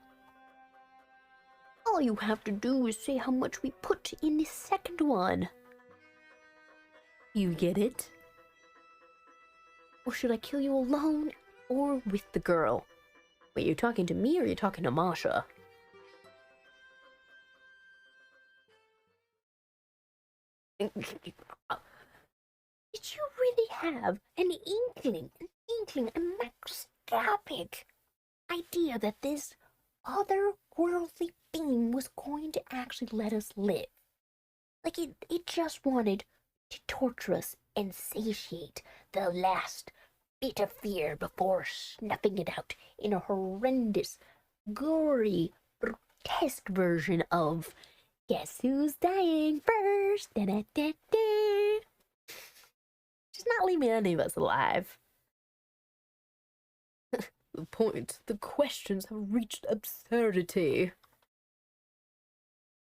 All you have to do is say how much we put in the second one. You get it? Or should I kill you alone or with the girl? Wait, you talking to me or you talking to Masha? Did you really have an inkling, a macroscopic idea that this otherworldly being was going to actually let us live? Like, it just wanted to torture us and satiate the last bit of fear before snuffing it out in a horrendous, gory, grotesque version of Guess Who's Dying First? Da-da-da-da. Just not leaving any of us alive. The point, the questions have reached absurdity.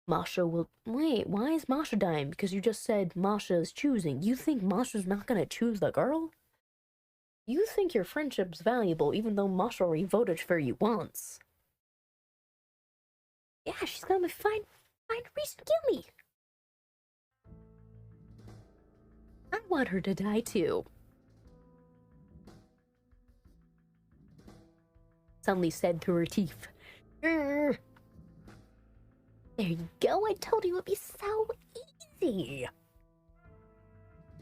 Masha will... Wait, why is Masha dying? Because you just said Masha is choosing. You think Masha's not gonna choose the girl? You think your friendship's valuable even though Masha already voted for you once. Yeah, she's gonna find a reason to kill me. I want her to die too. Suddenly said through her teeth. There you go, I told you it'd be so easy.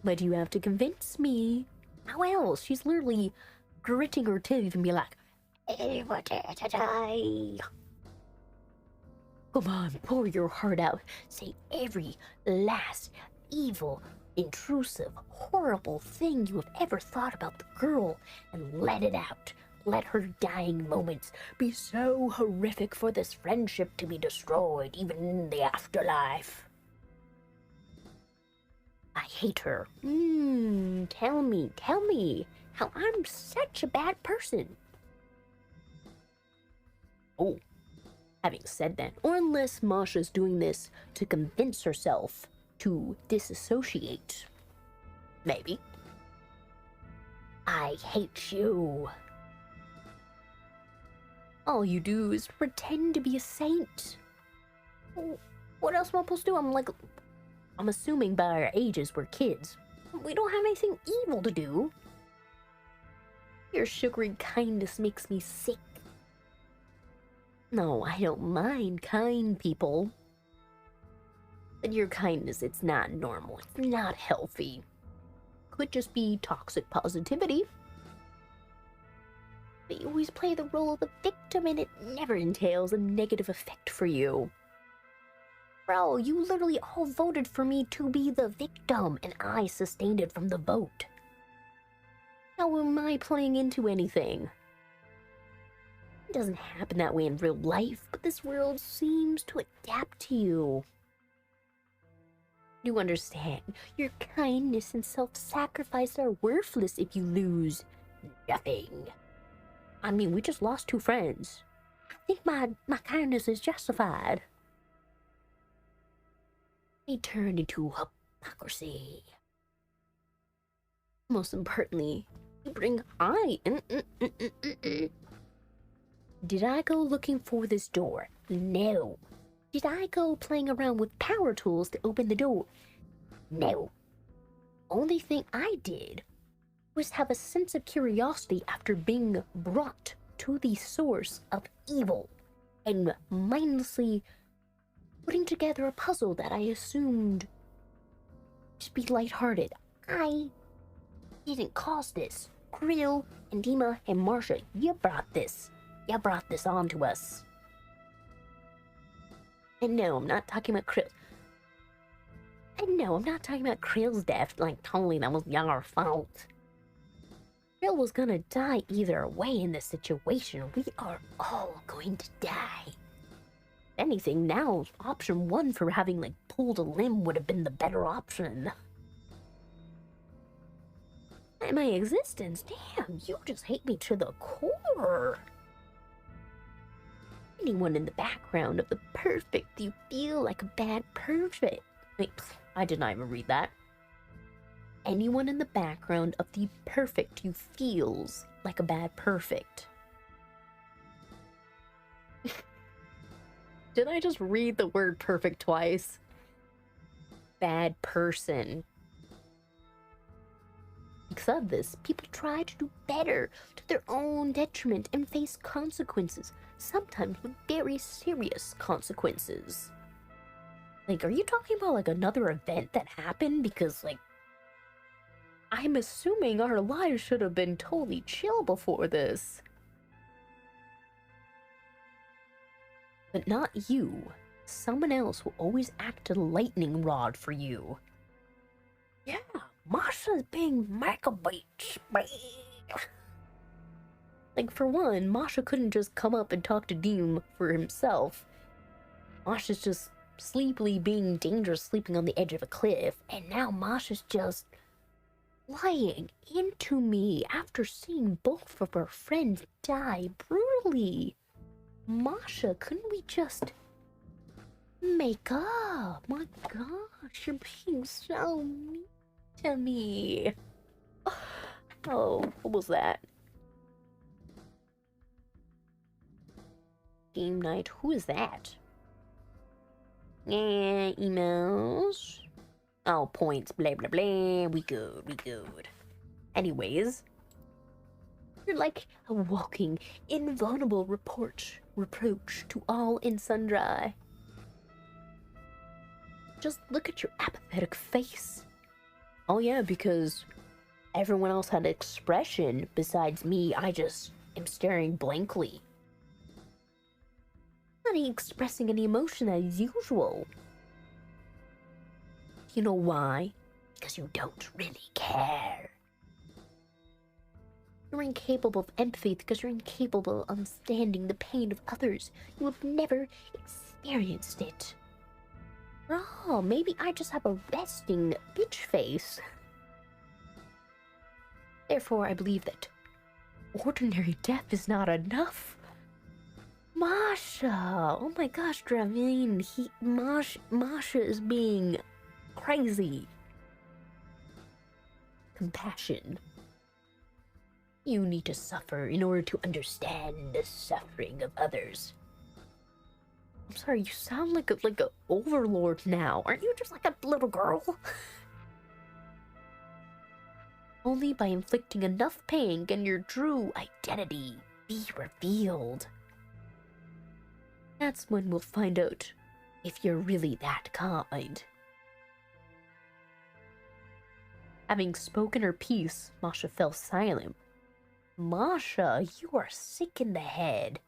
But you have to convince me. How else? She's literally gritting her teeth and be like, I want her to die. Come on, pour your heart out. Say every last evil, intrusive, horrible thing you have ever thought about the girl and let it out. Let her dying moments be so horrific for this friendship to be destroyed, even in the afterlife. I hate her. Tell me how I'm such a bad person. Oh, having said that, or unless Masha's doing this to convince herself to disassociate. Maybe. I hate you. All you do is pretend to be a saint. What else am I supposed to do? I'm assuming by our ages we're kids. We don't have anything evil to do. Your sugary kindness makes me sick. No, I don't mind kind people. But your kindness, it's not normal. It's not healthy. Could just be toxic positivity. But you always play the role of the victim and it never entails a negative effect for you. Bro, you literally all voted for me to be the victim and I sustained it from the vote. How am I playing into anything? It doesn't happen that way in real life, but this world seems to adapt to you. You understand, your kindness and self-sacrifice are worthless if you lose nothing. I mean, we just lost 2 friends. I think my kindness is justified. They turned into hypocrisy. Most importantly, you bring Did I go looking for this door? No. Did I go playing around with power tools to open the door? No. Only thing I did was have a sense of curiosity after being brought to the source of evil and mindlessly putting together a puzzle that I assumed to be lighthearted. I didn't cause this. Krill and Dima and Marsha, you brought this. You brought this on to us. And no, I'm not talking about Krill. And no, I'm not talking about Krill's death, like totally that was your fault. Krill was gonna die either way in this situation. We are all going to die. If anything, now option 1 for having pulled a limb would have been the better option. And my existence, damn, you just hate me to the core. Anyone in the background of the perfect, you feel like a bad perfect. Wait, I did not even read that. Anyone in the background of the perfect you feels like a bad perfect. Did I just read the word perfect twice? Bad person. Because of this, people try to do better to their own detriment and face consequences, sometimes with very serious consequences. Are you talking about another event that happened? Because I'm assuming our lives should have been totally chill before this. But not you. Someone else will always act a lightning rod for you. Yeah, Masha's being mega bitch. Like, for one, Masha couldn't just come up and talk to Guillaume for himself. Masha's just sleepily being dangerous, sleeping on the edge of a cliff, and now Masha's just lying into me after seeing both of her friends die brutally. Masha, couldn't we just make up? My gosh, you're being so mean to me. Oh, what was that? Game night, who is that? Yeah, emails. Oh, points, blah blah blah. We good. Anyways, you're like a walking, invulnerable reproach to all and sundry. Just look at your apathetic face. Oh yeah, because everyone else had expression besides me. I just am staring blankly. Not expressing any emotion as usual. You know why? Because you don't really care. You're incapable of empathy because you're incapable of understanding the pain of others. You have never experienced it. Oh, maybe I just have a resting bitch face. Therefore, I believe that ordinary death is not enough. Masha! Oh my gosh, Dravine, Masha is being crazy. Compassion. You need to suffer in order to understand the suffering of others. I'm sorry, you sound like a overlord now. Aren't you just like a little girl? Only by inflicting enough pain can your true identity be revealed. That's when we'll find out if you're really that kind. Having spoken her piece, Masha fell silent. Masha, you are sick in the head.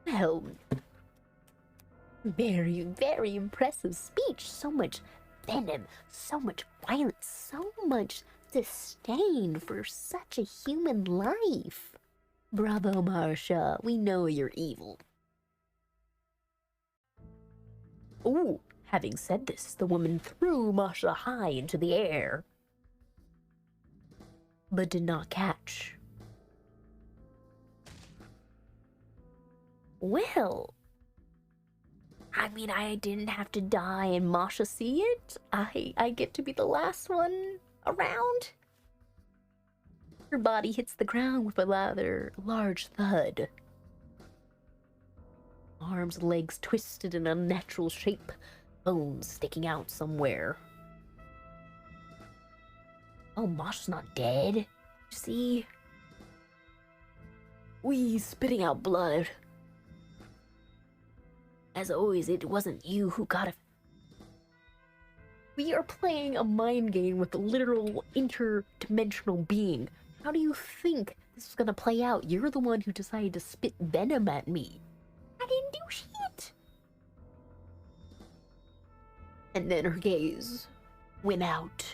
Well, very, very impressive speech. So much venom, so much violence, so much disdain for such a human life. Bravo, Masha. We know you're evil. Ooh, having said this, the woman threw Masha high into the air, but did not catch. Well, I mean, I didn't have to die and Masha see it. I get to be the last one around. Her body hits the ground with a rather large thud. Arms and legs twisted in an unnatural shape, bones sticking out somewhere. Oh, Masha's not dead. See? We spitting out blood. As always, it wasn't you who got it. We are playing a mind game with a literal interdimensional being. How do you think this is gonna play out? You're the one who decided to spit venom at me. I didn't do shit. And then her gaze went out.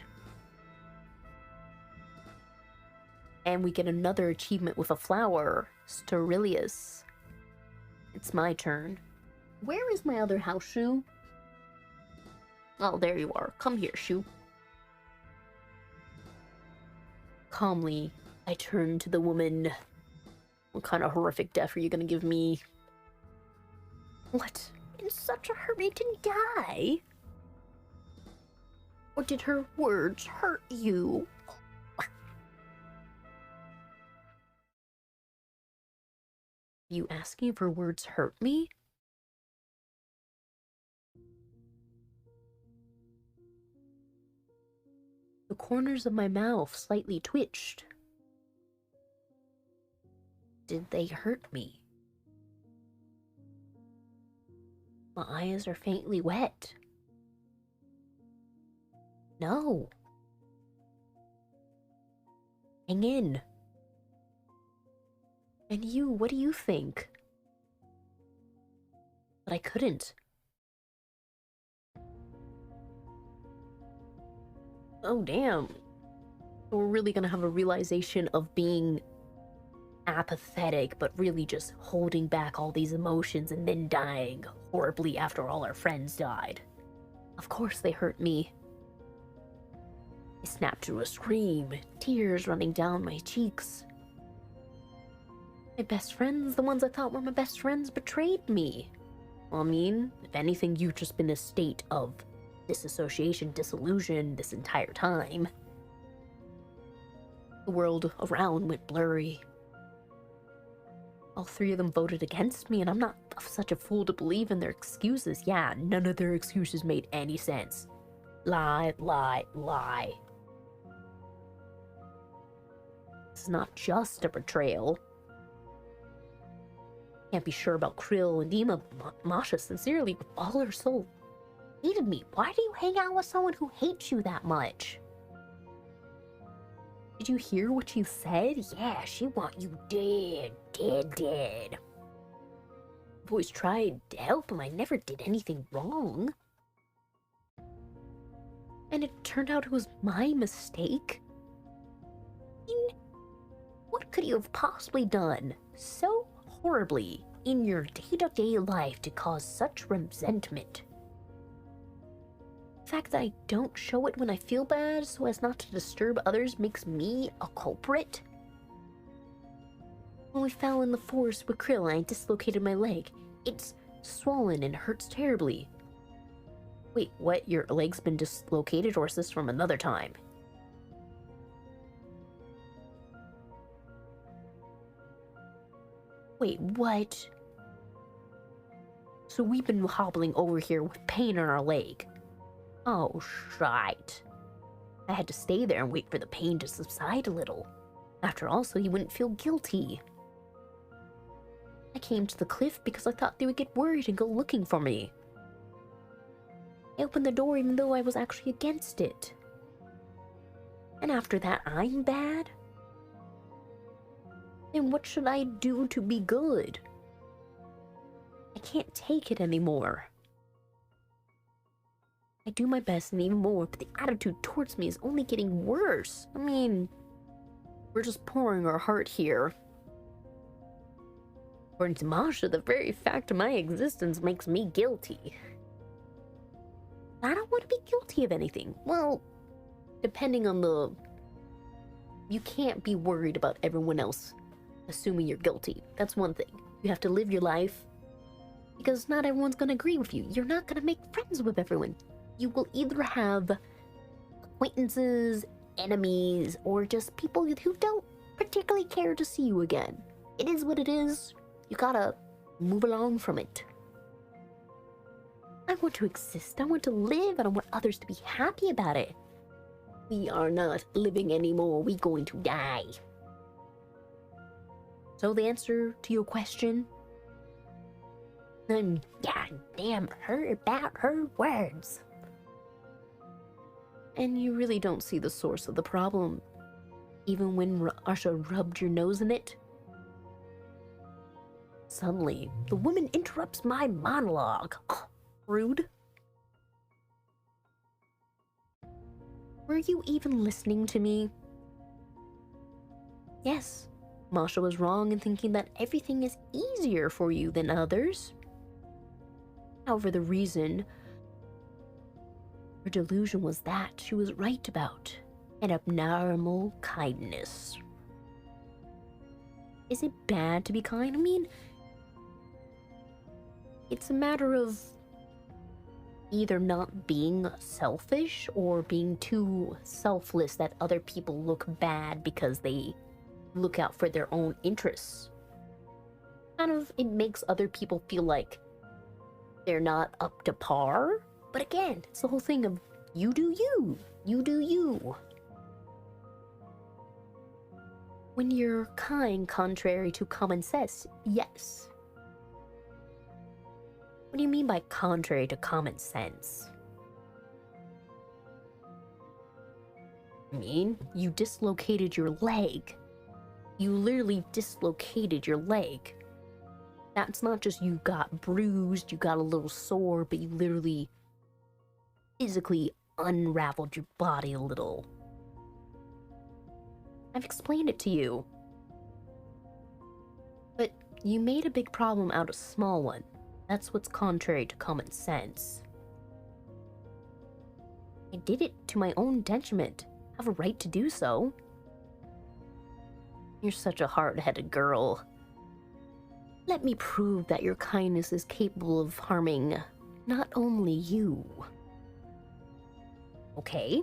And we get another achievement with a flower, Sterilius. It's my turn. Where is my other house shoe? Oh, there you are. Come here, shoe. Calmly, I turn to the woman. What kind of horrific death are you gonna give me? What? In such a hurry to die? Or did her words hurt you? You asking if her words hurt me? The corners of my mouth slightly twitched. Did they hurt me? My eyes are faintly wet. No. Hang in. And you, what do you think? But I couldn't. Oh, damn. We're really gonna have a realization of being apathetic, but really just holding back all these emotions and then dying horribly after all our friends died. Of course they hurt me. I snapped to a scream, tears running down my cheeks. My best friends, the ones I thought were my best friends, betrayed me. Well, I mean, if anything, you've just been in a state of disassociation, disillusion this entire time. The world around went blurry. All three of them voted against me, and I'm not such a fool to believe in their excuses. Yeah, none of their excuses made any sense. Lie, lie, lie. This is not just a betrayal. Can't be sure about Krill and Dima. Masha sincerely, with all her soul, hated me. Why do you hang out with someone who hates you that much? Did you hear what you said? Yeah, she want you dead, dead, dead. I've always tried to help him. I never did anything wrong. And it turned out it was my mistake? What could you have possibly done so horribly in your day-to-day life to cause such resentment? The fact that I don't show it when I feel bad so as not to disturb others makes me a culprit? When we fell in the forest with Krill, I dislocated my leg. It's swollen and hurts terribly. Wait, what? Your leg's been dislocated, or is this from another time? Wait, what? So we've been hobbling over here with pain in our leg. Oh, shite. I had to stay there and wait for the pain to subside a little. After all, so he wouldn't feel guilty. I came to the cliff because I thought they would get worried and go looking for me. I opened the door even though I was actually against it. And after that, I'm bad? Then what should I do to be good? I can't take it anymore. I do my best and even more, but the attitude towards me is only getting worse. I mean, we're just pouring our heart here. According to Masha, the very fact of my existence makes me guilty. I don't want to be guilty of anything. Well, depending on the... You can't be worried about everyone else assuming you're guilty. That's one thing. You have to live your life because not everyone's going to agree with you. You're not going to make friends with everyone. You will either have acquaintances, enemies, or just people who don't particularly care to see you again. It is what it is. You gotta move along from it. I want to exist. I want to live, and I want others to be happy about it. We are not living anymore. We're going to die. So the answer to your question? I'm goddamn hurt about her words. And you really don't see the source of the problem, even when Arsha rubbed your nose in it? Suddenly, the woman interrupts my monologue. Oh, rude. Were you even listening to me? Yes, Masha was wrong in thinking that everything is easier for you than others. However, the reason her delusion was that she was right about an abnormal kindness. Is it bad to be kind? I mean, it's a matter of either not being selfish or being too selfless that other people look bad because they look out for their own interests. Kind of, it makes other people feel like they're not up to par. But again, it's the whole thing of you do you. You do you. When you're kind contrary to common sense, yes. What do you mean by contrary to common sense? I mean, you dislocated your leg. You literally dislocated your leg. That's not just you got bruised, you got a little sore, but you literally physically unraveled your body a little. I've explained it to you. But you made a big problem out of a small one. That's what's contrary to common sense. I did it to my own detriment. I have a right to do so. You're such a hard-headed girl. Let me prove that your kindness is capable of harming not only you. Okay?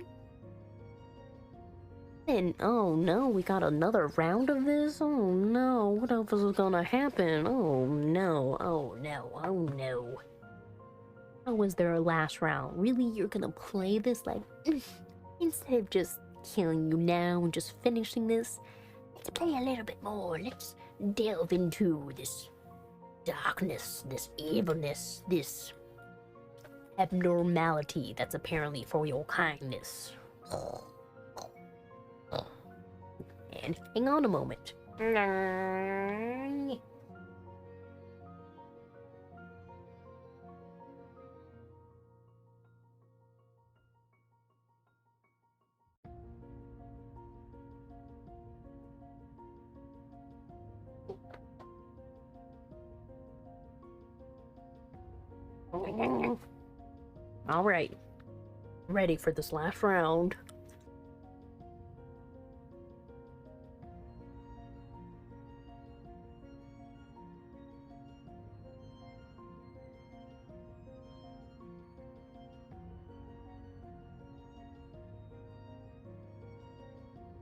Then, oh no, we got another round of this? Oh no, what else is gonna happen? Oh no, oh no, oh no. How was there a last round? Really, you're gonna play this like... Instead of just killing you now and just finishing this, let's play a little bit more. Let's delve into this darkness, this evilness, this abnormality that's apparently for your kindness. And hang on a moment. All right, ready for this last round.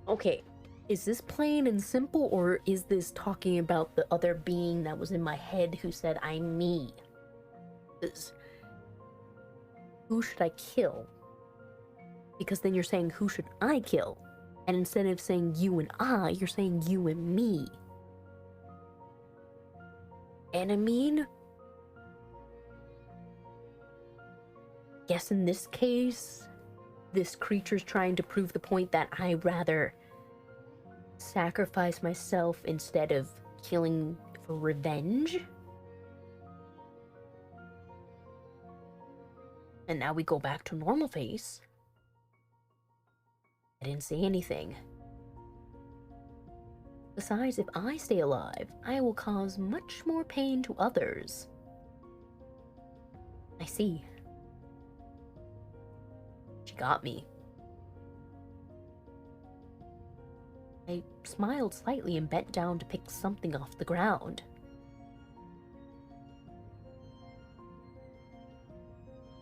Okay, is this plain and simple, or is this talking about the other being that was in my head who said I'm me? Who should I kill? Because then you're saying, who should I kill? And instead of saying you and I, you're saying you and me. And I mean, guess in this case, this creature's trying to prove the point that I'd rather sacrifice myself instead of killing for revenge. And now we go back to normal face. I didn't say anything. Besides, if I stay alive, I will cause much more pain to others. I see. She got me. I smiled slightly and bent down to pick something off the ground.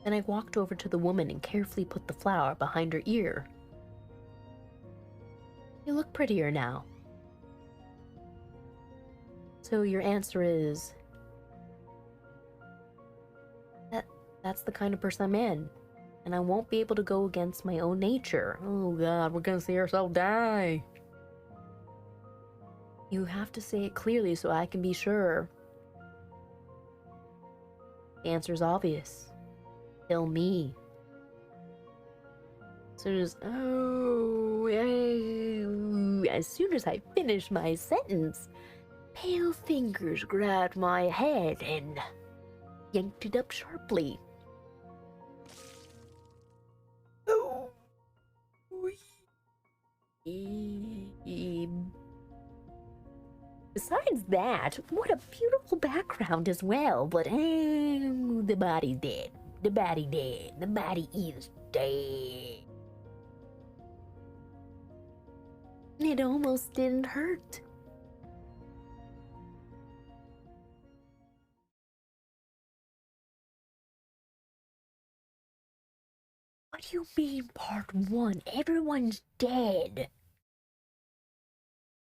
Then I walked over to the woman and carefully put the flower behind her ear. You look prettier now. So your answer is... That's the kind of person I'm in. And I won't be able to go against my own nature. Oh god, we're gonna see ourselves die. You have to say it clearly so I can be sure. The answer's obvious. Kill me. As soon as I finished my sentence, pale fingers grabbed my head and yanked it up sharply. Besides that, what a beautiful background as well, but the body's dead. The body dead. The body is dead. It almost didn't hurt. What do you mean, part one? Everyone's dead.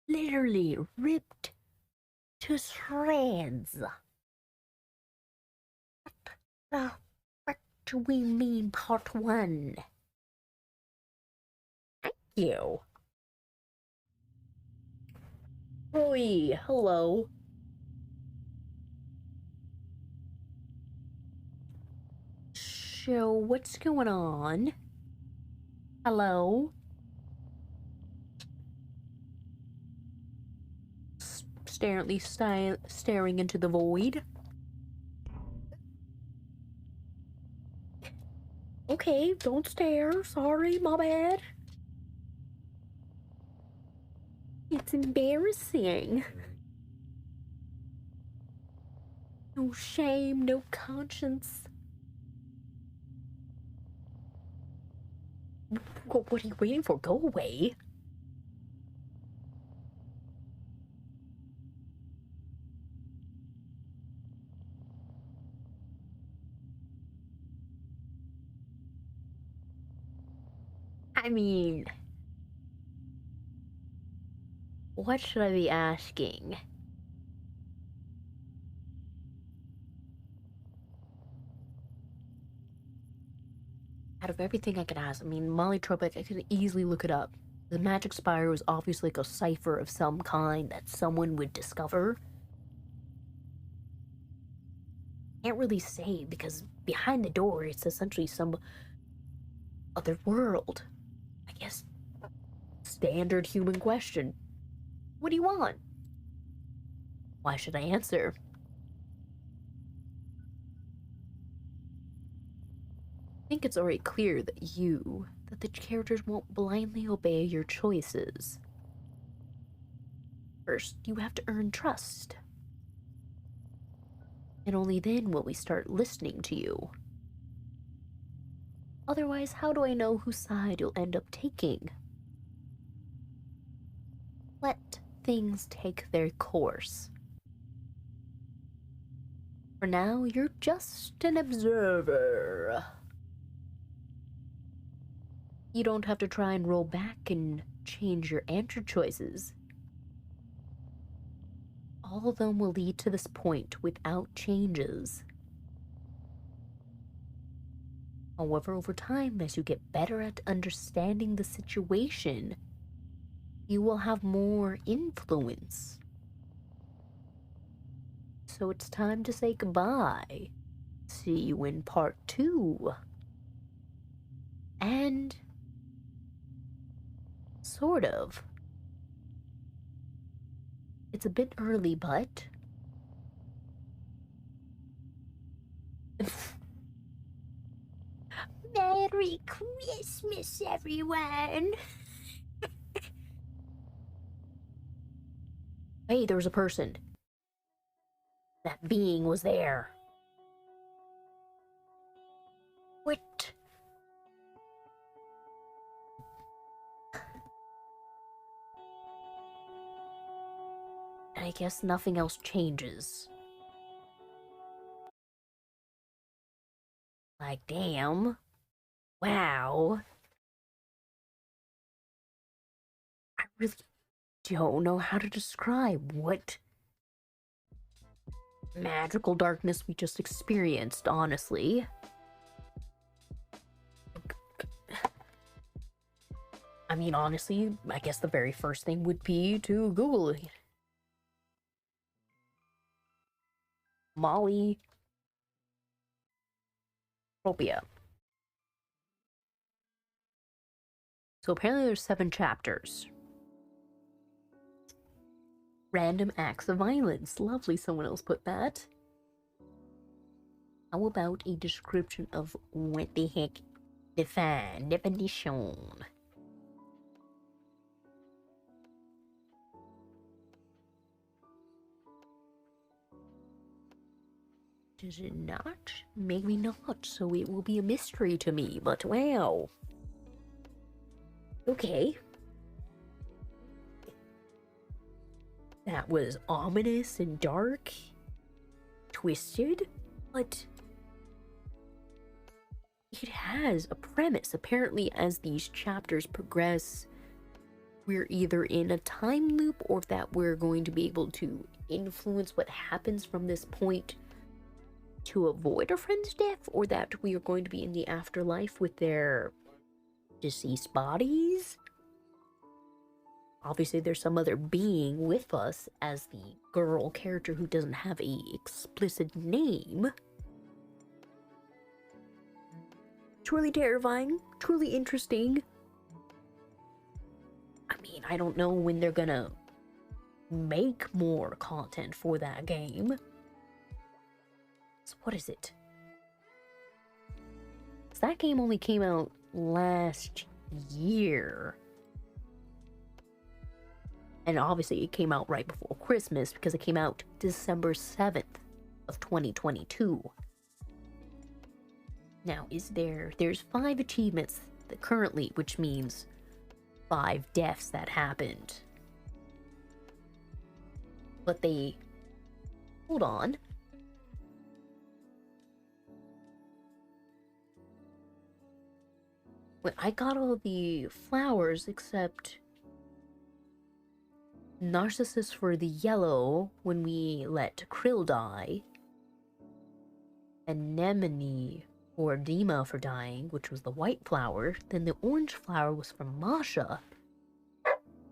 Literally ripped to shreds. What do we mean, part one? Thank you. Oi, hello. So, what's going on? Hello? Staring into the void. Okay, don't stare. Sorry, my bad. It's embarrassing. No shame, no conscience. What are you waiting for? Go away. I mean, what should I be asking? Out of everything I could ask, I mean, Mollytropic, I could easily look it up. The magic spire was obviously like a cipher of some kind that someone would discover. Can't really say because behind the door it's essentially some other world. I guess standard human question. What do you want? Why should I answer? I think it's already clear that the characters won't blindly obey your choices. First, you have to earn trust. And only then will we start listening to you. Otherwise, how do I know whose side you'll end up taking? Let things take their course. For now, you're just an observer. You don't have to try and roll back and change your answer choices. All of them will lead to this point without changes. However, over time, as you get better at understanding the situation, you will have more influence. So it's time to say goodbye. See you in part 2. And sort of. It's a bit early, but Merry Christmas, everyone! Hey, there was a person. That being was there. What? I guess nothing else changes. Like, damn. Wow. I really don't know how to describe what magical darkness we just experienced, honestly. I mean, honestly, I guess the very first thing would be to Google it. Molly Tropia. So apparently there's 7 chapters. Random acts of violence. Lovely, someone else put that. How about a description of what the heck? Definition. Does it not? Maybe not, so it will be a mystery to me, but wow. Okay. That was ominous and dark, twisted, but it has a premise. Apparently, as these chapters progress, we're either in a time loop or that we're going to be able to influence what happens from this point to avoid a friend's death, or that we are going to be in the afterlife with their deceased bodies. Obviously, there's some other being with us as the girl character who doesn't have a explicit name. Truly terrifying, truly interesting. I mean, I don't know when they're gonna make more content for that game. So what is it? That game only came out last year. And obviously it came out right before Christmas because it came out December 7th of 2022. Now, there's 5 achievements that currently, which means 5 deaths that happened. But hold on. Wait, I got all the flowers except Narcissus for the yellow when we let Krill die. Anemone or Dima for dying, which was the white flower. Then the orange flower was from Masha.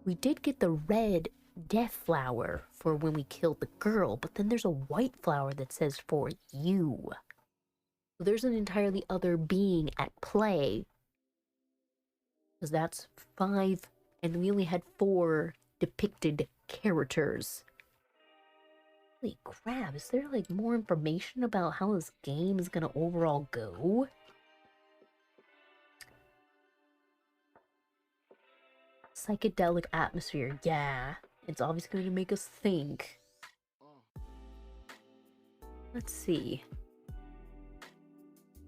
We did get the red death flower for when we killed the girl, but then there's a white flower that says for you. So there's an entirely other being at play. Because that's 5, and we only had 4 depicted characters. Holy crap, is there like more information about how this game is gonna overall go? Psychedelic atmosphere, yeah. It's obviously going to make us think. Let's see.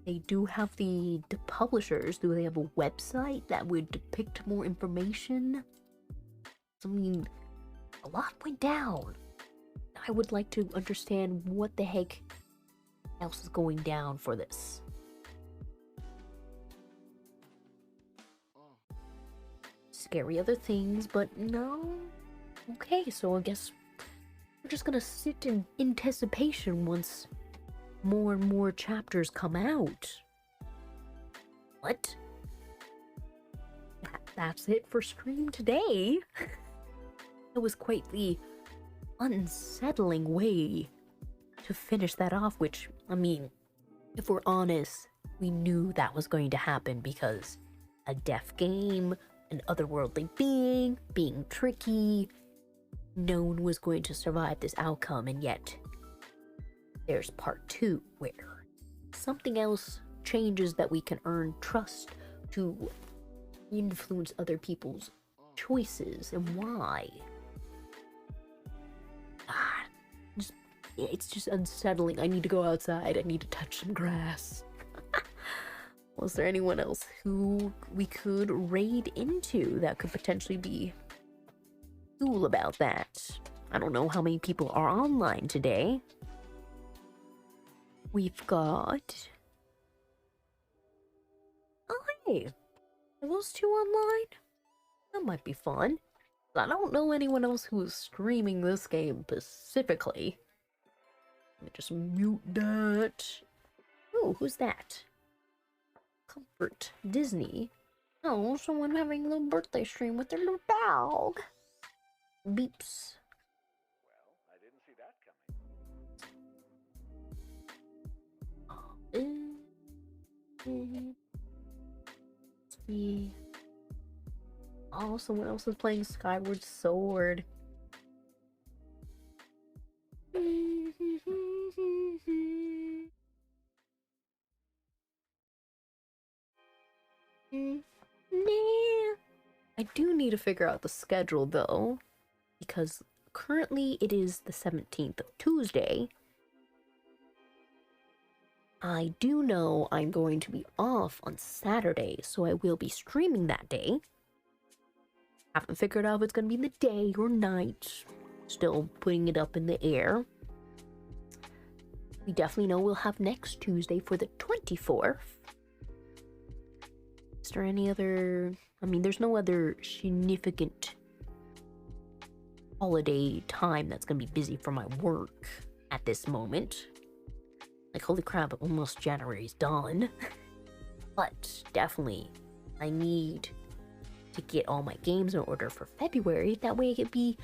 They do have the publishers. Do they have a website that would depict more information? I mean, a lot went down. I would like to understand what the heck else is going down for this. Scary other things, but no. Okay, so I guess we're just gonna sit in anticipation once more and more chapters come out. What? That's it for stream today. It was quite the unsettling way to finish that off, which, I mean, if we're honest, we knew that was going to happen because a deaf game, an otherworldly being tricky, no one was going to survive this outcome, and yet there's part 2 where something else changes that we can earn trust to influence other people's choices and why. It's just unsettling. I need to go outside. I need to touch some grass. Was there anyone else who we could raid into that could potentially be cool about that? I don't know how many people are online today. We've got... Oh, hey. Are those 2 online? That might be fun. I don't know anyone else who is streaming this game specifically. Let me just mute that. Oh, who's that? Comfort Disney. Oh, someone having a little birthday stream with their little dog. Beeps. Well, I didn't see that coming. Let's see. Oh, someone else is playing Skyward Sword. Nah. I do need to figure out the schedule though, because currently it is the 17th of Tuesday. I do know I'm going to be off on Saturday, so I will be streaming that day. Haven't figured out if it's going to be the day or night. Still putting it up in the air. We definitely know we'll have next Tuesday for the 24th. Is there any other... I mean, there's no other significant holiday time that's going to be busy for my work at this moment. Like, holy crap, almost January's done. But definitely, I need to get all my games in order for February. That way it could be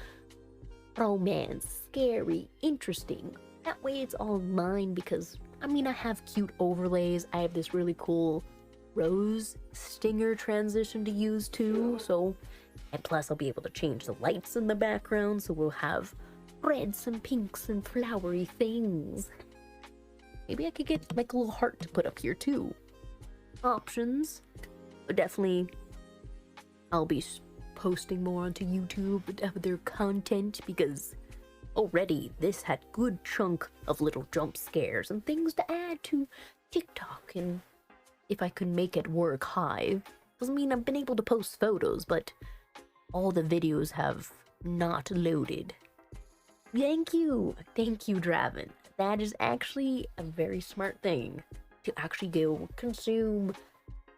romance, scary, interesting. That way it's all mine because, I mean, I have cute overlays. I have this really cool rose stinger transition to use too. So, and plus I'll be able to change the lights in the background. So we'll have reds and pinks and flowery things. Maybe I could get like a little heart to put up here too. options. But definitely, I'll be posting more onto YouTube of their content because already this had good chunk of little jump scares and things to add to TikTok. And if I could make it work Hive, doesn't mean I've been able to post photos, but all the videos have not loaded. Thank you, Draven. That is actually a very smart thing to actually go consume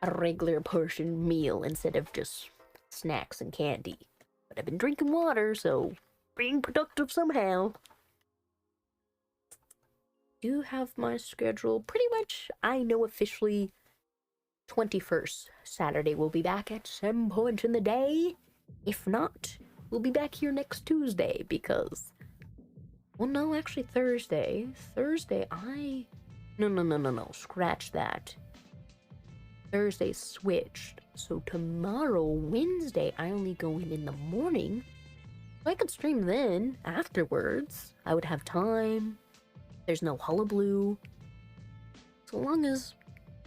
a regular portion meal instead of just snacks and candy. But I've been drinking water, so being productive somehow. Do have my schedule pretty much. I know officially 21st Saturday we'll be back at some point in the day. If not, we'll be back here next Tuesday because, well, no, actually Thursday. No, scratch that. Thursday switched, so tomorrow, Wednesday, I only go in the morning. I could stream then, afterwards. I would have time. There's no hullabaloo. So long as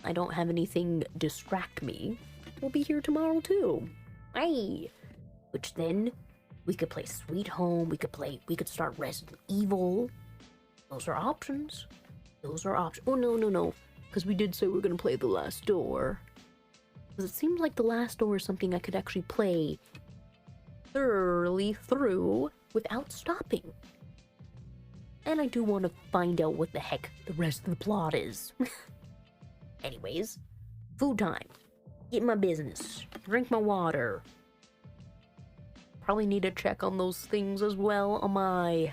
I don't have anything distract me, we'll be here tomorrow too. Hey! Which then, we could play Sweet Home, we could start Resident Evil. Those are options. Oh, no. Because we did say we were going to play The Last Door. Because it seems like The Last Door is something I could actually play thoroughly through without stopping. And I do want to find out what the heck the rest of the plot is. Anyways, food time. Get my business. Drink my water. Probably need to check on those things as well on my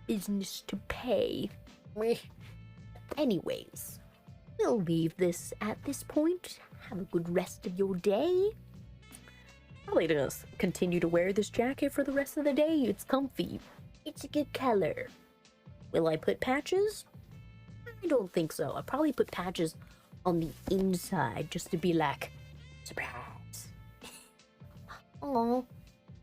business to pay. Anyways, we'll leave this at this point. Have a good rest of your day. Probably just continue to wear this jacket for the rest of the day. It's comfy. It's a good color. Will I put patches? I don't think so. I'll probably put patches on the inside just to be like, surprise. Oh,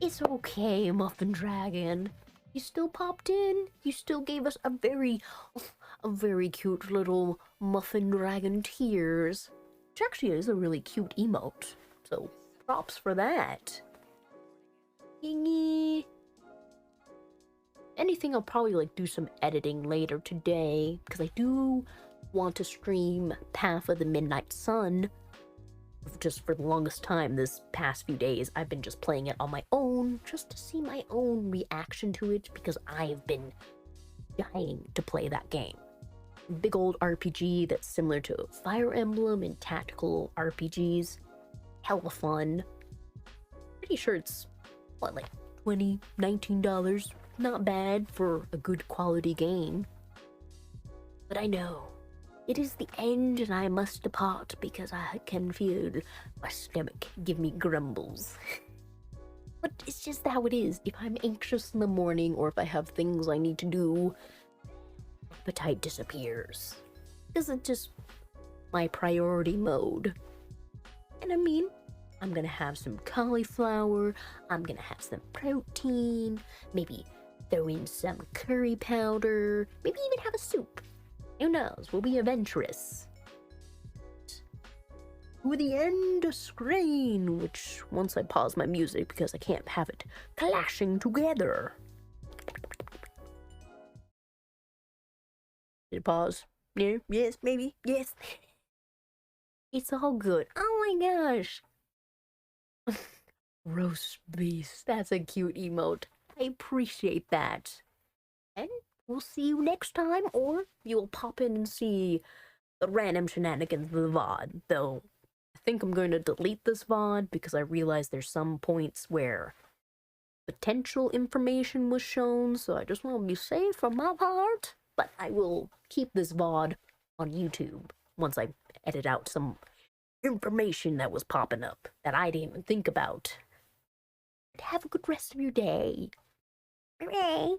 it's okay, Muffin Dragon. You still popped in. You still gave us a very cute little Muffin Dragon tears. Which actually is a really cute emote. So, props for that. Yingy. Anything, I'll probably do some editing later today. Because I do want to stream Path of the Midnight Sun. Just for the longest time this past few days, I've been just playing it on my own, just to see my own reaction to it, because I have been dying to play that game. Big old RPG that's similar to Fire Emblem and tactical RPGs. Hella fun. Pretty sure it's, what, like $20, $19? Not bad for a good quality game. But I know it is the end and I must depart because I can feel my stomach give me grumbles. But it's just how it is. If I'm anxious in the morning or if I have things I need to do, appetite disappears. Because it's just my priority mode. And I mean, I'm gonna have some cauliflower, I'm gonna have some protein, maybe throw in some curry powder, maybe even have a soup. Who knows? We'll be adventurous. To the end screen, which once I pause my music because I can't have it clashing together. Did it pause? Yeah, yes, maybe, yes. It's all good. Oh my gosh. Roast beast. That's a cute emote. I appreciate that. And we'll see you next time, or you'll pop in and see the random shenanigans of the VOD. Though, I think I'm going to delete this VOD because I realize there's some points where potential information was shown, so I just want to be safe on my part. But I will keep this VOD on YouTube once I edit out some information that was popping up that I didn't even think about. Have a good rest of your day. Bye.